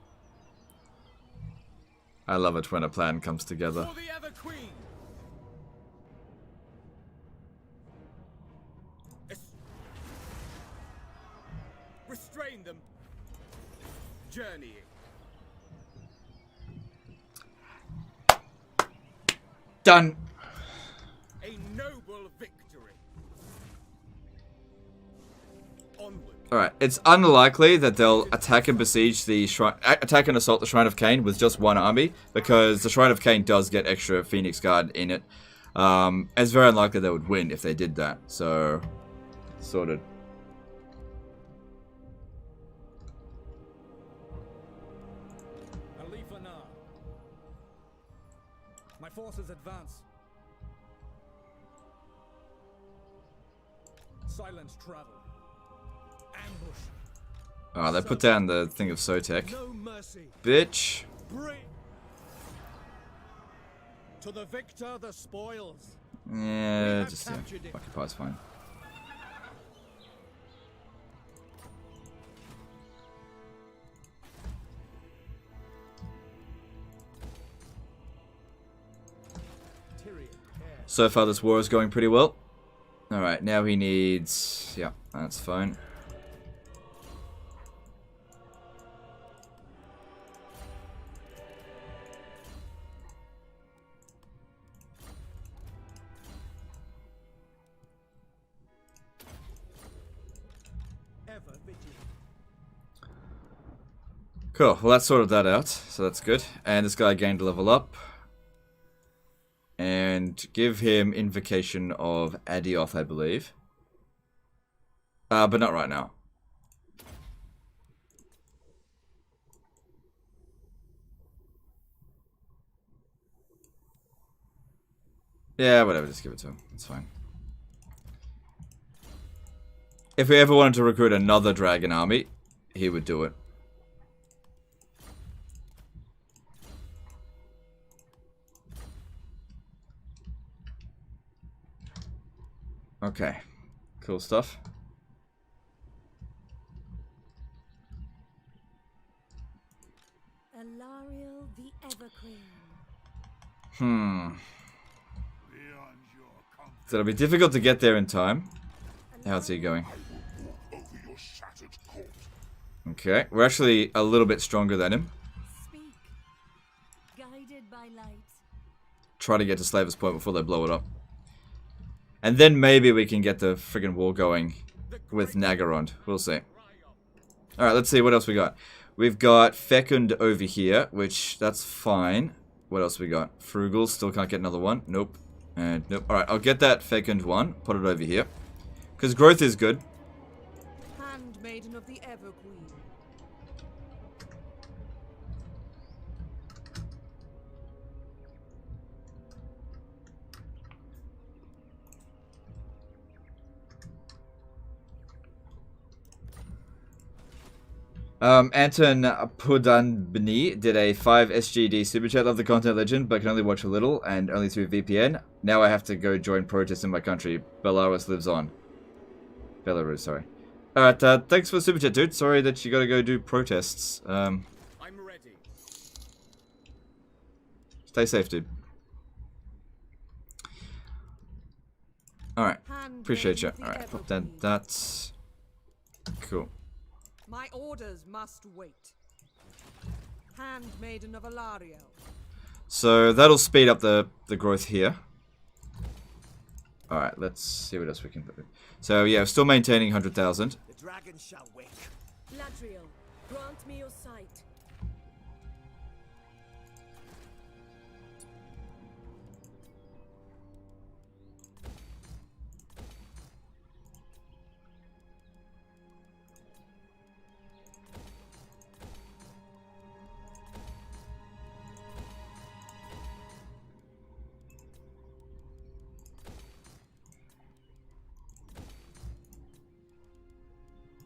I love it when a plan comes together. For the Ever Queen. Restrain them. Journeying. Done. A noble victory. Onward. Alright, it's unlikely that they'll attack and besiege the shrine, attack and assault the Shrine of Cain with just one army, because the Shrine of Cain does get extra Phoenix Guard in it. It's very unlikely they would win if they did that, so sorted. My forces advance. Silence travel. Ambush. Oh, they put down the thing of Sotek. No mercy. Bitch. To the victor, the spoils. Yeah, just Occupy's fine. So far this war is going pretty well. Alright, now he needs... Yeah, that's fine. Cool, well that sorted that out, so that's good. And this guy gained a level up. And give him Invocation of Adioth, I believe. But not right now. Yeah, whatever, just give it to him. It's fine. If we ever wanted to recruit another dragon army, he would do it. Okay, cool stuff. Alarielle the Everqueen. So it'll be difficult to get there in time. How's he going? Okay, we're actually a little bit stronger than him. Speak. Guided by light. try to get to Slaver's Point before they blow it up. And then maybe we can get the friggin' war going with Nagarond. We'll see. Alright, let's see what else we got. We've got Fecund over here, which, that's fine. What else we got? Frugal, still can't get another one. Nope. And nope. Alright, I'll get that Fecund one. Put it over here. Because growth is good. Handmaiden of the Everqueen. Anton Pudanbni did a 5 SGD super chat. Love the content legend, but can only watch a little and only through VPN. Now I have to go join protests in my country. Belarus lives on. Belarus, sorry. Alright, thanks for the super chat, dude. Sorry that you gotta go do protests. I'm ready. Stay safe, dude. Alright, appreciate you. Alright, pop that. That's cool. My orders must wait. Handmaiden of Alarielle. So that'll speed up the growth here. Alright, let's see what else we can do. So yeah, still maintaining 100,000. The dragon shall wake. Ladriel, grant me your sight.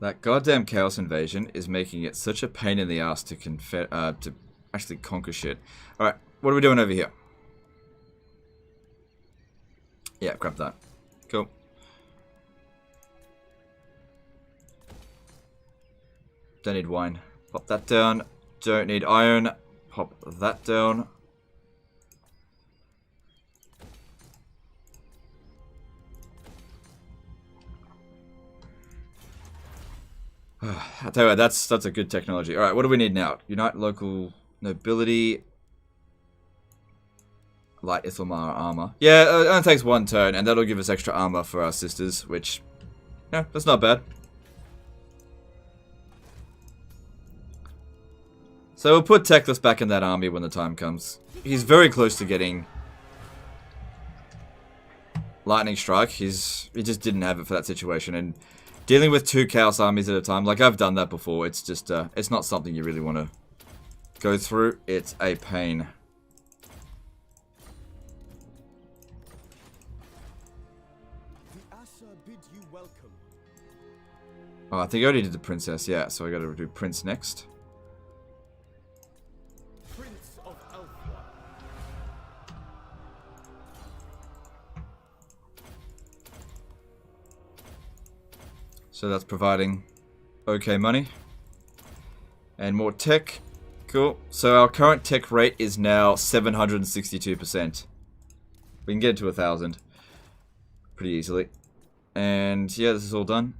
That goddamn Chaos Invasion is making it such a pain in the ass to actually conquer shit. Alright, what are we doing over here? Yeah, grab that. Cool. Don't need wine. Pop that down. Don't need iron. Pop that down. I tell you what, that's a good technology. Alright, what do we need now? Unite local nobility. Light Ithalmar armor. Yeah, it only takes one turn, and that'll give us extra armor for our sisters, which, yeah, that's not bad. So we'll put Teclis back in that army when the time comes. He's very close to getting Lightning Strike. He just didn't have it for that situation, and dealing with 2 Chaos armies at a time, like I've done that before, it's just, it's not something you really want to go through. It's a pain. The Asa bids you welcome. Oh, I think I already did the Princess, yeah, so I gotta do Prince next. Prince of Elfwa. So that's providing okay money. And more tech. Cool. So our current tech rate is now 762%. We can get it to 1,000 pretty easily. And yeah, this is all done.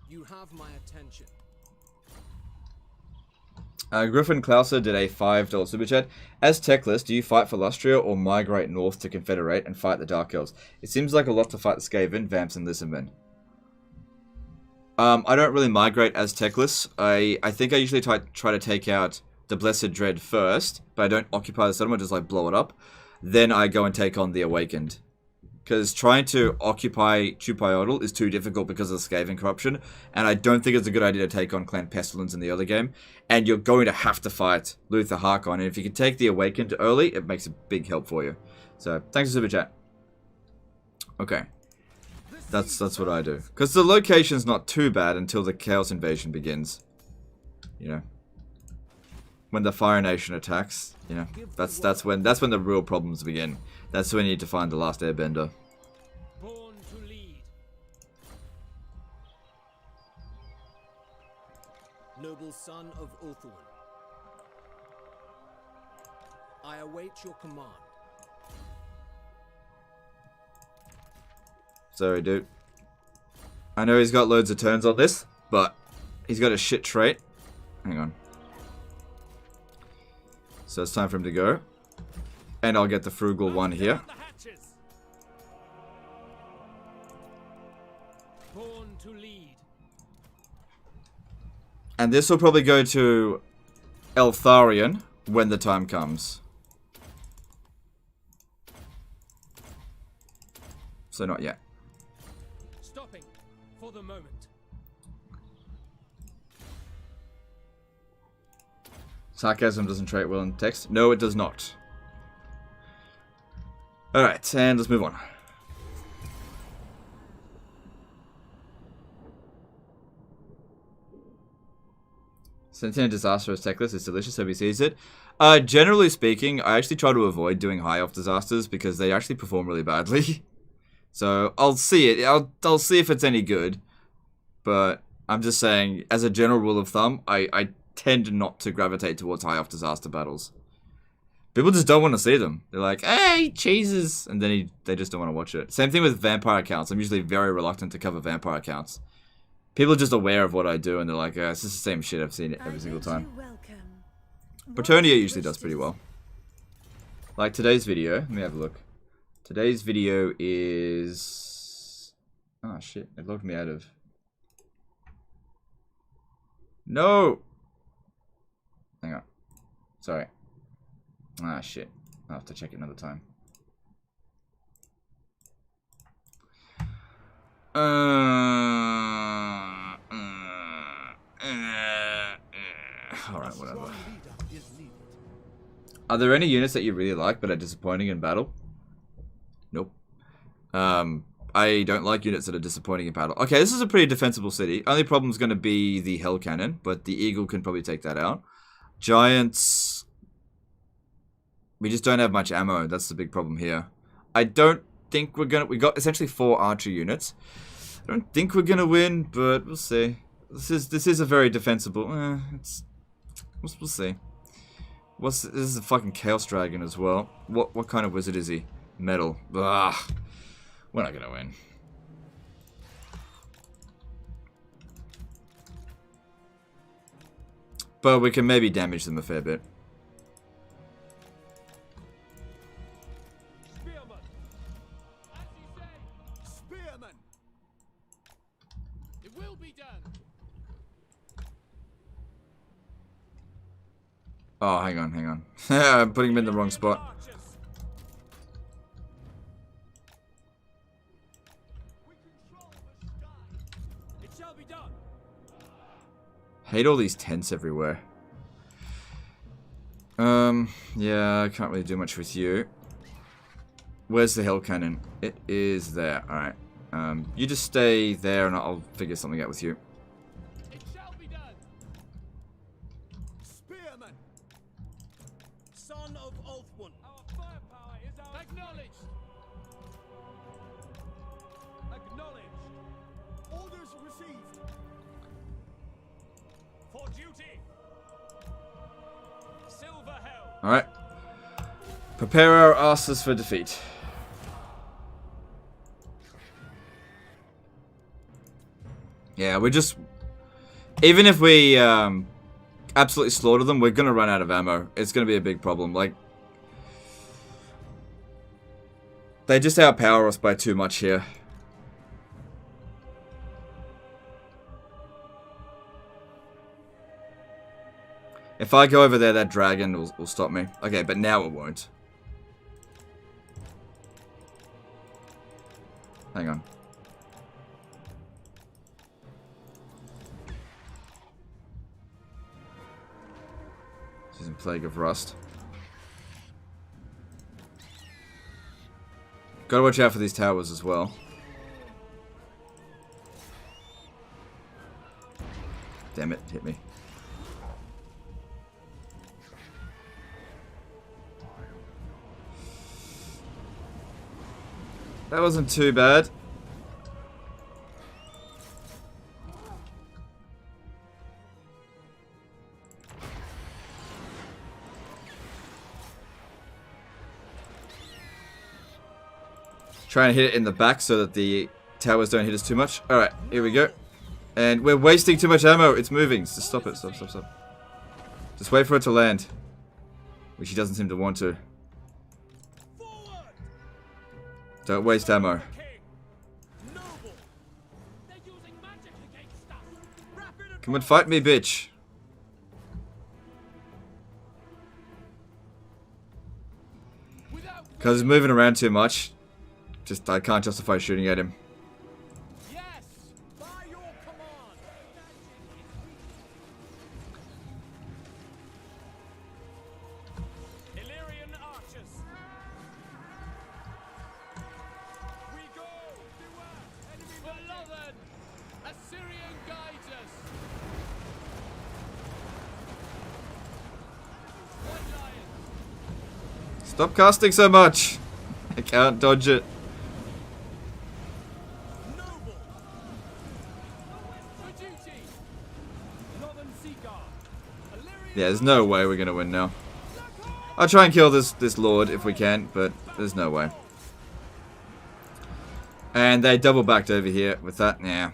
You have my attention. Griffin Klauser did a $5 super chat. As Teclis, do you fight for Lustria or migrate north to Confederate and fight the Dark Elves? It seems like a lot to fight the Skaven, Vamps, and Lissenmen. I don't really migrate as Teclis. I think I usually try to take out the Blessed Dread first, but I don't occupy the settlement, just like blow it up. Then I go and take on the Awakened. Because trying to occupy Chupayodal is too difficult because of the Skaven corruption, and I don't think it's a good idea to take on Clan Pestilence in the other game. And you're going to have to fight Luther Harkon, and if you can take the Awakened early, it makes a big help for you. So, thanks for Super Chat. Okay. That's what I do. Because the location's not too bad until the Chaos Invasion begins. You know. When the Fire Nation attacks, you know, that's when the real problems begin. That's when you need to find the last Airbender. Born to lead. Noble son of Ulthuan, I await your command. Sorry, dude. I know he's got loads of turns on this, but he's got a shit trait. Hang on. So it's time for him to go. And I'll get the frugal one here. Born to lead. And this will probably go to Eltharion when the time comes. So not yet. Stopping for the moment. Sarcasm doesn't trait well in text. No, it does not. Alright, and let's move on. Sentinel Disastrous tech list is delicious. Have you seized it? Generally speaking, I actually try to avoid doing high off disasters because they actually perform really badly. So I'll see it. I'll see if it's any good. But I'm just saying, as a general rule of thumb, I tend not to gravitate towards high off disaster battles. People just don't want to see them. They're like, hey, cheeses, and then they just don't want to watch it. Same thing with vampire accounts. I'm usually very reluctant to cover vampire accounts. People are just aware of what I do, and they're like, it's just the same shit I've seen it every single time. Bretonnia usually does pretty well. Like today's video. Let me have a look. Today's video is... Oh, shit. It logged me out of... No! Hang on. Sorry. Ah, shit. I'll have to check it another time. Alright, whatever. Are there any units that you really like but are disappointing in battle? Nope. I don't like units that are disappointing in battle. Okay, this is a pretty defensible city. Only problem is going to be the Hell Cannon, but the Eagle can probably take that out. Giants... We just don't have much ammo. That's the big problem here. I don't think we're gonna... We got essentially 4 archer units. I don't think we're gonna win, but we'll see. This is a very defensible... We'll see. This is a fucking Chaos Dragon as well. What kind of wizard is he? Metal. Ugh. We're not gonna win. But we can maybe damage them a fair bit. Oh, hang on. I'm putting him in the wrong spot. It shall be done. Hate all these tents everywhere. Yeah, I can't really do much with you. Where's the Hell Cannon? It is there. Alright. You just stay there and I'll figure something out with you. Alright. Prepare our asses for defeat. Yeah, we're just... Even if we absolutely slaughter them, we're gonna run out of ammo. It's gonna be a big problem. Like... They just outpower us by too much here. If I go over there, that dragon will stop me. Okay, but now it won't. Hang on. Season Plague of Rust. Gotta watch out for these towers as well. Damn it, hit me. That wasn't too bad. Try and hit it in the back so that the towers don't hit us too much. Alright, here we go. And we're wasting too much ammo. It's moving. Just stop it. Stop. Just wait for it to land. which he doesn't seem to want to. Don't waste ammo. Come and fight me, bitch. Because he's moving around too much. I can't justify shooting at him. Yes, by your command. Illyrian archers. We go. Enemy beloved. Assyrian guides us. White lion. Stop casting so much. I can't dodge it. Yeah, there's no way we're gonna win now. I'll try and kill this lord if we can, but there's no way. And they double backed over here with that. Yeah.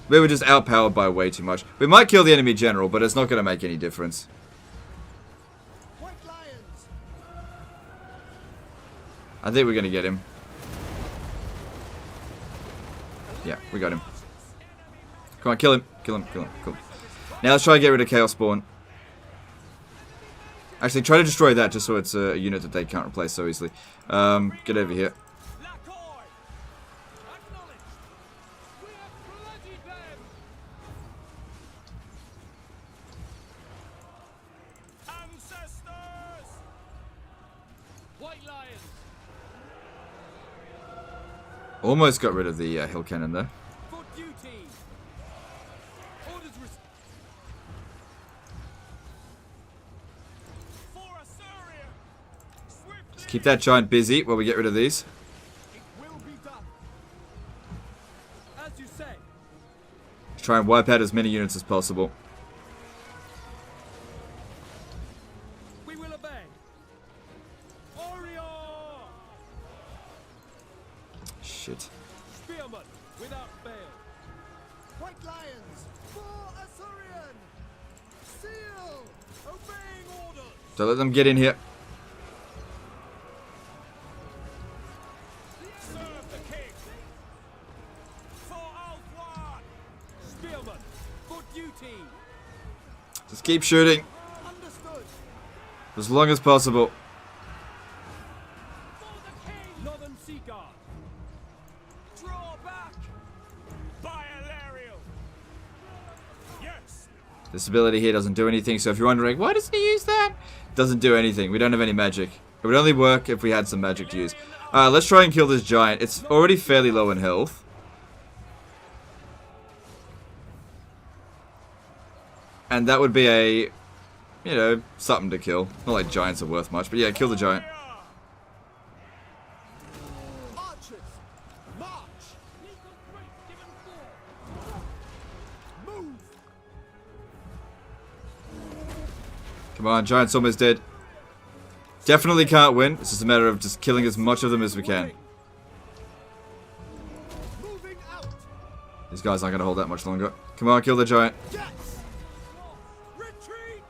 We were just outpowered by way too much. We might kill the enemy general, but it's not gonna make any difference. I think we're gonna get him. Yeah, we got him. Come on, kill him. Kill him, kill him, cool. Now let's try and get rid of Chaos Spawn. Actually, try to destroy that just so it's a unit that they can't replace so easily. Get over here. Almost got rid of the hill cannon there. Let's keep that giant busy while we get rid of these. Let's try and wipe out as many units as possible. We will obey. Shit. Spearman without fail. White lions for Assyrian. Seal. Obeying orders. So let them get in here. Serve the king. For Alfwan. Spearman for duty. Just keep shooting. Understood. As long as possible. For the king. Northern Sea Guard. Draw back. By Alarielle. Yes. This ability here doesn't do anything, so if you're wondering, why doesn't he use that? Doesn't do anything. We don't have any magic. It would only work if we had some magic to use. Let's try and kill this giant. It's already fairly low in health. And that would be a, you know, something to kill. Not like giants are worth much, but yeah, kill the giant. Archers. March. Move. Come on, giant's almost dead. Definitely can't win. It's just a matter of just killing as much of them as we can. Moving out. These guys aren't going to hold that much longer. Come on, kill the giant. Yes. Retreat.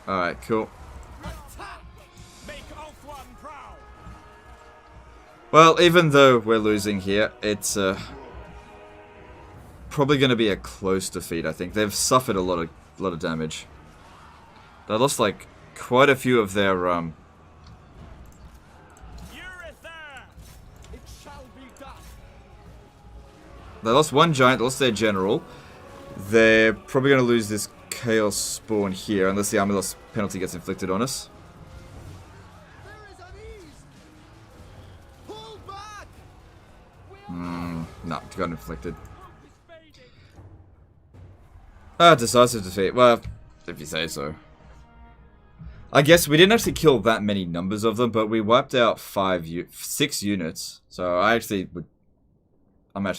Alright, cool. Attack. Make Alfwan proud. Well, even though we're losing here, it's probably going to be a close defeat, I think. They've suffered a lot of damage. They lost, like, quite a few of their, It shall be done. They lost one giant, they lost their general. They're probably going to lose this Chaos Spawn here, unless the army loss penalty gets inflicted on us. There is unease. Pull back. No, it got inflicted. Decisive defeat. Well, if you say so. I guess we didn't actually kill that many numbers of them, but we wiped out 6 units. So I'm actually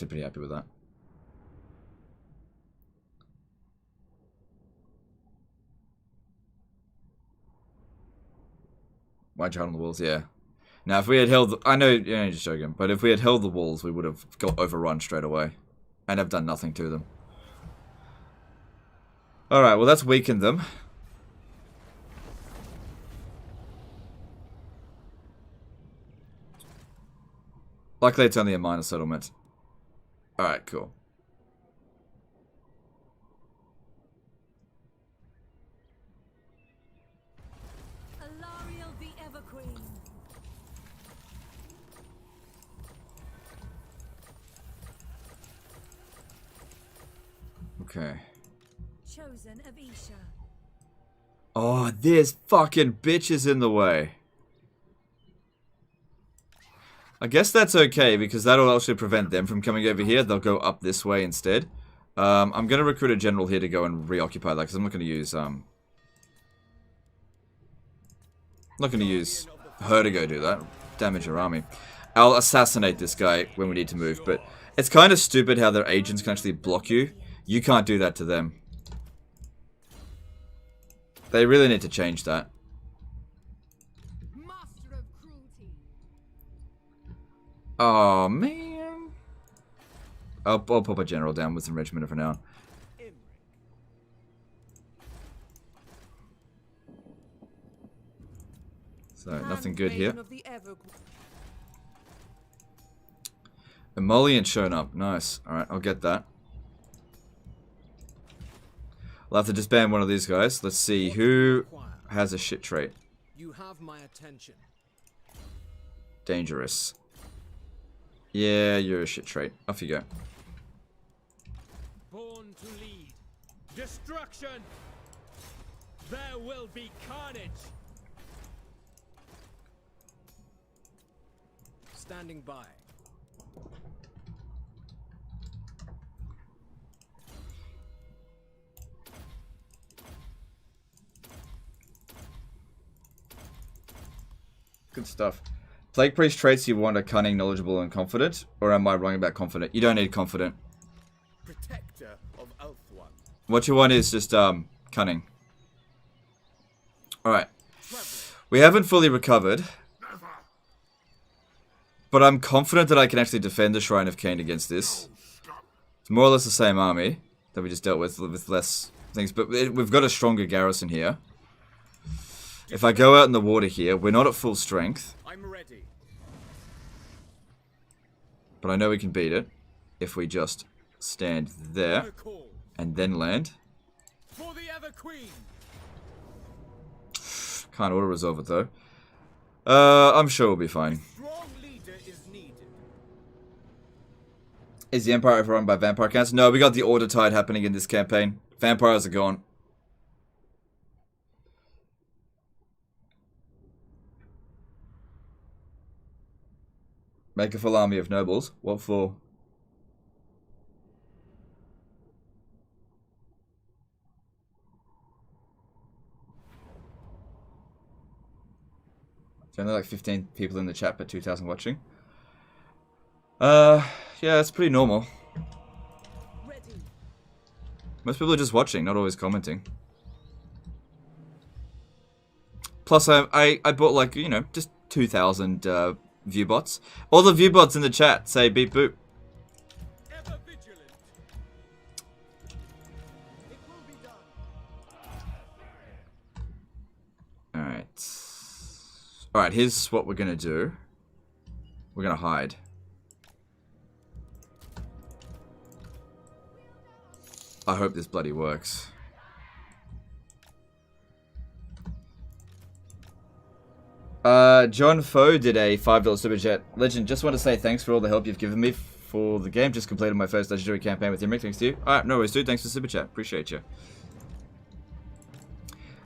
pretty happy with that. White giant on the walls, yeah. Now, if we had held, I know, yeah, just joking, but if we had held the walls, we would have got overrun straight away, and have done nothing to them. All right, well that's weakened them. Luckily, it's only a minor settlement. Alright, cool. Alarielle the Everqueen. Okay. Chosen of Isha. Oh, there's fucking bitches in the way. I guess that's okay, because that'll actually prevent them from coming over here. They'll go up this way instead. I'm going to recruit a general here to go and reoccupy that, because I'm not going to use, her to go do that. Damage her army. I'll assassinate this guy when we need to move, but it's kind of stupid how their agents can actually block you. You can't do that to them. They really need to change that. Master of cruelty. Oh, man. I'll pop a general down with some regiment for now. So, nothing good here. Emollient shown up. Nice. Alright, I'll get that. I'll have to disband one of these guys. Let's see who has a shit trait. You have my attention. Dangerous. Yeah, you're a shit trait. Off you go. Born to lead. Destruction. There will be carnage. Standing by. Good stuff. Plague Priest traits you want are cunning, knowledgeable, and confident? Or am I wrong about confident? You don't need confident. Protector of Elf-One. What you want is just, cunning. Alright. We haven't fully recovered. But I'm confident that I can actually defend the Shrine of Cain against this. It's more or less the same army that we just dealt with less things. But we've got a stronger garrison here. If I go out in the water here, we're not at full strength. I'm ready. But I know we can beat it if we just stand there and then land. For the Everqueen. Can't auto-resolve it though. I'm sure we'll be fine. Strong leader is needed. Is the Empire overrun by vampire counts? No, we got the Order Tide happening in this campaign. Vampires are gone. Make a full army of nobles. What for? There's only like 15 people in the chat, but 2,000 watching. Yeah, that's pretty normal. Most people are just watching, not always commenting. Plus, I bought like, you know, just 2,000 view bots. All the view bots in the chat say beep boop. Ever vigilant. It will be done. Alright. Alright, here's what we're gonna do. We're gonna hide. I hope this bloody works. John Foe did a $5 super chat. Legend, just want to say thanks for all the help you've given me for the game. Just completed my first legendary campaign with Imric. Thanks to you. Alright, no worries, dude. Thanks for super chat. Appreciate you.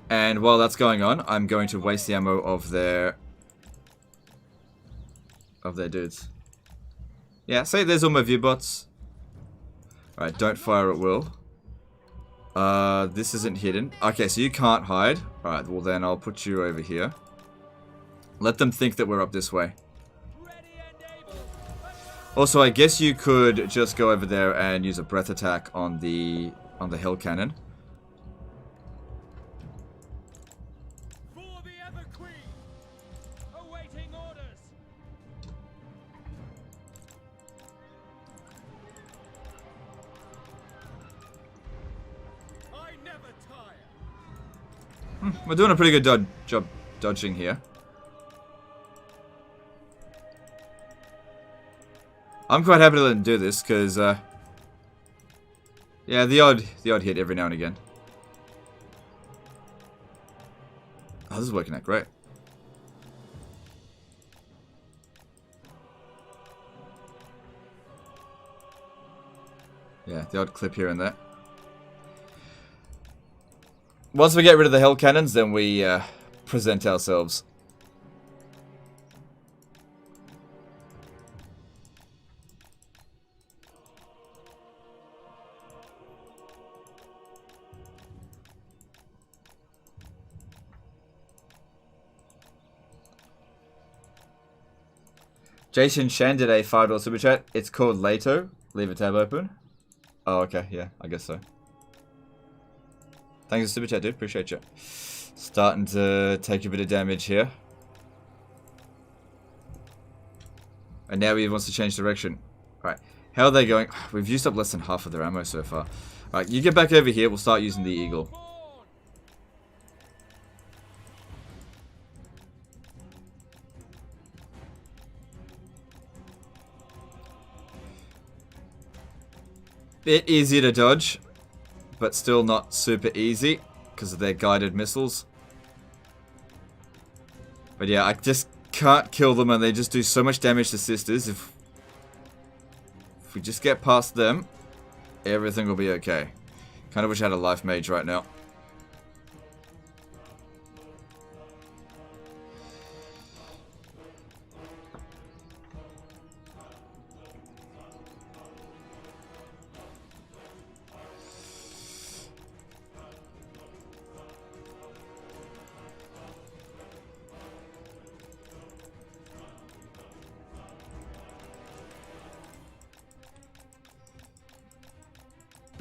And while that's going on, I'm going to waste the ammo of their dudes. Yeah, say there's all my view bots. Alright, don't fire at will. This isn't hidden. Okay, so you can't hide. Alright, well then I'll put you over here. Let them think that we're up this way. Also, I guess you could just go over there and use a breath attack on the hill cannon. For the Everqueen. Awaiting orders. I never tire. We're doing a pretty good job dodging here. I'm quite happy to let him do this, because, yeah, the odd hit every now and again. Oh, this is working out great. Yeah, the odd clip here and there. Once we get rid of the hell cannons, then we present ourselves. Jason Shan did a $5 super chat. It's called Lato. Leave a tab open. Oh, okay. Yeah, I guess so. Thanks for the super chat, dude. Appreciate you. Starting to take a bit of damage here. And now he wants to change direction. Alright. How are they going? We've used up less than half of their ammo so far. Alright, you get back over here. We'll start using the eagle. Bit easier to dodge, but still not super easy because of their guided missiles. But yeah, I just can't kill them, and they just do so much damage to sisters. If we just get past them, everything will be okay. Kind of wish I had a life mage right now.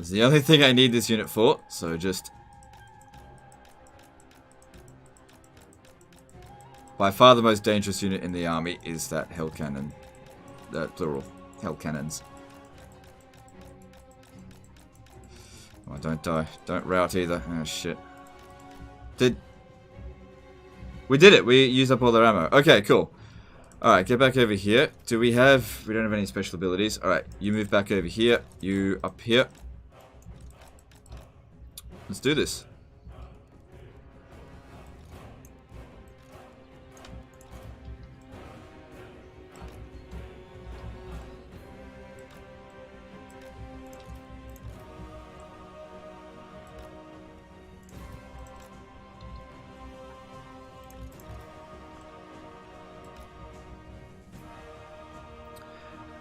It's the only thing I need this unit for, so just... By far the most dangerous unit in the army is that hell cannon. Plural. Hell cannons. Oh, don't die. Don't rout either. Oh, shit. We did it! We used up all their ammo. Okay, cool. Alright, get back over here. We don't have any special abilities. Alright, you move back over here. You up here. Let's do this.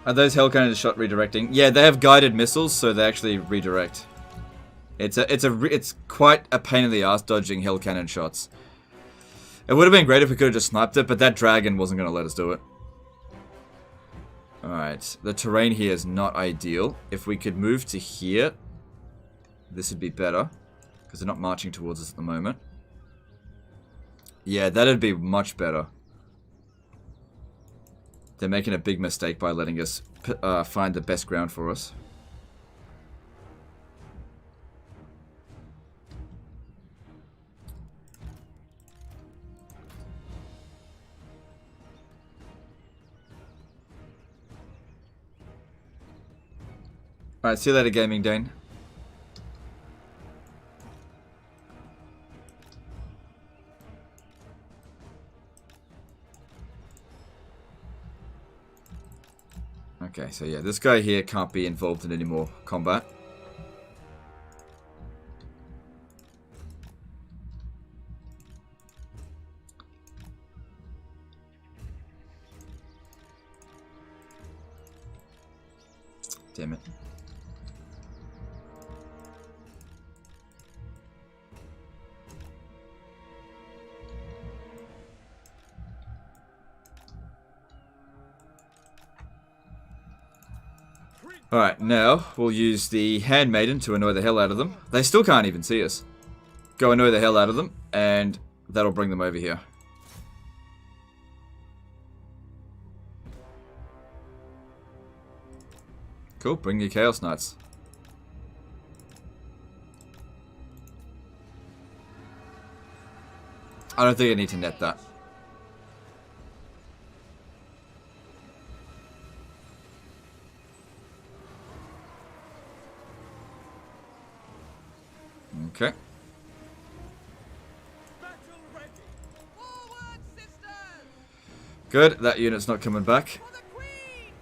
Are those hell cannons shot redirecting? Yeah, they have guided missiles, so they actually redirect. It's quite a pain in the ass dodging hell cannon shots. It would have been great if we could have just sniped it, but that dragon wasn't going to let us do it. Alright, the terrain here is not ideal. If we could move to here, this would be better, because they're not marching towards us at the moment. Yeah, that'd be much better. They're making a big mistake by letting us find the best ground for us. Alright, see you later, Gaming Dane. Okay, so yeah, this guy here can't be involved in any more combat. Damn it. Alright, now we'll use the Handmaiden to annoy the hell out of them. They still can't even see us. Go annoy the hell out of them, and that'll bring them over here. Cool, bring your Chaos Knights. I don't think I need to net that. Okay. Forward, sisters! Good. That unit's not coming back. For the queen!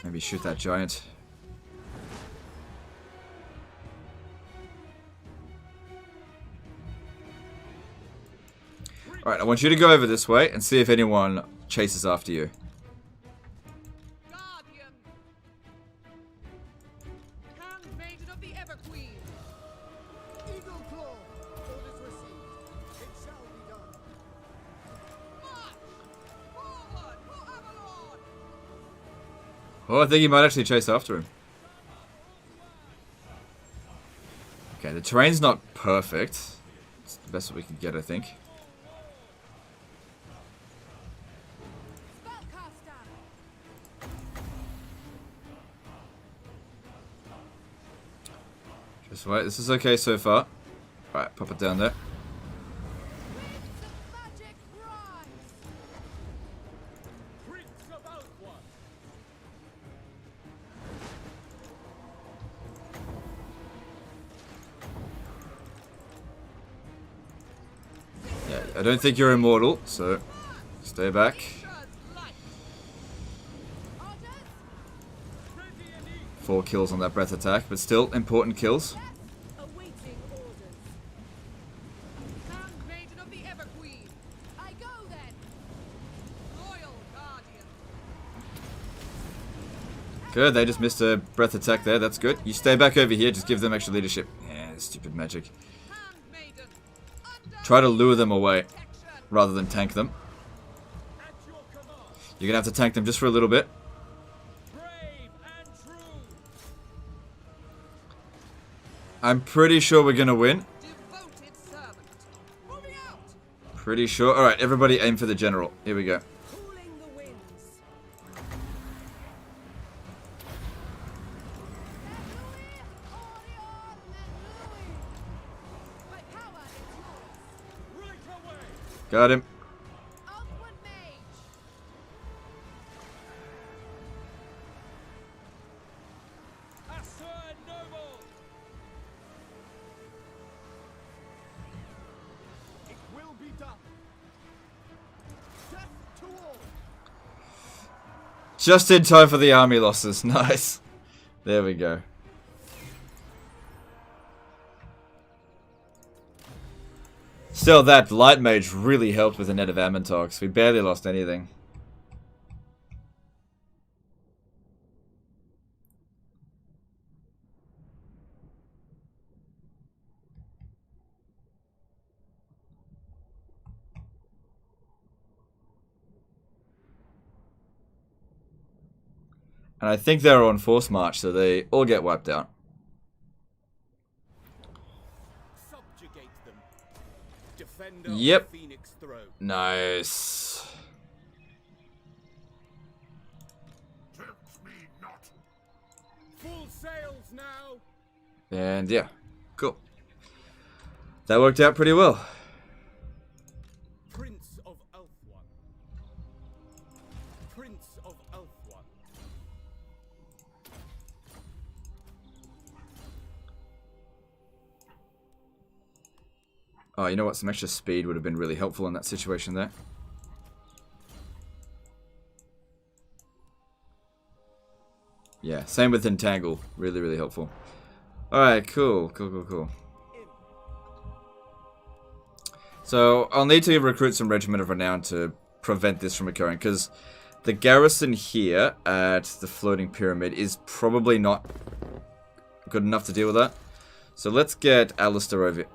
Maybe shoot that giant. Alright, I want you to go over this way and see if anyone chases after you. Guardian! Handmaiden of the Ever-Queen! Eagle Claw! Orders received. It shall be done. March! Forward for Avalon! Oh, I think he might actually chase after him. Okay, the terrain's not perfect. It's the best that we can get, I think. Just wait, this is okay so far. Alright, pop it down there. Yeah, I don't think you're immortal, so stay back. 4 kills on that breath attack, but still important kills. Awaiting orders. Handmaiden of the Ever-Queen! I go then. Royal Guardian! Good, they just missed a breath attack there, that's good. You stay back over here, just give them extra leadership. Yeah, stupid magic. Handmaiden! Try to lure them away, rather than tank them. You're gonna have to tank them just for a little bit. I'm pretty sure we're gonna win. Devoted servant! Moving out! Pretty sure. Alright, everybody aim for the general. Here we go. Cooling the winds! My power is yours. Right away. Got him. Outward mage. Assert noble. It will be done. Death to all. Just in time for the army losses. Nice. There we go. Still, that light mage really helped with the net of Ammontox. We barely lost anything. And I think they're on force march, so they all get wiped out. Subjugate them. Defender Yep. of the Phoenix throne. Nice. Tempt me not. Full sails now. And yeah, cool. That worked out pretty well. Prince of Elfwan. Prince of Elfwan. Oh, you know what? Some extra speed would have been really helpful in that situation there. Yeah, same with Entangle. Really, really helpful. Alright, cool. Cool. So, I'll need to recruit some Regiment of Renown to prevent this from occurring, because the garrison here at the Floating Pyramid is probably not good enough to deal with that. So let's get Alistair over here.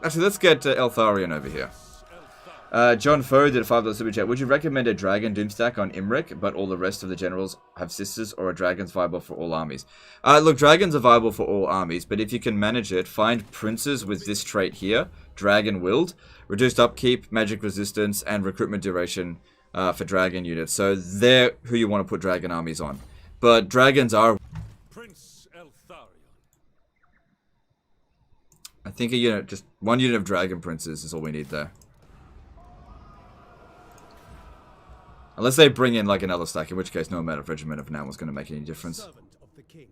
Actually, let's get Eltharion over here. John Foe did a $5 super chat. Would you recommend a dragon doomstack on Imric, but all the rest of the generals have sisters, or are dragons viable for all armies? Look, dragons are viable for all armies, but if you can manage it, find princes with this trait here, dragon willed, reduced upkeep, magic resistance, and recruitment duration for dragon units. So they're who you want to put dragon armies on. But dragons are... Prince Eltharion. I think a unit, just one unit of dragon princes is all we need there. Unless they bring in like another stack, in which case no amount of Regiment of Now is going to make any difference. Servant of the king.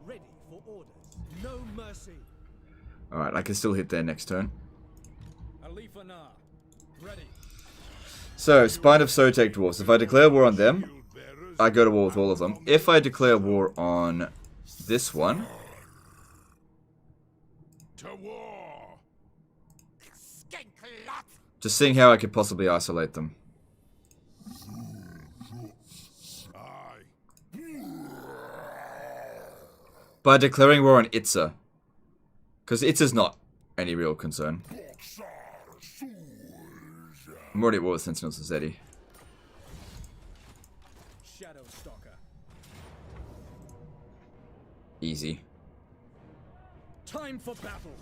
Ready for orders. No mercy. Alright, I can still hit there next turn. Alifana. Ready. So, Spine of Sotek Dwarfs. If I declare war on them, I go to war with all of them. If I declare war on this one... To war. Just seeing how I could possibly isolate them. By declaring war on Itza. Because Itza's not any real concern. I'm already at war with Sentinels and Zeddy. Shadow Stalker. Easy. Time for battle.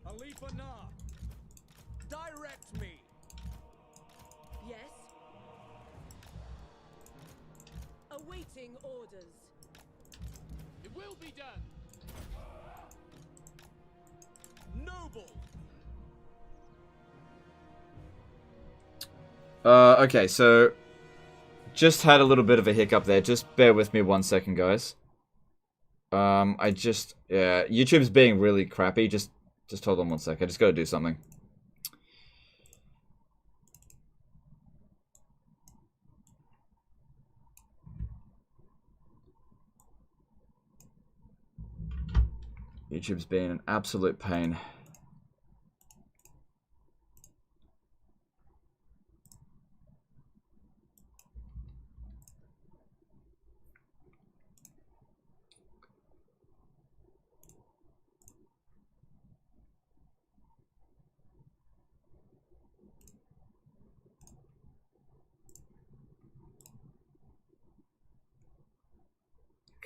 Alifana. Direct me. Yes. Awaiting orders. It will be done. Noble. Okay, so... Just had a little bit of a hiccup there. Just bear with me 1 second, guys. Yeah, YouTube's being really crappy. Just hold on 1 sec. I just gotta do something. YouTube's being an absolute pain.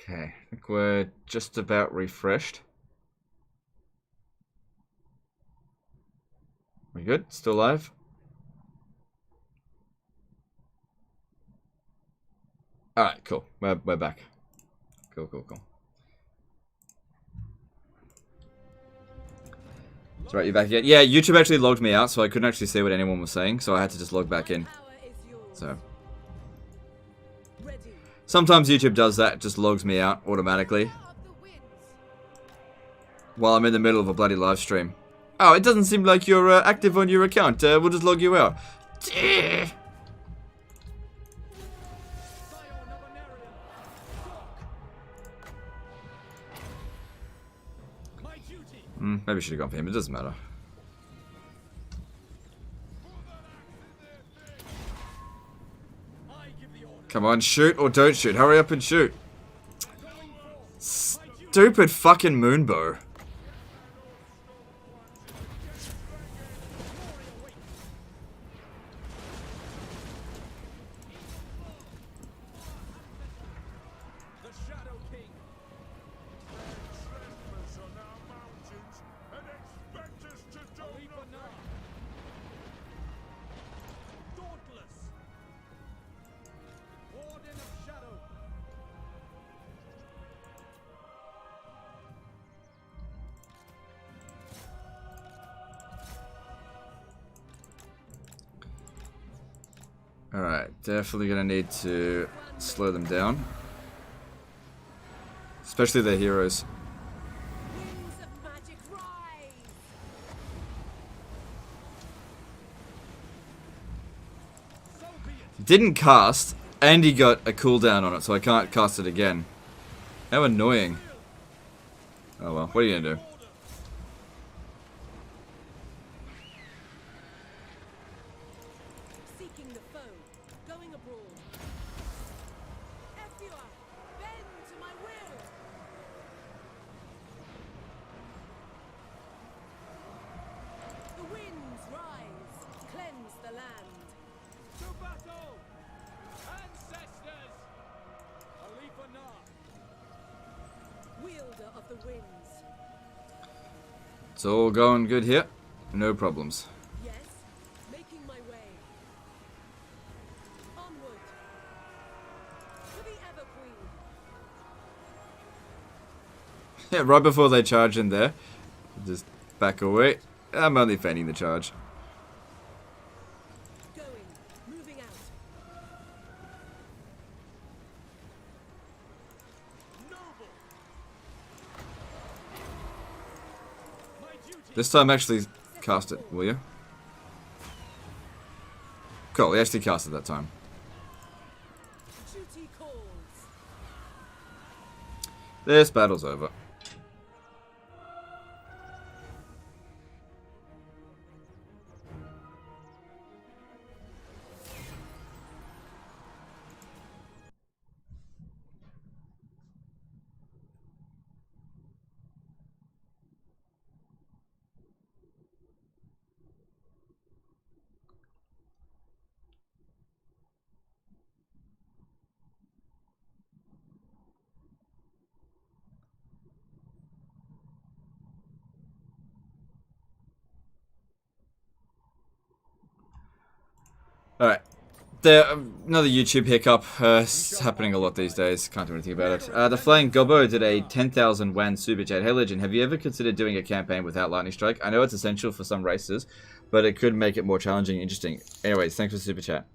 Okay, I think we're just about refreshed. We good? Still live? Alright, cool. We're back. Cool. That's right, you're back again. Yeah, YouTube actually logged me out, so I couldn't actually see what anyone was saying, so I had to just log back in. So. Sometimes YouTube does that, just logs me out automatically. While I'm in the middle of a bloody live stream. Oh, it doesn't seem like you're active on your account. We'll just log you out. Maybe I should have gone for him. It doesn't matter. Come on, shoot or don't shoot. Hurry up and shoot. Stupid fucking moonbow. Alright, definitely gonna need to slow them down. Especially their heroes. Didn't cast, and he got a cooldown on it, so I can't cast it again. How annoying. Oh well, what are you gonna do? It's all going good here. No problems. Yes, making my way. Onward. To the Everqueen. Yeah, right before they charge in there. Just Back away. I'm only feigning the charge. Going. Moving out. Noble. My duty. This time actually cast it, will you? Cool, he actually cast it that time. Duty calls. This battle's over. Alright. Another YouTube hiccup. It's happening a lot these days. Can't do anything about it. The Flying Gobbo did a 10,000 WAN super chat. Hey Legend, have you ever considered doing a campaign without Lightning Strike? I know it's essential for some races, but it could make it more challenging and interesting. Anyways, thanks for the super chat.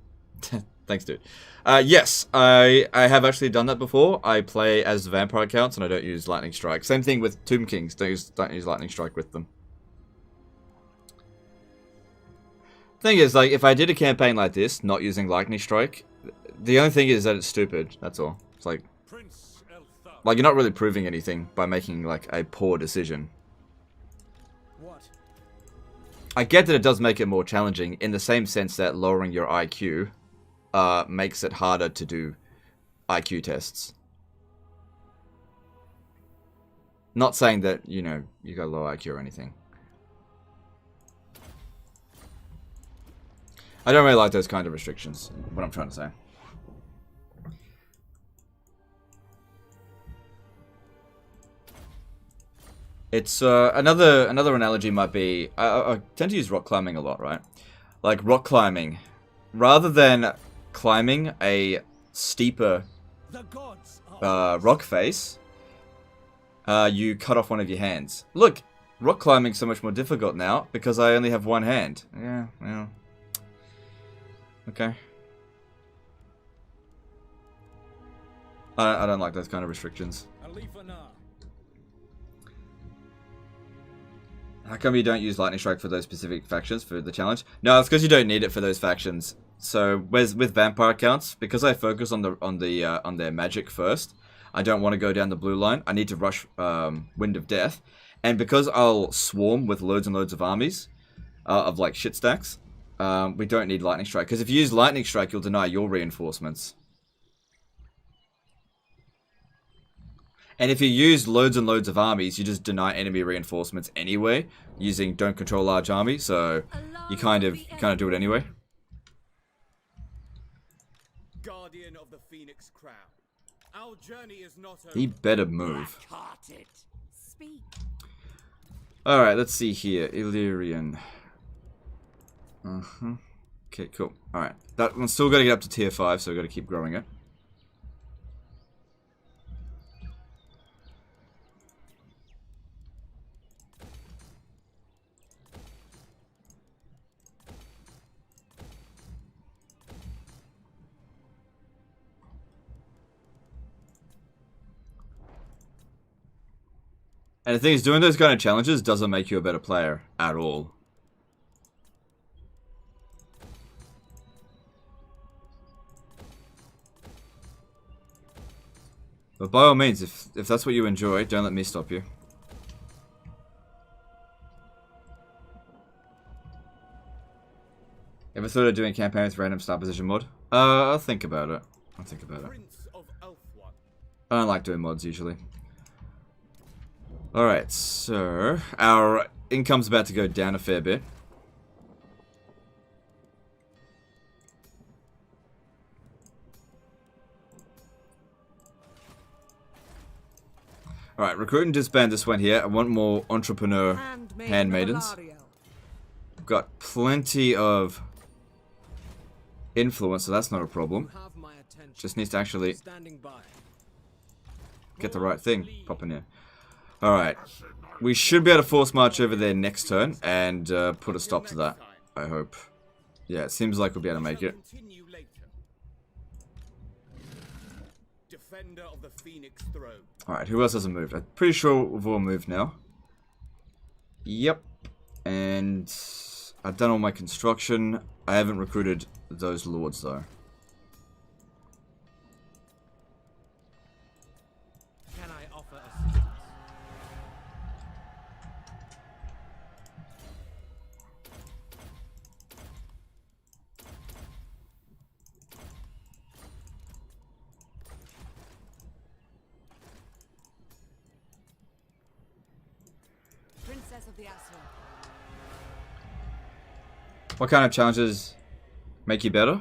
Thanks, dude. Yes, I have actually done that before. I play as the vampire accounts and I don't use Lightning Strike. Same thing with Tomb Kings. Don't use Lightning Strike with them. Thing is, like, if I did a campaign like this, not using Lightning Strike, the only thing is that it's stupid. That's all. It's like you're not really proving anything by making like a poor decision. What? I get that it does make it more challenging in the same sense that lowering your IQ makes it harder to do IQ tests. Not saying that, you know, you got low IQ or anything. I don't really like those kind of restrictions, what I'm trying to say. It's, another analogy might be, I tend to use rock climbing a lot, right? Like, rock climbing. Rather than climbing a steeper rock face, you cut off one of your hands. Look, rock climbing's so much more difficult now, because I only have one hand. Yeah, well... Okay. I don't like those kind of restrictions. How come you don't use Lightning Strike for those specific factions for the challenge? No, it's because you don't need it for those factions. So with vampire accounts, because I focus on their magic first, I don't want to go down the blue line. I need to rush Wind of Death, and because I'll swarm with loads and loads of armies of like shit stacks. We don't need Lightning Strike, because if you use Lightning Strike, you'll deny your reinforcements. And if you use loads and loads of armies, you just deny enemy reinforcements anyway, using Don't Control Large Army, so you kind of do it anyway. Guardian of the Phoenix Crown. Our journey is not over. He better move. Speak. Alright, let's see here. Illyrian. Okay, cool. Alright. That one's still got to get up to tier 5, so we've got to keep growing it. And the thing is, doing those kind of challenges doesn't make you a better player at all. But by all means, if that's what you enjoy, don't let me stop you. Ever thought of doing a campaign with random star position mod? I'll think about it. I'll think about it. I don't like doing mods usually. Alright, so our income's about to go down a fair bit. Alright, recruit and disband this one here. I want more entrepreneur handmaidens. Got plenty of influence, so that's not a problem. Just needs to actually get the right thing popping in. Alright. We should be able to force march over there next turn and put a stop to that. I hope. Yeah, it seems like we'll be able to make it. Continue later. Defender of the Phoenix Throne. Alright, who else hasn't moved? I'm pretty sure we've all moved now. Yep. And I've done all my construction. I haven't recruited those lords though. Can I offer assistance? Princess of the Aswad. What kind of challenges make you better?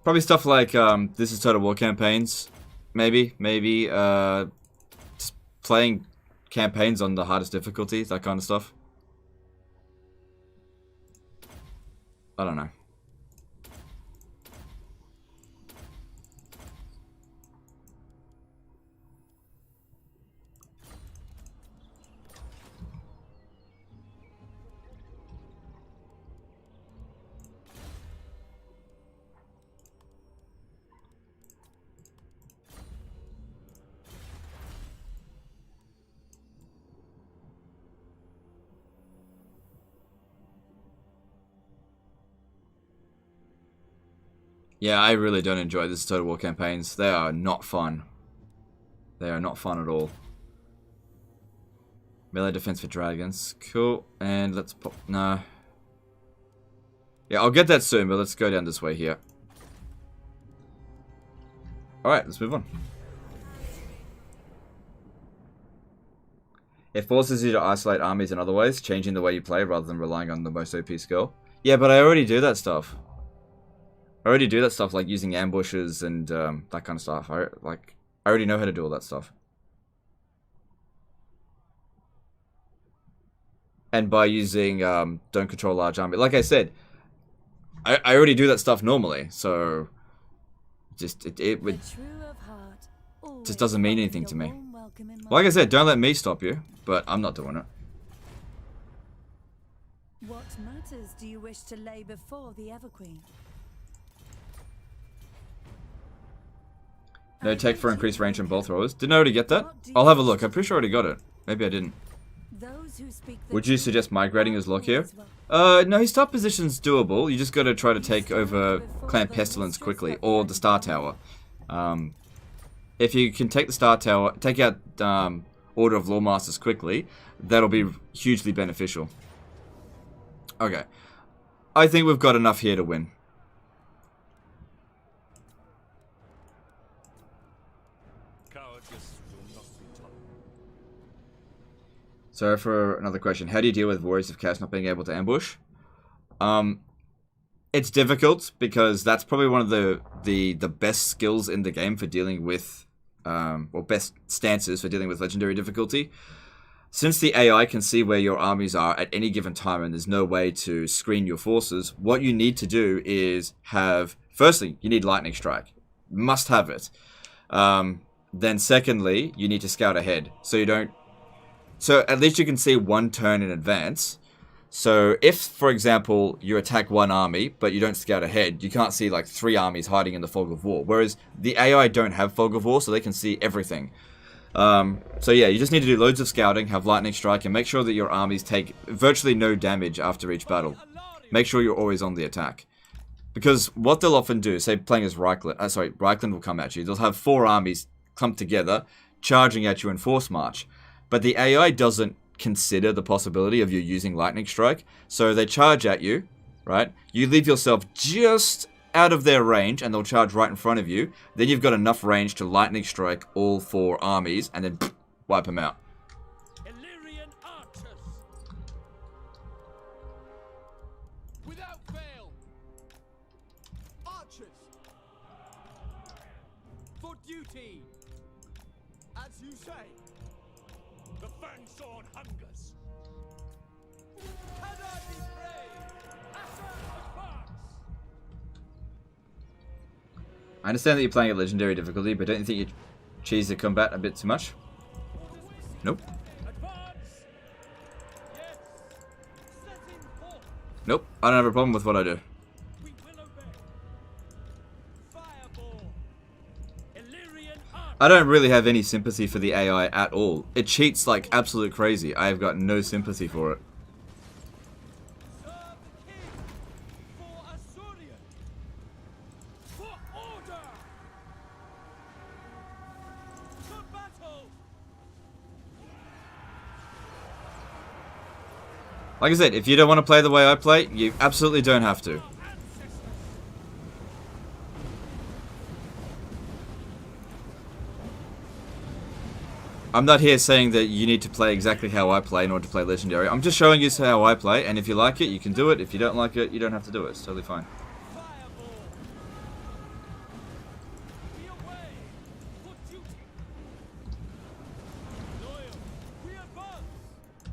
Probably stuff like this is Total War campaigns. Maybe just playing campaigns on the hardest difficulty, that kind of stuff. I don't know. Yeah, I really don't enjoy this Total War campaigns. They are not fun. They are not fun at all. Melee defense for dragons. Cool. And let's pop... Nah. Yeah, I'll get that soon, but let's go down this way here. Alright, let's move on. It forces you to isolate armies in other ways, changing the way you play rather than relying on the most OP skill. Yeah, but I already do that stuff. I already do that stuff, like using ambushes and that kind of stuff. I already know how to do all that stuff. And by using don't control large army, like I said, I already do that stuff normally. So just it would just doesn't mean anything to me. Like I said, don't let me stop you, but I'm not doing it. What matters do you wish to lay before the Everqueen? No tech for increased range on bolt throwers. Didn't I already get that? I'll have a look. I'm pretty sure I already got it. Maybe I didn't. Would you suggest migrating his lock here? No, his top position's doable. You just gotta try to take over Clan Pestilence quickly, or the Star Tower. If you can take the Star Tower, take out Order of Lawmasters quickly, that'll be hugely beneficial. Okay. I think we've got enough here to win. Sorry for another question. How do you deal with Warriors of Chaos not being able to ambush? It's difficult because that's probably one of the best skills in the game for dealing with, or best stances for dealing with legendary difficulty. Since the AI can see where your armies are at any given time and there's no way to screen your forces, what you need to do is have, firstly, you need Lightning Strike. Must have it. Then secondly, you need to scout ahead. So at least you can see one turn in advance. So if, for example, you attack one army, but you don't scout ahead, you can't see like 3 armies hiding in the fog of war. Whereas the AI don't have fog of war, so they can see everything. So yeah, you just need to do loads of scouting, have Lightning Strike, and make sure that your armies take virtually no damage after each battle. Make sure you're always on the attack. Because what they'll often do, say playing as Reichland will come at you. They'll have 4 armies clumped together, charging at you in force march. But the AI doesn't consider the possibility of you using Lightning Strike. So they charge at you, right? You leave yourself just out of their range and they'll charge right in front of you. Then you've got enough range to Lightning Strike all 4 armies and then wipe them out. Illyrian archers. Without fail. Archers. For duty. As you say. The fang sword hungers. Can I be brave? I understand that you're playing at legendary difficulty, but don't you think you cheese the combat a bit too much? Nope. Nope, I don't have a problem with what I do. We will obey. Fireball. Illyrian arch. I don't really have any sympathy for the AI at all. It cheats like absolute crazy. I have got no sympathy for it. Serve the king. For Asurion. For order. To battle. Like I said, if you don't want to play the way I play, you absolutely don't have to. I'm not here saying that you need to play exactly how I play in order to play Legendary. I'm just showing you how I play, and if you like it, you can do it. If you don't like it, you don't have to do it. It's totally fine. Fireball. Be away. For duty. Loyal. We advance.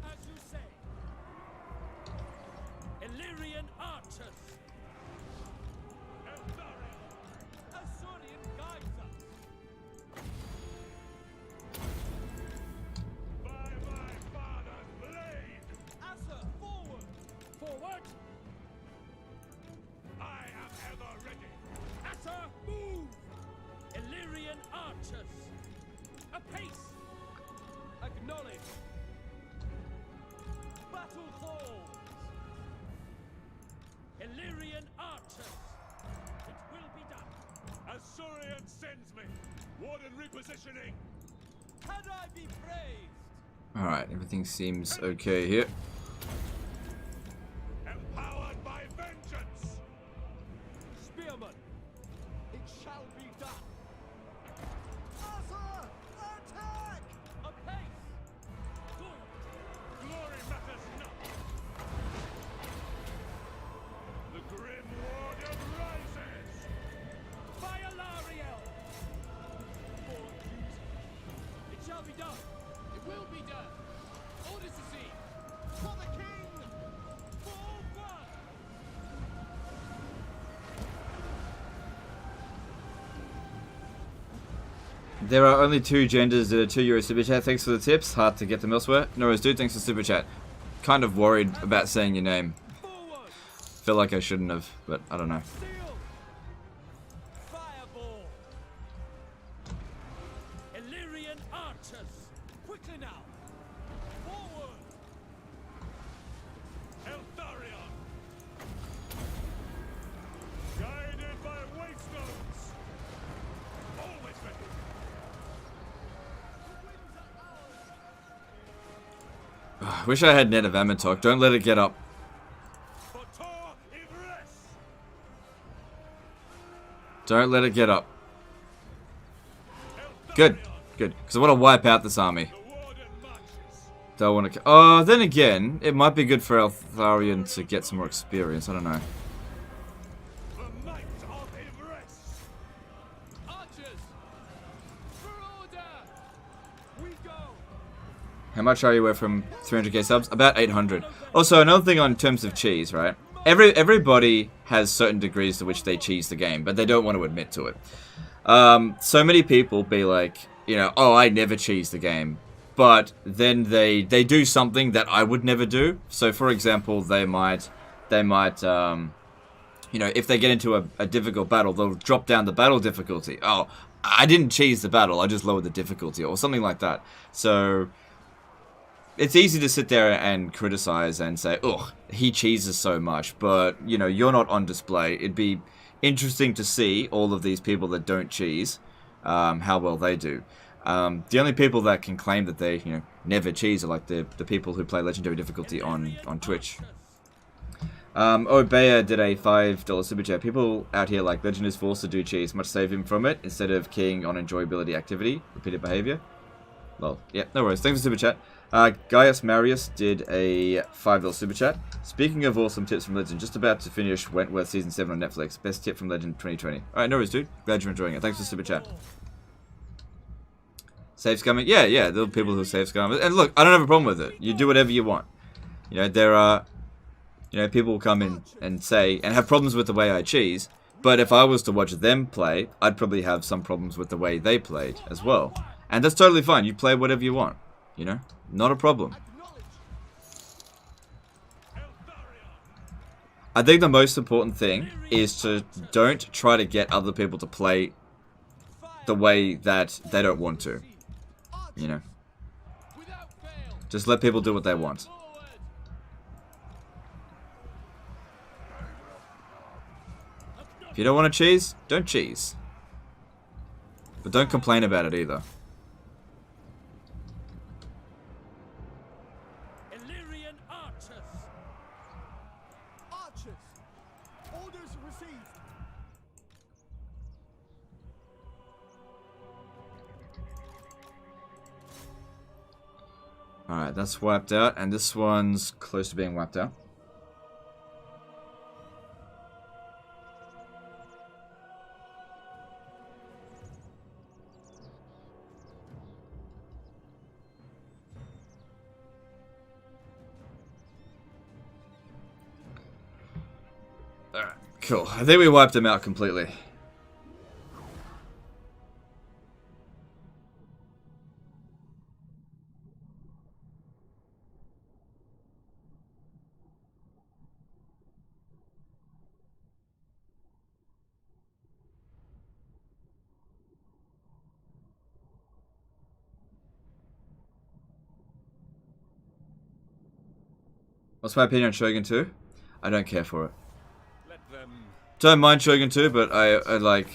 As you say. Illyrian archers. Eldarion. Asurion guides us. By my father's blade. Asa, forward. Forward. I am ever ready. Asa, move. Illyrian archers. Apace. Acknowledge. Battle calls. Illyrian archers. It will be done. Asurion sends me. Warden repositioning. Can I be praised? Alright, everything seems okay here. Empowered by vengeance. Spearman. It shall be done. Asa! Attack! Apace. Good. Glory matters not. The grim warden rises. By Alarielle. For duty. It shall be done. It will be done. Orders received. For the king. For one. There are only 2 genders that are €2 super chat. Thanks for the tips. Hard to get them elsewhere. No worries, dude. Thanks for super chat. Kind of worried about saying your name. Forward. Feel like I shouldn't have, but I don't know. Steel. Fireball. Illyrian archers. Quickly now. Forward. Eldarion. Guided by waystones. Always ready. The winds are ours. Wish I had Net of Ammontok. Don't let it get up. For Tor Ivres. Don't let it get up. Good. Good. Because I want to wipe out this army. The warden marches. Don't want to... Oh, then again, it might be good for Altharion to get some more experience. I don't know. The might of Ivres. Archers. For order. We go. How much are you away from 300k subs? About 800. Also, another thing on terms of cheese, right? Everybody has certain degrees to which they cheese the game, but they don't want to admit to it. So many people be like, you know, oh, I never cheese the game. But then they do something that I would never do. So, for example, they might, you know, if they get into a difficult battle, they'll drop down the battle difficulty. Oh, I didn't cheese the battle, I just lowered the difficulty, or something like that. So, it's easy to sit there and criticize and say, oh, he cheeses so much, but, you know, you're not on display. It'd be interesting to see all of these people that don't cheese, how well they do. The only people that can claim that they, you know, never cheese are like the people who play Legendary difficulty on Twitch. Obeya did a $5 super chat. People out here like Legend is forced to do cheese. Much save him from it instead of keying on enjoyability activity, repeated behavior. Well, yeah, no worries. Thanks for super chat. Gaius Marius did a $5 super chat. Speaking of awesome tips from Legend, just about to finish Wentworth Season 7 on Netflix. Best tip from Legend 2020. Alright, no worries, dude. Glad you're enjoying it. Thanks for super chat. Save scumming? Yeah, there are people who save scum. And look, I don't have a problem with it. You do whatever you want. You know, there are, you know, people will come in and say, and have problems with the way I cheese. But if I was to watch them play, I'd probably have some problems with the way they played as well. And that's totally fine. You play whatever you want. You know? Not a problem. I think the most important thing is to don't try to get other people to play the way that they don't want to. You know. Just let people do what they want. If you don't want to cheese, don't cheese. But don't complain about it either. Illyrian archers. Archers. Orders received. Alright, that's wiped out, and this one's close to being wiped out. Alright, cool. I think we wiped them out completely. What's my opinion on Shogun 2? I don't care for it. Let them... Don't mind Shogun 2, but I like...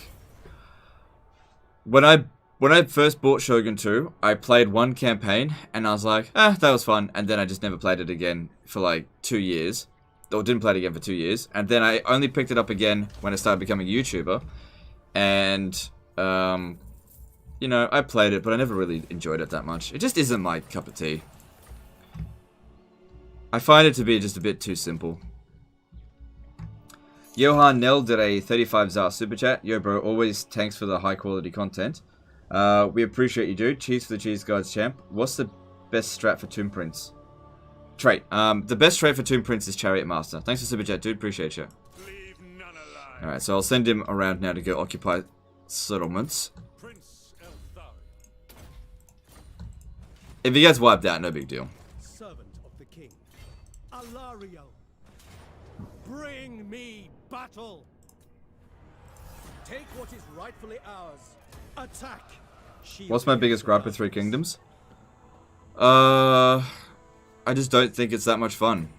When I first bought Shogun 2, I played one campaign, and I was like, that was fun, and then I just never played it again for like 2 years. Or didn't play it again for 2 years. And then I only picked it up again when I started becoming a YouTuber. And, you know, I played it, but I never really enjoyed it that much. It just isn't my cup of tea. I find it to be just a bit too simple. Johan Nell did a 35 ZAR super chat. Yo bro, always thanks for the high quality content. We appreciate you dude. Cheers for the cheese guards champ. What's the best strat for Tomb Prince? Trait. The best trait for Tomb Prince is Chariot Master. Thanks for super chat dude, appreciate you. Alright, so I'll send him around now to go occupy settlements. If he gets wiped out, no big deal. Servant of the king. Alarielle. Bring me battle. Take what is rightfully ours. Attack. What's my biggest gripe with Three Kingdoms? I just don't think it's that much fun.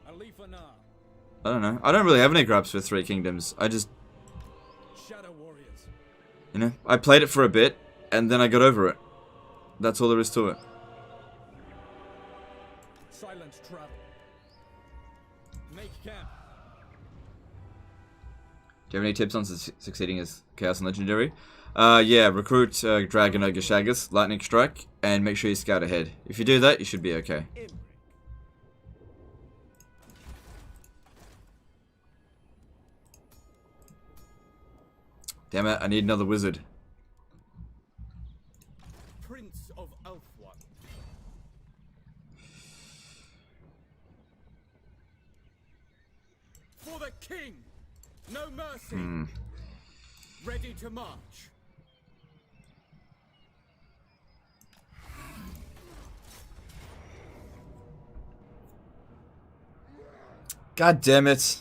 I don't know. I don't really have any gripes with Three Kingdoms. I just... Shadow warriors. You know, I played it for a bit, and then I got over it. That's all there is to it. Silent travel. Make camp. Do you have any tips on succeeding as Chaos and Legendary? Yeah, recruit Dragon Ogre Shaggers, Lightning Strike, and make sure you scout ahead. If you do that, you should be okay. Damn it, I need another wizard. Prince of Elfwan. For the king! No mercy! Ready to march. God damn it.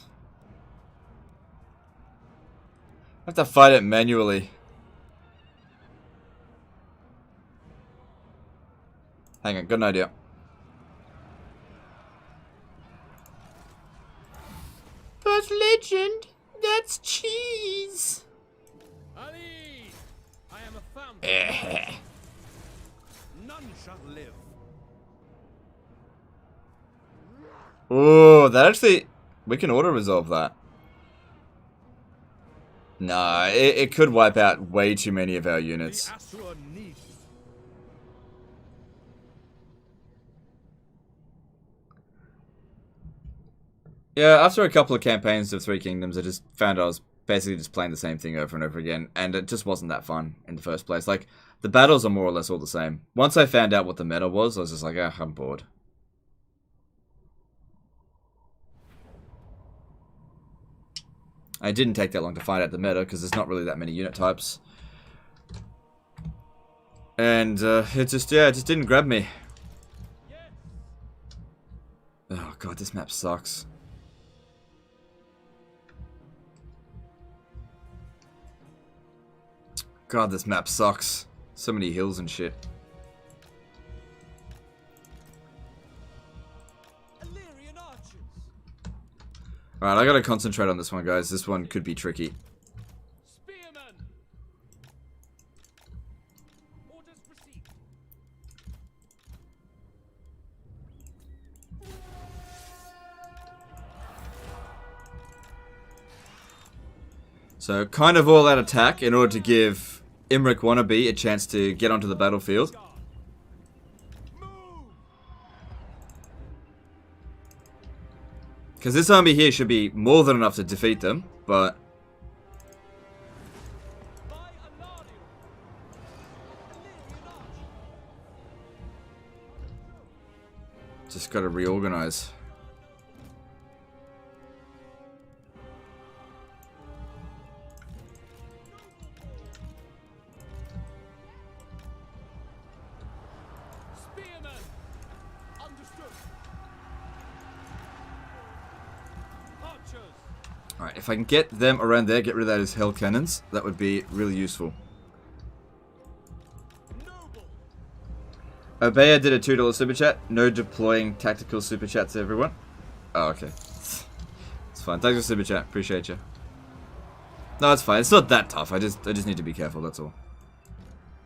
I have to fight it manually. Hang on, got an idea. But legend, that's cheese. Ali, I am a fountain. None shall live. Oh, that actually... We can auto-resolve that. Nah, it could wipe out way too many of our units. Yeah, after a couple of campaigns of Three Kingdoms, I just found I was basically just playing the same thing over and over again, and it just wasn't that fun in the first place. Like, the battles are more or less all the same. Once I found out what the meta was, I was just like, ah, I'm bored. It didn't take that long to find out the meta, because there's not really that many unit types. And, it just didn't grab me. Oh god, this map sucks. God, this map sucks. So many hills and shit. Illyrian archers. Alright, I gotta concentrate on this one, guys. This one could be tricky. Spearmen. Orders received. So, kind of all out attack in order to give Imric Wannabe a chance to get onto the battlefield. Because this army here should be more than enough to defeat them, but... just gotta reorganize. Spearmen. Understood. Archers. Alright, if I can get them around there, get rid of those hell cannons, that would be really useful. Obeya did a $2 super chat. No deploying tactical super chats, everyone. Oh, okay. It's fine. Thanks for super chat. Appreciate you. No, it's fine. It's not that tough. I just need to be careful. That's all.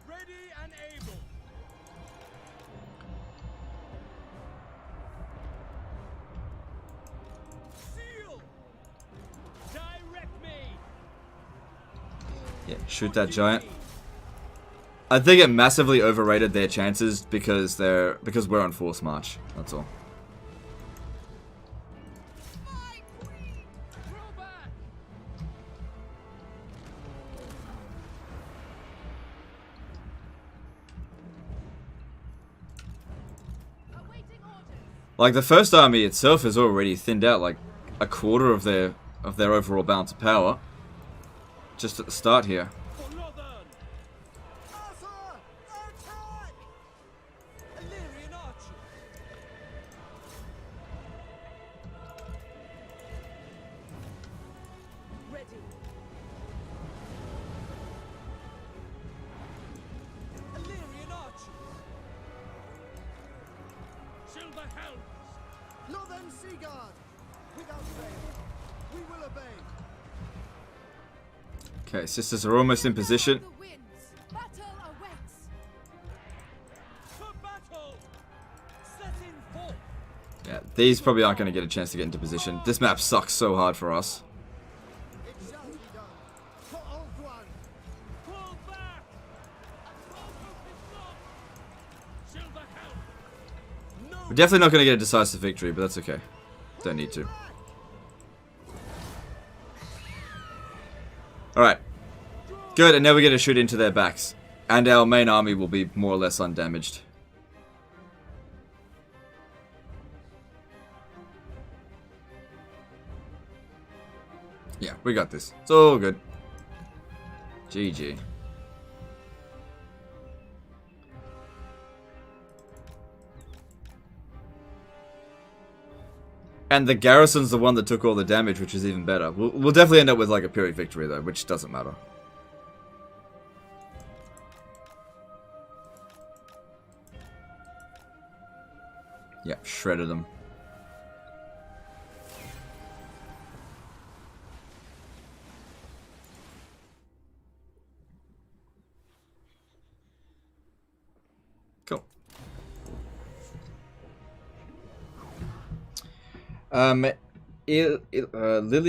Ready and able. Seal. Direct me. Yeah, shoot that giant. I think it massively overrated their chances because we're on force march. That's all. Like the first army itself is already thinned out like a quarter of their overall balance of power. Just at the start here. Illyrian archers. Ready. Illyrian archers. Silver helms. Northern Sea Guard. Without fail. We will obey. Okay, sisters are almost in position. The winds. Battle awaits. For battle. Setting forth. Yeah, these probably aren't going to get a chance to get into position. This map sucks so hard for us. It shall be done. For Old One. Pull back. Silver helm. We're definitely not going to get a decisive victory, but that's okay. Don't need to. Alright. Good, and now we're going to shoot into their backs. And our main army will be more or less undamaged. Yeah, we got this. It's all good. GG. And the garrison's the one that took all the damage, which is even better. We'll definitely end up with like a Pyrrhic victory though, which doesn't matter. Yep, shredded them. Cool. Lily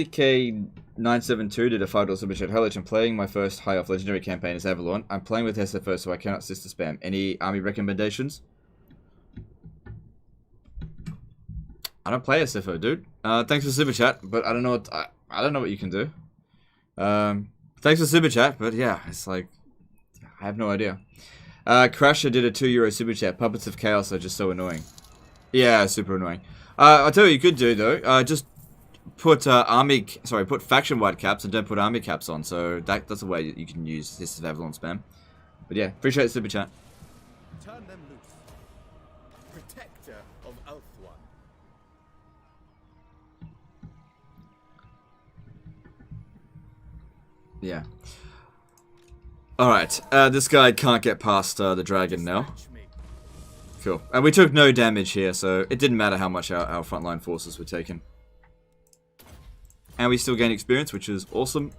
K972 did a $5 super chat. Hello, I'm playing my first high off legendary campaign as Avalon. I'm playing with SFO, so I cannot sister spam. Any army recommendations? I don't play SFO, dude. Thanks for super chat, but I don't know what I don't know what you can do. Thanks for super chat, but yeah, it's like I have no idea. Crasher did a €2 super chat. Puppets of Chaos are just so annoying. Yeah, super annoying. I'll tell you what you could do though. Just put put faction-wide caps and don't put army caps on. So that's a way you can use this Avalon spam. But yeah, appreciate the super chat. Turn them loose. Protector of Earth One. Yeah. Alright, this guy can't get past the dragon now. Cool. And we took no damage here, so it didn't matter how much our frontline forces were taken. And we still gain experience, which is awesome.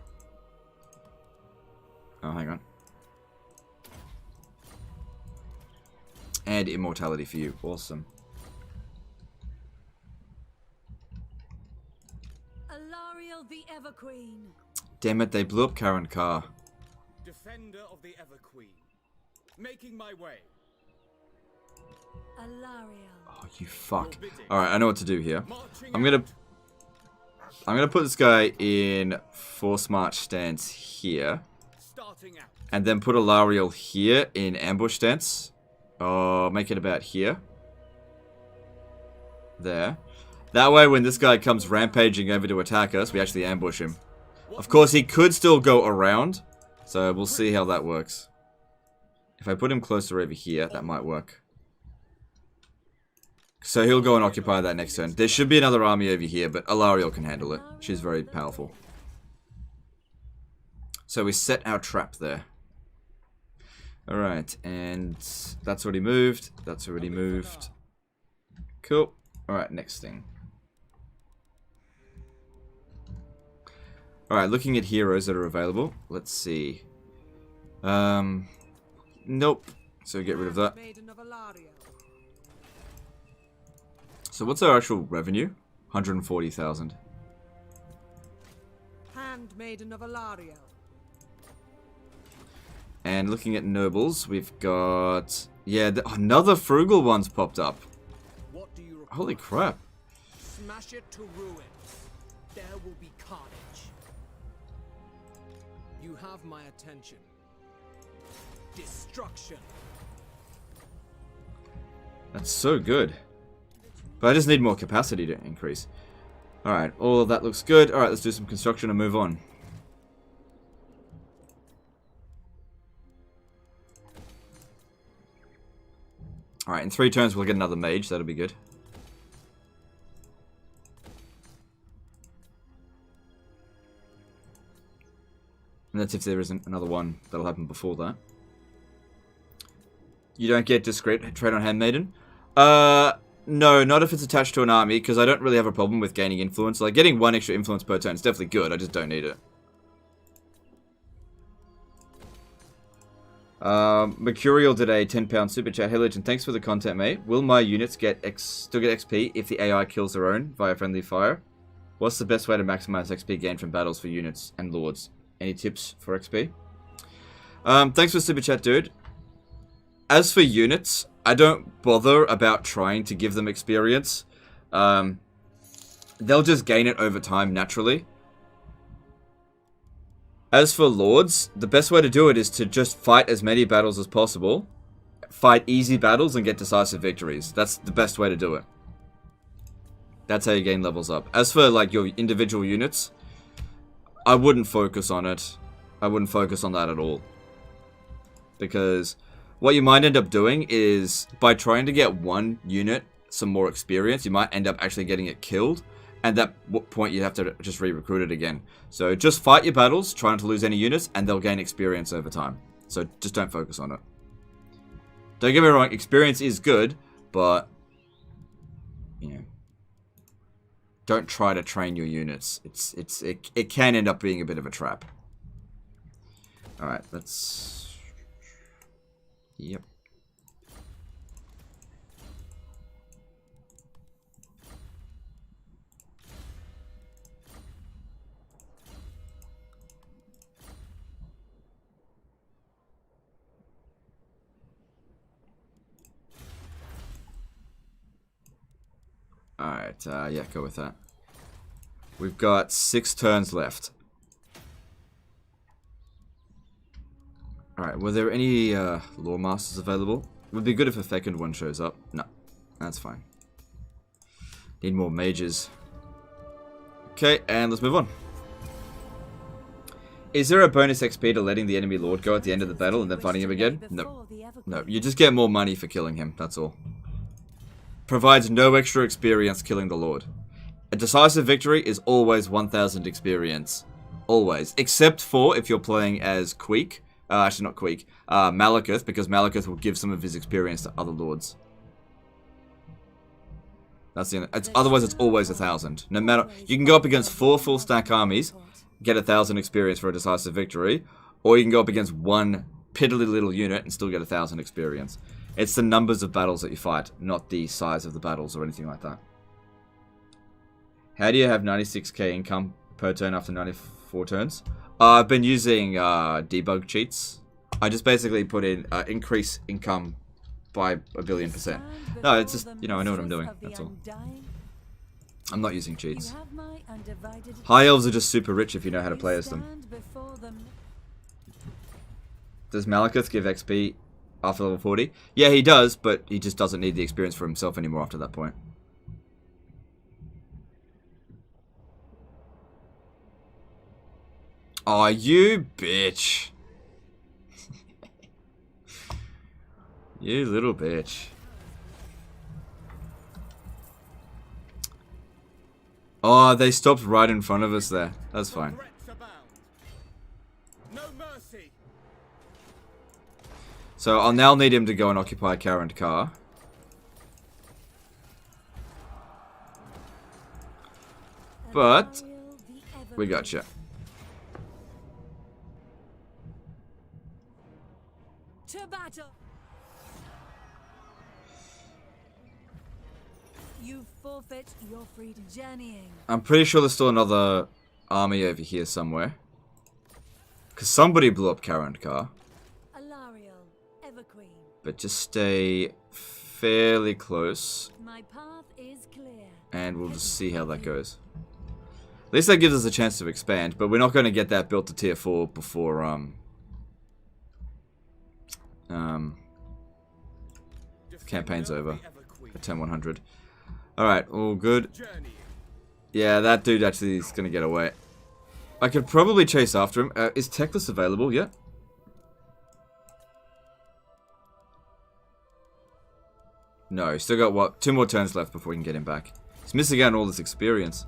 Oh, hang on. And immortality for you. Awesome. Alarielle the Everqueen. Damn it, they blew up Karen Carr. Defender of the Everqueen. Making my way. Alarielle. Oh, you fuck. Alright, I know what to do here. I'm gonna put this guy in force march stance here. And then put Alarielle here in ambush stance. Oh, make it about here. There. That way, when this guy comes rampaging over to attack us, we actually ambush him. Of course, he could still go around. So, we'll see how that works. If I put him closer over here, that might work. So, he'll go and occupy that next turn. There should be another army over here, but Alarielle can handle it. She's very powerful. So, we set our trap there. Alright, and that's already moved. That's already moved. Cool. Alright, next thing. Alright, looking at heroes that are available. Let's see. Nope. So get rid of that. So what's our actual revenue? 140,000. Handmaiden of Alarielle. And looking at nobles, we've got... Yeah, another frugal one's popped up. What do you Holy crap. Smash it to ruins. There will be carnage. You have my attention. Destruction. That's so good. But I just need more capacity to increase. Alright, all of that looks good. Alright, let's do some construction and move on. Alright, in 3 turns we'll get another mage. That'll be good. And that's if there isn't another one that'll happen before that. You don't get discreet trade on Handmaiden? No, not if it's attached to an army, because I don't really have a problem with gaining influence. Like, getting 1 extra influence per turn is definitely good, I just don't need it. Mercurial did a £10 super chat. Hey Legend, thanks for the content, mate. Will my units still get XP if the AI kills their own via friendly fire? What's the best way to maximize XP gain from battles for units and lords? Any tips for XP? Thanks for super chat, dude. As for units, I don't bother about trying to give them experience. They'll just gain it over time naturally. As for lords, the best way to do it is to just fight as many battles as possible. Fight easy battles and get decisive victories. That's the best way to do it. That's how you gain levels up. As for like your individual units, I wouldn't focus on it. I wouldn't focus on that at all. Because what you might end up doing is, by trying to get one unit some more experience, you might end up actually getting it killed. And at that point, you have to just re-recruit it again. So just fight your battles, try not to lose any units, and they'll gain experience over time. So just don't focus on it. Don't get me wrong, experience is good, but, you know, don't try to train your units. It can end up being a bit of a trap. Alright, let's... Yep. Alright, yeah, go with that. We've got 6 turns left. Alright, were there any Lore Masters available? Would be good if a second one shows up. No, that's fine. Need more mages. Okay, and let's move on. Is there a bonus XP to letting the enemy lord go at the end of the battle and then fighting him again? No. No, you just get more money for killing him, that's all. Provides no extra experience killing the lord. A decisive victory is always 1,000 experience. Always. Except for if you're playing as Queek. Actually, not Queek. Malekith, because Malekith will give some of his experience to other lords. That's the end. Otherwise, it's always 1,000. No matter, you can go up against 4 full stack armies, get 1,000 experience for a decisive victory, or you can go up against one piddly little unit and still get 1,000 experience. It's the numbers of battles that you fight, not the size of the battles or anything like that. How do you have 96k income per turn after 94 turns? I've been using debug cheats. I just basically put in increase income by 1 billion%. No, it's just, you know, I know what I'm doing, that's all. I'm not using cheats. High elves are just super rich if you know how to play as them. Does Malekith give XP after level 40? Yeah, he does, but he just doesn't need the experience for himself anymore after that point. Aw, you bitch. You little bitch. Oh, they stopped right in front of us there. That's fine. No mercy. So I'll now need him to go and occupy Karand Kar. But we gotcha. To battle. You forfeit your freedom. Journeying. I'm pretty sure there's still another army over here somewhere. Because somebody blew up Karand Kar. Alarielle, Everqueen. But just stay fairly close. My path is clear. And we'll just see how that goes. At least that gives us a chance to expand, but we're not going to get that built to tier 4 before the campaign's over at 10-100. Alright, all good. Yeah, that dude actually is going to get away. I could probably chase after him. Is Teclis available yet? No, he's still got, what, 2 more turns left before we can get him back. He's missing out on all this experience.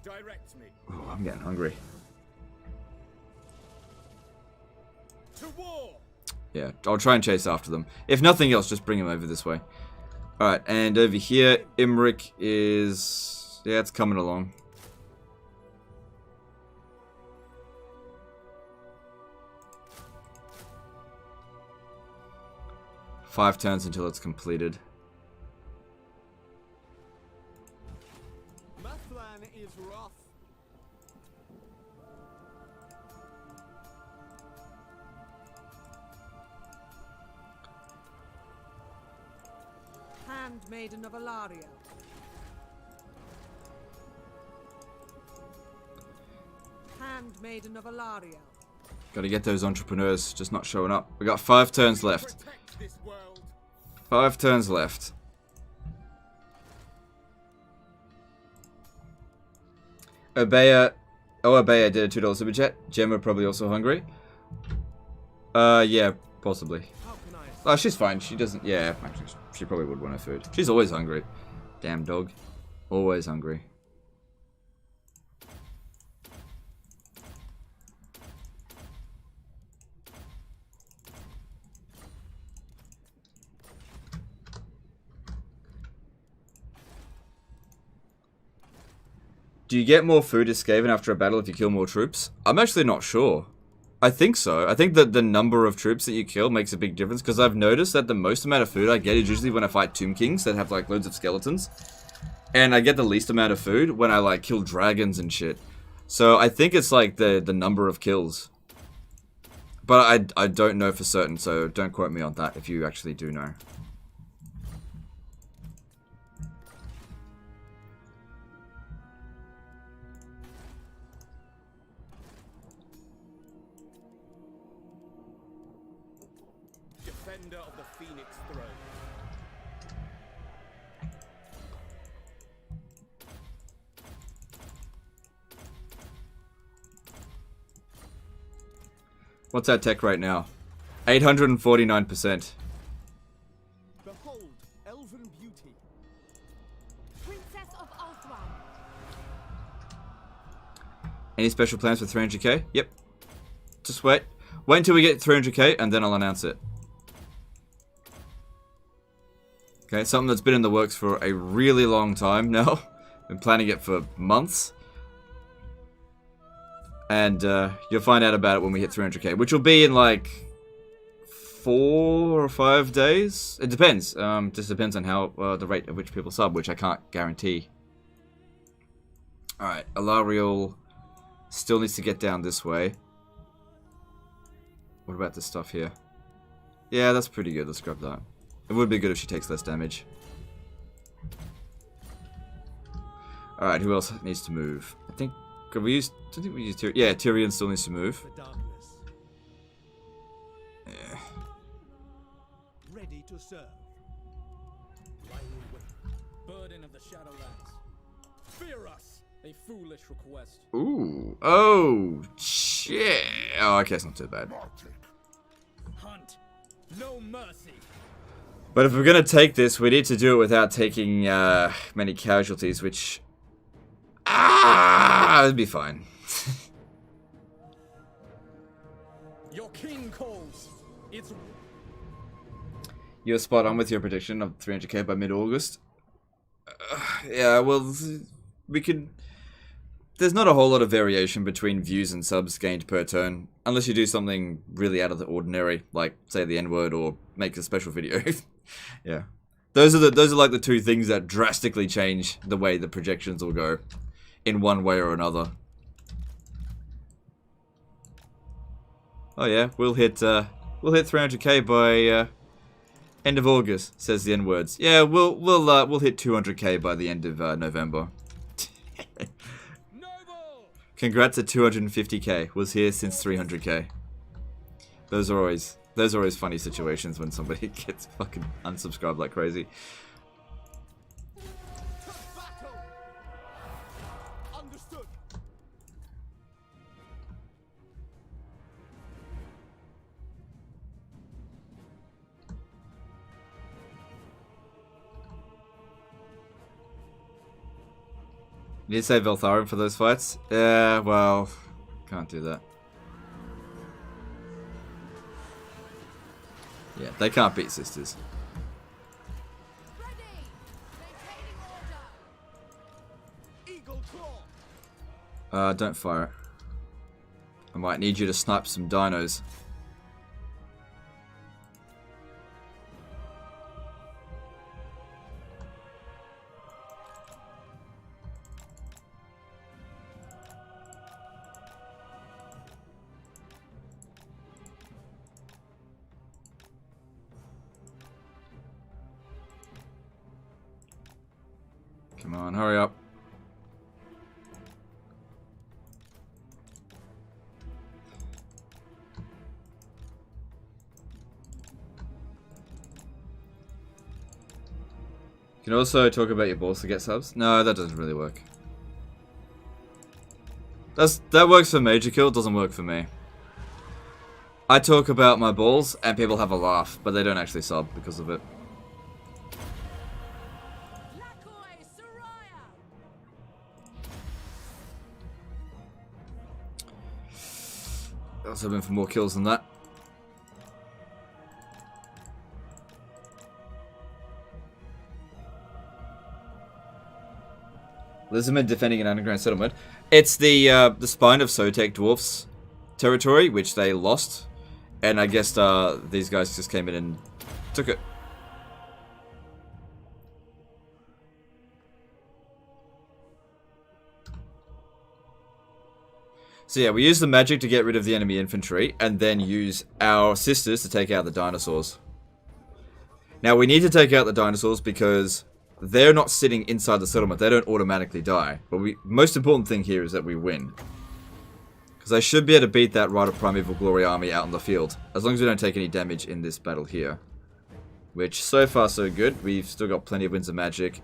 Direct me. Oh, I'm getting hungry. To war. Yeah, I'll try and chase after them. If nothing else, just bring him over this way. Alright, and over here, Imric is... yeah, it's coming along. Five turns until it's completed. Mathlan is rough. Handmaiden of Alarielle. Handmaiden of Alarielle. Gotta get those entrepreneurs just not showing up. We got 5 turns left. 5 turns left. Obeya. Oh, Obeya did a $2 super chat. Gemma probably also hungry. Yeah, possibly. Oh, she's fine. She doesn't. Yeah, actually, she probably would want her food. She's always hungry. Damn dog. Always hungry. Do you get more food as Skaven after a battle if you kill more troops? I'm actually not sure. I think so. I think that the number of troops that you kill makes a big difference, because I've noticed that the most amount of food I get is usually when I fight Tomb Kings that have like loads of skeletons. And I get the least amount of food when I like kill dragons and shit. So I think it's like the number of kills. But I don't know for certain, so don't quote me on that if you actually do know. Defender of the Phoenix throne. What's our tech right now? 849%. Behold, elven beauty. Princess of Althwan. Any special plans for 300k? Yep. Just wait. Wait until we get 300k and then I'll announce it. Okay, something that's been in the works for a really long time now. Been planning it for months. And you'll find out about it when we hit 300k, which will be in like 4 or 5 days. It depends. Just depends on how the rate at which people sub, which I can't guarantee. Alright, Alarielle still needs to get down this way. What about this stuff here? Yeah, that's pretty good. Let's grab that. It would be good if she takes less damage. Alright, who else needs to move? I think... Could we use... I think we use Tyrion. Yeah, Tyrion still needs to move. Yeah. Ready to serve. Burden of the Shadowlands. Fear us. A foolish request. Ooh. Oh, shit. Oh, okay, it's not too bad. Hunt. No mercy. But if we're going to take this, we need to do it without taking many casualties, which... it'd be fine. Your king calls. It's... You're spot on with your prediction of 300k by mid-August. Yeah, well, we could... There's not a whole lot of variation between views and subs gained per turn, unless you do something really out of the ordinary, like, say, the N-word or make a special video. Yeah. Those are like the two things that drastically change the way the projections will go, in one way or another. Oh yeah, we'll hit 300k by end of August, says the N-words. Yeah, we'll hit 200k by the end of November. Congrats at 250k. Was here since 300k. Those are always funny situations when somebody gets fucking unsubscribed like crazy. Understood. You did say Veltharin for those fights? Yeah, well, can't do that. Yeah, they can't beat sisters. Ready. Maintaining order. Eagle claw. Don't fire it. I might need you to snipe some dinos. Come on, hurry up. You can also talk about your balls to get subs. No, that doesn't really work. That works for Major Kill, doesn't work for me. I talk about my balls and people have a laugh, but they don't actually sub because of it. I was hoping for more kills than that. Lizardmen defending an underground settlement. It's the spine of Sotek dwarfs territory, which they lost, and I guess these guys just came in and took it. So yeah, we use the magic to get rid of the enemy infantry, and then use our sisters to take out the dinosaurs. Now we need to take out the dinosaurs because they're not sitting inside the settlement. They don't automatically die. But most important thing here is that we win. Because I should be able to beat that Rite of Primeval Glory army out in the field. As long as we don't take any damage in this battle here. Which, so far so good. We've still got plenty of Winds of Magic.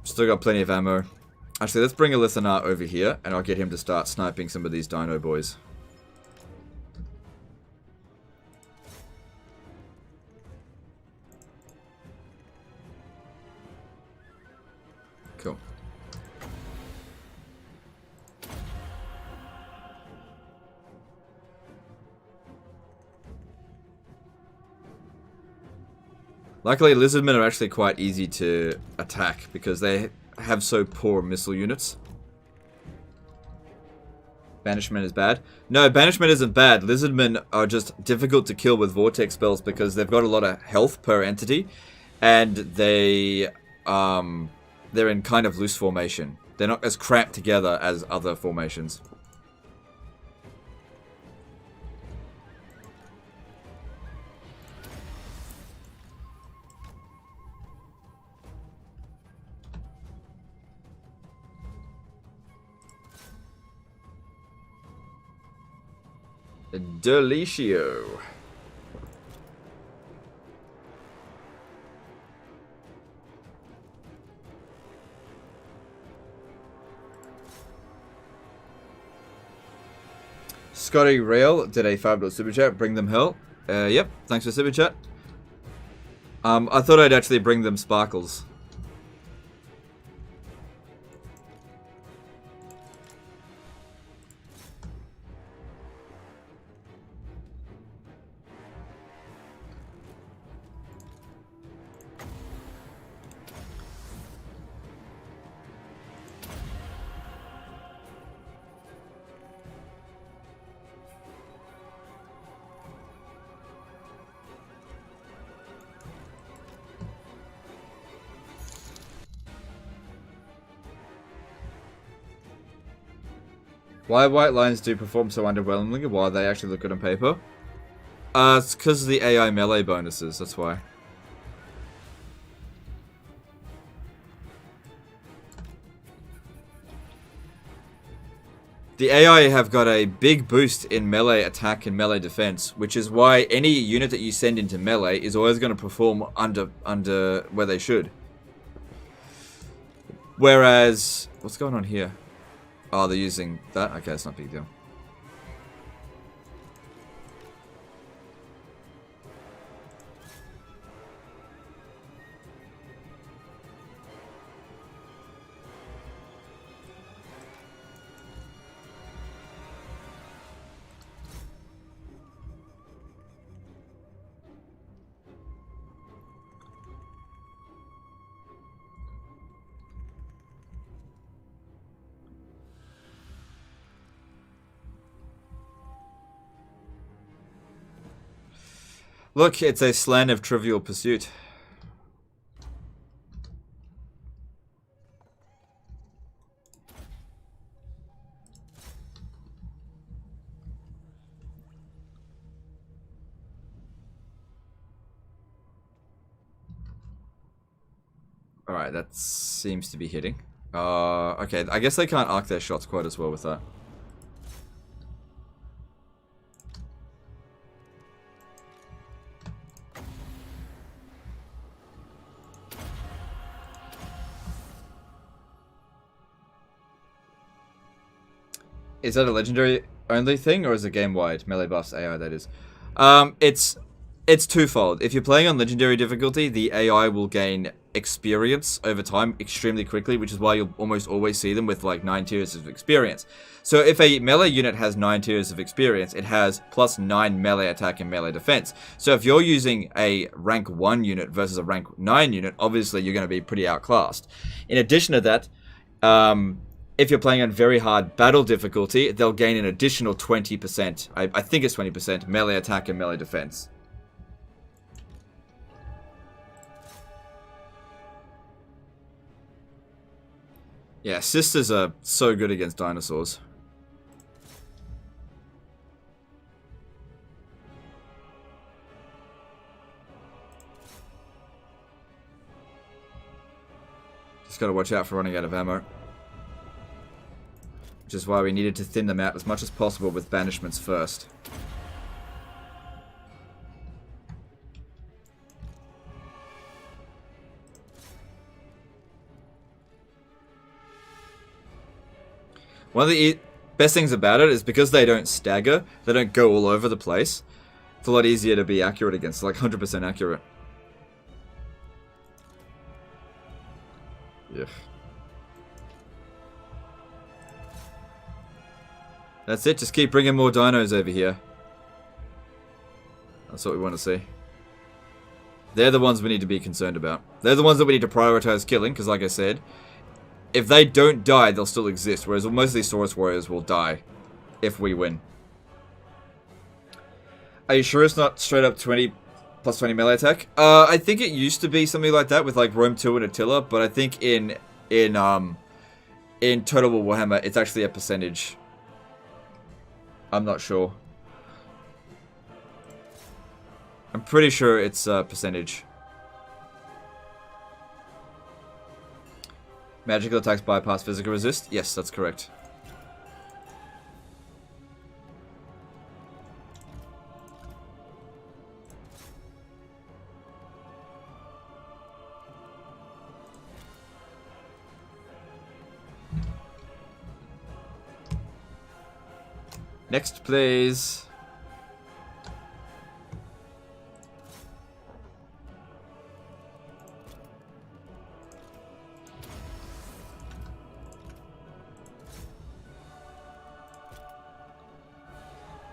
Still got plenty of ammo. Actually, let's bring Alithanar over here, and I'll get him to start sniping some of these dino boys. Cool. Luckily, lizardmen are actually quite easy to attack because they have so poor missile units. Banishment is bad. No, banishment isn't bad. Lizardmen are just difficult to kill with vortex spells because they've got a lot of health per entity, and they're in kind of loose formation. They're not as cramped together as other formations. Delicio. Scotty Rail did a $5 super chat. Bring them hell. Yep. Thanks for super chat. I thought I'd actually bring them sparkles. Why white lines do perform so underwhelmingly while they actually look good on paper? It's because of the AI melee bonuses, that's why. The AI have got a big boost in melee attack and melee defense, which is why any unit that you send into melee is always going to perform under where they should. Whereas, what's going on here? Oh, they're using that? Okay, it's not a big deal. Look, it's a slan of Trivial Pursuit. Alright, that seems to be hitting. Okay, I guess they can't arc their shots quite as well with that. Is that a legendary only thing, or is it game-wide? Melee buffs AI, that is. It's twofold. If you're playing on legendary difficulty, the AI will gain experience over time extremely quickly, which is why you'll almost always see them with like 9 tiers of experience. So if a melee unit has 9 tiers of experience, it has plus 9 melee attack and melee defense. So if you're using a rank 1 unit versus a rank 9 unit, obviously you're going to be pretty outclassed. In addition to that, if you're playing on very hard battle difficulty, they'll gain an additional 20%, I think it's 20%, melee attack and melee defense. Yeah, sisters are so good against dinosaurs. Just gotta watch out for running out of ammo. Which is why we needed to thin them out as much as possible with banishments first. One of the best things about it is because they don't stagger, they don't go all over the place. It's a lot easier to be accurate against, like 100% accurate. Yeah. That's it, just keep bringing more dinos over here. That's what we want to see. They're the ones we need to be concerned about. They're the ones that we need to prioritize killing, because like I said, if they don't die, they'll still exist, whereas most of these Saurus warriors will die if we win. Are you sure it's not straight up 20 plus 20 melee attack? I think it used to be something like that with like Rome 2 and Attila, but I think in Total War Warhammer, it's actually a percentage. I'm not sure. I'm pretty sure it's a percentage. Magical attacks bypass physical resist? Yes, that's correct. Next, please.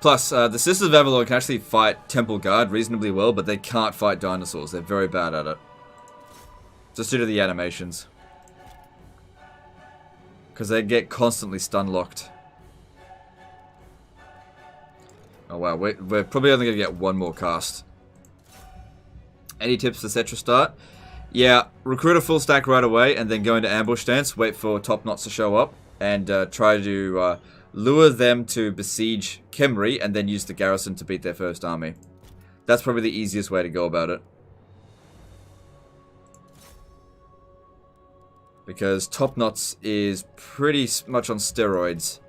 Plus, the Sisters of Avalon can actually fight Temple Guard reasonably well, but they can't fight dinosaurs. They're very bad at it. Just due to the animations. Because they get constantly stun-locked. Oh wow, we're probably only going to get one more cast. Any tips for Cetra start? Yeah, recruit a full stack right away, and then go into ambush stance, wait for top knots to show up, and try to lure them to besiege Khemri, and then use the garrison to beat their first army. That's probably the easiest way to go about it. Because top knots is pretty much on steroids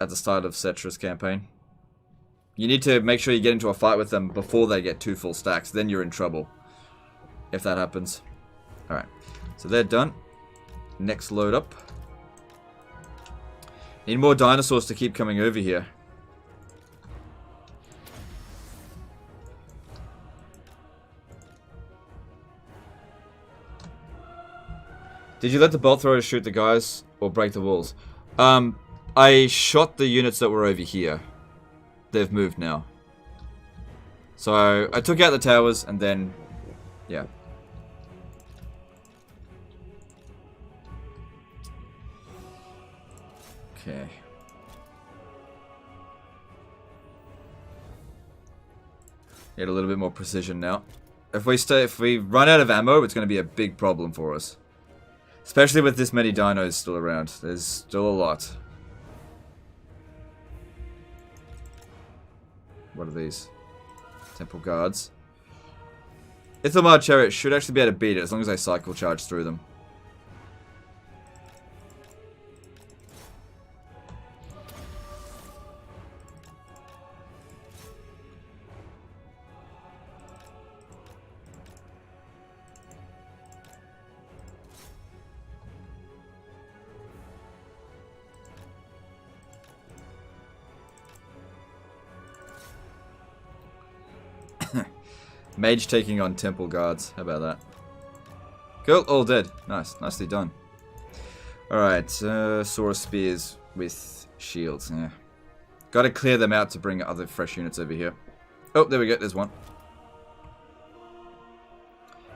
at the start of Cetra's campaign. You need to make sure you get into a fight with them before they get 2 full stacks. Then you're in trouble. If that happens. Alright. So they're done. Next load up. Need more dinosaurs to keep coming over here. Did you let the bolt throwers shoot the guys or break the walls? I shot the units that were over here. They've moved now. So I took out the towers and then, yeah. Okay. Get a little bit more precision now. If we run out of ammo, it's going to be a big problem for us. Especially with this many dinos still around. There's still a lot. What are these? Temple guards. Ithamar Chariot should actually be able to beat it as long as I cycle charge through them. Mage taking on temple guards. How about that? Cool, all dead. Nice, nicely done. Alright, Saurus spears with shields. Yeah. Gotta clear them out to bring other fresh units over here. Oh, there we go, there's one.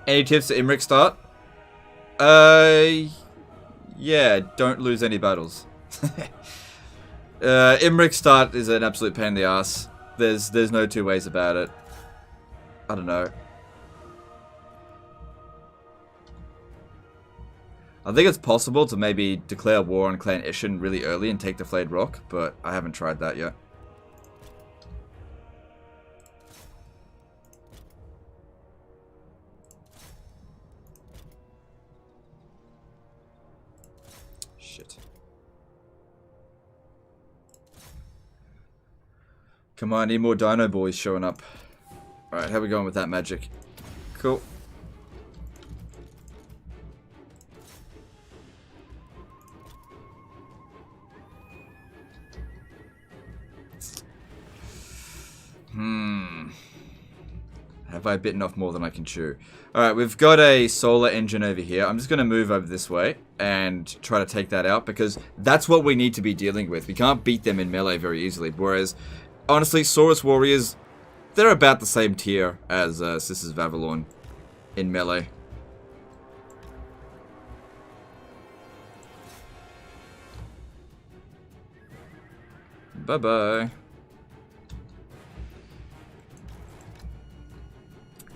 Any tips to Imric start? Yeah, don't lose any battles. Imric start is an absolute pain in the ass. There's no two ways about it. I don't know. I think it's possible to maybe declare war on Clan Ishin really early and take the Flayed Rock, but I haven't tried that yet. Shit. Come on, need more dino boys showing up. Alright, how are we going with that magic? Cool. Have I bitten off more than I can chew? Alright, we've got a solar engine over here. I'm just going to move over this way and try to take that out because that's what we need to be dealing with. We can't beat them in melee very easily. Whereas, honestly, Saurus warriors, they're about the same tier as Sisters of Avalon in melee. Bye-bye.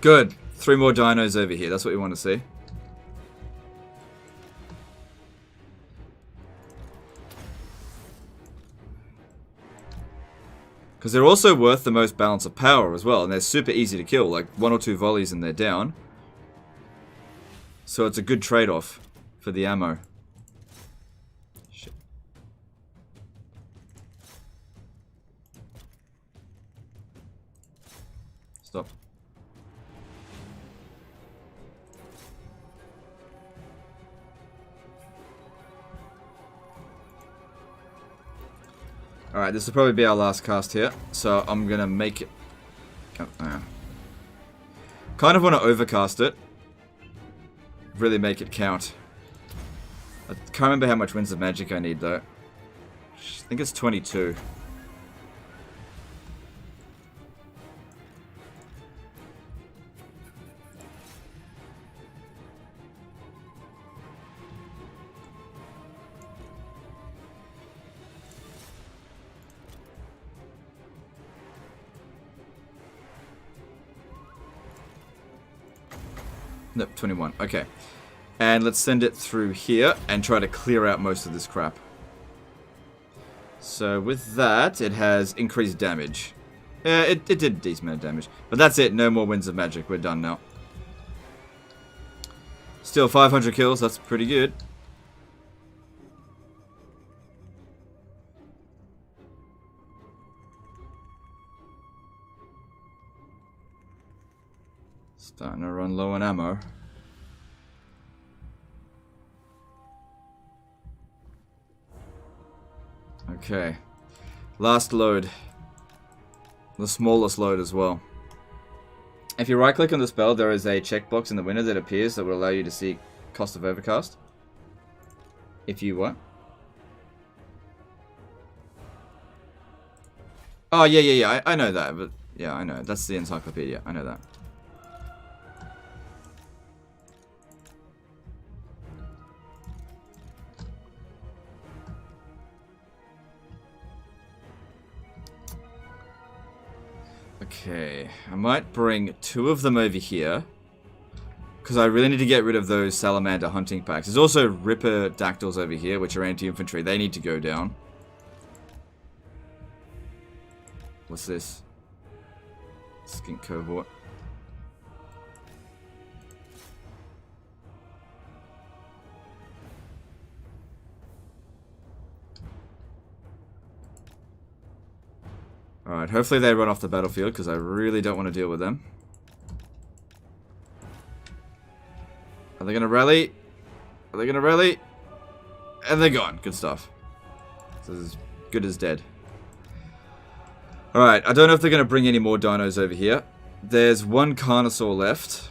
Good. 3 more dinos over here. That's what we want to see. Because they're also worth the most balance of power as well. And they're super easy to kill. Like 1 or 2 volleys and they're down. So it's a good trade-off for the ammo. Shit. Stop. Alright, this will probably be our last cast here. So I'm going to make it... Kind of want to overcast it. Really make it count. I can't remember how much Winds of Magic I need though. I think it's 22. Nope, 21. Okay. And let's send it through here and try to clear out most of this crap. So with that, it has increased damage. Yeah, it did a decent amount of damage. But that's it. No more Winds of Magic. We're done now. Still 500 kills. That's pretty good. Starting to run low on ammo. Okay. Last load. The smallest load as well. If you right click on the spell, there is a checkbox in the window that appears that will allow you to see cost of overcast. If you want. Oh, yeah. I know that, but yeah, I know. That's the encyclopedia. I know that. Okay, I might bring 2 of them over here. Because I really need to get rid of those salamander hunting packs. There's also ripper dactyls over here, which are anti-infantry. They need to go down. What's this? Skink cohort. Alright, hopefully they run off the battlefield, because I really don't want to deal with them. Are they going to rally? Are they going to rally? And they're gone. Good stuff. So this is good as dead. Alright, I don't know if they're going to bring any more dinos over here. There's 1 Carnosaur left.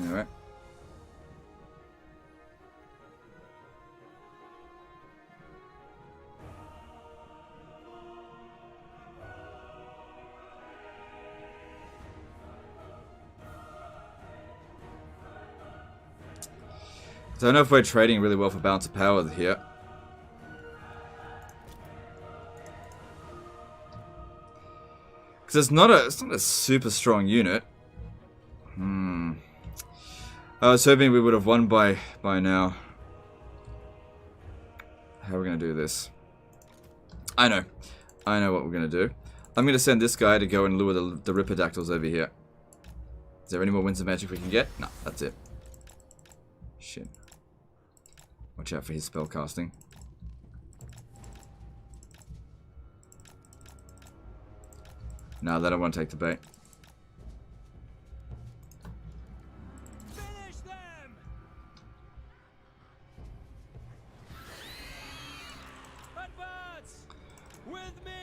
Alright. I don't know if we're trading really well for balance of power here. Because it's not a super strong unit. I was hoping we would have won by now. How are we going to do this? I know what we're going to do. I'm going to send this guy to go and lure the Ripperdactyls over here. Is there any more Winds of Magic we can get? No, that's it. Shit. Watch out for his spell casting. No, they don't want to take the bait.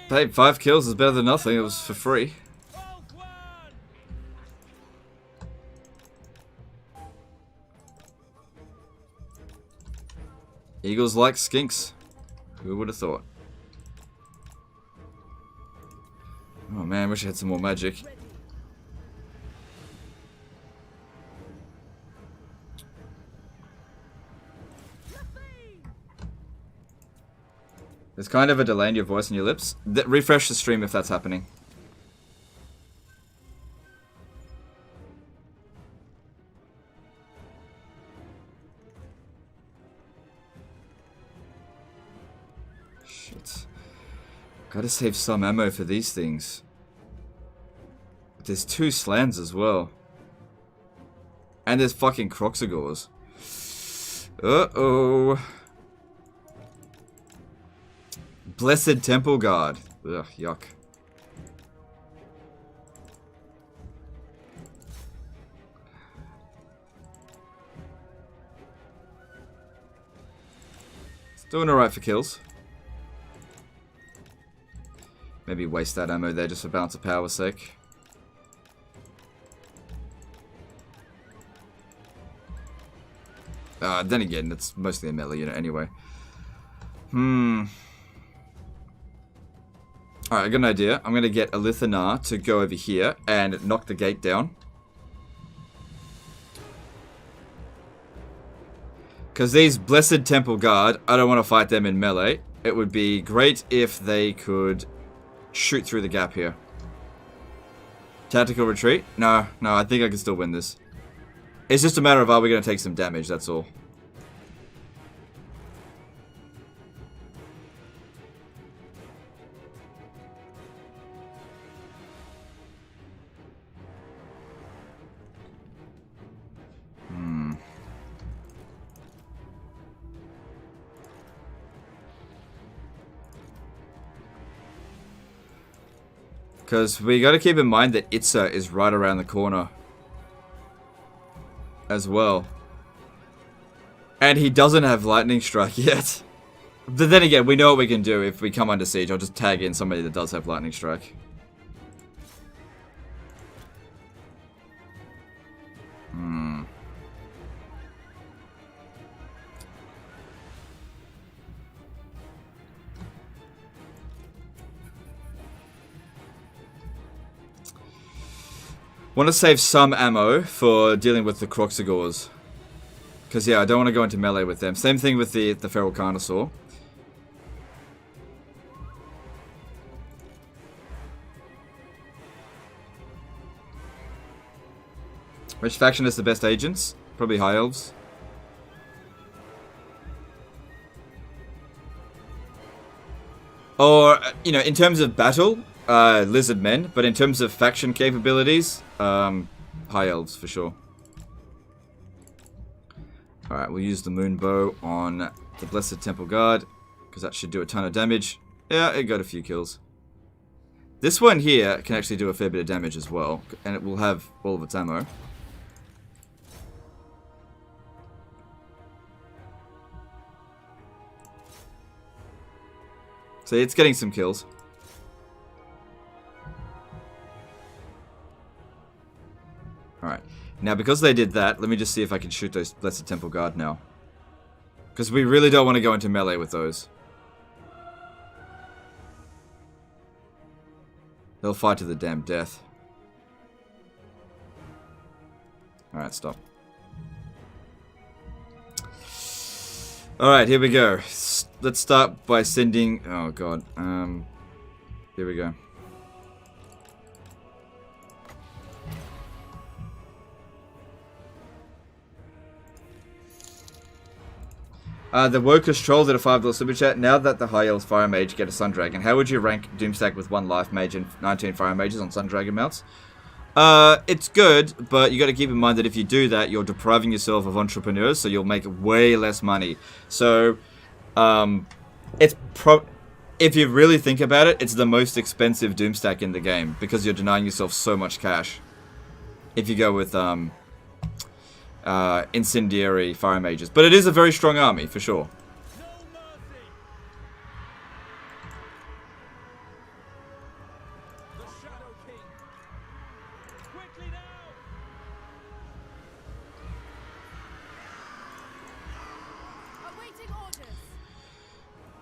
Hey, 5 kills is better than nothing. It was for free. Eagles like skinks. Who would have thought? Oh man, wish I had some more magic. There's kind of a delay in your voice and your lips. Refresh the stream if that's happening. Shit. Gotta save some ammo for these things. But there's 2 slans as well. And there's fucking Croxagors. Uh-oh. Blessed Temple Guard. Ugh, yuck. It's doing alright for kills. Maybe waste that ammo there just for balance of power's sake. Then again, it's mostly a melee unit anyway. Alright, I got an idea. I'm going to get Alithanar to go over here and knock the gate down. Because these Blessed Temple Guard, I don't want to fight them in melee. It would be great if they could shoot through the gap here. Tactical retreat? No, I think I can still win this. It's just a matter of are we going to take some damage, that's all. Because we got to keep in mind that Itza is right around the corner as well. And he doesn't have Lightning Strike yet. But then again, we know what we can do if we come under siege. I'll just tag in somebody that does have Lightning Strike. Want to save some ammo for dealing with the Croxagors. Because, yeah, I don't want to go into melee with them. Same thing with the Feral Carnosaur. Which faction has the best agents? Probably High Elves. Or, you know, in terms of battle, Lizard Men. But in terms of faction capabilities, High Elves for sure. Alright, we'll use the Moon Bow on the Blessed Temple Guard, because that should do a ton of damage. Yeah, it got a few kills. This one here can actually do a fair bit of damage as well, and it will have all of its ammo. So it's getting some kills. Alright. Now, because they did that, let me just see if I can shoot those Blessed Temple Guard now. Because we really don't want to go into melee with those. They'll fight to the damn death. Alright, stop. Alright, here we go. Let's start by sending... Oh, God. Here we go. The Wokus Troll did a $5 super chat. Now that the High Elves Fire Mage get a Sun Dragon, how would you rank Doomstack with 1 Life Mage and 19 Fire Mages on Sun Dragon mounts? It's good, but you got to keep in mind that if you do that, you're depriving yourself of entrepreneurs, so you'll make way less money. So, if you really think about it, it's the most expensive Doomstack in the game because you're denying yourself so much cash. If you go with incendiary fire mages, but it is a very strong army for sure. Awaiting orders.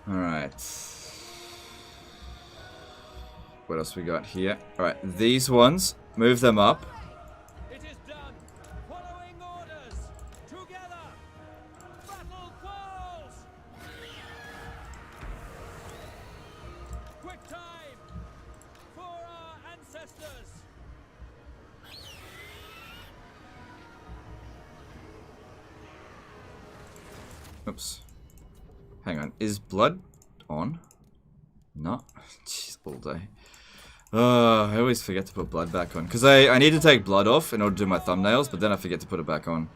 Alright. What else we got here? Alright, these ones, move them up. It is done. Following orders. Together. Battle calls. Quick time for our ancestors. Oops. Hang on. Is blood on? No. Jeez, all day. I always forget to put blood back on. Because I need to take blood off in order to do my thumbnails, but then I forget to put it back on.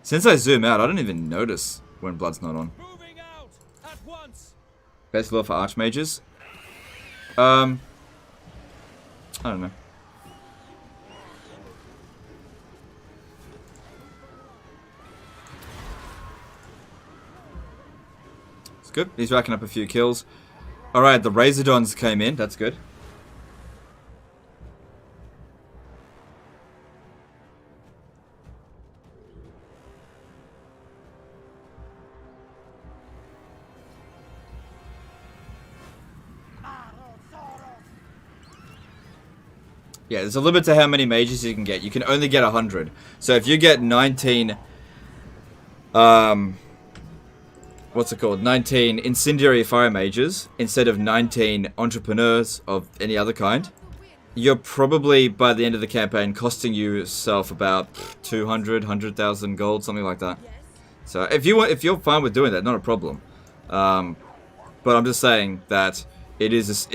Since I zoom out, I don't even notice when blood's not on. Moving out at once. Best law for archmages? I don't know. It's good. He's racking up a few kills. Alright, the Razordons came in. That's good. Yeah, there's a limit to how many mages you can get. You can only get 100. So if you get 19... what's it called? 19 incendiary fire mages instead of 19 entrepreneurs of any other kind, you're probably, by the end of the campaign, costing yourself about 100,000 gold, something like that. So if you're fine with doing that, not a problem. But I'm just saying that it is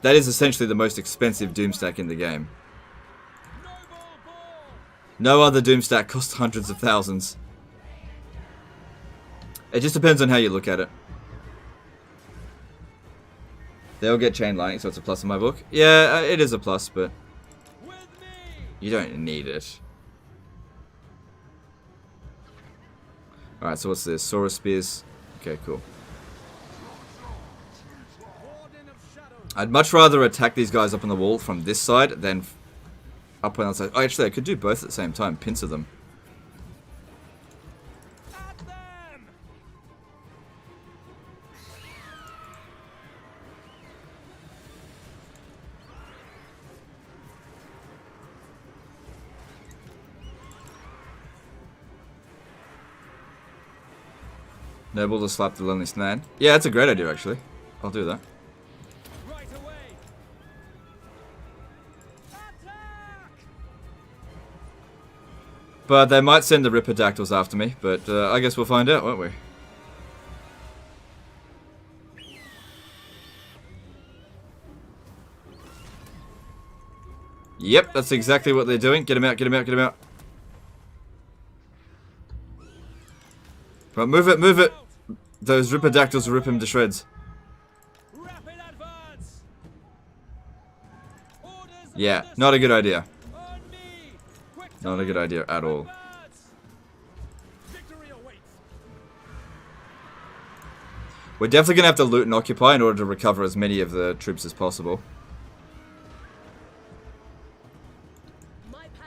that is essentially the most expensive Doomstack in the game. No other Doomstack costs hundreds of thousands. It just depends on how you look at it. They'll get chain lightning, so it's a plus in my book. Yeah, it is a plus, but you don't need it. Alright, so what's this? Saurus Spears. Okay, cool. I'd much rather attack these guys up on the wall from this side than up on the other side. Oh, actually, I could do both at the same time. Pincer them. Noble to slap the Lonely Snan. Yeah, that's a great idea, actually. I'll do that. Right away. Attack! But they might send the Ripperdactyls after me, but I guess we'll find out, won't we? Yep, that's exactly what they're doing. Get him out, get him out, get him out. Right, move it, move it. Those Ripperdactyls will rip him to shreds. Rapid advance. Yeah, not a good idea. Not a good idea at all. Victory awaits. We're definitely going to have to loot and occupy in order to recover as many of the troops as possible.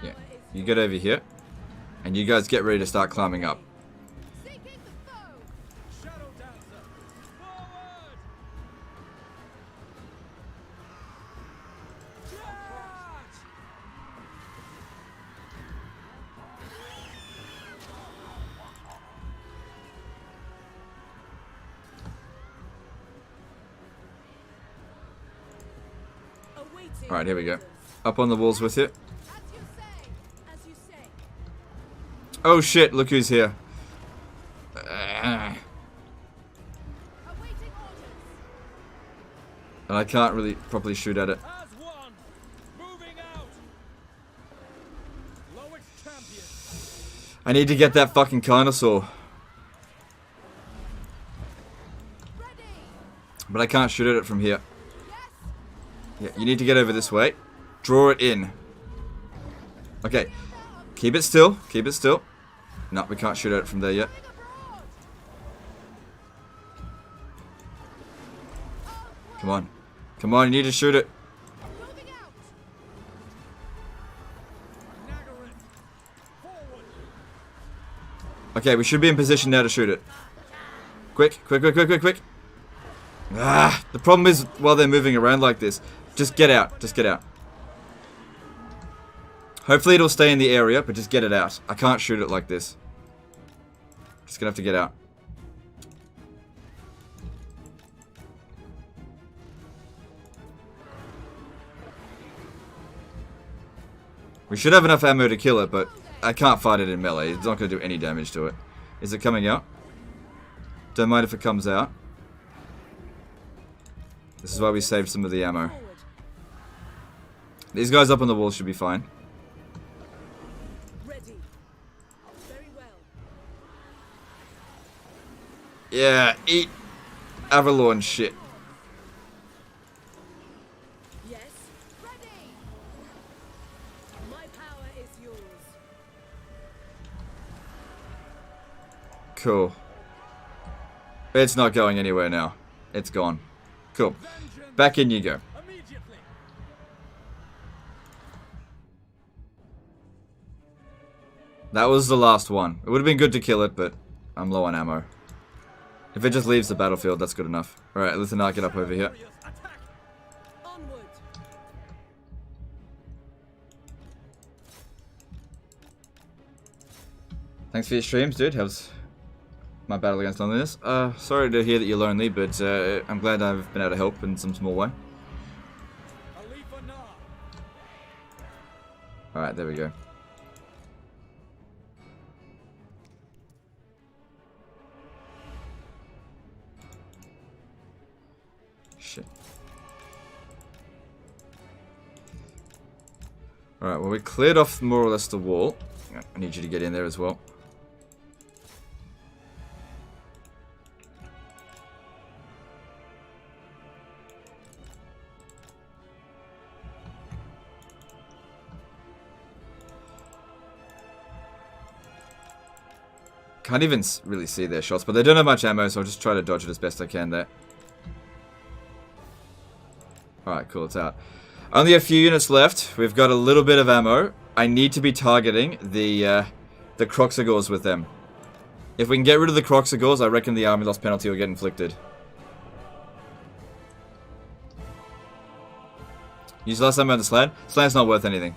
Yeah, you get over here. And you guys get ready to start climbing up. Alright, here we go. Up on the walls with you. Oh shit, look who's here. And I can't really properly shoot at it. I need to get that fucking Carnosaur. But I can't shoot at it from here. Yeah, you need to get over this way. Draw it in. Okay. Keep it still. Keep it still. No, we can't shoot at it from there yet. Come on. Come on, you need to shoot it. Okay, we should be in position now to shoot it. Quick, quick, quick, quick, quick, quick. Ah, the problem is while they're moving around like this, just get out, just get out. Hopefully it'll stay in the area, but just get it out. I can't shoot it like this. Just gonna have to get out. We should have enough ammo to kill it, but I can't fight it in melee. It's not going to do any damage to it. Is it coming out? Don't mind if it comes out. This is why we saved some of the ammo. These guys up on the wall should be fine. Ready. Very well. Yeah, eat Avalon shit. Yes. Ready. My power is yours. Cool. It's not going anywhere now. It's gone. Cool. Back in you go. That was the last one. It would have been good to kill it, but I'm low on ammo. If it just leaves the battlefield, that's good enough. Alright, let's not get up over here. Onward. Thanks for your streams, dude. How's my battle against loneliness? Sorry to hear that you're lonely, but I'm glad I've been able to help in some small way. Alright, there we go. Shit. Alright, well we cleared off more or less the wall. I need you to get in there as well. Can't even really see their shots, but they don't have much ammo, so I'll just try to dodge it as best I can there. Alright, cool, it's out. Only a few units left. We've got a little bit of ammo. I need to be targeting the Croxagors with them. If we can get rid of the Croxagors, I reckon the army loss penalty will get inflicted. Use less ammo on the Slan. Slan's not worth anything.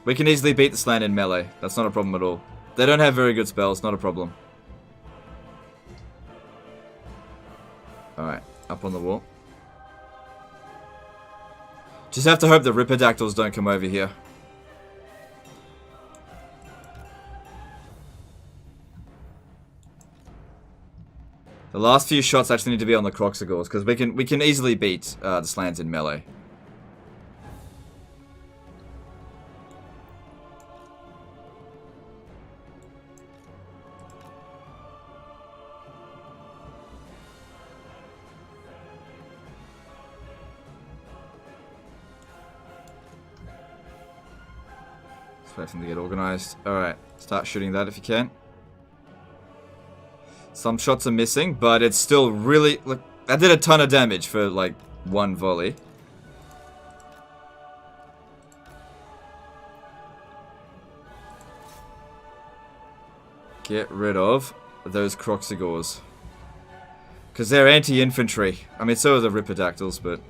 We can easily beat the Slan in melee. That's not a problem at all. They don't have very good spells, not a problem. Alright, up on the wall. Just have to hope the Ripperdactyls don't come over here. The last few shots actually need to be on the Croxagors, because we can easily beat the Slans in melee. Expecting to get organized. Alright, start shooting that if you can. Some shots are missing, but it's still really... Look, that did a ton of damage for, like, one volley. Get rid of those Croxagors. Because they're anti-infantry. I mean, so are the Ripperdactyls, but...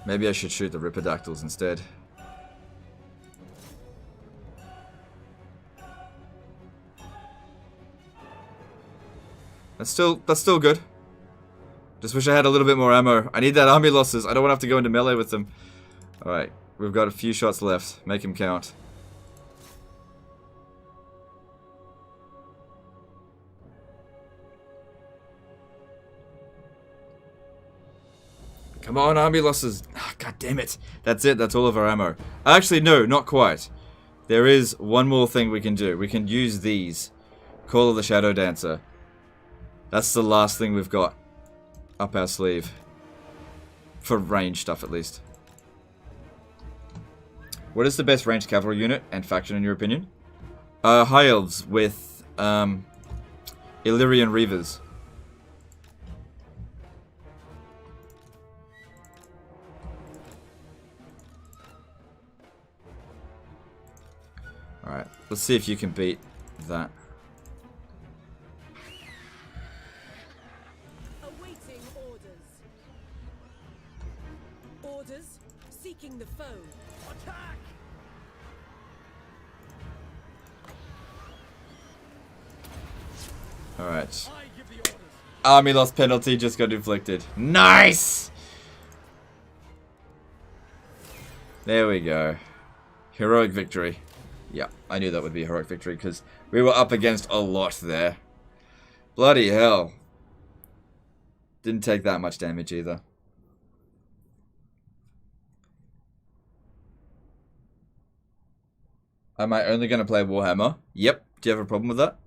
Maybe I should shoot the Ripperdactyls instead. That's still good. Just wish I had a little bit more ammo. I need that army losses. I don't want to have to go into melee with them. Alright, we've got a few shots left. Make them count. Come on, army losses. Oh, God damn it. That's it. That's all of our ammo. Actually, no, not quite. There is one more thing we can do. We can use these. Call of the Shadow Dancer. That's the last thing we've got up our sleeve. For range stuff, at least. What is the best ranged cavalry unit and faction, in your opinion? High Elves with Illyrian Reavers. Alright, let's see if you can beat that. Awaiting orders. Orders. Seeking the foe. Attack! Alright. Army loss penalty just got inflicted. Nice! There we go. Heroic victory. Yeah, I knew that would be a heroic victory because we were up against a lot there. Bloody hell. Didn't take that much damage either. Am I only going to play Warhammer? Yep. Do you have a problem with that?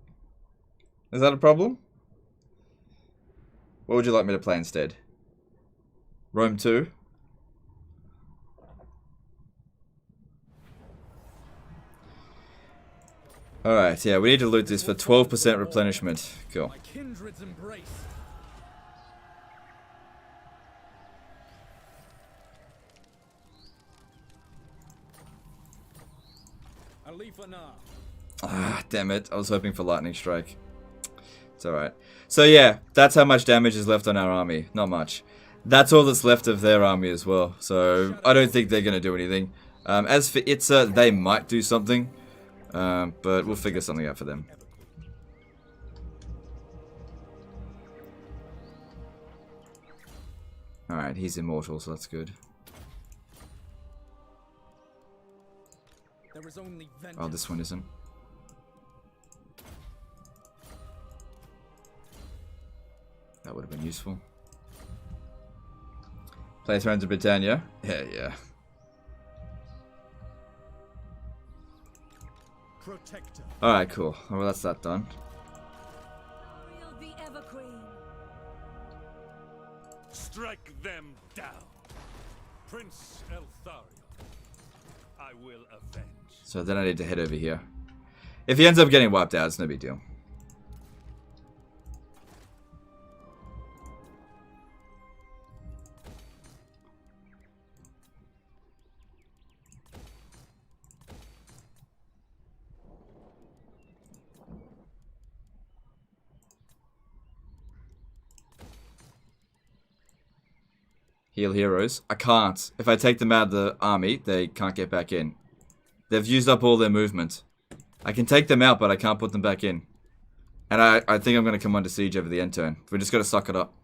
Is that a problem? What would you like me to play instead? Rome 2? Alright, yeah, we need to loot this for 12% replenishment. Cool. My kindred's embrace. I'll leave for now. Ah, damn it. I was hoping for lightning strike. It's alright. So yeah, that's how much damage is left on our army. Not much. That's all that's left of their army as well. So I don't think they're going to do anything. As for Itza, they might do something. But we'll figure something out for them. Alright, he's immortal, so that's good. There is only Oh, this one isn't. That would have been useful. Play Thrones of Britannia? Yeah, yeah. Protector. Alright, cool. Well, that's that done. Alarielle the Everqueen. Strike them down. Prince Eltharion, I will avenge. So then I need to head over here. If he ends up getting wiped out, it's no big deal. Heal heroes. I can't. If I take them out of the army, they can't get back in. They've used up all their movement. I can take them out, but I can't put them back in. And I think I'm going to come under siege over the end turn. We just got to suck it up.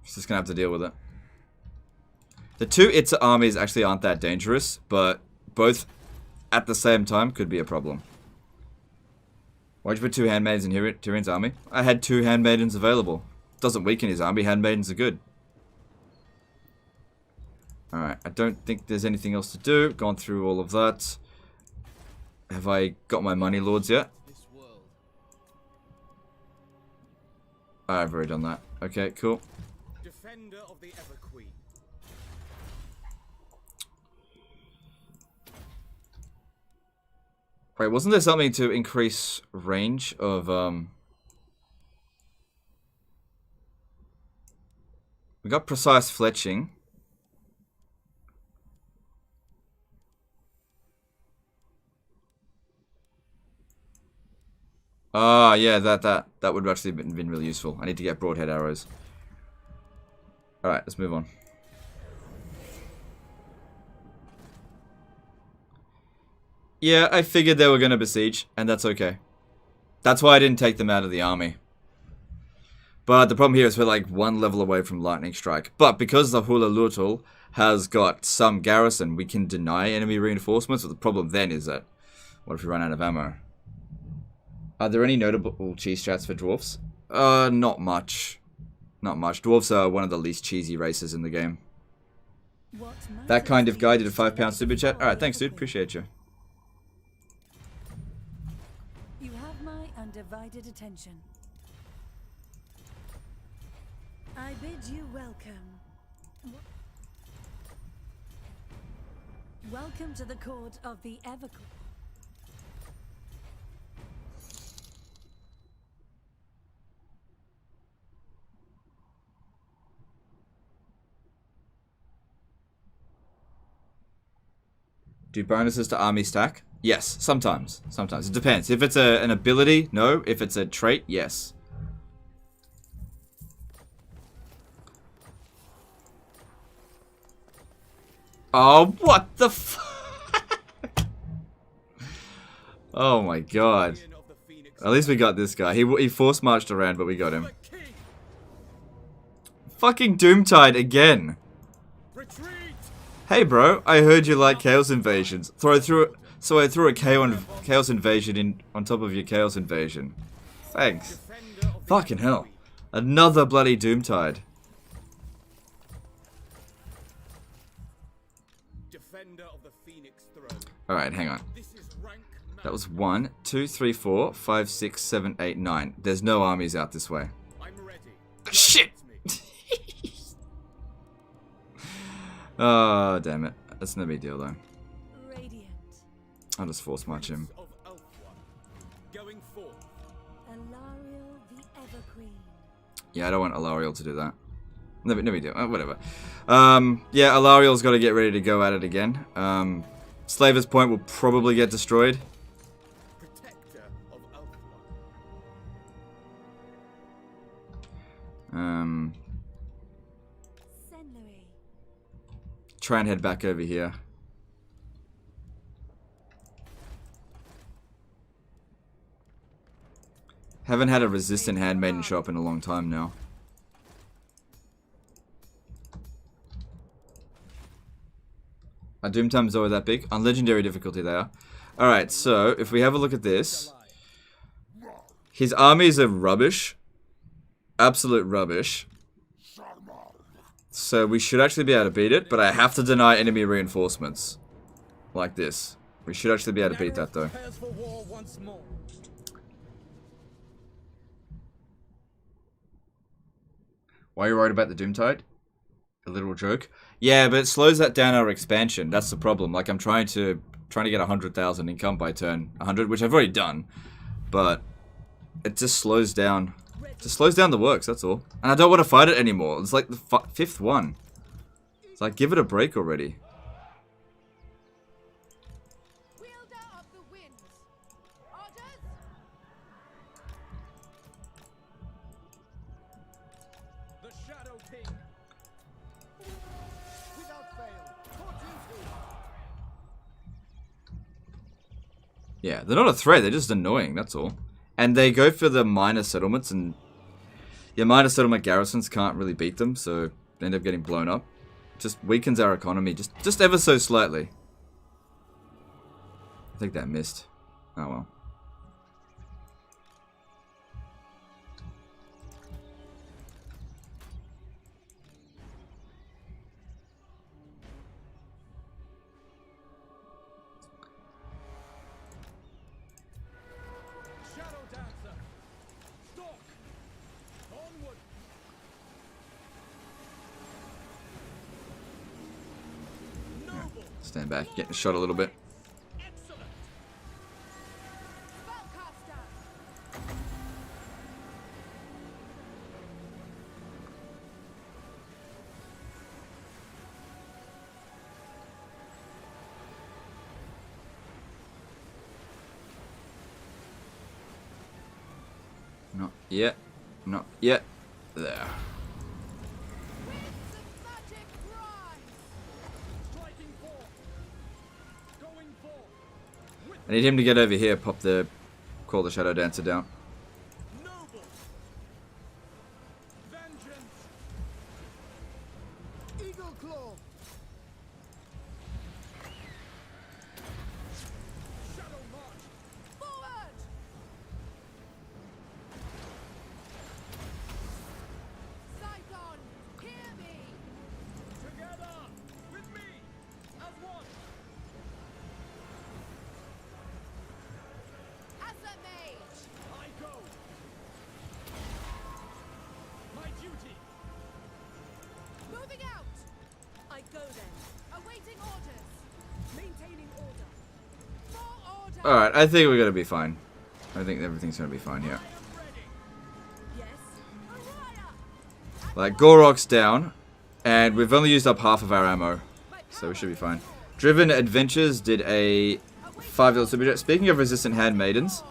Just going to have to deal with it. The two Itza armies actually aren't that dangerous, but both at the same time could be a problem. Why'd you put two handmaidens in Tyrion's army? I had two handmaidens available. Doesn't weaken his army, handmaidens are good. Alright, I don't think there's anything else to do. Gone through all of that. Have I got my money lords yet? I've already done that. Okay, cool. Defender of the Everqueen. Wait, wasn't there something to increase range of, We got precise fletching. Ah, yeah, that would have actually been really useful. I need to get broadhead arrows. Alright, let's move on. Yeah, I figured they were going to besiege, and that's okay. That's why I didn't take them out of the army. But the problem here is we're like one level away from lightning strike. But because the Hula Lutul has got some garrison, we can deny enemy reinforcements. But the problem then is that, what if we run out of ammo? Are there any notable cheese strats for dwarfs? Not much. Not much. Dwarves are one of the least cheesy races in the game. That kind of guy did a £5 super chat. Alright, thanks dude, appreciate you. You have my undivided attention. I bid you welcome. Welcome to the court of the Everqueen. Do bonuses to army stack? Yes, sometimes. Sometimes. It depends. If it's an ability, no. If it's a trait, yes. Oh, what the f... Oh my god. At least we got this guy. He force marched around, but we got him. Fucking Doomtide again. Hey bro, I heard you like Chaos Invasions. So I threw a Chaos Invasion in on top of your Chaos Invasion. Thanks. Fucking hell. Another bloody Doomtide. Alright, hang on. That was 1, 2, 3, 4, 5, 6, 7, 8, 9. There's no armies out this way. Shit! Oh, damn it. That's no big deal, though. I'll just force march him. Yeah, I don't want Alarielle to do that. No big deal. Whatever. Yeah, Alarielle's got to get ready to go at it again. Slaver's Point will probably get destroyed. Try and head back over here. Haven't had a resistant handmaiden show up in a long time now. Are Doom Times always that big? On legendary difficulty they are. Alright, so if we have a look at this. His armies are rubbish. Absolute rubbish. So we should actually be able to beat it, but I have to deny enemy reinforcements. Like this. We should actually be able to beat that though. Why are you worried about the Doomtide? A literal joke. Yeah, but it slows that down our expansion. That's the problem. Like I'm trying to get 100,000 income by turn 100, which I've already done. But it just slows down. Just slows down the works, that's all. And I don't want to fight it anymore. It's like the 5th one. It's like, give it a break already. Yeah, they're not a threat, they're just annoying, that's all. And they go for the minor settlements, and your minor settlement garrisons can't really beat them, so they end up getting blown up. Just weakens our economy, just ever so slightly. I think that missed. Oh well. Stand back, getting shot a little bit. Not yet. Not yet. There. I need him to get over here, call the Shadow Dancer down. Alright, I think we're gonna be fine. I think everything's gonna be fine here. Like, Gorok's down, and we've only used up half of our ammo, so we should be fine. Driven Adventures did a $5 super chat. Speaking of resistant handmaidens,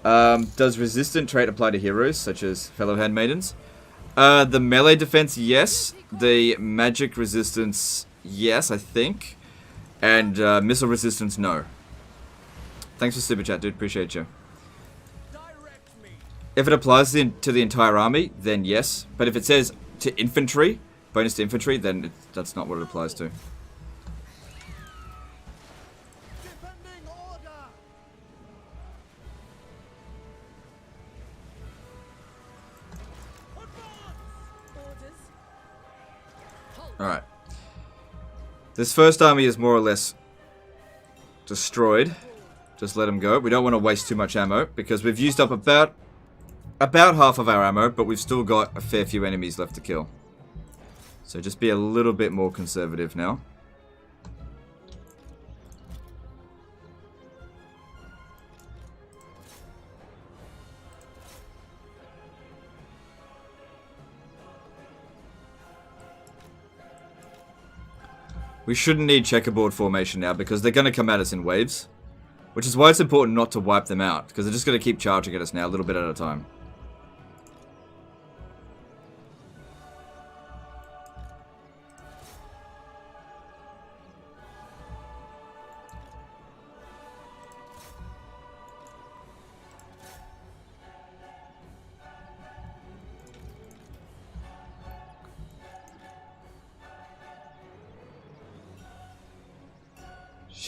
does resistant trait apply to heroes such as fellow handmaidens? The melee defense, yes. The magic resistance, yes, I think. And missile resistance, no. Thanks for super chat, dude. Appreciate you. If it applies to the entire army, then yes. But if it says to infantry, bonus to infantry, then that's not what it applies to. Alright. This first army is more or less destroyed. Just let them go. We don't want to waste too much ammo because we've used up about half of our ammo, but we've still got a fair few enemies left to kill. So just be a little bit more conservative now. We shouldn't need checkerboard formation now because they're going to come at us in waves. Which is why it's important not to wipe them out, because they're just going to keep charging at us now a little bit at a time.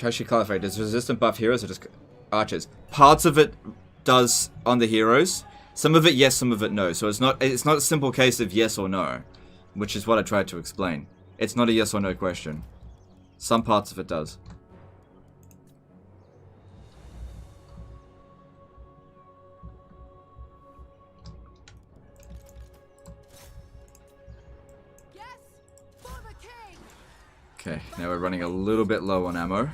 How should she clarify? Does resistant buff heroes or just archers? Parts of it does on the heroes. Some of it yes, some of it no. So it's not a simple case of yes or no, which is what I tried to explain. It's not a yes or no question. Some parts of it does. Yes, for the king. Okay, now we're running a little bit low on ammo.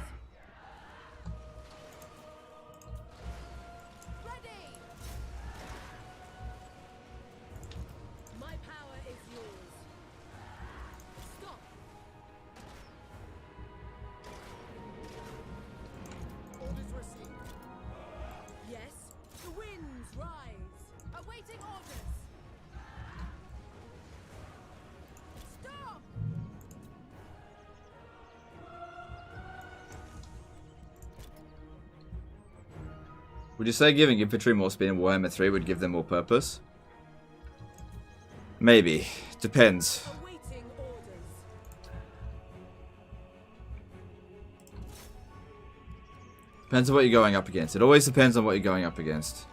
Would you say giving infantry more speed in Warhammer 3 would give them more purpose? Maybe. Depends. Depends on what you're going up against. It always depends on what you're going up against.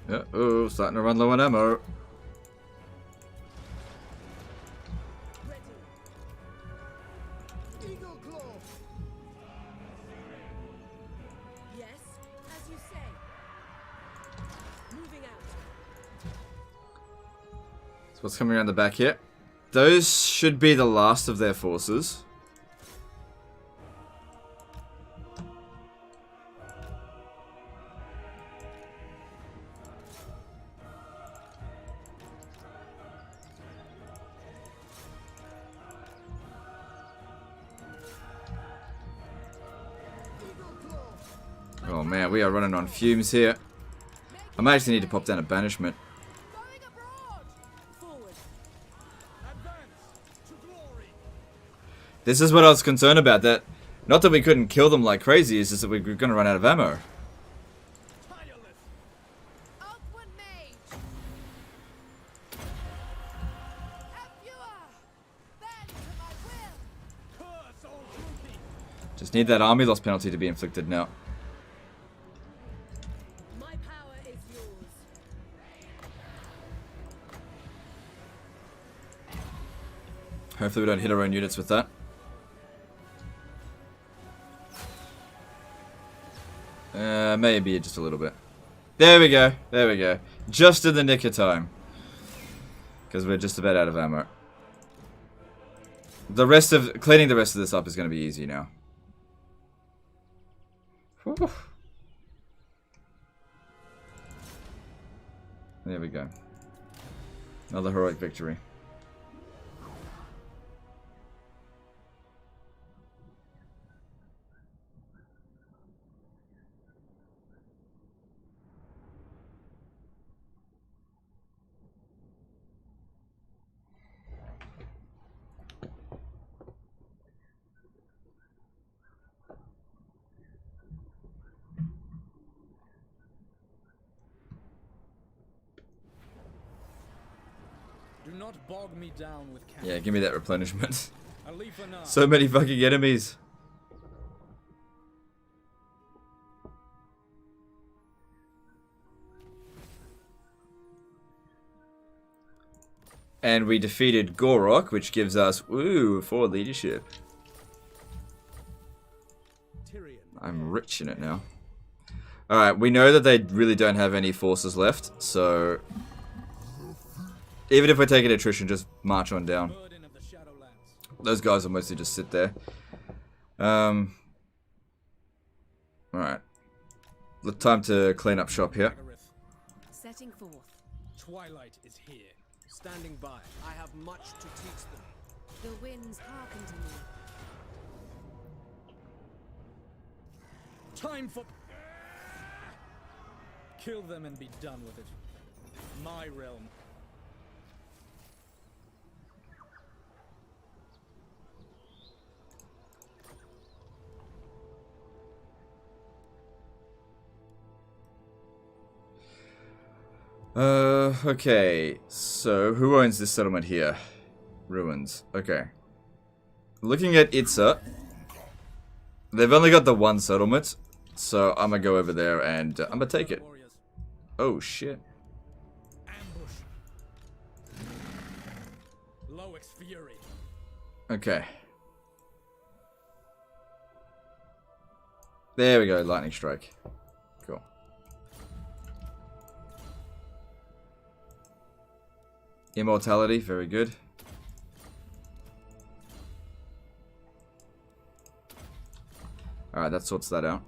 Uh-oh, starting to run low on ammo. Yes, as you say. Moving out. So what's coming around the back here? Those should be the last of their forces. Oh man, we are running on fumes here. I might actually need to pop down a banishment. This is what I was concerned about. That, not that we couldn't kill them like crazy, it's just that we were going to run out of ammo. Just need that army loss penalty to be inflicted now. My power is yours. Hopefully we don't hit our own units with that. Maybe just a little bit. There we go. There we go. Just in the nick of time. Because we're just about out of ammo. Cleaning the rest of this up is going to be easy now. Whew. There we go. Another heroic victory. Do not bog me down with Yeah, give me that replenishment. I'll leave for now. So many fucking enemies. And we defeated Gorok, which gives us, ooh, 4 leadership. I'm rich in it now. Alright, we know that they really don't have any forces left, so even if we're taking attrition, just march on down. Those guys will mostly just sit there. Alright. Time to clean up shop here. Setting forth. Twilight is here. Standing by. I have much to teach them. The winds hearken to me. Time for... Kill them and be done with it. My realm. Okay. So, who owns this settlement here? Ruins. Okay. Looking at Itza, they've only got the one settlement, so I'm gonna go over there and I'm gonna take it. Oh, shit. Ambush. Loix Fury. Okay. There we go, lightning strike. Cool. Immortality, very good. Alright, that sorts that out.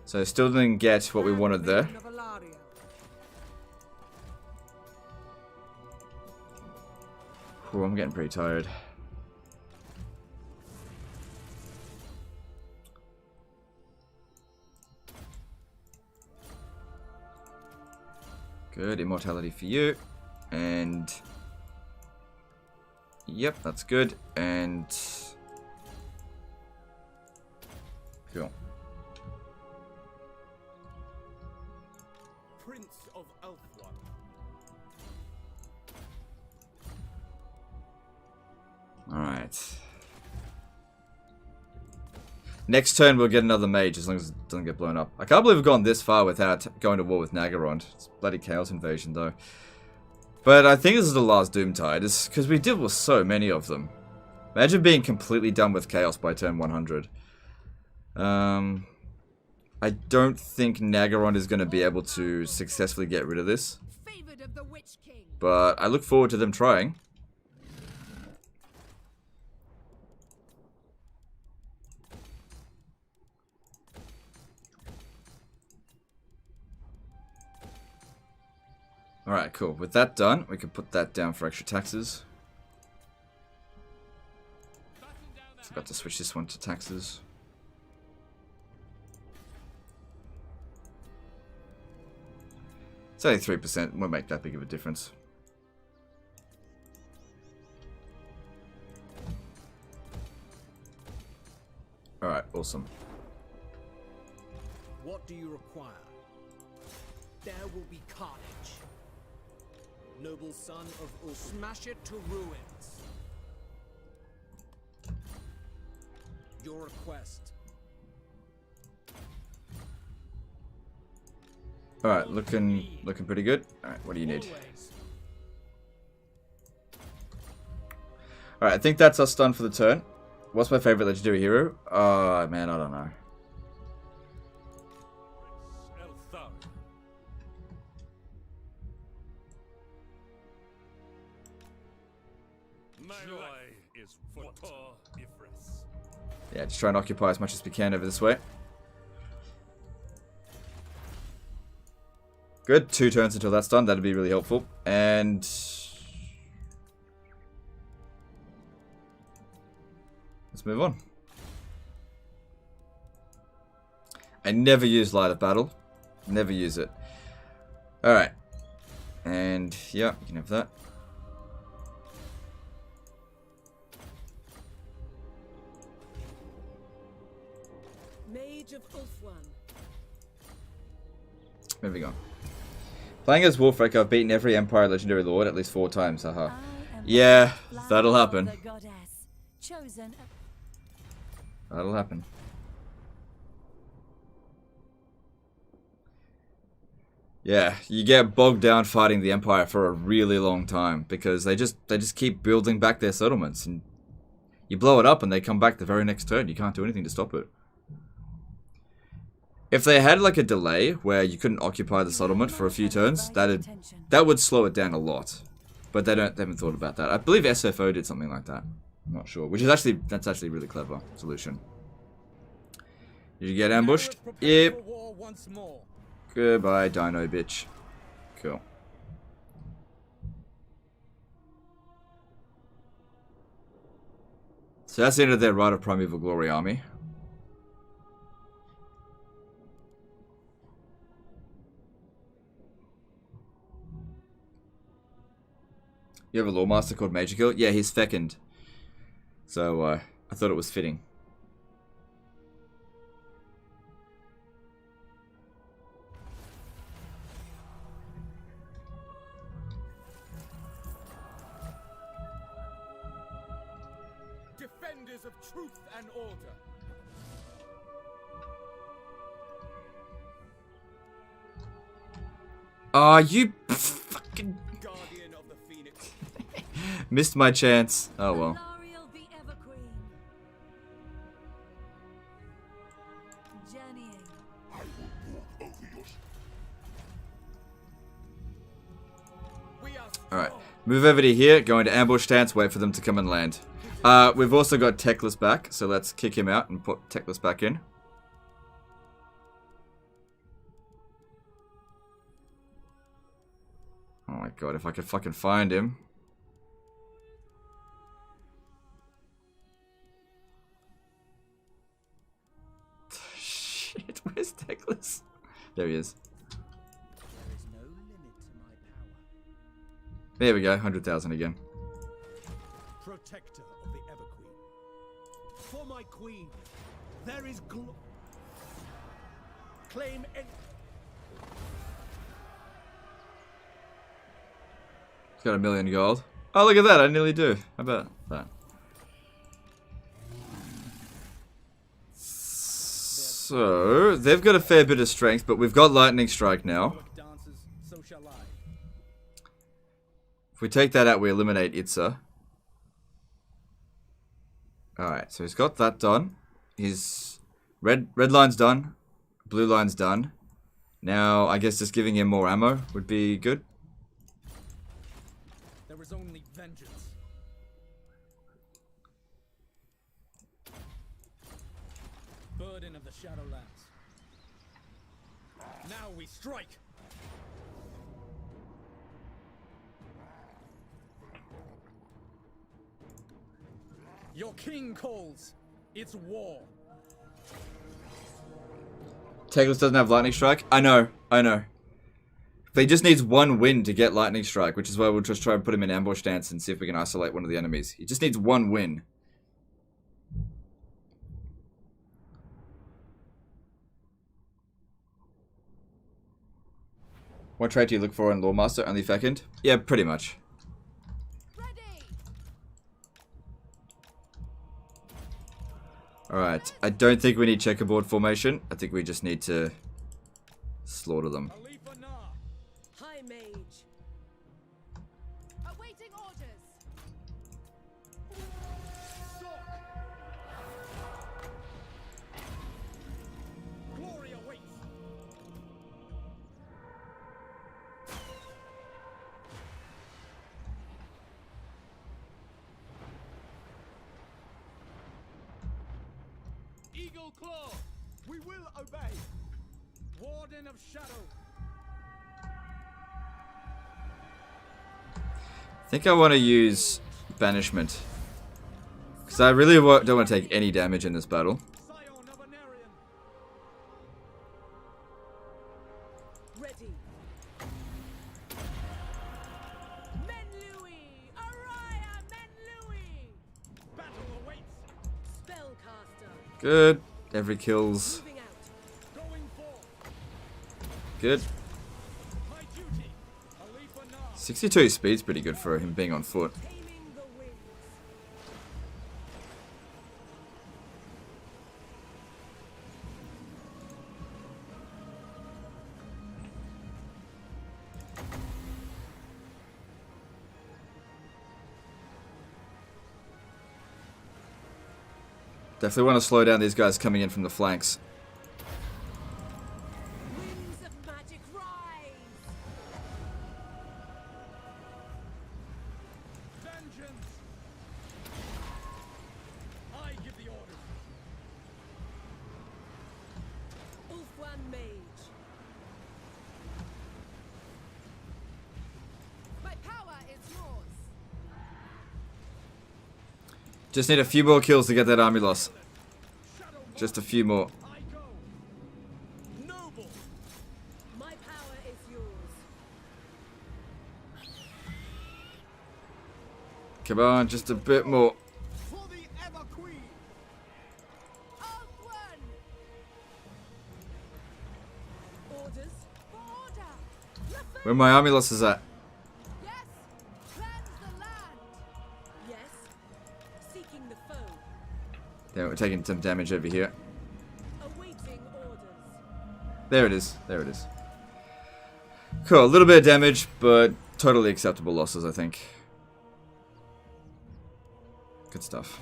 So still didn't get what we wanted there. Ooh, I'm getting pretty tired. Good, immortality for you. And... Yep, that's good. And... Cool. Prince of Elfwan. Alright. Next turn we'll get another mage as long as it doesn't get blown up. I can't believe we've gone this far without going to war with Naggarond. It's bloody Chaos Invasion though. But I think this is the last Doomtide, because we deal with so many of them. Imagine being completely done with Chaos by turn 100. I don't think Naggarond is going to be able to successfully get rid of this. But I look forward to them trying. Alright, cool. With that done, we can put that down for extra taxes. Forgot to switch this one to taxes. It's only 3%, won't make that big of a difference. Alright, awesome. What do you require? There will be carnage. Noble son of Ul, smash it to ruins. Your request. Alright, looking pretty good. Alright, what do you need? Alright, I think that's us done for the turn. What's my favorite legendary hero? Oh, man, I don't know. Yeah, just try and occupy as much as we can over this way. Good. 2 turns until that's done. That'd be really helpful. And let's move on. I never use Light of Battle. Never use it. Alright. And yeah, you can have that. Mage of Ulthuan. Moving on. Playing as Wolfwrecker, I've beaten every Empire Legendary Lord at least 4 times. Haha. Yeah, that'll happen. That'll happen. Yeah, you get bogged down fighting the Empire for a really long time because they just keep building back their settlements, and you blow it up and they come back the very next turn. You can't do anything to stop it. If they had like a delay where you couldn't occupy the settlement for a few turns, that would slow it down a lot. But they haven't thought about that. I believe SFO did something like that. I'm not sure. That's actually a really clever solution. Did you get ambushed? Yep. Goodbye, dino bitch. Cool. So that's the end of their Rite of Primeval Glory army. You have a Lawmaster called Major Kill? Yeah, he's fecund. So, I thought it was fitting. Defenders of truth and order. Aw, you fucking... Missed my chance. Oh well. Alright. Move over to here, go into ambush stance, wait for them to come and land. We've also got Teclis back, so let's kick him out and put Teclis back in. Oh my god, if I could fucking find him. Shit, where's Teclis? There he is. There is no limit to my power. There we go, 100,000 again. Protector of the Everqueen. For my queen, there is claim any. He's got 1 million gold. Oh, look at that, I nearly do. How about that? So, they've got a fair bit of strength, but we've got Lightning Strike now. If we take that out, we eliminate Itza. Alright, so he's got that done. His red line's done. Blue line's done. Now, I guess just giving him more ammo would be good. There is only vengeance. Burden of the Shadowlands. Now we strike. Your king calls. It's war. Teclis doesn't have Lightning Strike? I know. But he just needs 1 win to get Lightning Strike, which is why we'll just try and put him in ambush stance and see if we can isolate one of the enemies. He just needs 1 win. What trait do you look for in Lawmaster? Only fecund? Yeah, pretty much. Alright, I don't think we need checkerboard formation. I think we just need to slaughter them. High mage. Awaiting orders. Eagle Claw! We will obey. Warden of Shadow. I think I want to use Banishment. Because I really don't want to take any damage in this battle. Scion of Anarion. Ready. Men Louis! Araya Men Louis! Battle awaits. Spellcaster. Good. Every kill's Moving out. Going forth. good. My duty. Alifa Nar. 62 speed's pretty good for him being on foot. Taming the winds. Definitely want to slow down these guys coming in from the flanks. Winds of magic rise. Vengeance. I give the orders. Ulfwan Mage. My power is yours. Just need a few more kills to get that army loss. Just a few more. I go. Noble. My power is yours. Come on, just a bit more. For the Ever Queen. Ulfwan! Orders. For order! Where my army loss is at. Yes! Cleanse the land! Yes. Seeking the foe. Then we're taking some damage over here. Awaiting orders. There it is. There it is. Cool. A little bit of damage, but totally acceptable losses, I think. Good stuff.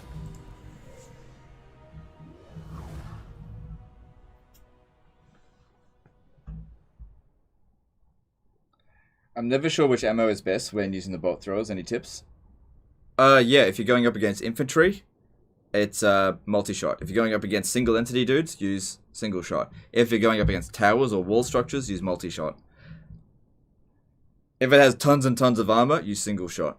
I'm never sure which ammo is best when using the bolt throwers. Any tips? Yeah, if you're going up against infantry, it's multi-shot. If you're going up against single entity dudes, use single shot. If you're going up against towers or wall structures, use multi-shot. If it has tons and tons of armor, use single shot.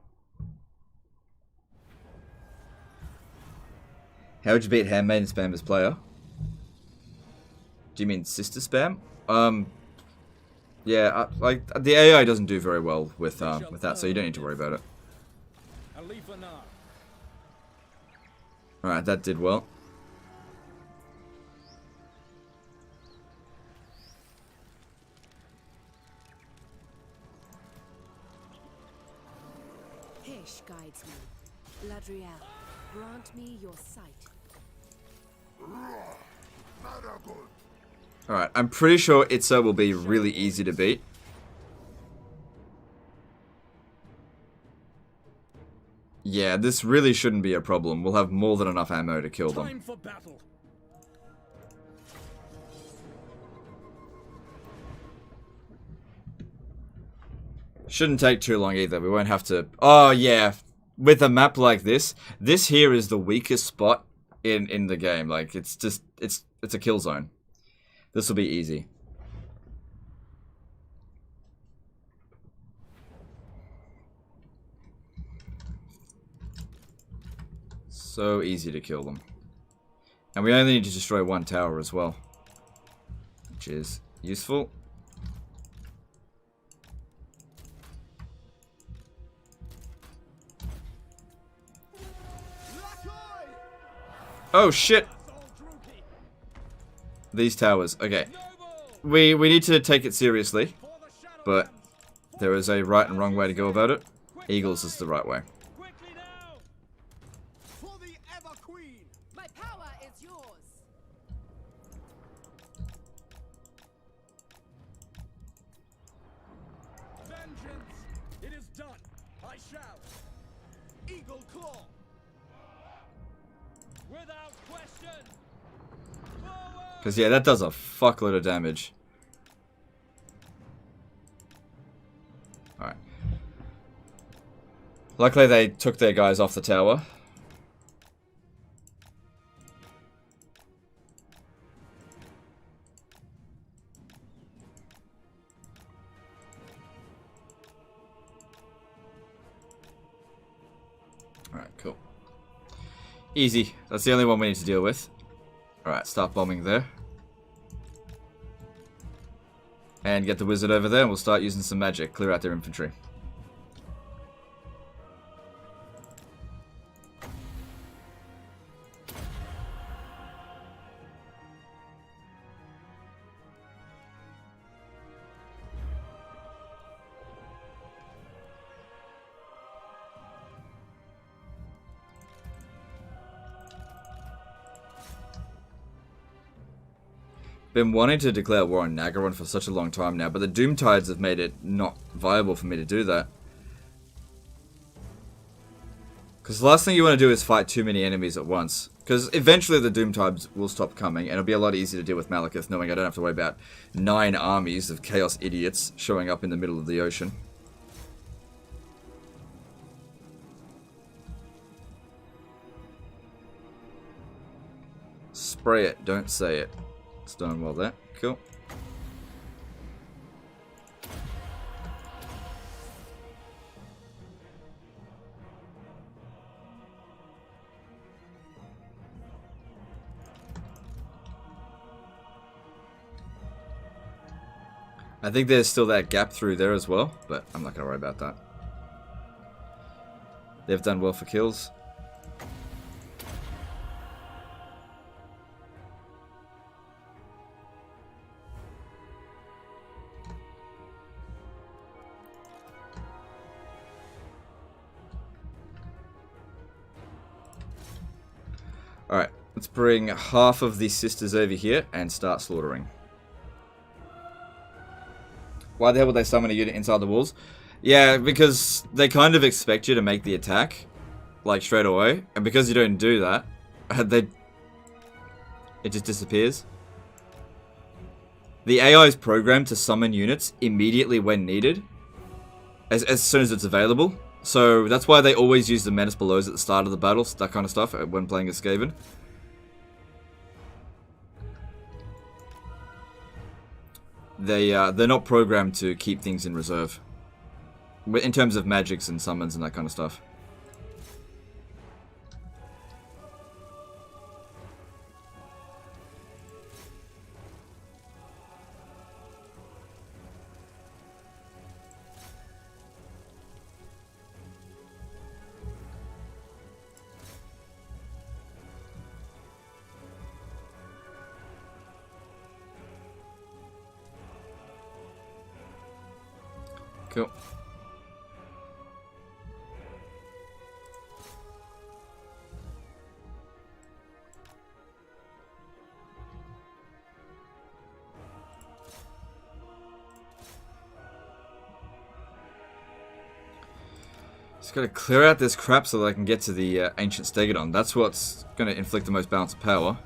How would you beat handmaiden spam as player? Do you mean sister spam? Yeah, like the AI doesn't do very well with that, so you don't need to worry about it. Alifa Nar. Alright, that did well. Hish guides me. Ladrielle, grant me your sight. Alright, I'm pretty sure Itza will be really easy to beat. Yeah, this really shouldn't be a problem. We'll have more than enough ammo to kill them. Time for battle. Shouldn't take too long either. We won't have to... Oh, yeah. With a map like this, this here is the weakest spot in the game. Like, it's just... It's a kill zone. This will be easy. So easy to kill them. And we only need to destroy one tower as well, which is useful. Oh shit! These towers. Okay. We need to take it seriously, but there is a right and wrong way to go about it. Eagles is the right way. For the Ever Queen. My power is yours. Vengeance. It is done. I shall. Eagle Claw. Without question! Because, yeah, that does a fuckload of damage. Alright. Luckily, they took their guys off the tower. cool. Easy. That's the only one we need to deal with. Alright, start bombing there. And get the wizard over there, and we'll start using some magic. Clear out their infantry. Been wanting to declare war on Nagaron for such a long time now, but the Doomtides have made it not viable for me to do that. Because the last thing you want to do is fight too many enemies at once. Because eventually the Doomtides will stop coming, and it'll be a lot easier to deal with Malekith, knowing I don't have to worry about 9 armies of chaos idiots showing up in the middle of the ocean. Spray it, don't say it. It's done well there. Cool. I think there's still that gap through there as well, but I'm not going to worry about that. They've done well for kills. Alright, let's bring half of these sisters over here and start slaughtering. Why the hell would they summon a unit inside the walls? Yeah, because they kind of expect you to make the attack, like, straight away. And because you don't do that, it just disappears. The AI is programmed to summon units immediately when needed, as soon as it's available. So that's why they always use the Menace Belows at the start of the battle, that kind of stuff, when playing as Skaven. They're not programmed to keep things in reserve. In terms of magics and summons and that kind of stuff. Cool. Just gotta clear out this crap so that I can get to the Ancient Stegodon. That's what's gonna inflict the most balance of power.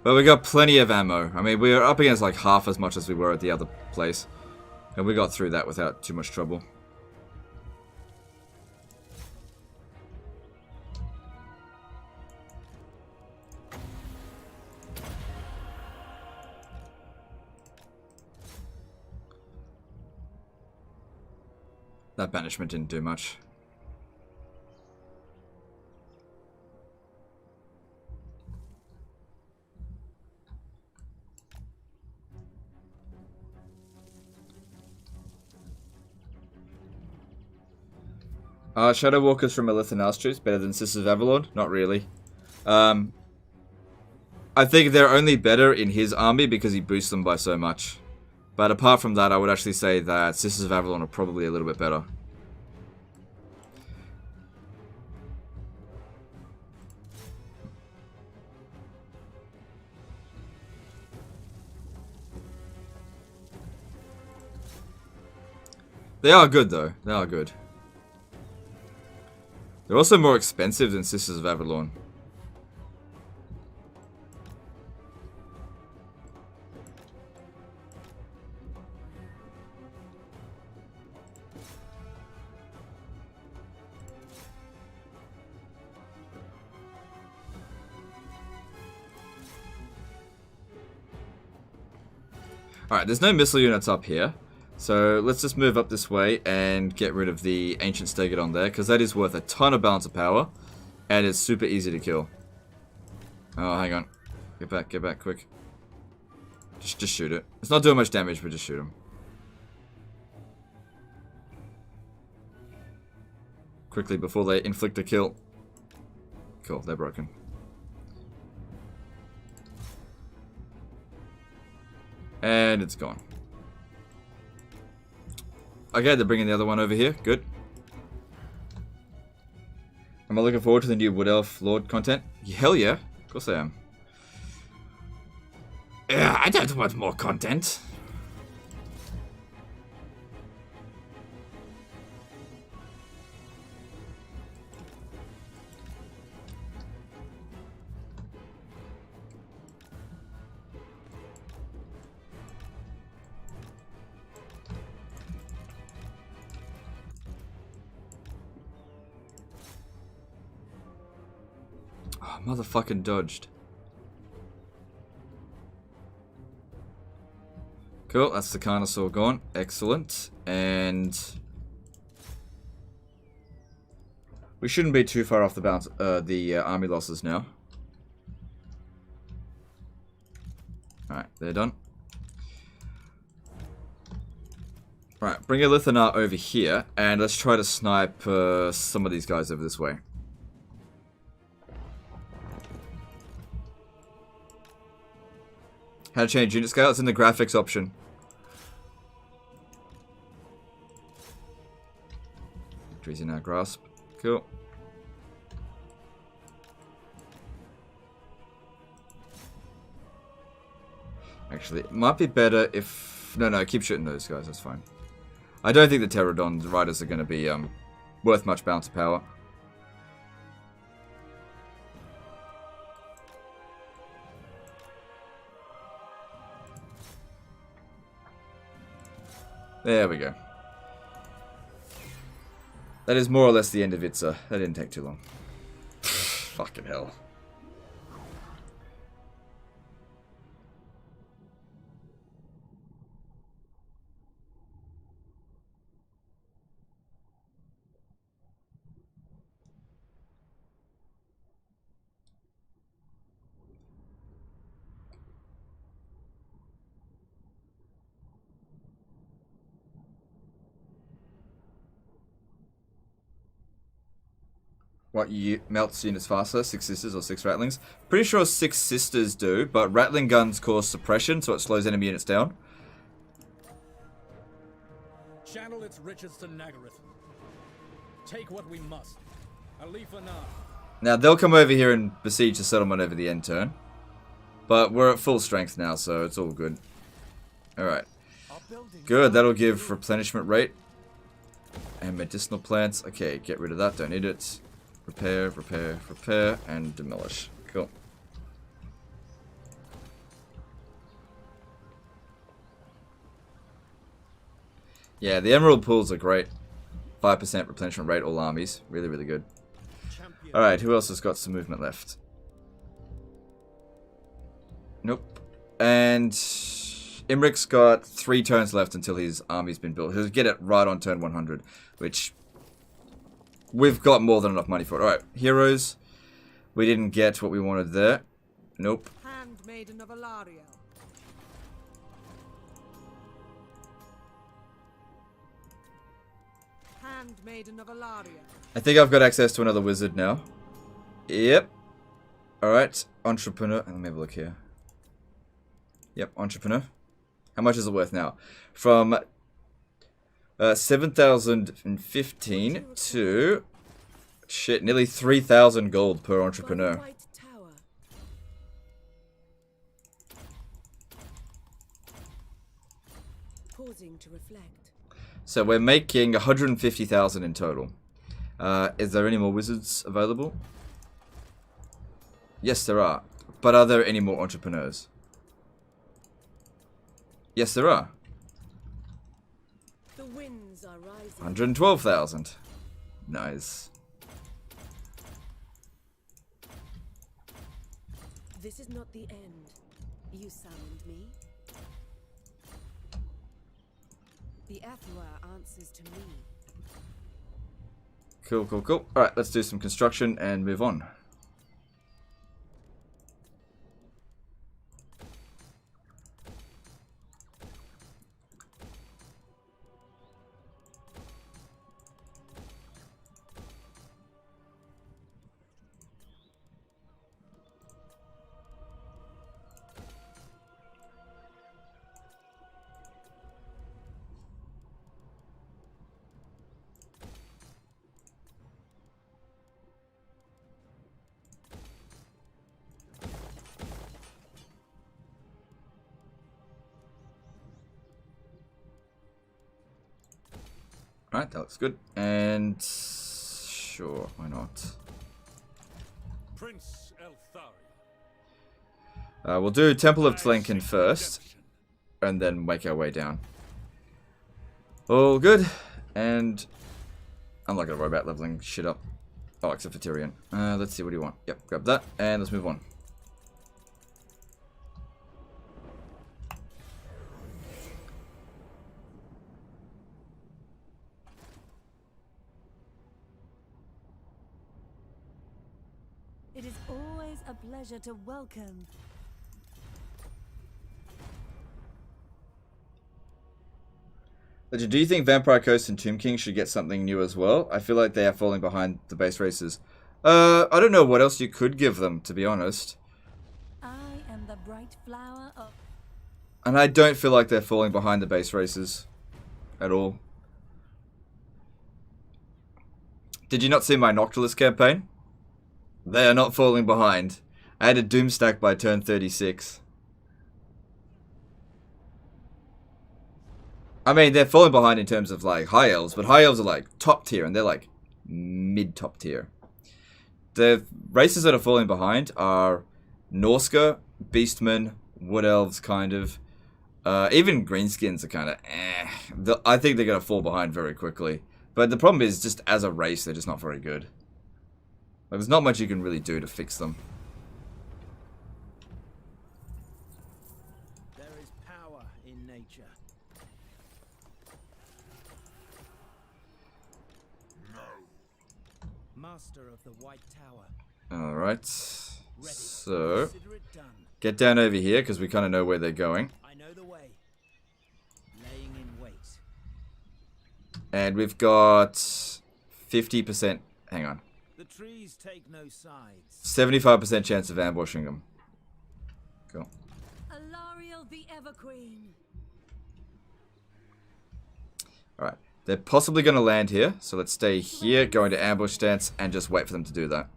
But we got plenty of ammo. I mean, we're up against like half as much as we were at the other place. And we got through that without too much trouble. That banishment didn't do much. Shadow Walkers from Elith and Astros better than Sisters of Avalon? Not really. I think they're only better in his army because he boosts them by so much. But apart from that, I would actually say that Sisters of Avalon are probably a little bit better. They are good though. They are good. They're also more expensive than Sisters of Avalon. Alright, there's no missile units up here. So let's just move up this way and get rid of the Ancient Stegodon there, because that is worth a ton of balance of power. And it's super easy to kill. Oh, hang on. Get back, quick. Just shoot it. It's not doing much damage, but just shoot him. Quickly before they inflict a kill. Cool, they're broken. And it's gone. Okay, they're bringing the other one over here. Good. Am I looking forward to the new Wood Elf Lord content? Hell yeah. Of course I am. I don't want more content. Oh, motherfucking dodged. Cool, that's the Carnosaur gone. Excellent. And we shouldn't be too far off the bounce, army losses now. Alright, they're done. Alright, bring a Lithanar over here, and let's try to snipe some of these guys over this way. How to change unit scale? It's in the graphics option. Victory's in our grasp. Cool. Actually, it might be better if... No, keep shooting those guys, that's fine. I don't think the Pterodon riders are going to be worth much bounce power. There we go. That is more or less the end of Itza. That didn't take too long. Fucking hell. What melts units faster? 6 sisters or 6 rattlings? Pretty sure 6 sisters do, but rattling guns cause suppression, so it slows enemy units down. Channel its riches to Nagaroth. Take what we must. Now they'll come over here and besiege the settlement over the end turn. But we're at full strength now, so it's all good. Alright. Good, that'll give replenishment rate. And medicinal plants. Okay, get rid of that, don't need it. Repair, and demolish. Cool. Yeah, the emerald pools are great. 5% replenishment rate, all armies. Really, really good. Alright, who else has got some movement left? Nope. And Imric's got 3 turns left until his army's been built. He'll get it right on turn 100, which... we've got more than enough money for it. Alright, heroes. We didn't get what we wanted there. Nope. Handmaiden of Alarielle. Handmaiden of Alarielle. I think I've got access to another wizard now. Yep. Alright, entrepreneur. Let me have a look here. Yep, entrepreneur. How much is it worth now? From 7,015 to... shit, nearly 3,000 gold per entrepreneur. Pausing to reflect. So we're making 150,000 in total. Is there any more wizards available? Yes, there are. But are there any more entrepreneurs? Yes, there are. The winds are rising. 112,000. Nice. This is not the end. You summoned me. The Ethwa answers to me. Cool, cool, cool. Alright, let's do some construction and move on. Alright, that looks good. And sure, why not? Prince Eltharion. We'll do Temple of Tlenkin first, and then make our way down. All good, and I'm not gonna worry about leveling shit up. Oh, except for Tyrion. Let's see, what do you want? Yep, grab that, and let's move on. It is always a pleasure to welcome. Legend, do you think Vampire Coast and Tomb King should get something new as well? I feel like they are falling behind the base races. I don't know what else you could give them, to be honest. I am the bright flower of... And I don't feel like they're falling behind the base races at all. Did you not see my Noctilus campaign? They are not falling behind. I had a Doom stack by turn 36. I mean, they're falling behind in terms of like high elves, but high elves are like top tier and they're like mid top tier. The races that are falling behind are Norska, Beastmen, Wood Elves, kind of. Even Greenskins are kind of eh. I think they're going to fall behind very quickly. But the problem is, just as a race, they're just not very good. Like, there's not much you can really do to fix them. There is power in nature. Master of the White Tower. Alright. So, get down over here, because we kind of know where they're going. I know the way. Laying in wait. And we've got 50%. Hang on. The trees take no sides. 75% chance of ambushing them. Cool. Alarielle the Everqueen. Alright. They're possibly going to land here. So let's stay here, go into ambush stance, and just wait for them to do that.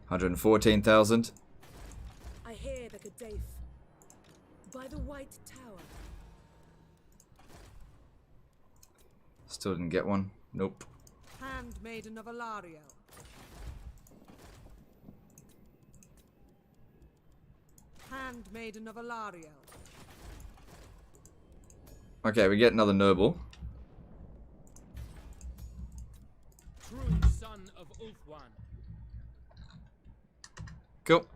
114,000. I hear the Gaddaif. By the White Tower. Still didn't get one. Nope. Handmaiden of Alarielle. Handmaiden of Alarielle. Okay, we get another noble. True son of Ulfwan. Cool.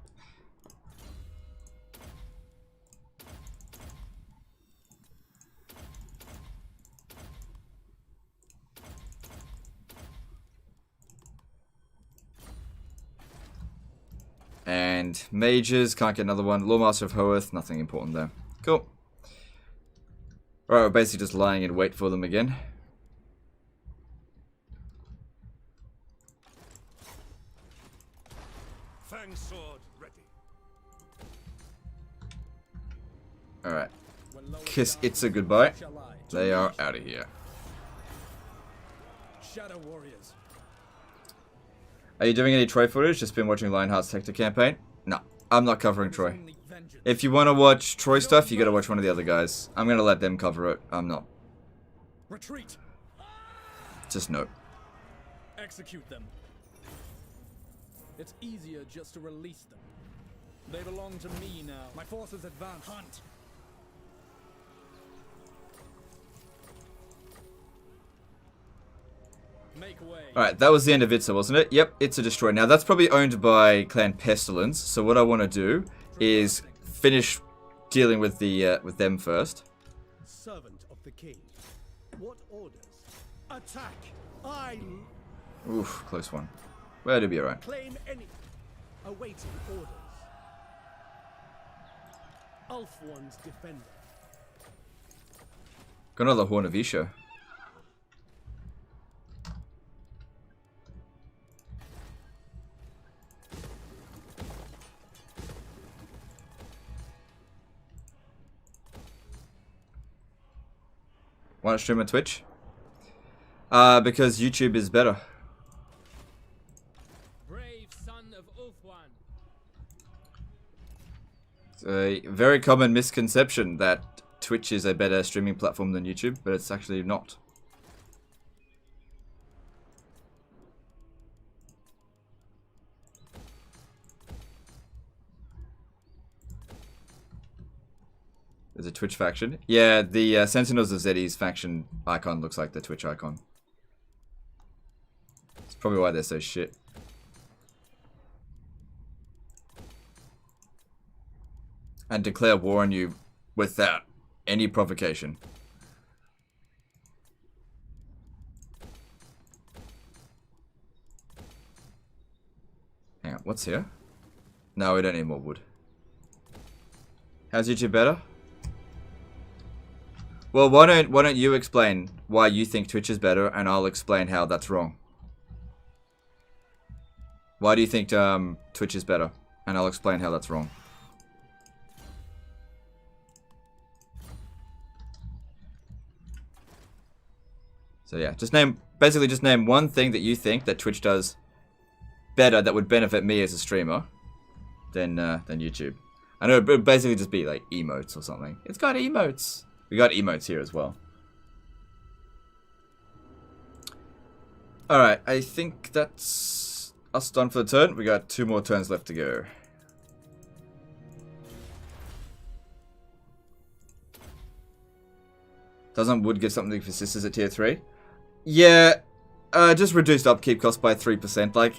And mages, can't get another one. Lawmaster of Hoeth, nothing important there. Cool. Alright, we're basically just lying in wait for them again. Fang sword ready. Alright. Kiss it's a goodbye. They are out of here. Shadow warriors. Are you doing any Troy footage? Just been watching Lionheart's Hector campaign? No, I'm not covering Troy. If you want to watch Troy stuff, you gotta watch one of the other guys. I'm gonna let them cover it. I'm not. Retreat. Just no. Execute them. It's easier just to release them. They belong to me now. My forces advance. Hunt. Make way. Alright, that was the end of Itza, wasn't it? Yep, Itza destroyed. Now, that's probably owned by Clan Pestilence, so what I want to do is finish dealing with the with them first. Servant of the king, what orders Attack! I Oof, close one. Well, it'll be alright. claim any. Awaiting orders. Ulf One's defender. Got another Horn of Isha. Want to stream on Twitch? Because YouTube is better. Brave son of Ulfwan. It's a very common misconception that Twitch is a better streaming platform than YouTube, but it's actually not. There's a Twitch faction. Yeah, the Sentinels of Zeddy's faction icon looks like the Twitch icon. That's probably why they're so shit. And declare war on you without any provocation. Hang on, what's here? No, we don't need more wood. How's YouTube better? Well, why don't you explain why you think Twitch is better, and I'll explain how that's wrong. Why do you think Twitch is better? And I'll explain how that's wrong. So yeah, basically just name one thing that you think that Twitch does better that would benefit me as a streamer than YouTube. I know it would basically just be like emotes or something. It's got emotes. We got emotes here as well. Alright, I think that's us done for the turn. We got 2 more turns left to go. Doesn't wood give something for sisters at tier 3? Yeah, just reduced upkeep cost by 3%. Like,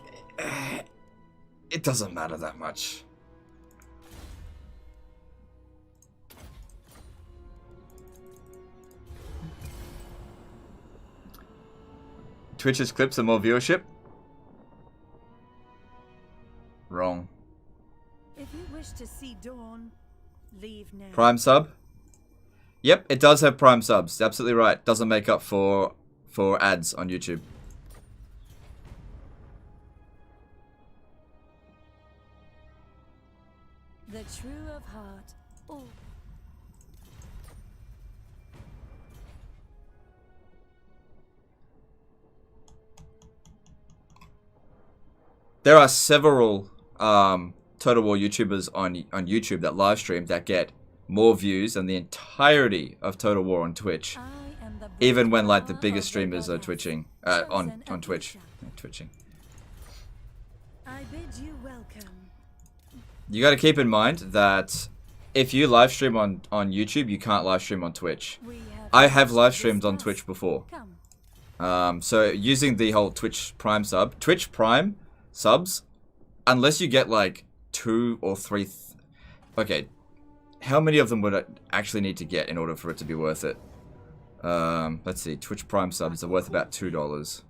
it doesn't matter that much. Twitch's clips are more viewership? Wrong. If you wish to see dawn, leave now. Prime sub? Yep, it does have Prime subs. Absolutely right. Doesn't make up for ads on YouTube. The true of heart. Oh. There are several Total War YouTubers on YouTube that live stream that get more views than the entirety of Total War on Twitch. Even when like the biggest streamers are twitching on Twitch. Twitching. I bid you welcome. You got to keep in mind that if you live stream on YouTube, you can't live stream on Twitch. I have live streamed on Twitch before. So using the whole Twitch Prime subs, unless you get like 2 or 3 okay, how many of them would I actually need to get in order for it to be worth it? Let's see, Twitch Prime subs are worth about $2.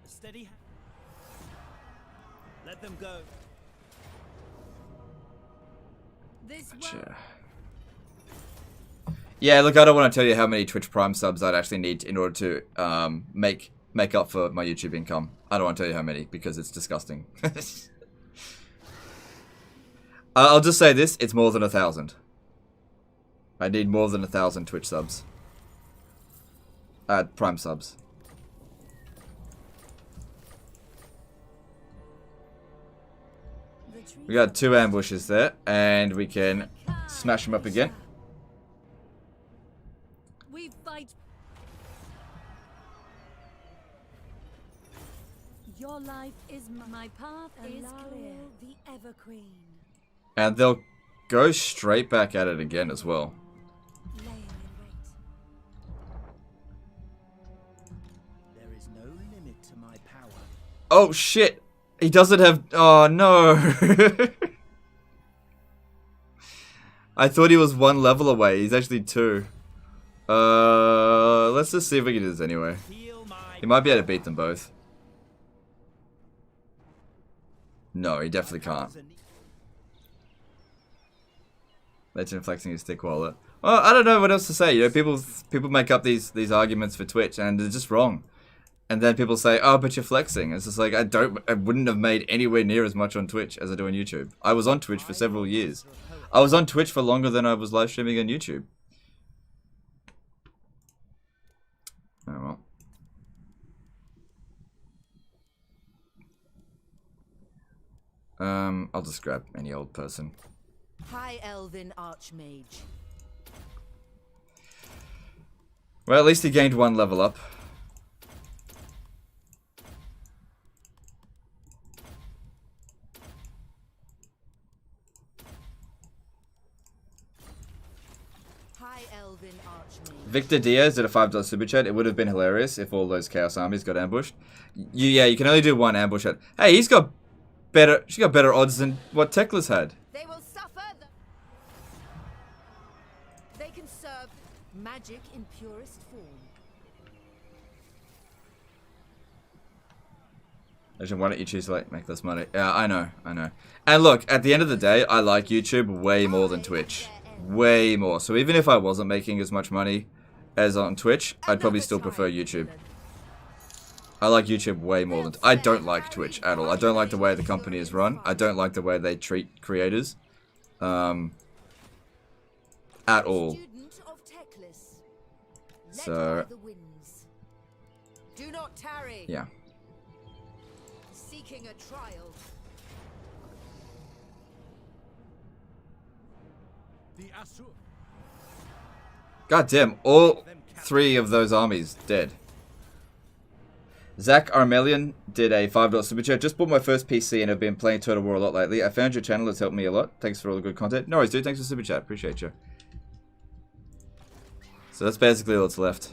Steady. Let them go. Gotcha. Yeah, look, I don't want to tell you how many Twitch Prime subs I'd actually need in order to make up for my YouTube income. I don't want to tell you how many because it's disgusting. I'll just say this, it's more than 1,000. I need more than 1,000 Twitch subs. Prime subs. We got 2 ambushes there, and we can smash them up again. We fight. Your life is my path is clear. The Everqueen. And they'll go straight back at it again as well. There is no limit to my power. Oh shit! He doesn't have. Oh no! I thought he was 1 level away. He's actually 2. Let's just see if we can do this anyway. He might be able to beat them both. No, he definitely can't. Legend flexing his thick wallet. Well, I don't know what else to say. You know, people make up these arguments for Twitch, and they're just wrong. And then people say, "Oh, but you're flexing." It's just like I wouldn't have made anywhere near as much on Twitch as I do on YouTube. I was on Twitch for several years. I was on Twitch for longer than I was live streaming on YouTube. Oh well. I'll just grab any old person. High Elven Archmage. Well, at least he gained 1 level up. High Elven Archmage. Victor Diaz did a $5 super chat. It would have been hilarious if all those Chaos armies got ambushed. Yeah, you can only do 1 ambush at. Hey, she got better odds than what Teklas had. They will suffer. They can serve magic in purest form. Legend, why don't you choose to like make less money? Yeah, I know. And look, at the end of the day, I like YouTube way more than Twitch. Way more. So even if I wasn't making as much money as on Twitch, I'd probably still prefer YouTube. I like YouTube way more than... I don't like Twitch at all. I don't like the way the company is run. I don't like the way they treat creators. At all. So... Do not tarry. Yeah. Seeking a trial. God damn, all 3 of those armies dead. Zach Armelian did a $5 super chat. Just bought my first PC and have been playing Total War a lot lately. I found your channel, it's helped me a lot. Thanks for all the good content. No worries, dude. Thanks for super chat. Appreciate you. So that's basically all that's left.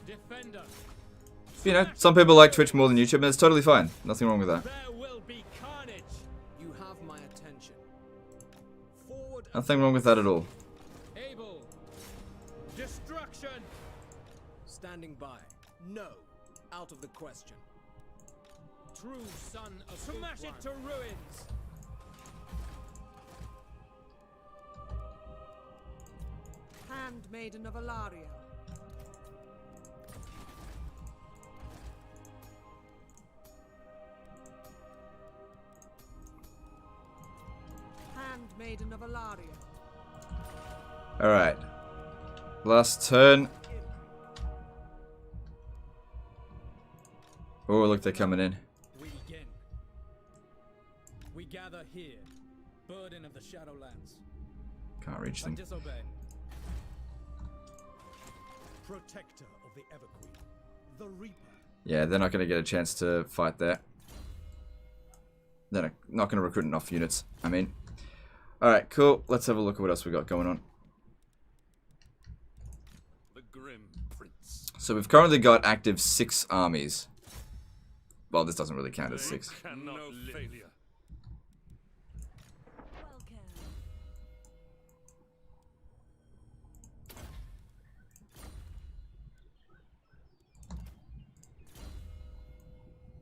Defender. You know, some people like Twitch more than YouTube, and it's totally fine. Nothing wrong with that. There will be carnage. You have my attention. Forward. Nothing wrong with that at all. Able. Destruction. Standing by. No. Out of the question. True son of smash it to ruins. Handmaiden of Alarielle. Handmaiden of Alarielle. Alright. Last turn. Oh, look, they're coming in. We begin. We gather here, burden of the Shadowlands. Can't reach them. Disobey. Protector of the Everqueen, the Reaper. Yeah, they're not going to get a chance to fight there. They're not going to recruit enough units, I mean. Alright, cool. Let's have a look at what else we got going on. The Grim Prince. So we've currently got active 6 armies. Well, this doesn't really count as 6. No failure.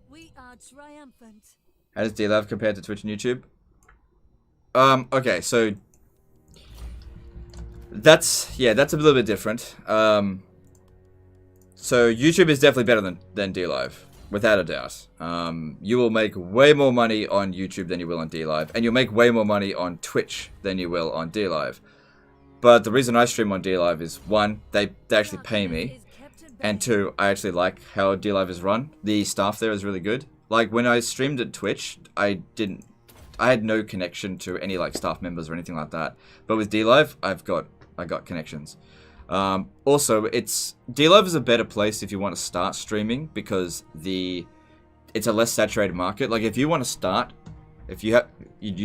We are triumphant. How does DLav compare to Twitch and YouTube? Okay, so that's a little bit different. So YouTube is definitely better than DLive, without a doubt. You will make way more money on YouTube than you will on DLive, and you'll make way more money on Twitch than you will on DLive. But the reason I stream on DLive is 1, they actually pay me, and 2, I actually like how DLive is run. The staff there is really good. Like when I streamed at Twitch, I had no connection to any like staff members or anything like that. But with DLive, I got connections. Also, DLive is a better place if you want to start streaming because it's a less saturated market. Like if you want to start, if you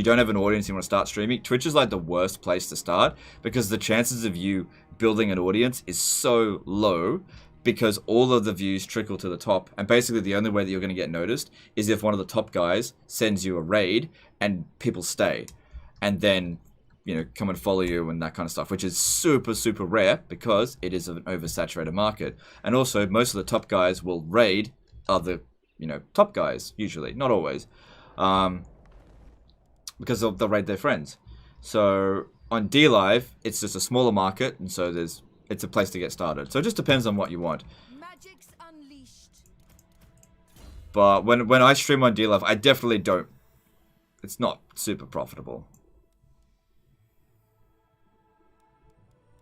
don't have an audience, you want to start streaming, Twitch is like the worst place to start because the chances of you building an audience is so low because all of the views trickle to the top. And basically the only way that you're going to get noticed is if one of the top guys sends you a raid and people stay. And then, you know, come and follow you and that kind of stuff, which is super, super rare because it is an oversaturated market. And also, most of the top guys will raid other, you know, top guys, usually. Not always. Because they'll raid their friends. So, on D-Live, it's just a smaller market, and so it's a place to get started. So it just depends on what you want. Magic's unleashed. But when I stream on D-Live, I definitely don't... It's not super profitable.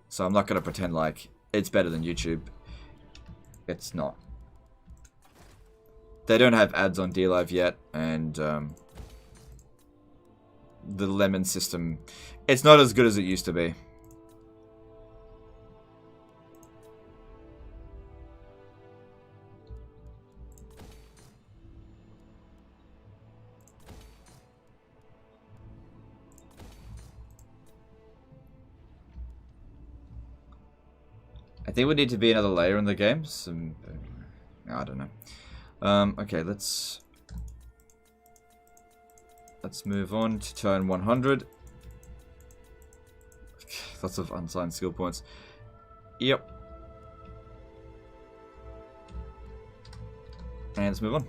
So I'm not going to pretend like it's better than YouTube. It's not. They don't have ads on D-Live yet, and the lemon system, it's not as good as it used to be. I think we need to be another layer in the game. I don't know. Okay, let's move on to turn 100. Lots of unsigned skill points. Yep. And let's move on.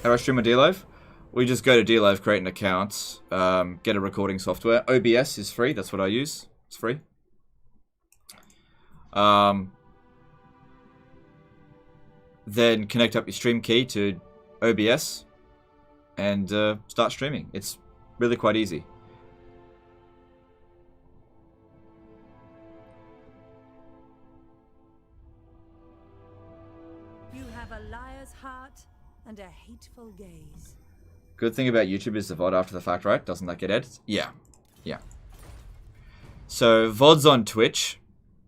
How do I stream a D-Live? We just go to D-Live, create an account, get a recording software. OBS is free. That's what I use. It's free. Then connect up your stream key to OBS and start streaming. It's really quite easy. You have a liar's heart and a hateful gaze. Good thing about YouTube is the VOD after the fact, right? Doesn't that get edited? Yeah. Yeah. So VODs on Twitch,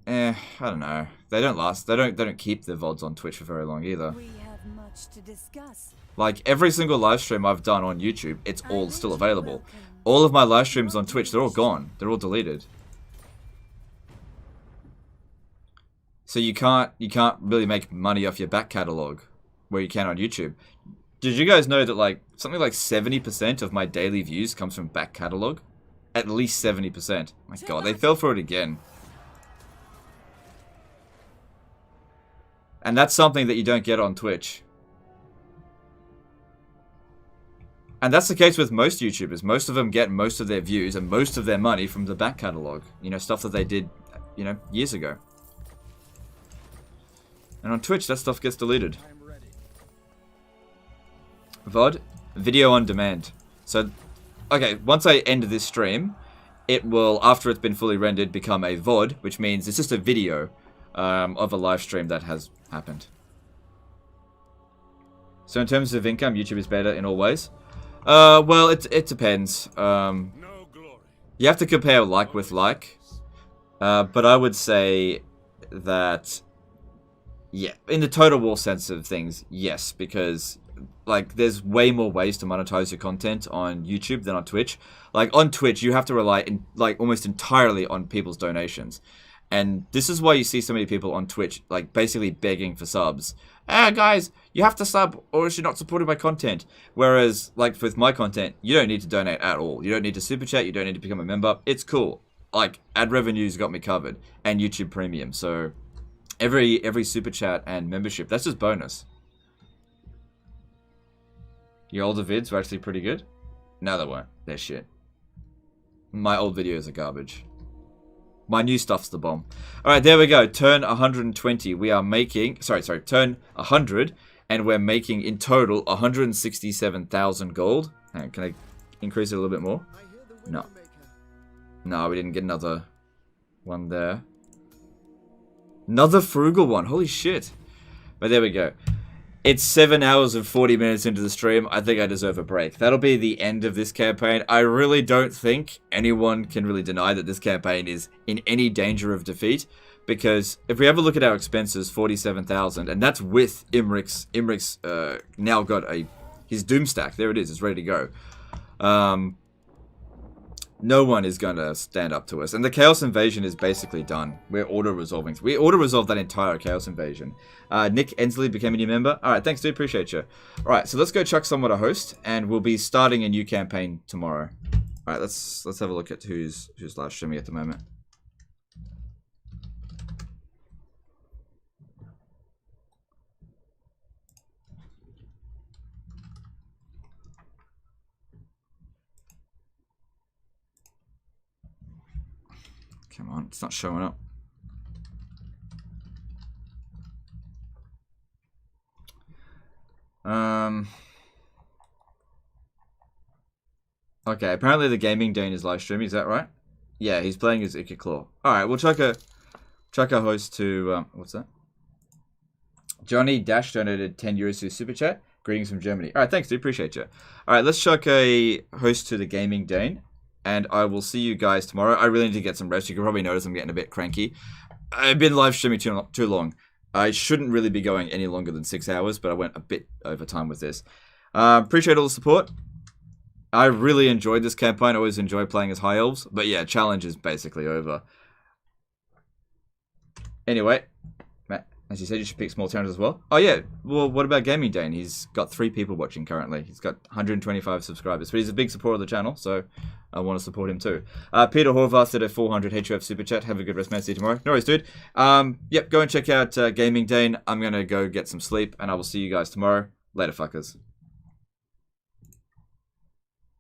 I don't know. They don't last. They don't keep the VODs on Twitch for very long either. We have much to discuss. Like every single live stream I've done on YouTube, it's all still available. All of my live streams on Twitch, they're all gone. They're all deleted. So you can't really make money off your back catalog where you can on YouTube. Did you guys know that like something like 70% of my daily views comes from back catalog? At least 70%. My god, they fell for it again. And that's something that you don't get on Twitch. And that's the case with most YouTubers. Most of them get most of their views and most of their money from the back catalog. You know, stuff that they did, you know, years ago. And on Twitch, that stuff gets deleted. VOD, video on demand. So, okay, once I end this stream, it will, after it's been fully rendered, become a VOD, which means it's just a video of a live stream that has happened. So in terms of income, YouTube is better in all ways. Well, it depends. You have to compare like with like. But I would say that, yeah, in the total war sense of things, yes, because like there's way more ways to monetize your content on YouTube than on Twitch. Like on Twitch, you have to rely like almost entirely on people's donations. And this is why you see so many people on Twitch, like, basically begging for subs. Guys, you have to sub, or else you're not supported by content. Whereas, like, with my content, you don't need to donate at all. You don't need to super chat, you don't need to become a member. It's cool. Like, ad revenue's got me covered. And YouTube Premium, so every super chat and membership, that's just bonus. Your older vids were actually pretty good? No, they weren't. They're shit. My old videos are garbage. My new stuff's the bomb. Alright, there we go. Turn 120. We are making... Sorry. Turn 100. And we're making, in total, 167,000 gold. Hang on, can I increase it a little bit more? No. No, we didn't get another one there. Another frugal one. Holy shit. But there we go. It's 7 hours and 40 minutes into the stream. I think I deserve a break. That'll be the end of this campaign. I really don't think anyone can really deny that this campaign is in any danger of defeat. Because if we have a look at our expenses, 47,000, and that's with Imric's. Imric's now got his doom stack. There it is. It's ready to go. No one is going to stand up to us. And the Chaos Invasion is basically done. We're auto-resolving. We auto-resolved that entire Chaos Invasion. Nick Ensley became a new member. Alright, thanks dude, appreciate you. Alright, so let's go chuck someone a host, and we'll be starting a new campaign tomorrow. Alright, let's have a look at who's live streaming at the moment. Come on, it's not showing up. Okay, apparently the Gaming Dane is live streaming, is that right? Yeah, he's playing as Icky Claw. Alright, we'll chuck a host to, what's that? Johnny Dash donated 10 euros to Super Chat. Greetings from Germany. Alright, thanks dude, appreciate you. Alright, let's chuck a host to the Gaming Dane. And I will see you guys tomorrow. I really need to get some rest. You can probably notice I'm getting a bit cranky. I've been live streaming too long. I shouldn't really be going any longer than 6 hours, but I went a bit over time with this. Appreciate all the support. I really enjoyed this campaign. I always enjoy playing as High Elves. But yeah, challenge is basically over. Anyway, Matt, as you said, you should pick small towns as well. Oh yeah, well, what about Gaming Dane? He's got 3 people watching currently. He's got 125 subscribers, but he's a big supporter of the channel, so I want to support him too. Peter Horvath did a 400 HUF super chat. Have a good rest, man. See you tomorrow. No worries, dude. Yep, go and check out Gaming Dane. I'm going to go get some sleep, and I will see you guys tomorrow. Later, fuckers.